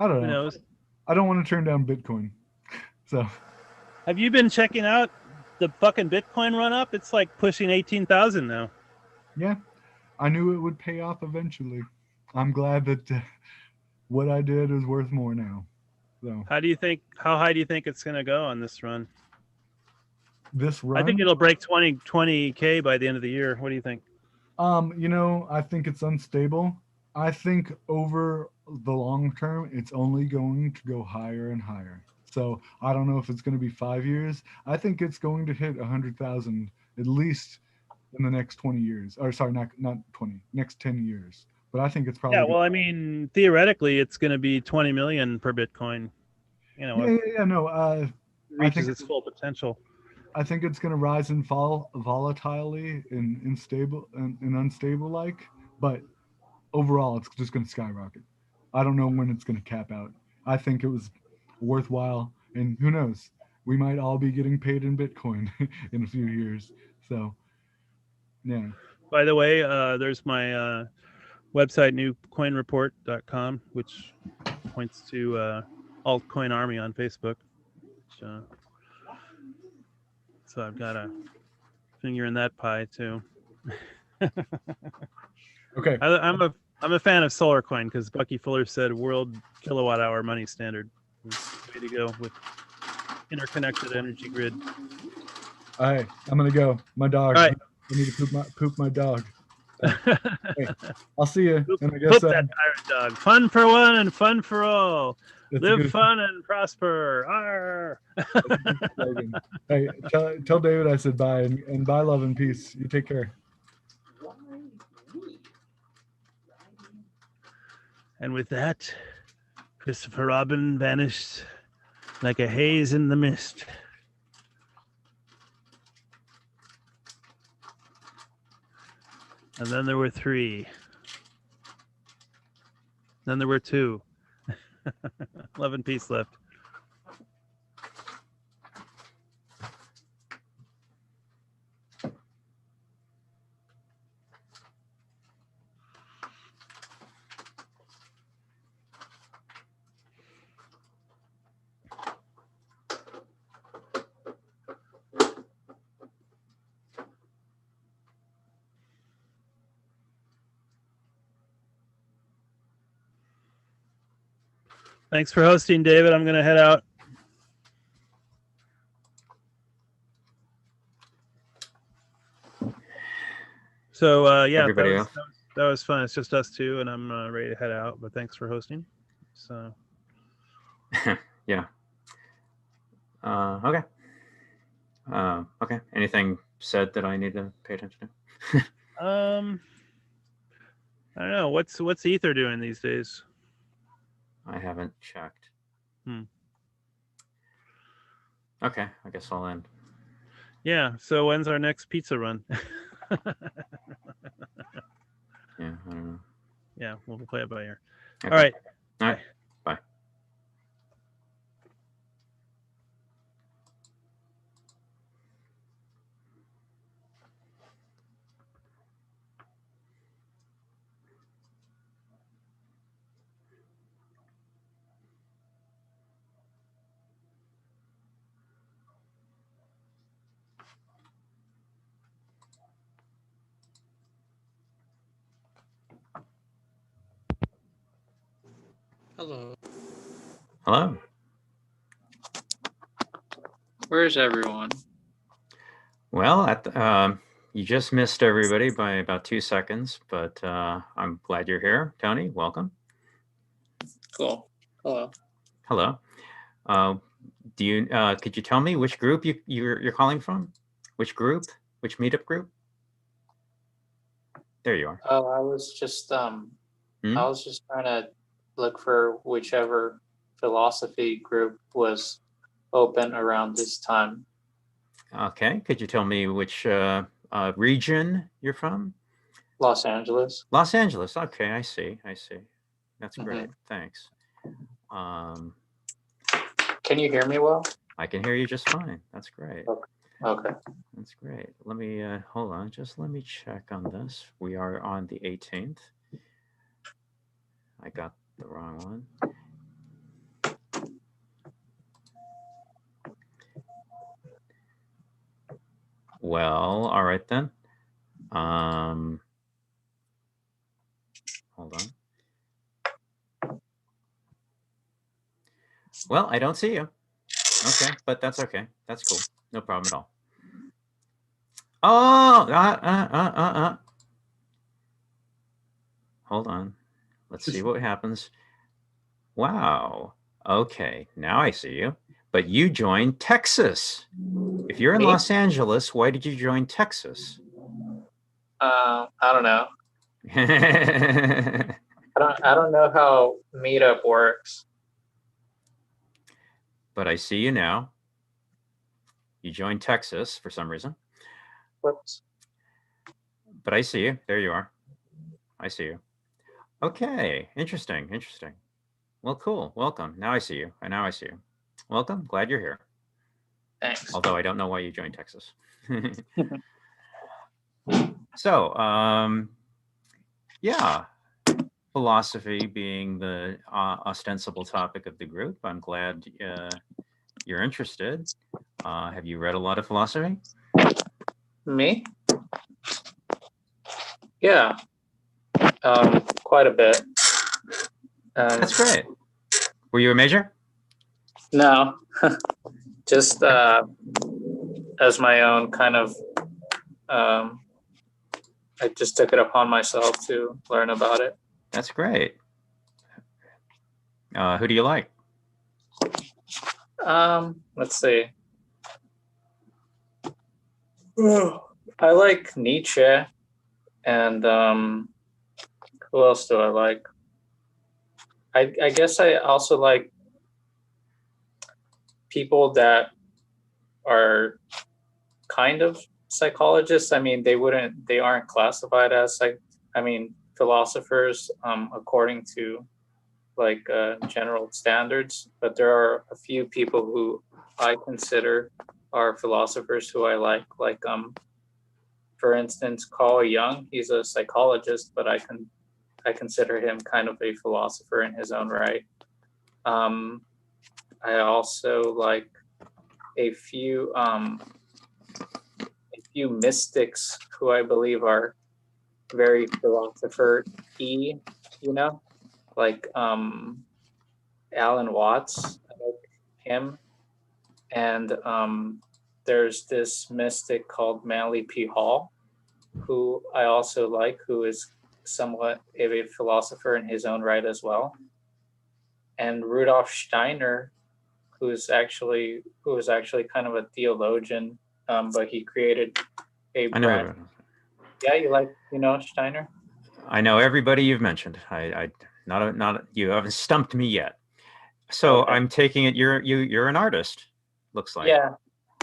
Speaker 1: I don't
Speaker 4: Who
Speaker 1: know.
Speaker 4: knows?
Speaker 1: I don't want to turn down Bitcoin. So
Speaker 4: Have you been checking out the fucking Bitcoin run up? It's like pushing 18,000 now.
Speaker 1: yeah, I knew it would pay off eventually. I'm glad that what I did is worth more now. So
Speaker 4: How high do you think it's going to go on this run?
Speaker 1: this run,
Speaker 4: I think it'll break 20K by the end of the year. What do you think?
Speaker 1: I think it's unstable. I think over the long term, it's only going to go higher and higher. So I don't know if it's going to be 5 years. I think it's going to hit 100,000 at least in the next 20 years. Or sorry, not 20, next 10 years. But I think it's probably
Speaker 4: Yeah, well, I mean, theoretically, it's going to be 20 million per Bitcoin.
Speaker 1: no.
Speaker 4: It reaches
Speaker 1: think
Speaker 4: its full potential.
Speaker 1: I think it's going to rise and fall volatilely and unstable and unstable like, but overall it's just going to skyrocket. I don't know when it's going to cap out. I think it was worthwhile, and who knows, we might all be getting paid in Bitcoin in a few years. So, yeah.
Speaker 4: By the way, there's my website, newcoinreport.com, which points to Altcoin Army on Facebook. Which, so I've got a finger in that pie too.
Speaker 1: Okay.
Speaker 4: I'm a fan of SolarCoin because Bucky Fuller said world kilowatt hour money standard is the way to go with interconnected energy grid.
Speaker 1: All right. I'm going to go. My dog.
Speaker 4: All right.
Speaker 1: I need to poop my dog. I'll see you. And I guess
Speaker 4: Poop that pirate dog. Fun for one and fun for all.
Speaker 1: that's a
Speaker 4: Live
Speaker 1: good
Speaker 4: fun and prosper. Arr.
Speaker 1: slogan. Hey, tell David I said bye, and bye, love and peace. You take care.
Speaker 4: And with that, Christopher Robin vanished like a haze in the mist. And then there were 3. Then there were 2. Love and peace left. Thanks for hosting, David. I'm going to head out. So yeah,
Speaker 2: Everybody else?
Speaker 4: that was fun. It's just us two, and I'm ready to head out. But thanks for hosting. So
Speaker 2: Yeah. Okay. Okay. Anything said that I need to pay attention to?
Speaker 4: I don't know. What's Ether doing these days?
Speaker 2: I haven't checked.
Speaker 4: Hmm.
Speaker 2: Okay, I guess I'll end.
Speaker 4: Yeah. So when's our next pizza run?
Speaker 2: Yeah, I don't know.
Speaker 4: Yeah, we'll play it by ear.
Speaker 2: Okay.
Speaker 4: All right.
Speaker 2: All right. Bye.
Speaker 6: Hello.
Speaker 2: Hello.
Speaker 6: Where's everyone?
Speaker 2: Well, you just missed everybody by about 2 seconds, but I'm glad you're here. Tony, welcome.
Speaker 6: Cool. Hello.
Speaker 2: Hello. Could you tell me which group you're calling from? Which group? Which meetup group? There you are.
Speaker 6: Oh, I was just trying to look for whichever philosophy group was open around this time.
Speaker 2: Okay. Could you tell me which region you're from?
Speaker 6: Los Angeles.
Speaker 2: Los Angeles. Okay, I see. That's great. Thanks.
Speaker 6: Can you hear me well?
Speaker 2: I can hear you just fine. That's great.
Speaker 6: Okay.
Speaker 2: That's great. Let me hold on. Just let me check on this. We are on the 18th. I got the wrong one. Well, all right then. Hold on. Well, I don't see you. Okay, but that's okay. That's cool. No problem at all. Oh, hold on. Let's see what happens. Wow. Okay, now I see you. But you joined Texas. If you're in
Speaker 6: Me?
Speaker 2: Los Angeles, why did you join Texas?
Speaker 6: I don't know. I don't know how Meetup works.
Speaker 2: But I see you now. You joined Texas for some reason,
Speaker 6: Whoops.
Speaker 2: but I see you. There you are. I see you. Okay, interesting, interesting. Well, cool. Welcome. Now I see you. And now I see you. Welcome. Glad you're here.
Speaker 6: Thanks.
Speaker 2: Although I don't know why you joined Texas. So, yeah, philosophy being the ostensible topic of the group. I'm glad you're interested. Have you read a lot of philosophy?
Speaker 6: Me? Yeah, quite a bit.
Speaker 2: That's great. Were you a major?
Speaker 6: No, just as my own kind of, I just took it upon myself to learn about it.
Speaker 2: That's great. Who do you like?
Speaker 6: Let's see. I like Nietzsche, and who else do I like? I guess I also like people that are kind of psychologists. I mean, they aren't classified as philosophers according to like general standards, but there are a few people who I consider are philosophers who I like for instance, Carl Jung. He's a psychologist, but I consider him kind of a philosopher in his own right. I also like a few mystics who I believe are very philosopher-y, like Alan Watts. I like him. And there's this mystic called Manly P. Hall, who I also like, who is somewhat of a philosopher in his own right as well. And Rudolf Steiner, who is actually kind of a theologian, but he created a
Speaker 2: I know.
Speaker 6: brand. Yeah, you know Steiner?
Speaker 2: I know everybody you've mentioned. I not you haven't stumped me yet. So
Speaker 6: Okay.
Speaker 2: I'm taking it you're an artist. Looks like.
Speaker 6: Yeah.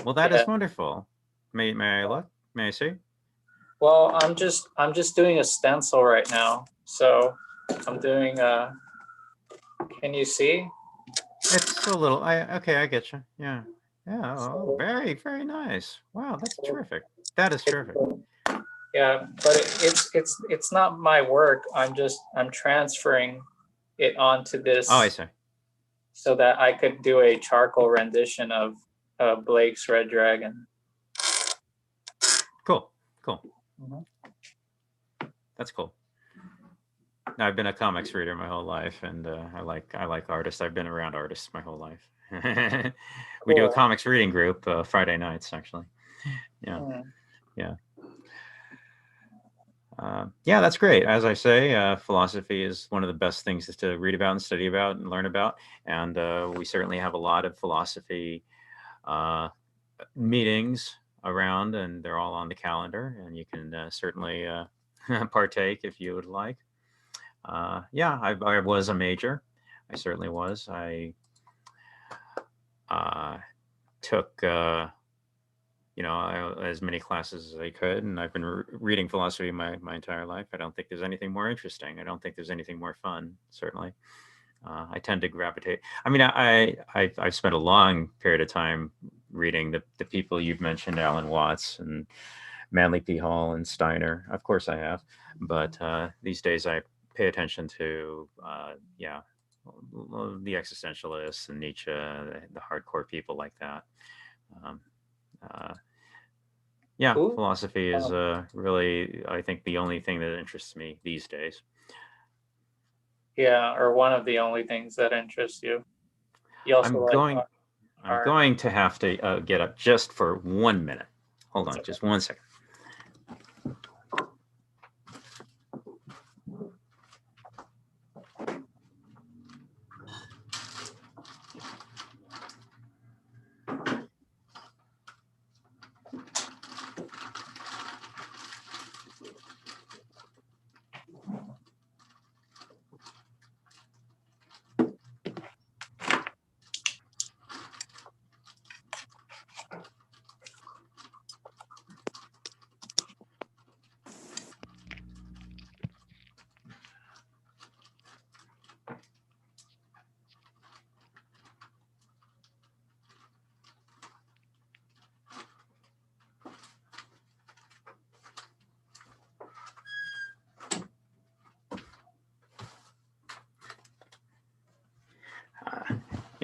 Speaker 2: Well, that
Speaker 6: Yeah.
Speaker 2: is wonderful. May I look? May I see?
Speaker 6: Well, I'm just doing a stencil right now. So I'm doing can you see?
Speaker 2: It's a little. Okay, I get you. Yeah. Yeah. Oh, very, very nice. Wow, that's terrific. That is terrific.
Speaker 6: Yeah, but it's not my work. I'm transferring it onto this.
Speaker 2: Oh, I see.
Speaker 6: So that I could do a charcoal rendition of Blake's Red Dragon.
Speaker 2: Cool.
Speaker 6: Mhm.
Speaker 2: That's cool. Now, I've been a comics reader my whole life, and I like artists. I've been around artists my whole life. We do a
Speaker 6: Cool.
Speaker 2: comics reading group Friday nights, actually. Yeah.
Speaker 6: Mhm.
Speaker 2: Yeah. Yeah, that's great. As I say, philosophy is one of the best things to read about and study about and learn about. And we certainly have a lot of philosophy meetings around, and they're all on the calendar. And you can certainly partake if you would like. Yeah, I was a major. I certainly was. I took as many classes as I could, and I've been reading philosophy my entire life. I don't think there's anything more interesting. I don't think there's anything more fun. Certainly, I tend to gravitate. I mean, I've spent a long period of time reading the people you've mentioned, Alan Watts and Manly P. Hall and Steiner. Of course, I have, but these days I pay attention to the existentialists and Nietzsche, the hardcore people like that. Yeah,
Speaker 6: Cool.
Speaker 2: philosophy is really, I think, the only thing that interests me these days.
Speaker 6: Yeah, or one of the only things that interests you. You also
Speaker 2: I'm going to have to get up just for 1 minute. Hold on, just 1 second.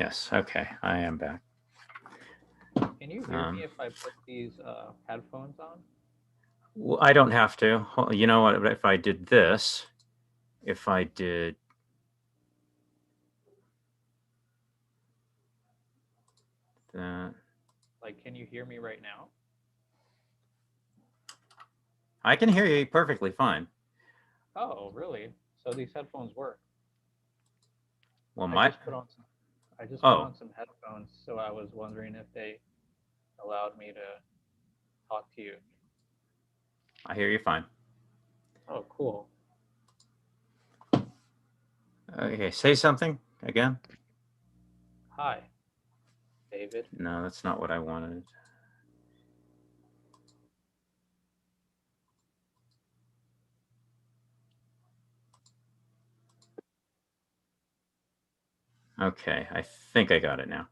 Speaker 2: Yes. Okay. I am back.
Speaker 6: Can you hear
Speaker 2: Um,
Speaker 6: me if I put these headphones on?
Speaker 2: Well, I don't have to. You know what? If I did this, if I did that,
Speaker 6: Like, can you hear me right now?
Speaker 2: I can hear you perfectly fine.
Speaker 6: Oh, really? So these headphones work.
Speaker 2: Well,
Speaker 6: I
Speaker 2: my
Speaker 6: just put on some. I just put
Speaker 2: oh,
Speaker 6: on some headphones, so I was wondering if they allowed me to talk to you.
Speaker 2: I hear you fine.
Speaker 6: Oh, cool.
Speaker 2: Okay, say something again.
Speaker 6: Hi, David.
Speaker 2: No, that's not what I wanted. Okay, I think I got it now.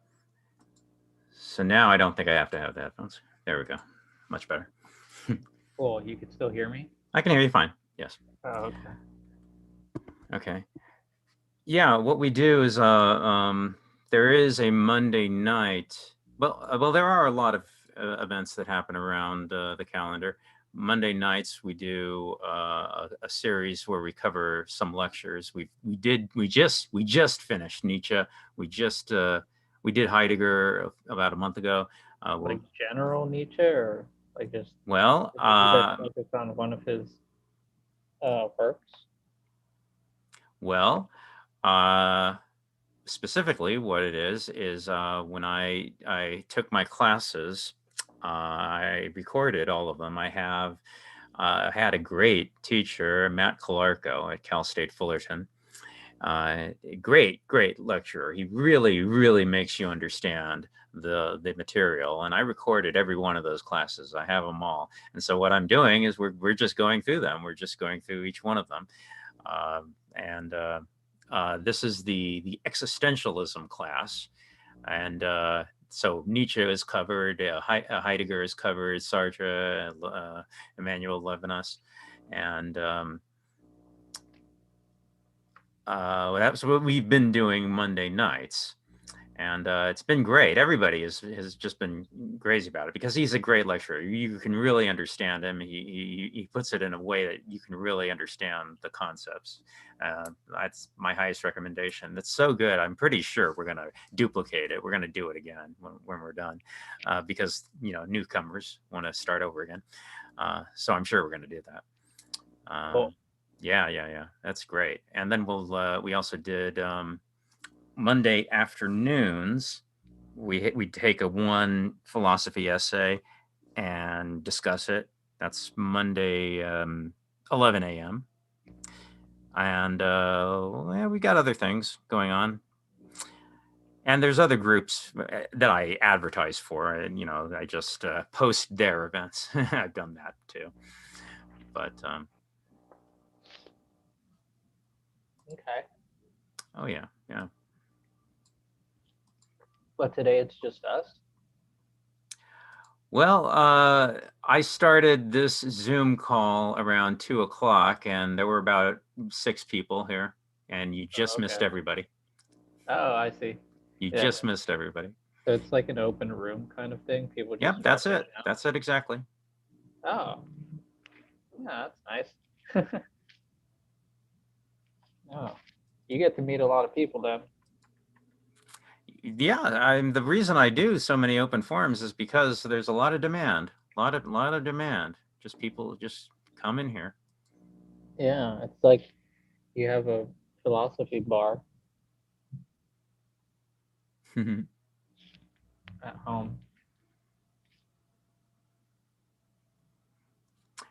Speaker 2: So now I don't think I have to have the headphones. There we go. Much better.
Speaker 6: Cool. You can still hear me?
Speaker 2: I can hear you fine. Yes.
Speaker 6: Oh, okay.
Speaker 2: Okay. Yeah, what we do is there is a Monday night. Well, there are a lot of events that happen around the calendar. Monday nights we do a series where we cover some lectures. We just finished Nietzsche. We did Heidegger about a month ago.
Speaker 6: Like general Nietzsche, or like just
Speaker 2: Well,
Speaker 6: did you guys focus on one of his works?
Speaker 2: well, specifically what it is when I took my classes, I recorded all of them. I have had a great teacher, Matt Calarco at Cal State Fullerton. Great lecturer. He really makes you understand the material. And I recorded every one of those classes. I have them all. And so what I'm doing is we're just going through them. We're just going through each one of them. This is the existentialism class, and so Nietzsche is covered, Heidegger is covered, Sartre, Emmanuel Levinas, and that's what we've been doing Monday nights. And it's been great. Everybody has just been crazy about it because he's a great lecturer. You can really understand him. He puts it in a way that you can really understand the concepts. That's my highest recommendation. It's so good. I'm pretty sure we're going to duplicate it. We're going to do it again when we're done because, newcomers want to start over again. So I'm sure we're going to do that.
Speaker 6: Cool.
Speaker 2: Yeah. That's great. And then we also did Monday afternoons, we take a one philosophy essay and discuss it. That's Monday, 11 a.m. And we got other things going on. And there's other groups that I advertise for, and I just post their events. I've done that too. But
Speaker 6: Okay.
Speaker 2: oh yeah.
Speaker 6: But today it's just us.
Speaker 2: Well, I started this Zoom call around 2:00, and there were about 6 people here, and you just missed
Speaker 6: okay.
Speaker 2: everybody.
Speaker 6: Oh, I see.
Speaker 2: You
Speaker 6: Yeah.
Speaker 2: just missed everybody.
Speaker 6: So it's like an open room kind of thing. People just.
Speaker 2: Yep, that's
Speaker 6: drop in
Speaker 2: it.
Speaker 6: and out?
Speaker 2: That's it exactly.
Speaker 6: Oh. Yeah, that's nice. Oh, you get to meet a lot of people then.
Speaker 2: Yeah, the reason I do so many open forums is because there's a lot of demand. A lot of demand. Just people just come in here.
Speaker 6: Yeah, it's like you have a philosophy bar at home.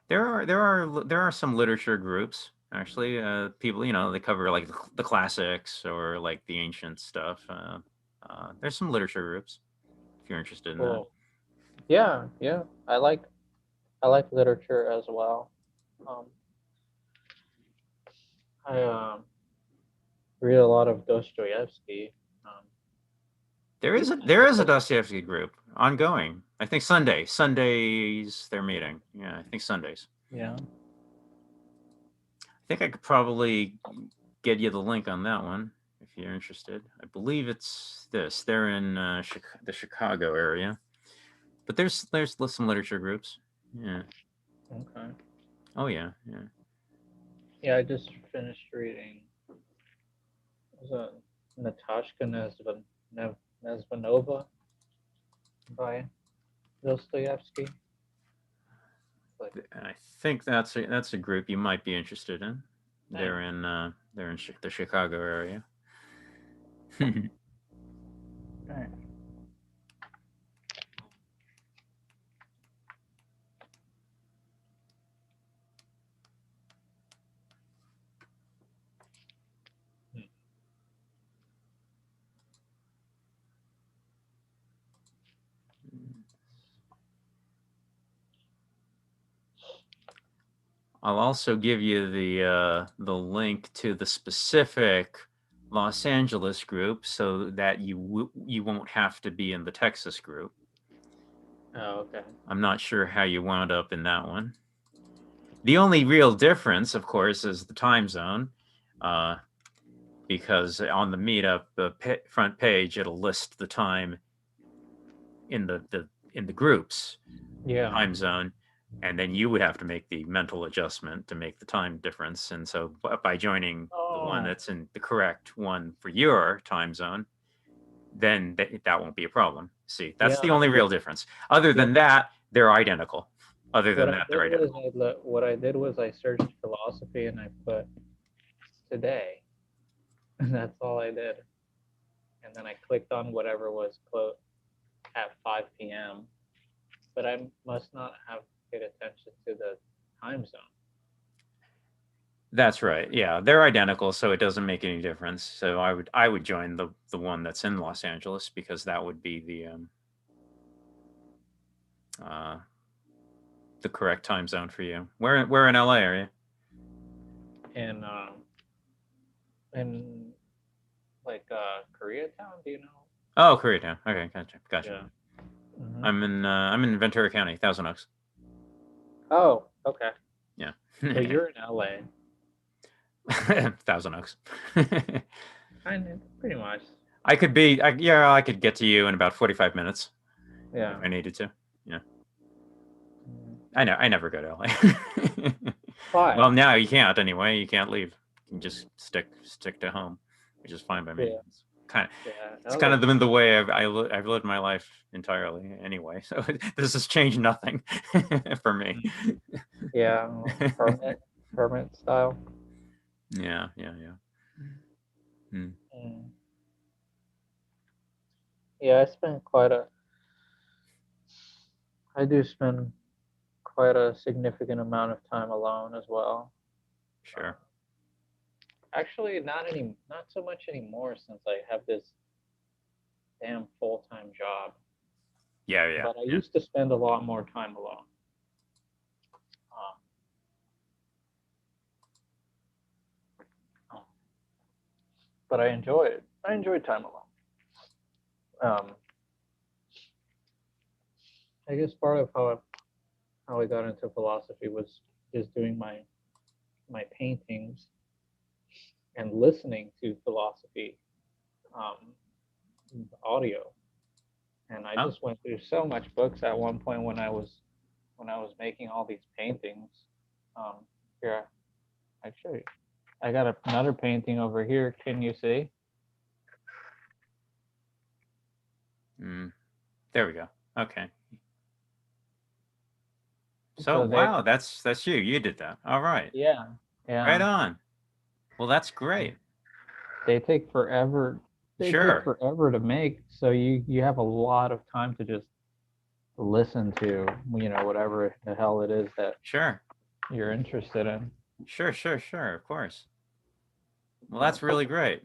Speaker 2: There are some literature groups actually. People, they cover like the classics or like the ancient stuff. There's some literature groups if you're interested in that.
Speaker 6: Cool. Yeah. I like literature as well. I read a lot of Dostoevsky.
Speaker 2: There is a Dostoevsky group ongoing. I think Sundays they're meeting. Yeah, I think Sundays.
Speaker 6: Yeah.
Speaker 2: I think I could probably get you the link on that one if you're interested. I believe it's this. They're in the Chicago area, but there's some literature groups. Yeah.
Speaker 6: Okay.
Speaker 2: Oh yeah. Yeah.
Speaker 6: Yeah, I just finished reading. Was it Natashka Nezvanova by Dostoevsky? Like,
Speaker 2: I think that's a group you might be interested in. They're in the Chicago area.
Speaker 6: right.
Speaker 2: I'll also give you the link to the specific Los Angeles group so that you won't have to be in the Texas group.
Speaker 6: Oh, okay.
Speaker 2: I'm not sure how you wound up in that one. The only real difference, of course, is the time zone, because on the meetup front page it'll list the time in the groups
Speaker 6: Yeah.
Speaker 2: time zone, and then you would have to make the mental adjustment to make the time difference. And so by joining the one that's in the correct one for your time zone, then that won't be a problem. See, that's the only real difference. Other than that, they're identical. Other than that, they're identical.
Speaker 6: What I did was I searched philosophy and I put today. And that's all I did. And then I clicked on whatever was quote at 5 p.m. But I must not have paid attention to the time zone.
Speaker 2: That's right. Yeah, they're identical, so it doesn't make any difference. So I would join the one that's in Los Angeles, because that would be the correct time zone for you. Where in LA are you?
Speaker 6: In like Koreatown, do you know?
Speaker 2: Oh, Koreatown. Okay, gotcha.
Speaker 6: Yeah. Mhm.
Speaker 2: I'm in Ventura County, Thousand Oaks.
Speaker 6: Oh, okay.
Speaker 2: Yeah.
Speaker 6: So you're in LA.
Speaker 2: Thousand Oaks.
Speaker 6: Kind of, pretty much.
Speaker 2: I could get to you in about 45 minutes.
Speaker 6: Yeah.
Speaker 2: If I needed to. Yeah.
Speaker 6: Mhm.
Speaker 2: I never go to LA.
Speaker 6: Why?
Speaker 2: Well, now you can't anyway. You can't leave. You can just stick to home, which is fine by me.
Speaker 6: Yeah.
Speaker 2: It's kind of been the way I've lived my life entirely anyway. So this has changed nothing for me.
Speaker 6: Yeah, permanent style.
Speaker 2: Yeah.
Speaker 6: Mm. Yeah, I do spend quite a significant amount of time alone as well.
Speaker 2: Sure.
Speaker 6: Actually, not so much anymore, since I have this damn full-time job.
Speaker 2: Yeah.
Speaker 6: But I used to spend a lot more time alone. But I enjoy it. I enjoy time alone. I guess part of how I got into philosophy was just doing my paintings and listening to philosophy audio. And I just went through so much books at one point when I was making all these paintings. Here, actually, I got another painting over here. Can you see?
Speaker 2: There we go. Okay. So wow, that's you. You did that. All right.
Speaker 6: Yeah.
Speaker 2: Right on. Well, that's great.
Speaker 6: They take forever. They take forever to make, so you have a lot of time to just listen to, whatever the hell it is that you're interested in.
Speaker 2: Sure. Of course. Well, that's really great.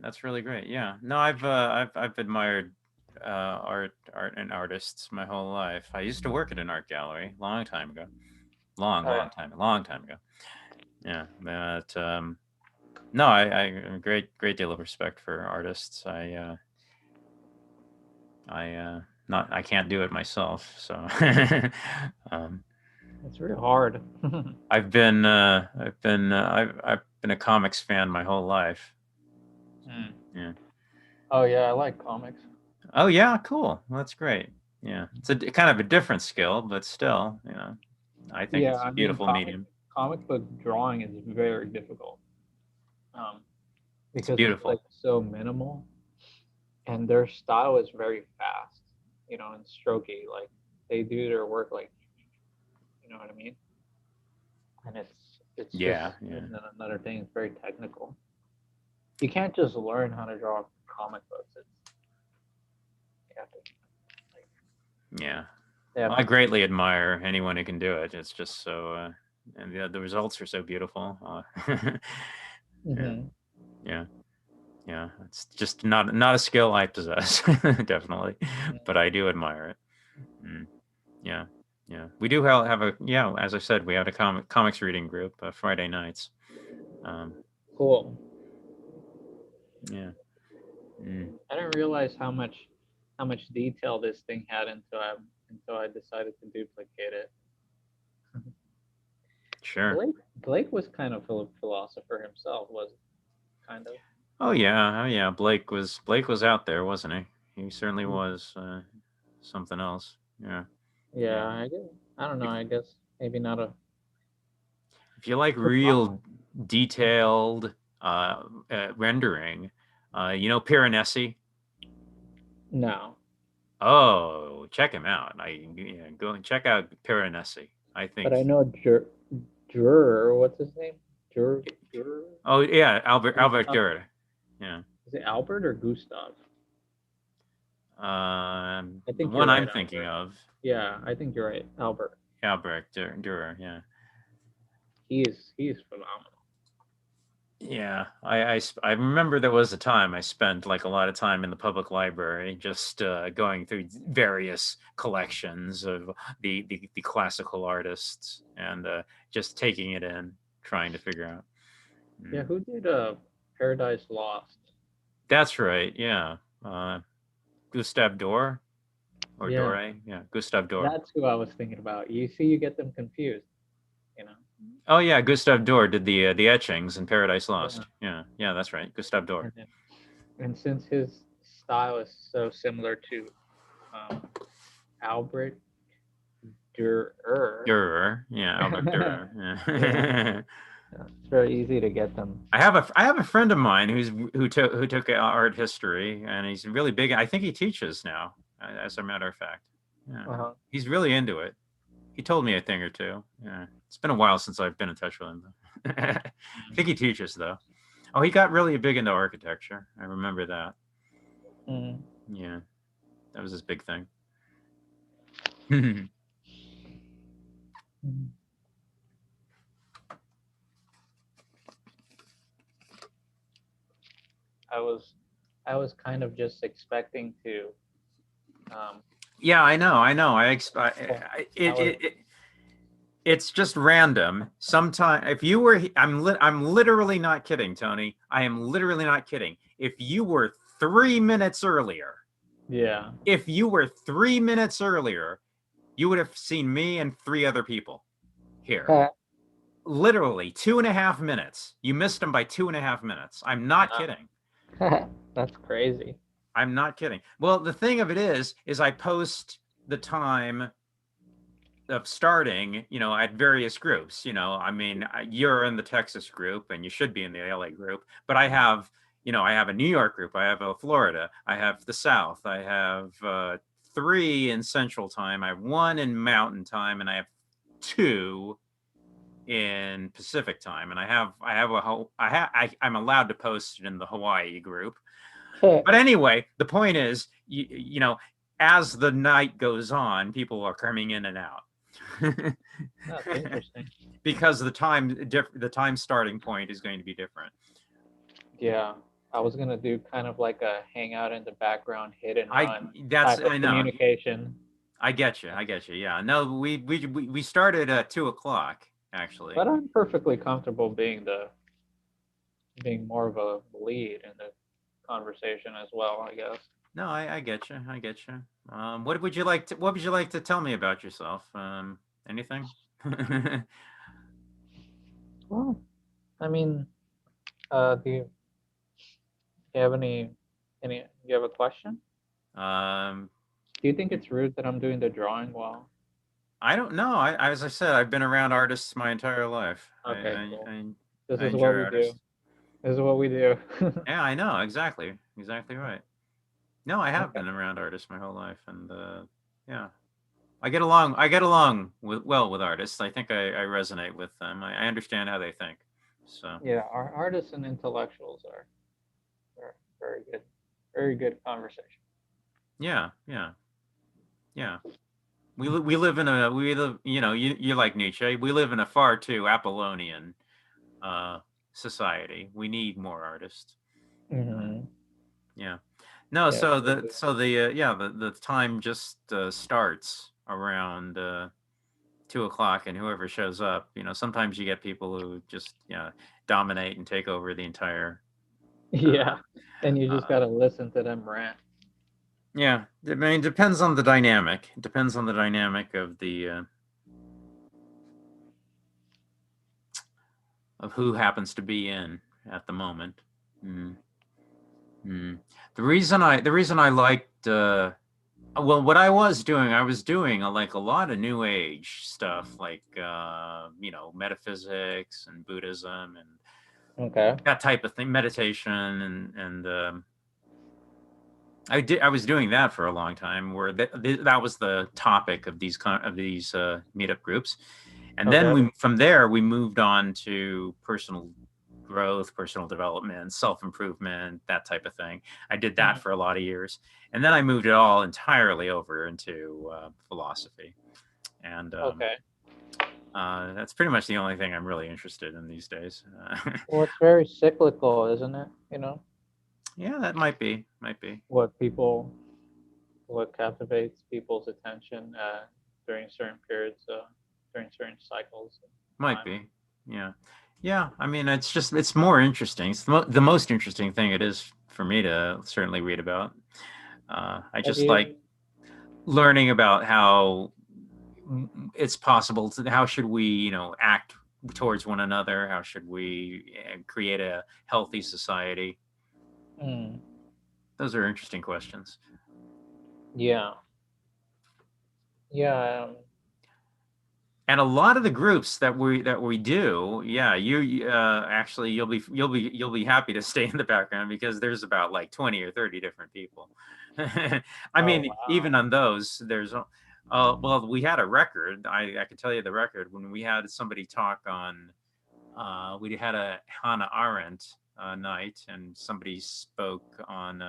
Speaker 2: Yeah. No, I've admired art and artists my whole life. I used to work at an art gallery long time ago. Long time ago. Yeah, but no, I have a great deal of respect for artists. I can't do it myself, so
Speaker 6: it's really hard.
Speaker 2: I've been a comics fan my whole life. Yeah.
Speaker 6: Oh yeah, I like comics.
Speaker 2: Oh yeah, cool. Well, that's great. Yeah, it's a kind of a different skill, but still, I think
Speaker 7: Yeah,
Speaker 2: it's a
Speaker 7: I mean,
Speaker 2: beautiful medium.
Speaker 7: comic book drawing is very difficult.
Speaker 2: It's
Speaker 7: Because it's like
Speaker 2: beautiful.
Speaker 7: so minimal, and their style is very fast, and strokey. Like they do their work like, you know what I mean? And it's
Speaker 2: Yeah,
Speaker 7: just
Speaker 2: yeah.
Speaker 7: another thing. It's very technical. You can't just learn how to draw comic books. You have to,
Speaker 2: Yeah.
Speaker 7: yeah.
Speaker 2: Well, I greatly admire anyone who can do it. It's just so, and the results are so beautiful.
Speaker 7: Mhm.
Speaker 2: Yeah, yeah. It's just not a skill I possess, definitely, but I do admire it. Mm, yeah, yeah. We do have a As I said, we have a comics reading group Friday nights.
Speaker 7: Cool.
Speaker 2: Yeah. Mm.
Speaker 7: I didn't realize how much detail this thing had until I decided to duplicate it.
Speaker 2: Sure.
Speaker 7: Blake was kind of a philosopher himself, was kind of.
Speaker 2: Oh yeah. Blake was out there, wasn't he? He certainly was something else. Yeah.
Speaker 7: Yeah, I guess. I don't know. I guess maybe not a.
Speaker 2: If you like real detailed rendering, you know Piranesi?
Speaker 7: No.
Speaker 2: Oh, check him out. Go and check out Piranesi. I think.
Speaker 7: But I know Dürer. What's his name? Dürer.
Speaker 2: Oh yeah, Albert Dürer. Yeah.
Speaker 7: Is it Albert or Gustav?
Speaker 2: I
Speaker 7: think
Speaker 2: the
Speaker 7: you're
Speaker 2: one I'm
Speaker 7: right,
Speaker 2: thinking
Speaker 7: Albert.
Speaker 2: of,
Speaker 7: Yeah, I think you're right, Albert.
Speaker 2: Albert Dürer. Yeah.
Speaker 7: He's phenomenal.
Speaker 2: Yeah, I remember there was a time I spent like a lot of time in the public library, just going through various collections of the classical artists and just taking it in, trying to figure out.
Speaker 7: Yeah, who did Paradise Lost?
Speaker 2: That's right. Yeah, Gustave Doré or
Speaker 7: Yeah.
Speaker 2: Doré. Yeah, Gustave Doré.
Speaker 7: That's who I was thinking about. You see, you get them confused. You know.
Speaker 2: Oh yeah, Gustave Doré did the etchings in Paradise Lost. Yeah, that's right, Gustave Doré.
Speaker 7: And since his style is so similar to Albert Dürer.
Speaker 2: Dürer, yeah, Albert Dürer. Yeah.
Speaker 7: It's very easy to get them.
Speaker 2: I have a friend of mine who took art history, and he's really big. I think he teaches now, as a matter of fact. Yeah, he's really into it. He told me a thing or two. Yeah, it's been a while since I've been in touch with him. I think he teaches though. Oh, he got really big into architecture. I remember that. Yeah, that was his big thing.
Speaker 7: I was kind of just expecting to.
Speaker 2: Yeah, I know. It's just random. Sometime, if you were, I'm literally not kidding, Tony. I am literally not kidding. If you were 3 minutes earlier,
Speaker 7: yeah.
Speaker 2: If you were 3 minutes earlier, you would have seen me and 3 other people here. Literally 2.5 minutes. You missed them by 2.5 minutes. I'm not kidding.
Speaker 7: That's crazy.
Speaker 2: I'm not kidding. Well, the thing of it is I post the time of starting, at various groups. I mean, you're in the Texas group and you should be in the LA group, but I have, I have a New York group, I have a Florida, I have the South, I have 3 in Central Time, I have 1 in Mountain Time, and I have 2 in Pacific Time, and I'm allowed to post it in the Hawaii group. But anyway, the point is, as the night goes on, people are coming in and out.
Speaker 7: That's interesting.
Speaker 2: Because the time starting point is going to be different.
Speaker 7: Yeah, I was gonna do kind of like a hangout in the background, hit and run.
Speaker 2: I know.
Speaker 7: Communication.
Speaker 2: I get you. Yeah. No, we started at 2:00 actually.
Speaker 7: But I'm perfectly comfortable being more of a lead in the conversation as well, I guess.
Speaker 2: No, I get you. What would you like to tell me about yourself? Anything?
Speaker 7: Well, I mean, do you have any You have a question?
Speaker 2: Um,
Speaker 7: Do you think it's rude that I'm doing the drawing while?
Speaker 2: I don't know. As I said, I've been around artists my entire life.
Speaker 7: Okay, cool.
Speaker 2: I
Speaker 7: This
Speaker 2: I
Speaker 7: is
Speaker 2: enjoy
Speaker 7: what we
Speaker 2: artists.
Speaker 7: do. This is what we do.
Speaker 2: Yeah, I know exactly right. No, I have
Speaker 7: Okay.
Speaker 2: been around artists my whole life, and yeah, I get along with artists. I think I resonate with them. I understand how they think. So
Speaker 7: Yeah, our artists and intellectuals are very good conversation.
Speaker 2: yeah, yeah. We live in a you know you like Nietzsche. We live in a far too Apollonian society. We need more artists.
Speaker 7: Mm-hmm.
Speaker 2: Yeah. No,
Speaker 7: Yeah,
Speaker 2: so
Speaker 7: we
Speaker 2: the
Speaker 7: do.
Speaker 2: so the yeah the time just starts around 2 o'clock, and whoever shows up, sometimes you get people who just dominate and take over the entire.
Speaker 7: Yeah, and you just
Speaker 2: Uh,
Speaker 7: gotta listen to them rant.
Speaker 2: yeah, I mean, depends on the dynamic. It depends on the dynamic of who happens to be in at the moment. Mm. Mm. The reason I liked well, what I was doing like a lot of new age stuff, like metaphysics and Buddhism and
Speaker 7: Okay.
Speaker 2: that type of thing, meditation, and I was doing that for a long time, where that was the topic of these meetup groups, and then
Speaker 7: Okay.
Speaker 2: from there we moved on to personal growth, personal development, self-improvement, that type of thing. I did that for a lot of years, and then I moved it all entirely over into philosophy, and
Speaker 7: Okay.
Speaker 2: that's pretty much the only thing I'm really interested in these days.
Speaker 7: Well, it's very cyclical, isn't it? You know,
Speaker 2: Yeah, that might be.
Speaker 7: what captivates people's attention during certain periods, during certain cycles of
Speaker 2: Might
Speaker 7: time.
Speaker 2: be. Yeah. Yeah. I mean, it's more interesting. It's the most interesting thing it is for me to certainly read about. I
Speaker 7: Have
Speaker 2: just
Speaker 7: you?
Speaker 2: like learning about how it's possible how should we, act towards one another? How should we create a healthy society?
Speaker 7: Mm,
Speaker 2: Those are interesting questions.
Speaker 7: yeah. Yeah.
Speaker 2: And a lot of the groups that we do, yeah, you actually you'll be happy to stay in the background, because there's about like 20 or 30 different people. I
Speaker 7: Oh
Speaker 2: mean,
Speaker 7: wow.
Speaker 2: even on those, there's well, we had a record. I can tell you the record when we had somebody talk on. We had a Hannah Arendt night, and somebody spoke on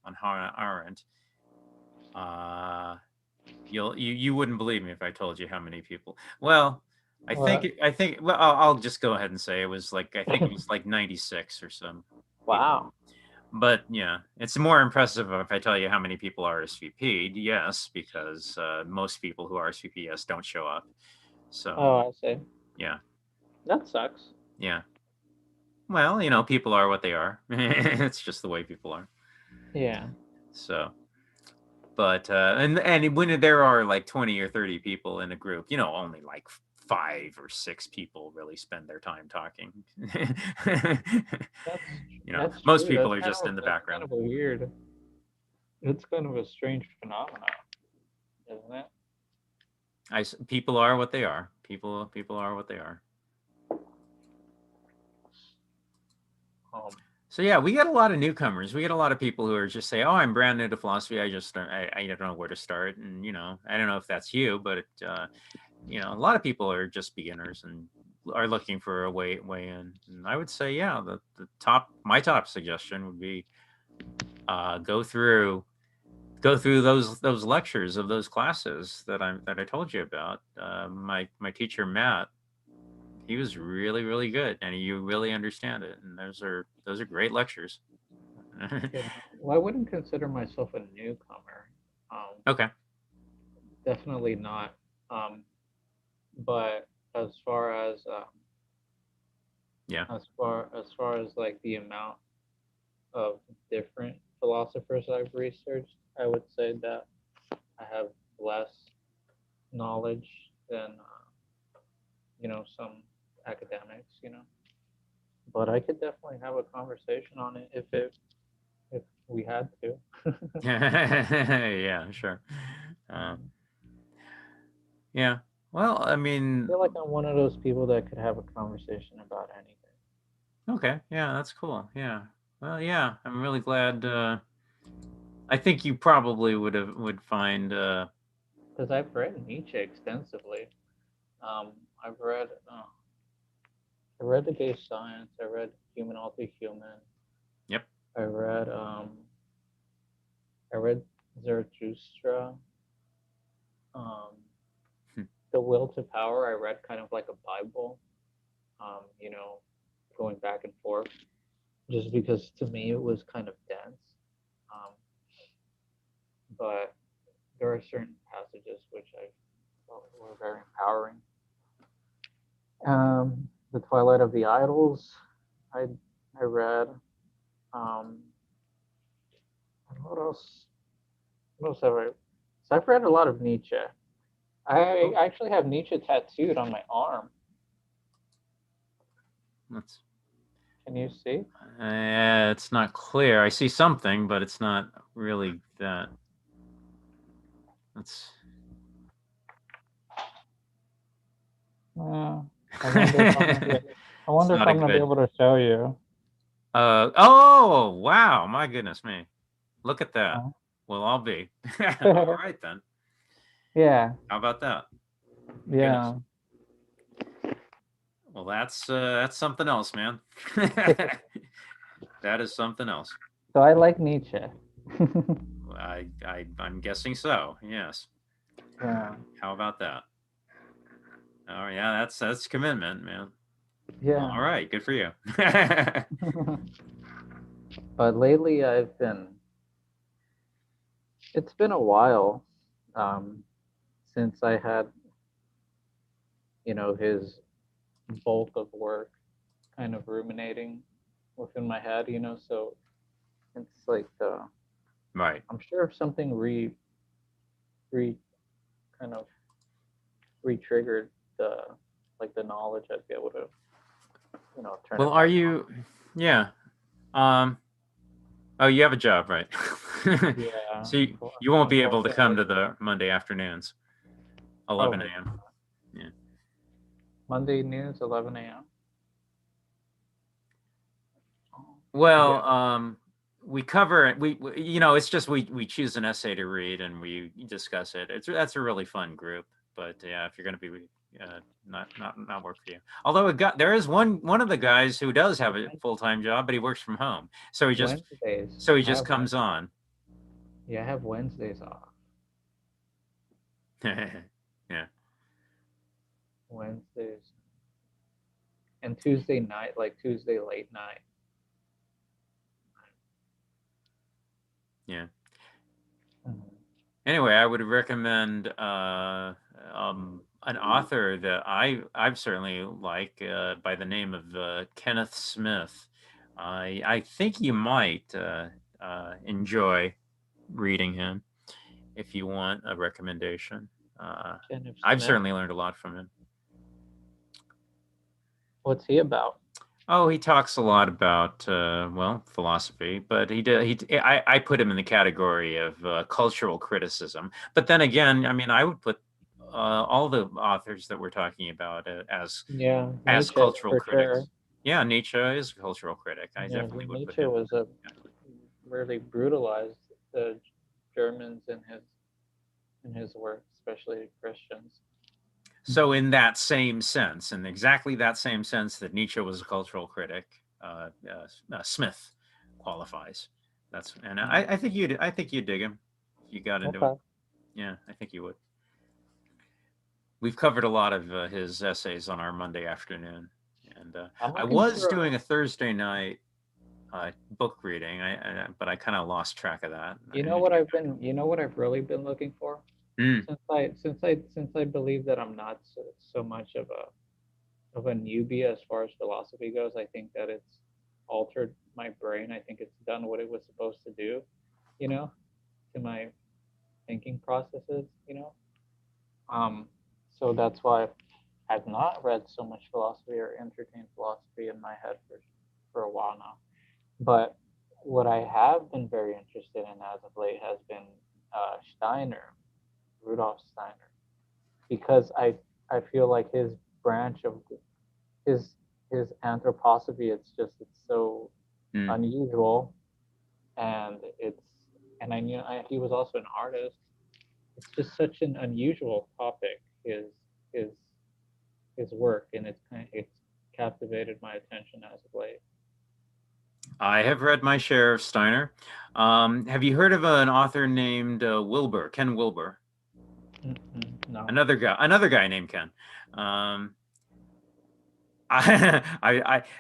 Speaker 2: Hannah Arendt. You wouldn't believe me if I told you how many people. Well,
Speaker 7: What?
Speaker 2: well, I'll just go ahead and say I think it was like 96 or some people.
Speaker 7: Wow.
Speaker 2: But yeah, it's more impressive if I tell you how many people RSVP'd. Yes, because most people who RSVP yes don't show up. So
Speaker 7: Oh, I see.
Speaker 2: yeah,
Speaker 7: That sucks.
Speaker 2: yeah. Well, people are what they are. It's just the way people are.
Speaker 7: Yeah.
Speaker 2: So. But and when there are like 20 or 30 people in a group, only like 5 or 6 people really spend their time talking.
Speaker 7: That's
Speaker 2: Most
Speaker 7: true.
Speaker 2: people are just in the
Speaker 7: That's
Speaker 2: background.
Speaker 7: kind of a weird. It's kind of a strange phenomenon, isn't it?
Speaker 2: People are what they are. People are what they are.
Speaker 7: Um,
Speaker 2: So yeah, we get a lot of newcomers. We get a lot of people who are just say, "Oh, I'm brand new to philosophy. I don't know where to start." And I don't know if that's you, but a lot of people are just beginners and are looking for a way in. And I would say, yeah, my top suggestion would be go through those lectures of those classes that I told you about. My teacher Matt, he was really, really good, and you really understand it. And those are great lectures.
Speaker 7: yeah. Well, I wouldn't consider myself a newcomer.
Speaker 2: Okay.
Speaker 7: Definitely not. But as far as
Speaker 2: Yeah.
Speaker 7: as far as like the amount of different philosophers I've researched, I would say that I have less knowledge than some academics. But I could definitely have a conversation on it if we had to.
Speaker 2: Yeah, sure. Yeah. Well, I mean,
Speaker 7: I feel like I'm one of those people that could have a conversation about anything.
Speaker 2: okay. Yeah, that's cool. Yeah. Well, yeah, I'm really glad. I think you probably would find.
Speaker 7: Because I've read Nietzsche extensively. I've read I read The Gay Science. I read Human All Too Human.
Speaker 2: Yep.
Speaker 7: I read Zarathustra.
Speaker 2: Hmm.
Speaker 7: The Will to Power. I read kind of like a Bible. Going back and forth, just because to me it was kind of dense. But there are certain passages which I felt were very empowering. The Twilight of the Idols. I read. And what else? What else have I? So I've read a lot of Nietzsche. I actually have Nietzsche tattooed on my arm.
Speaker 2: Let's.
Speaker 7: Can you see?
Speaker 2: It's not clear. I see something, but it's not really that. Let's.
Speaker 7: I wonder if I'm gonna be able to show you.
Speaker 2: Oh wow! My goodness me! Look at that.
Speaker 7: Oh.
Speaker 2: Well, I'll be. All right then.
Speaker 7: Yeah.
Speaker 2: How about that?
Speaker 7: Yeah.
Speaker 2: Goodness. Well, that's something else, man. That is something else.
Speaker 7: So I like Nietzsche.
Speaker 2: I'm guessing so. Yes.
Speaker 7: Yeah.
Speaker 2: How about that? Oh yeah, that's commitment, man.
Speaker 7: Yeah.
Speaker 2: All right, good for you.
Speaker 7: But lately it's been a while since I had, his bulk of work kind of ruminating within my head, so it's like,
Speaker 2: Right.
Speaker 7: I'm sure if something kind of re-triggered the knowledge, I'd be able to, turn
Speaker 2: Well,
Speaker 7: it
Speaker 2: are
Speaker 7: back
Speaker 2: you? Yeah. Oh, you have a job, right?
Speaker 7: on. Yeah.
Speaker 2: So you won't be able to come to the Monday afternoons, 11
Speaker 7: Probably.
Speaker 2: a.m. Yeah.
Speaker 7: Monday news, 11 a.m.
Speaker 2: Well, we cover we it's just we choose an essay to read and we discuss it. That's a really fun group. But yeah, if you're going to be not work for you. Although there is one of the guys who does have a full-time job, but he works from home, so he just
Speaker 7: Wednesdays.
Speaker 2: Comes on.
Speaker 7: Yeah, I have Wednesdays off.
Speaker 2: Yeah.
Speaker 7: Wednesdays and Tuesday night, like Tuesday late night.
Speaker 2: Yeah.
Speaker 7: Mhm.
Speaker 2: Anyway, I would recommend an author that I've certainly like by the name of Kenneth Smith. I think you might enjoy reading him if you want a recommendation. I've certainly learned a lot from him.
Speaker 7: What's he about?
Speaker 2: Oh, he talks a lot about philosophy, but I put him in the category of cultural criticism. But then again, I mean, I would put all the authors that we're talking about as
Speaker 7: Nietzsche,
Speaker 2: cultural critics.
Speaker 7: Sure.
Speaker 2: Yeah, Nietzsche is a cultural critic. I definitely would
Speaker 7: Nietzsche
Speaker 2: put him.
Speaker 7: was really brutalized the Germans in his work, especially Christians.
Speaker 2: So in that same sense, in exactly that same sense that Nietzsche was a cultural critic, Smith qualifies. I think you'd dig him if you got into it. Yeah, I think you would. We've covered a lot of his essays on our Monday afternoon, and I was doing a Thursday night book reading, but I kind of lost track of that.
Speaker 7: You know what I've really been looking for? Since I believe that I'm not so much of a newbie as far as philosophy goes, I think that it's altered my brain. I think it's done what it was supposed to do, to my thinking processes, So that's why I've not read so much philosophy or entertained philosophy in my head for a while now. But what I have been very interested in as of late has been Steiner, Rudolf Steiner, because I feel like his branch of his his anthroposophy, it's so unusual, and I knew he was also an artist. It's just such an unusual topic, his his work, and it's captivated my attention as of late.
Speaker 2: I have read my share of Steiner. Have you heard of an author named Wilbur, Ken Wilbur?
Speaker 7: No.
Speaker 2: Another guy named Ken.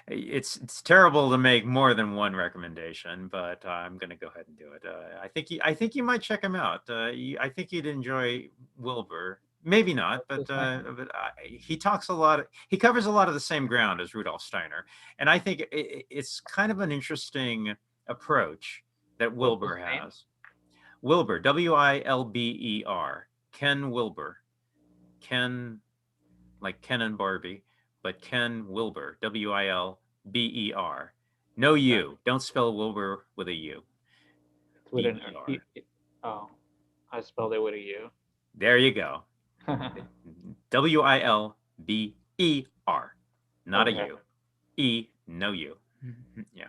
Speaker 2: It's terrible to make more than one recommendation, but I'm going to go ahead and do it. I think you might check him out. I think you'd enjoy Wilbur. Maybe not, but he talks a lot. He covers a lot of the same ground as Rudolf Steiner, and I think it's kind of an interesting approach that Wilbur has. Wilbur, Wilber, Ken Wilbur, Ken, like Ken and Barbie, but Ken Wilber, Wilber. No U. Don't spell Wilbur with a U.
Speaker 7: With an oh, I spelled it with a U.
Speaker 2: There you go. Wilber, not
Speaker 7: Okay.
Speaker 2: a U. E, no U. Yeah.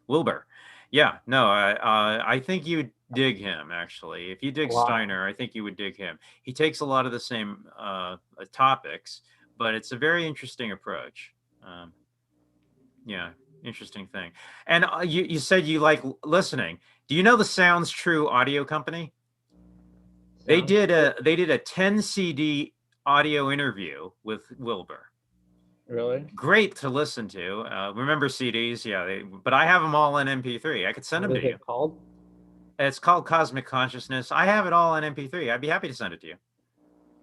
Speaker 2: Wilbur. Yeah, no, I think you dig him, actually. If you dig
Speaker 7: Wow.
Speaker 2: Steiner, I think you would dig him. He takes a lot of the same topics, but it's a very interesting approach. Yeah, interesting thing. And you said you like listening. Do you know the Sounds True audio company? They did a 10 CD audio interview with Wilbur.
Speaker 7: Really?
Speaker 2: Great to listen to. Remember CDs? Yeah, but I have them all in MP3. I could send
Speaker 7: What
Speaker 2: them
Speaker 7: is
Speaker 2: to you.
Speaker 7: it called?
Speaker 2: It's called Cosmic Consciousness. I have it all in MP3. I'd be happy to send it to you.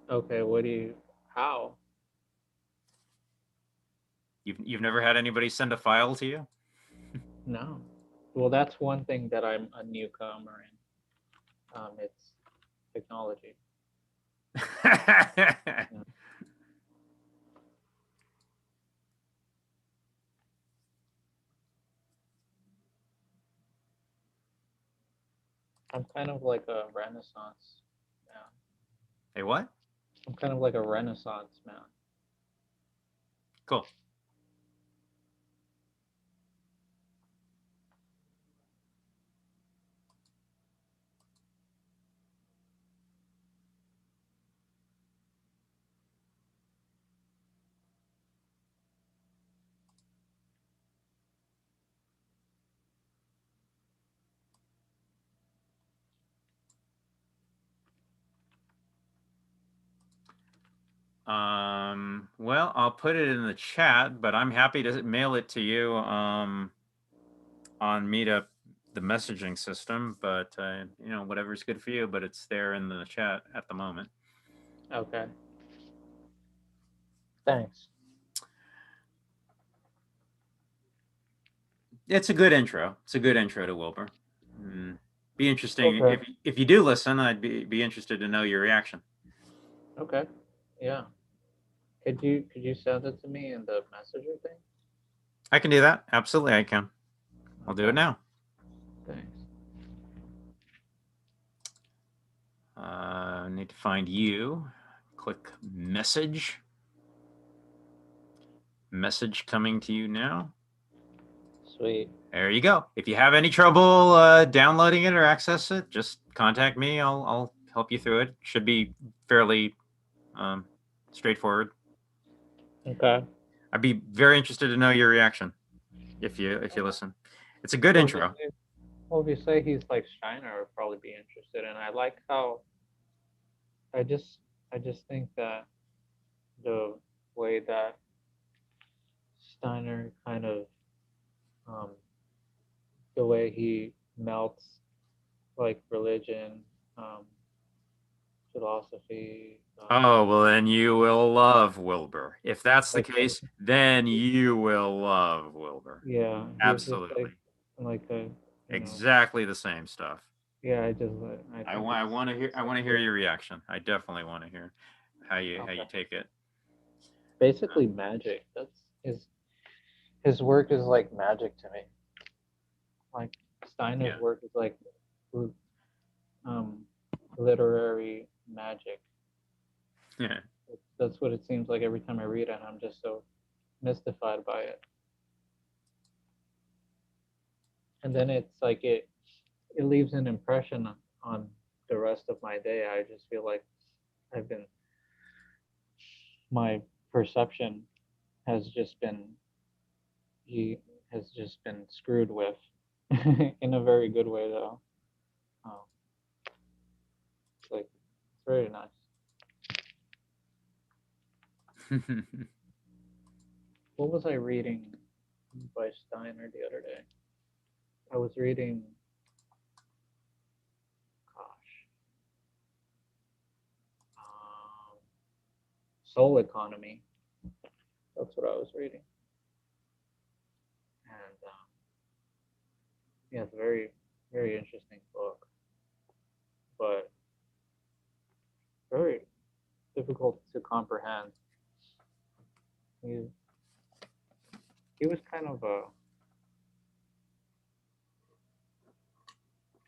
Speaker 7: Okay, how?
Speaker 2: You've never had anybody send a file to you?
Speaker 7: No. Well, that's one thing that I'm a newcomer in. It's technology. I'm kind of like a Renaissance man.
Speaker 2: Hey, what?
Speaker 7: I'm kind of like a Renaissance man.
Speaker 2: Cool. Well, I'll put it in the chat, but I'm happy to mail it to you on Meetup, the messaging system. But whatever's good for you. But it's there in the chat at the moment.
Speaker 7: Okay. Thanks.
Speaker 2: It's a good intro. It's a good intro to Wilbur. Be interesting
Speaker 7: Okay.
Speaker 2: if you do listen. I'd be interested to know your reaction.
Speaker 7: Okay. Yeah. Could you send it to me in the messenger thing?
Speaker 2: I can do that. Absolutely, I can. I'll do it now.
Speaker 7: Thanks.
Speaker 2: I need to find you. Click message. Message coming to you now.
Speaker 7: Sweet.
Speaker 2: There you go. If you have any trouble downloading it or access it, just contact me. I'll help you through it. Should be fairly straightforward.
Speaker 7: Okay.
Speaker 2: I'd be very interested to know your reaction if you listen. It's a good intro.
Speaker 7: Well, if you say he's like Steiner, I would probably be interested. And I like how I just think that the way that Steiner kind of the way he melts like religion, philosophy.
Speaker 2: Oh, well, then you will love Wilbur. If that's the case, then you will love Wilbur.
Speaker 7: Yeah.
Speaker 2: Absolutely. Exactly the same stuff.
Speaker 7: Yeah,
Speaker 2: I want to hear your reaction. I definitely want to hear how you take it.
Speaker 7: Basically magic. That's his work is like magic to me. like Steiner's
Speaker 2: Yeah.
Speaker 7: work is like literary magic.
Speaker 2: Yeah.
Speaker 7: That's what it seems like every time I read it. And I'm just so mystified by it. And then it's like it leaves an impression on the rest of my day. I just feel like my perception has just been screwed with in a very good way though. It's like it's very nice. What was I reading by Steiner the other day? I was reading, Soul Economy. That's what I was reading. And yeah, it's a very, very interesting book, but very difficult to comprehend. He was kind of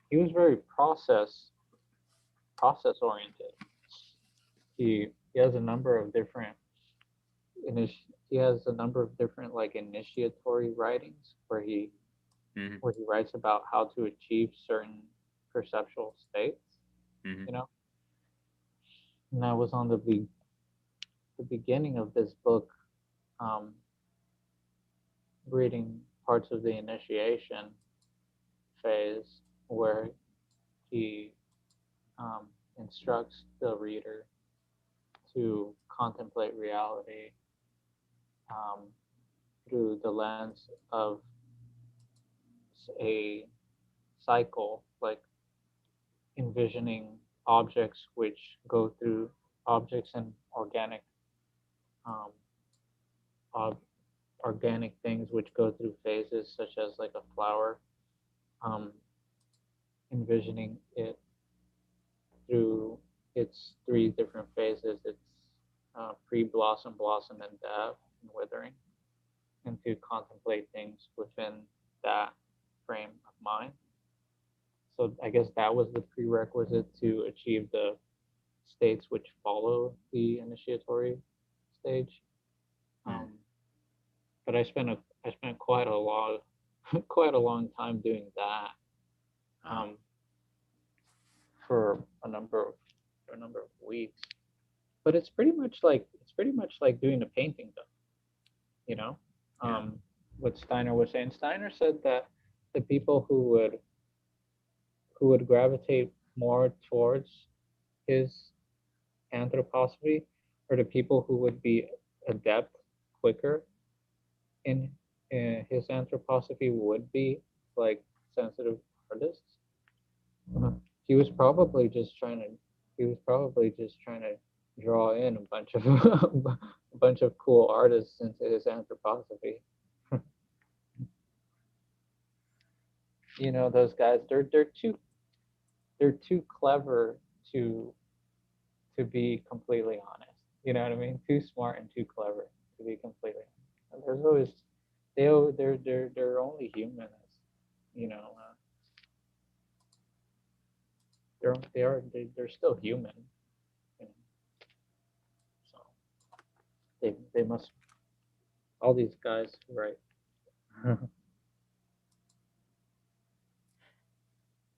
Speaker 7: he was very process oriented. He has a number of different like initiatory writings where he writes about how to achieve certain perceptual states. You know, and I was on the beginning of this book, reading parts of the initiation phase where he instructs the reader to contemplate reality through the lens of a cycle, like envisioning objects and organic things which go through phases, such as like a flower, envisioning it through its 3 different phases. It's pre-blossom, blossom, and death, and withering, and to contemplate things within that frame of mind. So I guess that was the prerequisite to achieve the states which follow the initiatory stage. But I spent quite a long time doing that for a number of weeks. But it's pretty much like doing a painting, though. You know, what Steiner was saying. Steiner said that the people who would gravitate more towards his anthroposophy are the people who would be adept quicker in his anthroposophy would be like sensitive artists. He was probably just trying to draw in a bunch of cool artists into his anthroposophy. You know, those guys, they're too clever to be completely honest. You know what I mean? Too smart and too clever to be completely honest. And there's always they're only human, you know. They're still human, you know? So they must, all these guys, right?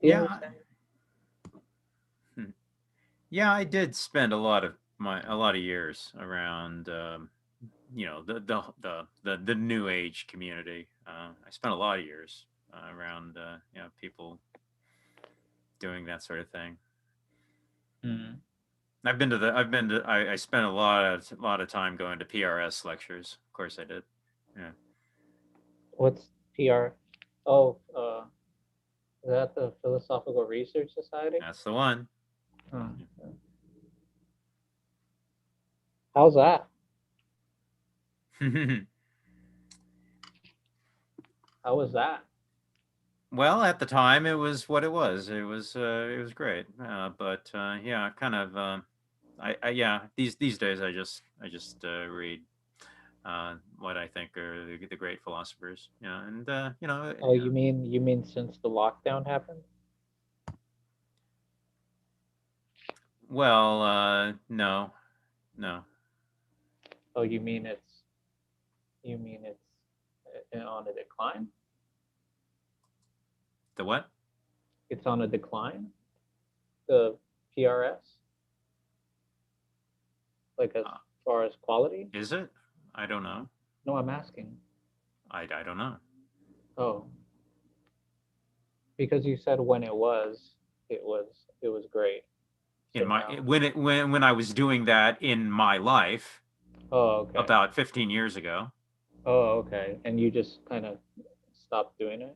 Speaker 2: Yeah. Yeah, I did spend a lot of years around, you know, the New Age community. I spent a lot of years around, you know, people doing that sort of thing. I spent a lot of time going to PRS lectures. Of course I did. Yeah.
Speaker 7: What's PR? Oh, is that the Philosophical Research Society?
Speaker 2: That's the one.
Speaker 7: How's that? How was that?
Speaker 2: Well, at the time, it was what it was. It was great. But yeah, kind of. Yeah. These days, I just read what I think are the great philosophers. Yeah, and
Speaker 7: Oh, you mean since the lockdown happened?
Speaker 2: well, no, no.
Speaker 7: Oh, you mean it's on a decline?
Speaker 2: The what?
Speaker 7: It's on a decline? The PRS? Like as
Speaker 2: Uh,
Speaker 7: far as quality?
Speaker 2: Is it? I don't know.
Speaker 7: No, I'm asking.
Speaker 2: I don't know.
Speaker 7: Oh, because you said when it was great. So
Speaker 2: In my
Speaker 7: now,
Speaker 2: when I was doing that in my life
Speaker 7: oh, okay.
Speaker 2: about 15 years ago.
Speaker 7: Oh, okay. And you just kind of stopped doing it?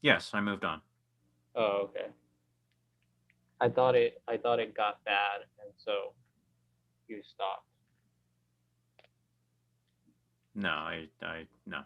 Speaker 2: Yes, I moved on.
Speaker 7: Oh, okay. I thought it got bad, and so you stopped.
Speaker 2: No, I no.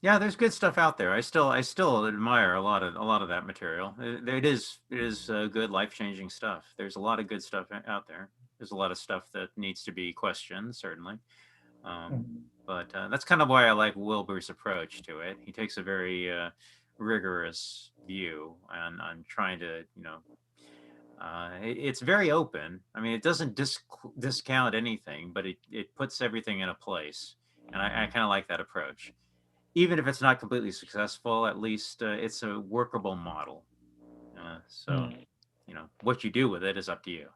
Speaker 2: Yeah, there's good stuff out there. I still admire a lot of that material. It is good life changing stuff. There's a lot of good stuff out there. There's a lot of stuff that needs to be questioned, certainly.
Speaker 7: Mhm.
Speaker 2: But that's kind of why I like Wilbur's approach to it. He takes a very rigorous view on trying to, it's very open. I mean, it doesn't discount anything, but it puts everything in a place. And I kind of like that approach. Even if it's not completely successful, at least it's a workable model. So,
Speaker 7: Mm.
Speaker 2: what you do with it is up to you.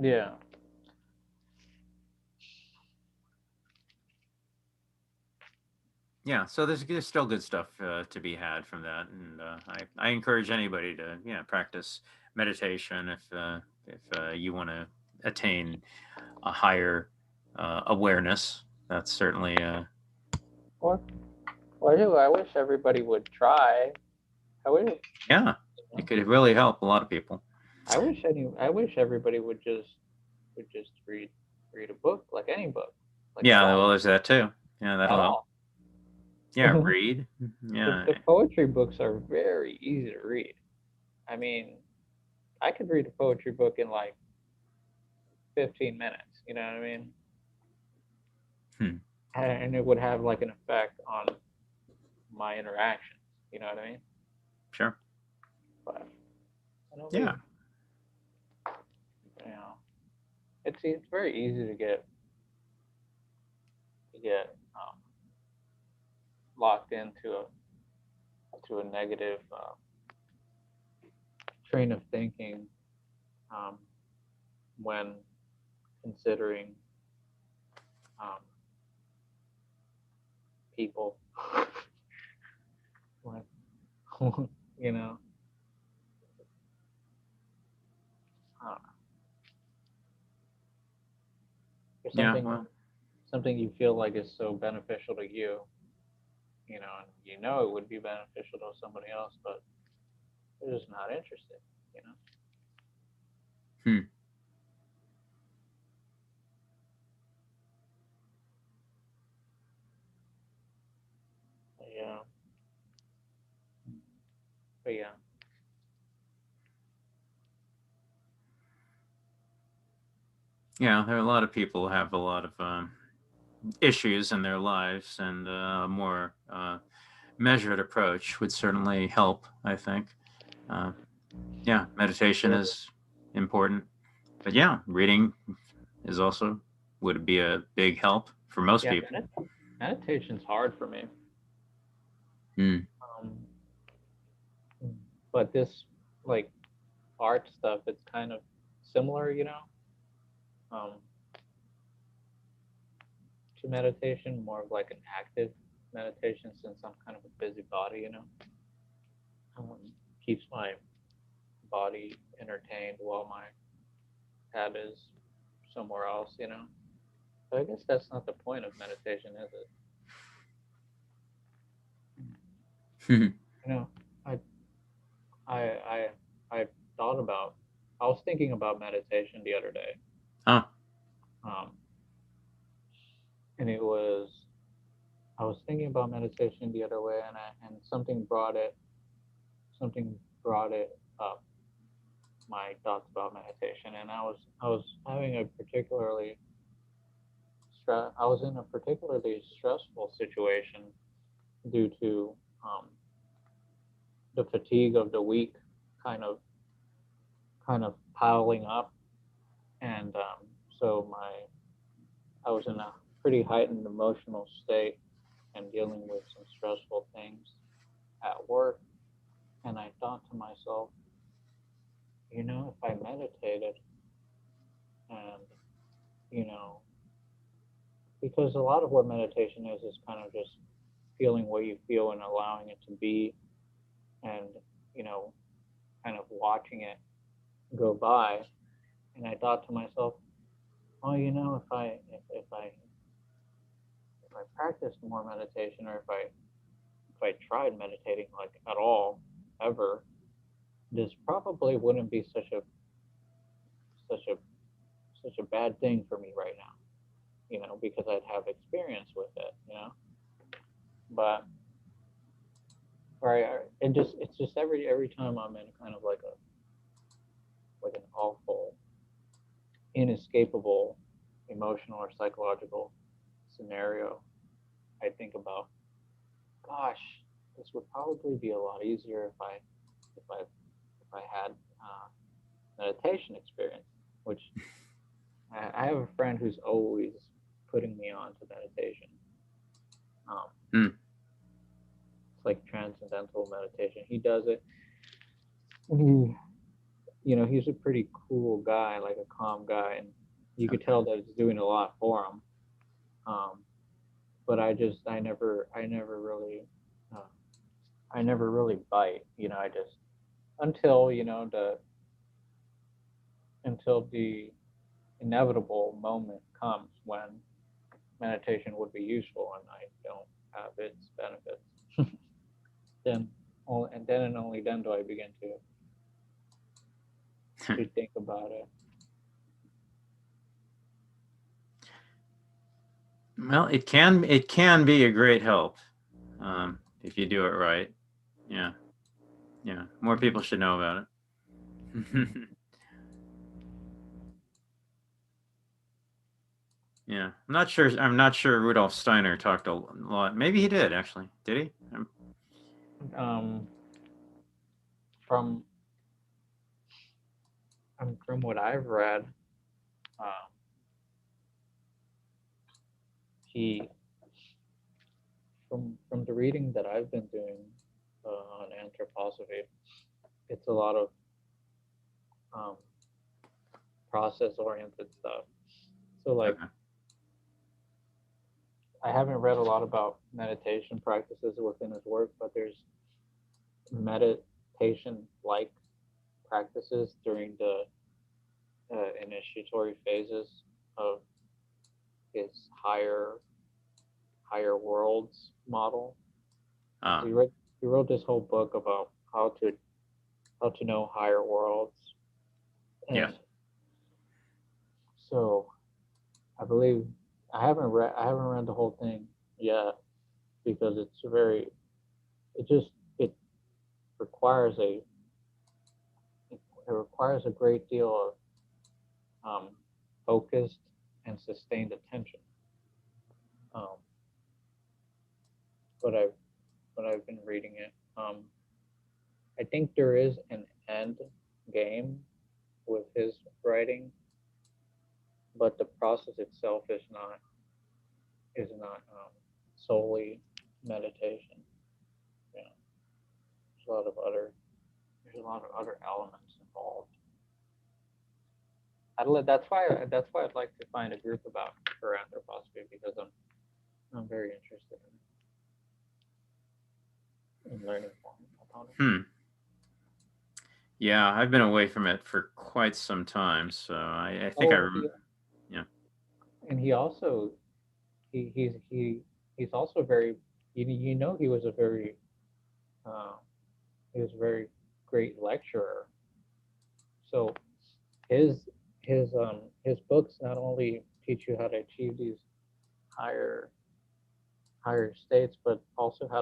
Speaker 7: Yeah.
Speaker 2: Yeah, so there's still good stuff to be had from that, and I encourage anybody to practice meditation if you want to attain a higher awareness. That's certainly
Speaker 7: Or, I wish everybody would try. I wish,
Speaker 2: yeah, it could really help a lot of people.
Speaker 7: I wish everybody would just read a book, like any book, like
Speaker 2: Yeah,
Speaker 7: at all,
Speaker 2: well, there's that too. Yeah, that'll
Speaker 7: at
Speaker 2: help.
Speaker 7: all.
Speaker 2: Yeah, read.
Speaker 7: The,
Speaker 2: Yeah,
Speaker 7: the poetry books are very easy to read. I mean, I could read a poetry book in like 15 minutes. You know what I mean?
Speaker 2: Hmm.
Speaker 7: And it would have like an effect on my interactions. You know what I mean?
Speaker 2: Sure.
Speaker 7: But I don't
Speaker 2: Yeah.
Speaker 7: you know, it's very easy to get locked into a negative train of thinking um, when considering um, people. When, you know, I don't know. There's
Speaker 2: Yeah. Well.
Speaker 7: something you feel like is so beneficial to you, and you know it would be beneficial to somebody else, but they're just not interested, you know.
Speaker 2: Hmm.
Speaker 7: Yeah. But yeah.
Speaker 2: Yeah, there are a lot of people who have a lot of issues in their lives, and a more measured approach would certainly help, I think. Yeah, meditation is important, but yeah, reading is also would be a big help for most
Speaker 7: Yeah,
Speaker 2: people.
Speaker 7: meditation's hard for me.
Speaker 2: Hmm.
Speaker 7: Um, but this like art stuff, it's kind of similar, um, to meditation, more of like an active meditation since I'm kind of a busybody. Keeps my body entertained while my head is somewhere else. So I guess that's not the point of meditation, is it? You know, I I I I thought about I was thinking about meditation the other day.
Speaker 2: Huh.
Speaker 7: And it was, I was thinking about meditation the other way, and something brought it up, my thoughts about meditation. And I was having a particularly I was in a particularly stressful situation due to the fatigue of the week kind of piling up, and so I was in a pretty heightened emotional state and dealing with some stressful things at work. And I thought to myself, you know, if I meditated and, you know, because a lot of what meditation is kind of just feeling what you feel and allowing it to be, and, you know, kind of watching it go by. And I thought to myself, oh, you know, if I practiced more meditation, or if I tried meditating like at all ever, this probably wouldn't be such a bad thing for me right now, you know, because I'd have experience with it, you know. But it's just every time I'm in kind of like an awful, inescapable emotional or psychological scenario, I think about, gosh, this would probably be a lot easier if I had meditation experience, which I have a friend who's always putting me on to meditation. It's like transcendental meditation. He does it. And you know, he's a pretty cool guy, like a calm guy, and you could tell that it's doing a lot for him. But I never really bite, you know. I just, until, you know, until the inevitable moment comes when meditation would be useful and I don't have its benefits. then and only then do I begin to think about it.
Speaker 2: Well, it can be a great help if you do it right. Yeah. More people should know about it. Yeah, I'm not sure Rudolf Steiner talked a lot. Maybe he did, actually. Did he?
Speaker 7: From what I've read, he from the reading that I've been doing on anthroposophy, it's a lot of process-oriented stuff. So, like,
Speaker 2: Okay.
Speaker 7: I haven't read a lot about meditation practices within his work, but there's meditation-like practices during the initiatory phases of his higher worlds model. He wrote this whole book about how to know higher worlds. And
Speaker 2: Yes.
Speaker 7: So I believe I haven't read the whole thing yet, because it requires a great deal of focused and sustained attention. But I've been reading it. I think there is an end game with his writing, but the process itself is not solely meditation. You know, there's a lot of other elements involved. That's why I'd like to find a group for anthroposophy, because I'm very interested in learning more about it.
Speaker 2: Yeah, I've been away from it for quite some time, so I think I remember. Yeah.
Speaker 7: And he's also very, you know, he was a very great lecturer. So his books not only teach you how to achieve these higher higher states, but also how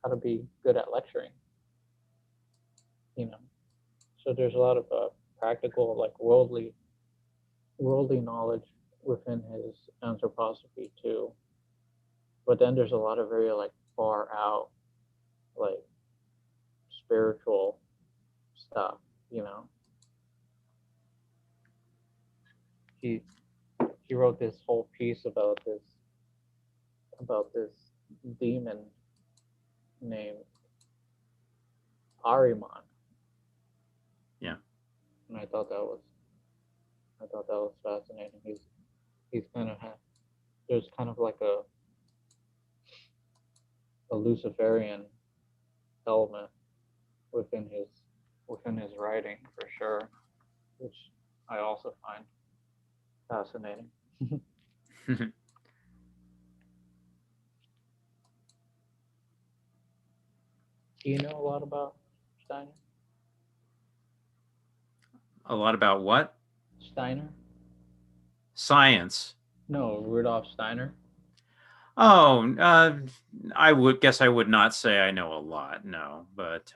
Speaker 7: to be good at lecturing. You know, so there's a lot of practical, like worldly knowledge within his anthroposophy too. But then there's a lot of very like far out, like spiritual stuff. You know, he he wrote this whole piece about this demon named Ahriman.
Speaker 2: Yeah.
Speaker 7: And I thought that was fascinating. He's kind of there's kind of like a Luciferian element within his writing for sure, which I also find fascinating. Do you know a lot about Steiner?
Speaker 2: A lot about what?
Speaker 7: Steiner?
Speaker 2: Science.
Speaker 7: No, Rudolf Steiner.
Speaker 2: Oh, I would not say I know a lot. No, but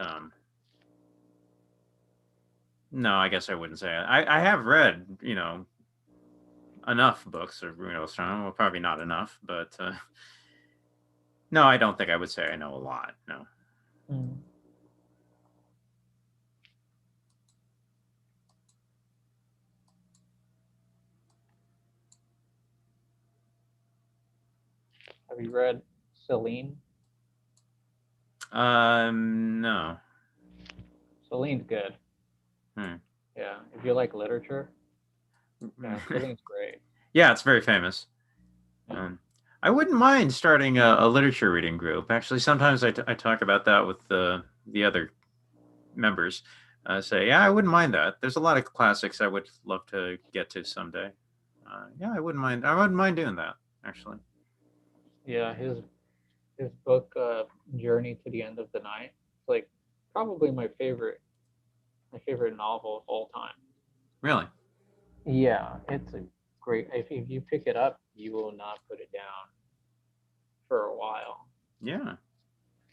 Speaker 2: no, I guess I wouldn't say. I have read, enough books of Rudolf Steiner. Well, probably not enough, but no, I don't think I would say I know a lot. No.
Speaker 7: Mm. Have you read Celine?
Speaker 2: No.
Speaker 7: Celine's good.
Speaker 2: Hmm.
Speaker 7: Yeah, if you like literature, yeah, Celine's great.
Speaker 2: Yeah, it's very famous. I wouldn't mind starting a literature reading group. Actually, sometimes I talk about that with the other members. Say, yeah, I wouldn't mind that. There's a lot of classics I would love to get to someday. Yeah, I wouldn't mind. I wouldn't mind doing that, actually.
Speaker 7: Yeah, his book Journey to the End of the Night. It's like probably my favorite novel of all time.
Speaker 2: Really?
Speaker 7: Yeah, it's a great. If you pick it up, you will not put it down for a while.
Speaker 2: Yeah,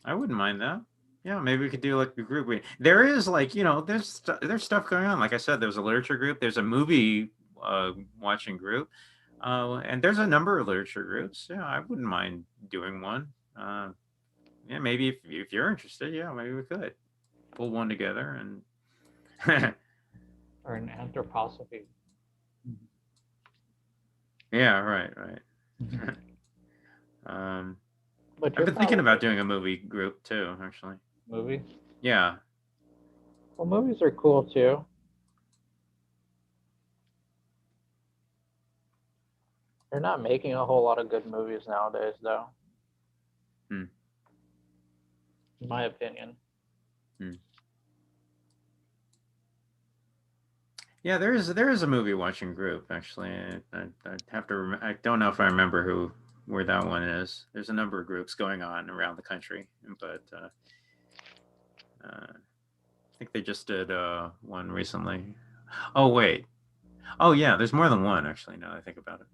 Speaker 2: I wouldn't mind that. Yeah, maybe we could do like a group reading. There is like there's stuff going on. Like I said, there's a literature group. There's a movie watching group, and there's a number of literature groups. Yeah, I wouldn't mind doing one. Yeah, maybe if you're interested, yeah, maybe we could pull one together and.
Speaker 7: Or an anthroposophy.
Speaker 2: Yeah, right.
Speaker 7: But
Speaker 2: I've been thinking about doing a movie group too, actually.
Speaker 7: movies.
Speaker 2: Yeah.
Speaker 7: Well, movies are cool too. They're not making a whole lot of good movies nowadays, though.
Speaker 2: Hmm.
Speaker 7: In my opinion.
Speaker 2: Yeah, there is a movie watching group actually. I have to. I don't know if I remember where that one is. There's a number of groups going on around the country, but I think they just did one recently. Oh wait. Oh yeah, there's more than one actually. Now that I think about it.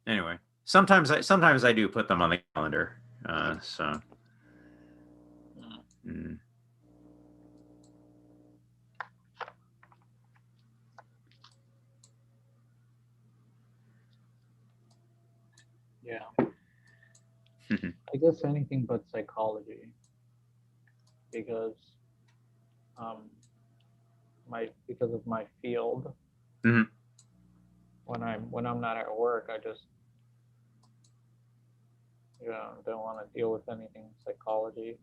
Speaker 2: Anyway, sometimes I do put them on the calendar. So. Mm.
Speaker 7: Yeah. I guess anything but psychology, because because of my field.
Speaker 2: Mm-hmm.
Speaker 7: When I'm not at work, I just don't want to deal with anything psychology.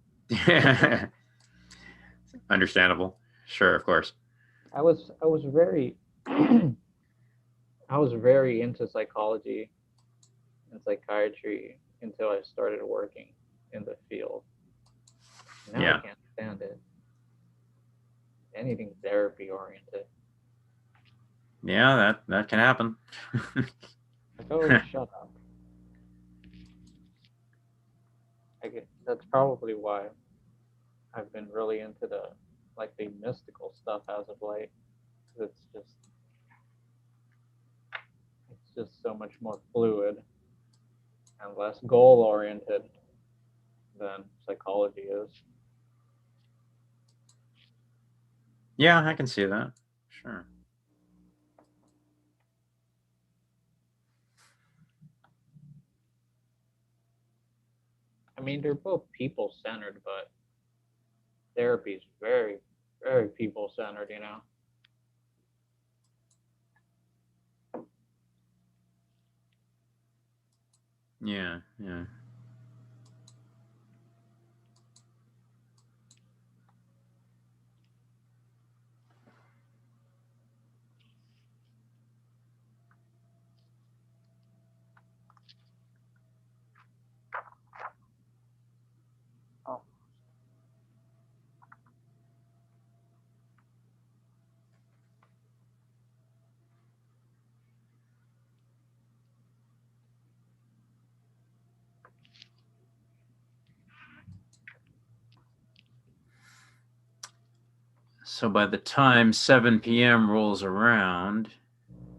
Speaker 2: Understandable. Sure, of course.
Speaker 7: I was very I was very into psychology and psychiatry until I started working in the field. Now
Speaker 2: Yeah.
Speaker 7: I can't stand it. Anything therapy oriented.
Speaker 2: Yeah, that can happen.
Speaker 7: Like, oh, shut up. That's probably why I've been really into the like the mystical stuff as of late. It's just so much more fluid and less goal oriented than psychology is.
Speaker 2: Yeah, I can see that. Sure.
Speaker 7: I mean, they're both people centered, but therapy is very, very people centered, you know?
Speaker 2: Yeah, yeah.
Speaker 7: Oh.
Speaker 2: So by the time 7 p.m. rolls around,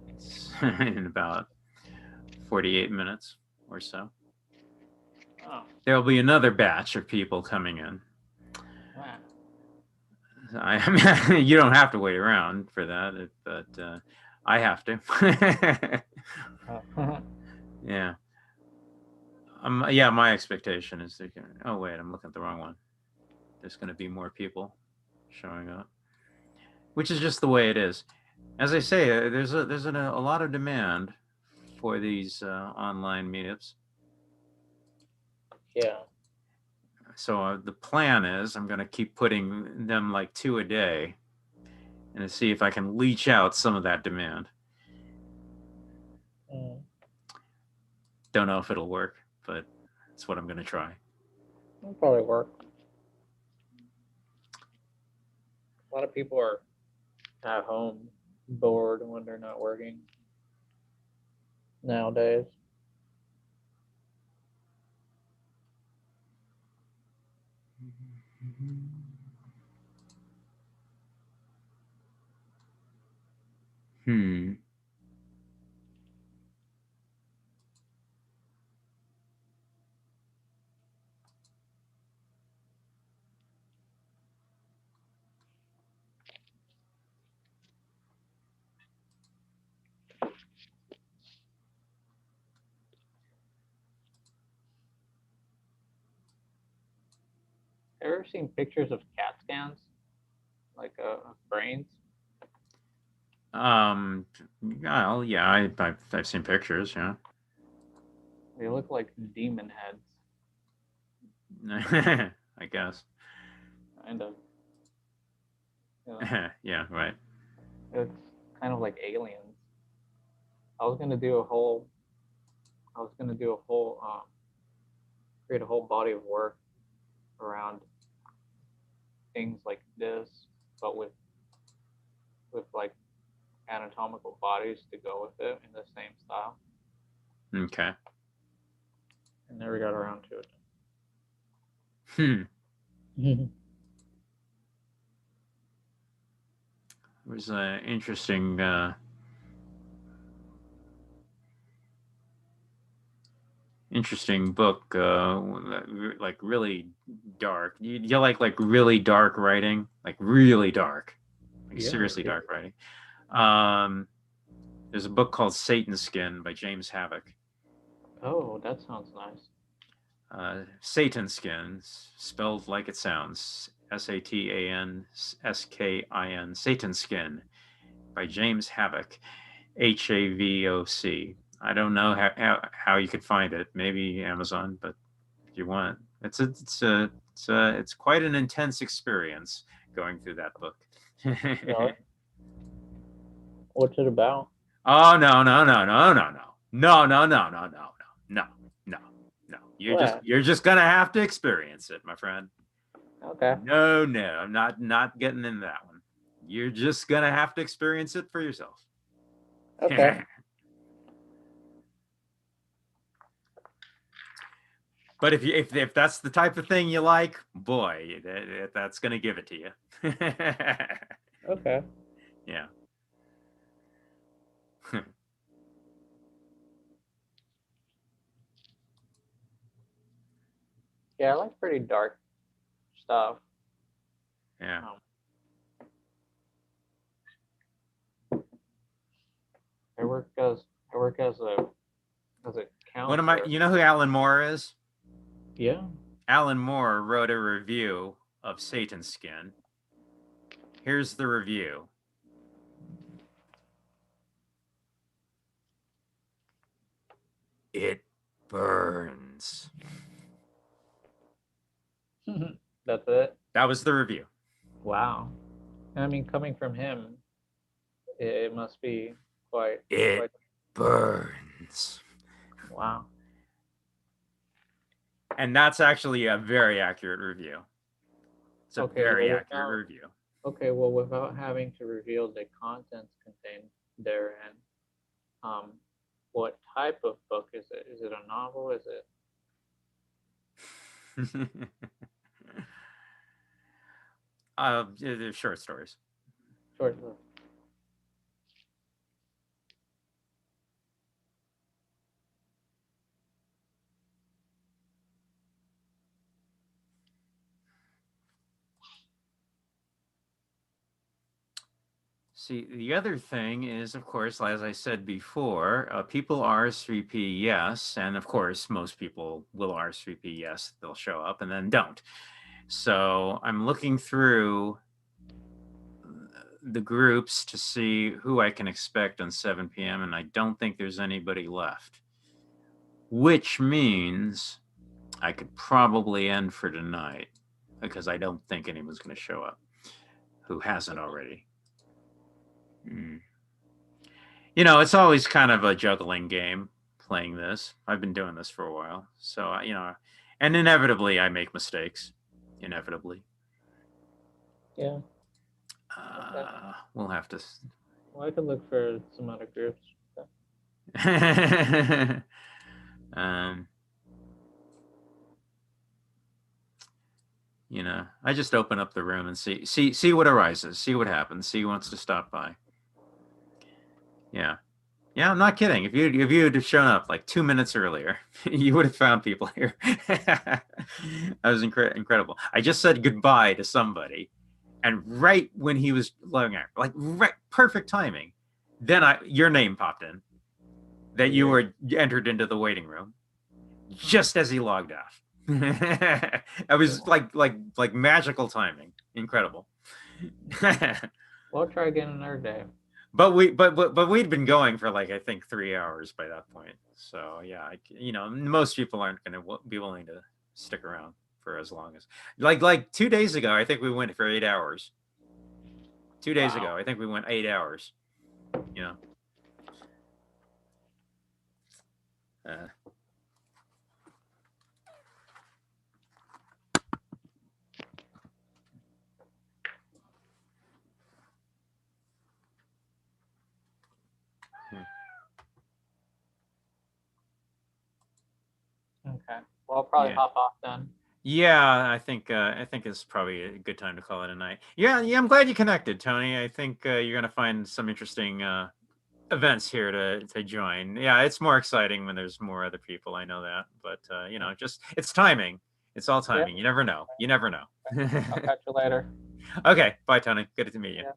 Speaker 2: it's in about 48 minutes or so,
Speaker 7: Oh,
Speaker 2: there'll be another batch of people coming in.
Speaker 7: wow.
Speaker 2: I mean, you don't have to wait around for that, but I have to. Yeah. Yeah, my expectation is they're gonna, oh wait, I'm looking at the wrong one. There's going to be more people showing up, which is just the way it is. As I say, there's a lot of demand for these online meetups.
Speaker 7: Yeah.
Speaker 2: So the plan is I'm going to keep putting them like 2 a day and to see if I can leach out some of that demand. Don't know if it'll work, but it's what I'm going to try.
Speaker 7: It'll probably work. A lot of people are at home bored when they're not working nowadays.
Speaker 2: Hmm.
Speaker 7: Ever seen pictures of CAT scans, like of brains?
Speaker 2: Well, yeah, I've seen pictures. Yeah.
Speaker 7: They look like demon heads,
Speaker 2: I guess.
Speaker 7: kind of. You know,
Speaker 2: Yeah. Right.
Speaker 7: it's kind of like aliens. I was gonna do a whole. Create a whole body of work around things like this, but with like anatomical bodies to go with it in the same style.
Speaker 2: Okay.
Speaker 7: I never got around to it.
Speaker 2: There's an interesting book, like really dark. You like really dark writing, like really dark, like
Speaker 7: Yeah,
Speaker 2: seriously
Speaker 7: yeah.
Speaker 2: dark writing. There's a book called Satan Skin by James Havoc.
Speaker 7: Oh, that sounds nice.
Speaker 2: Satan Skin, spelled like it sounds, Satanskin, Satan Skin by James Havoc, Havoc. I don't know how you could find it. Maybe Amazon, but if you want, it's quite an intense experience going through that book.
Speaker 7: Really? What's it about?
Speaker 2: Oh no. You're just gonna have to experience it, my friend.
Speaker 7: Okay.
Speaker 2: No, I'm not getting into that one. You're just gonna have to experience it for yourself.
Speaker 7: Okay.
Speaker 2: But if that's the type of thing you like, boy, that's gonna give it to you.
Speaker 7: Okay.
Speaker 2: Yeah.
Speaker 7: Yeah, I like pretty dark stuff.
Speaker 2: Yeah.
Speaker 7: I work as a counselor.
Speaker 2: One of my, you know who Alan Moore is?
Speaker 7: Yeah.
Speaker 2: Alan Moore wrote a review of Satan's Skin. Here's the review. It burns.
Speaker 7: That's it.
Speaker 2: That was the review.
Speaker 7: Wow. I mean, coming from him, it must be quite.
Speaker 2: It burns.
Speaker 7: Wow.
Speaker 2: And that's actually a very accurate review. It's a
Speaker 7: Okay,
Speaker 2: very
Speaker 7: well,
Speaker 2: accurate review.
Speaker 7: Okay, well, without having to reveal the contents contained therein, what type of book is it? Is it a novel? Is it?
Speaker 2: They're short stories.
Speaker 7: Short.
Speaker 2: See, the other thing is, of course, as I said before, people RSVP yes, and of course, most people will RSVP yes, they'll show up and then don't. So I'm looking through the groups to see who I can expect on 7 p.m. and I don't think there's anybody left, which means I could probably end for tonight because I don't think anyone's going to show up who hasn't already. You know, it's always kind of a juggling game playing this. I've been doing this for a while. So, you know, and inevitably I make mistakes. Inevitably.
Speaker 7: Yeah.
Speaker 2: We'll have to.
Speaker 7: Well, I could look for some other groups.
Speaker 2: You know, I just open up the room and see what arises, see what happens, see who wants to stop by. Yeah. Yeah, I'm not kidding. If you had shown up like 2 minutes earlier, you would have found people here. That was incredible. I just said goodbye to somebody, and right when he was logging out, like right, perfect timing, then your name popped in, that you were entered into the waiting room, just as he logged out. It was like magical timing. Incredible.
Speaker 7: We'll try again another day.
Speaker 2: But we'd been going for like I think 3 hours by that point. So yeah, you know, most people aren't going to be willing to stick around for as long as like 2 days ago. I think we went for 8 hours. 2 days ago, I think we went 8 hours. You know.
Speaker 7: Okay. Well, I'll probably hop off then.
Speaker 2: Yeah, I think it's probably a good time to call it a night. Yeah, I'm glad you connected, Tony. I think you're gonna find some interesting events here to join. Yeah, it's more exciting when there's more other people. I know that, but you know, just it's timing. It's all timing. Yeah. You never know. You never know.
Speaker 7: I'll catch you later.
Speaker 2: Okay, bye, Tony. Good to meet you.
Speaker 7: Yeah.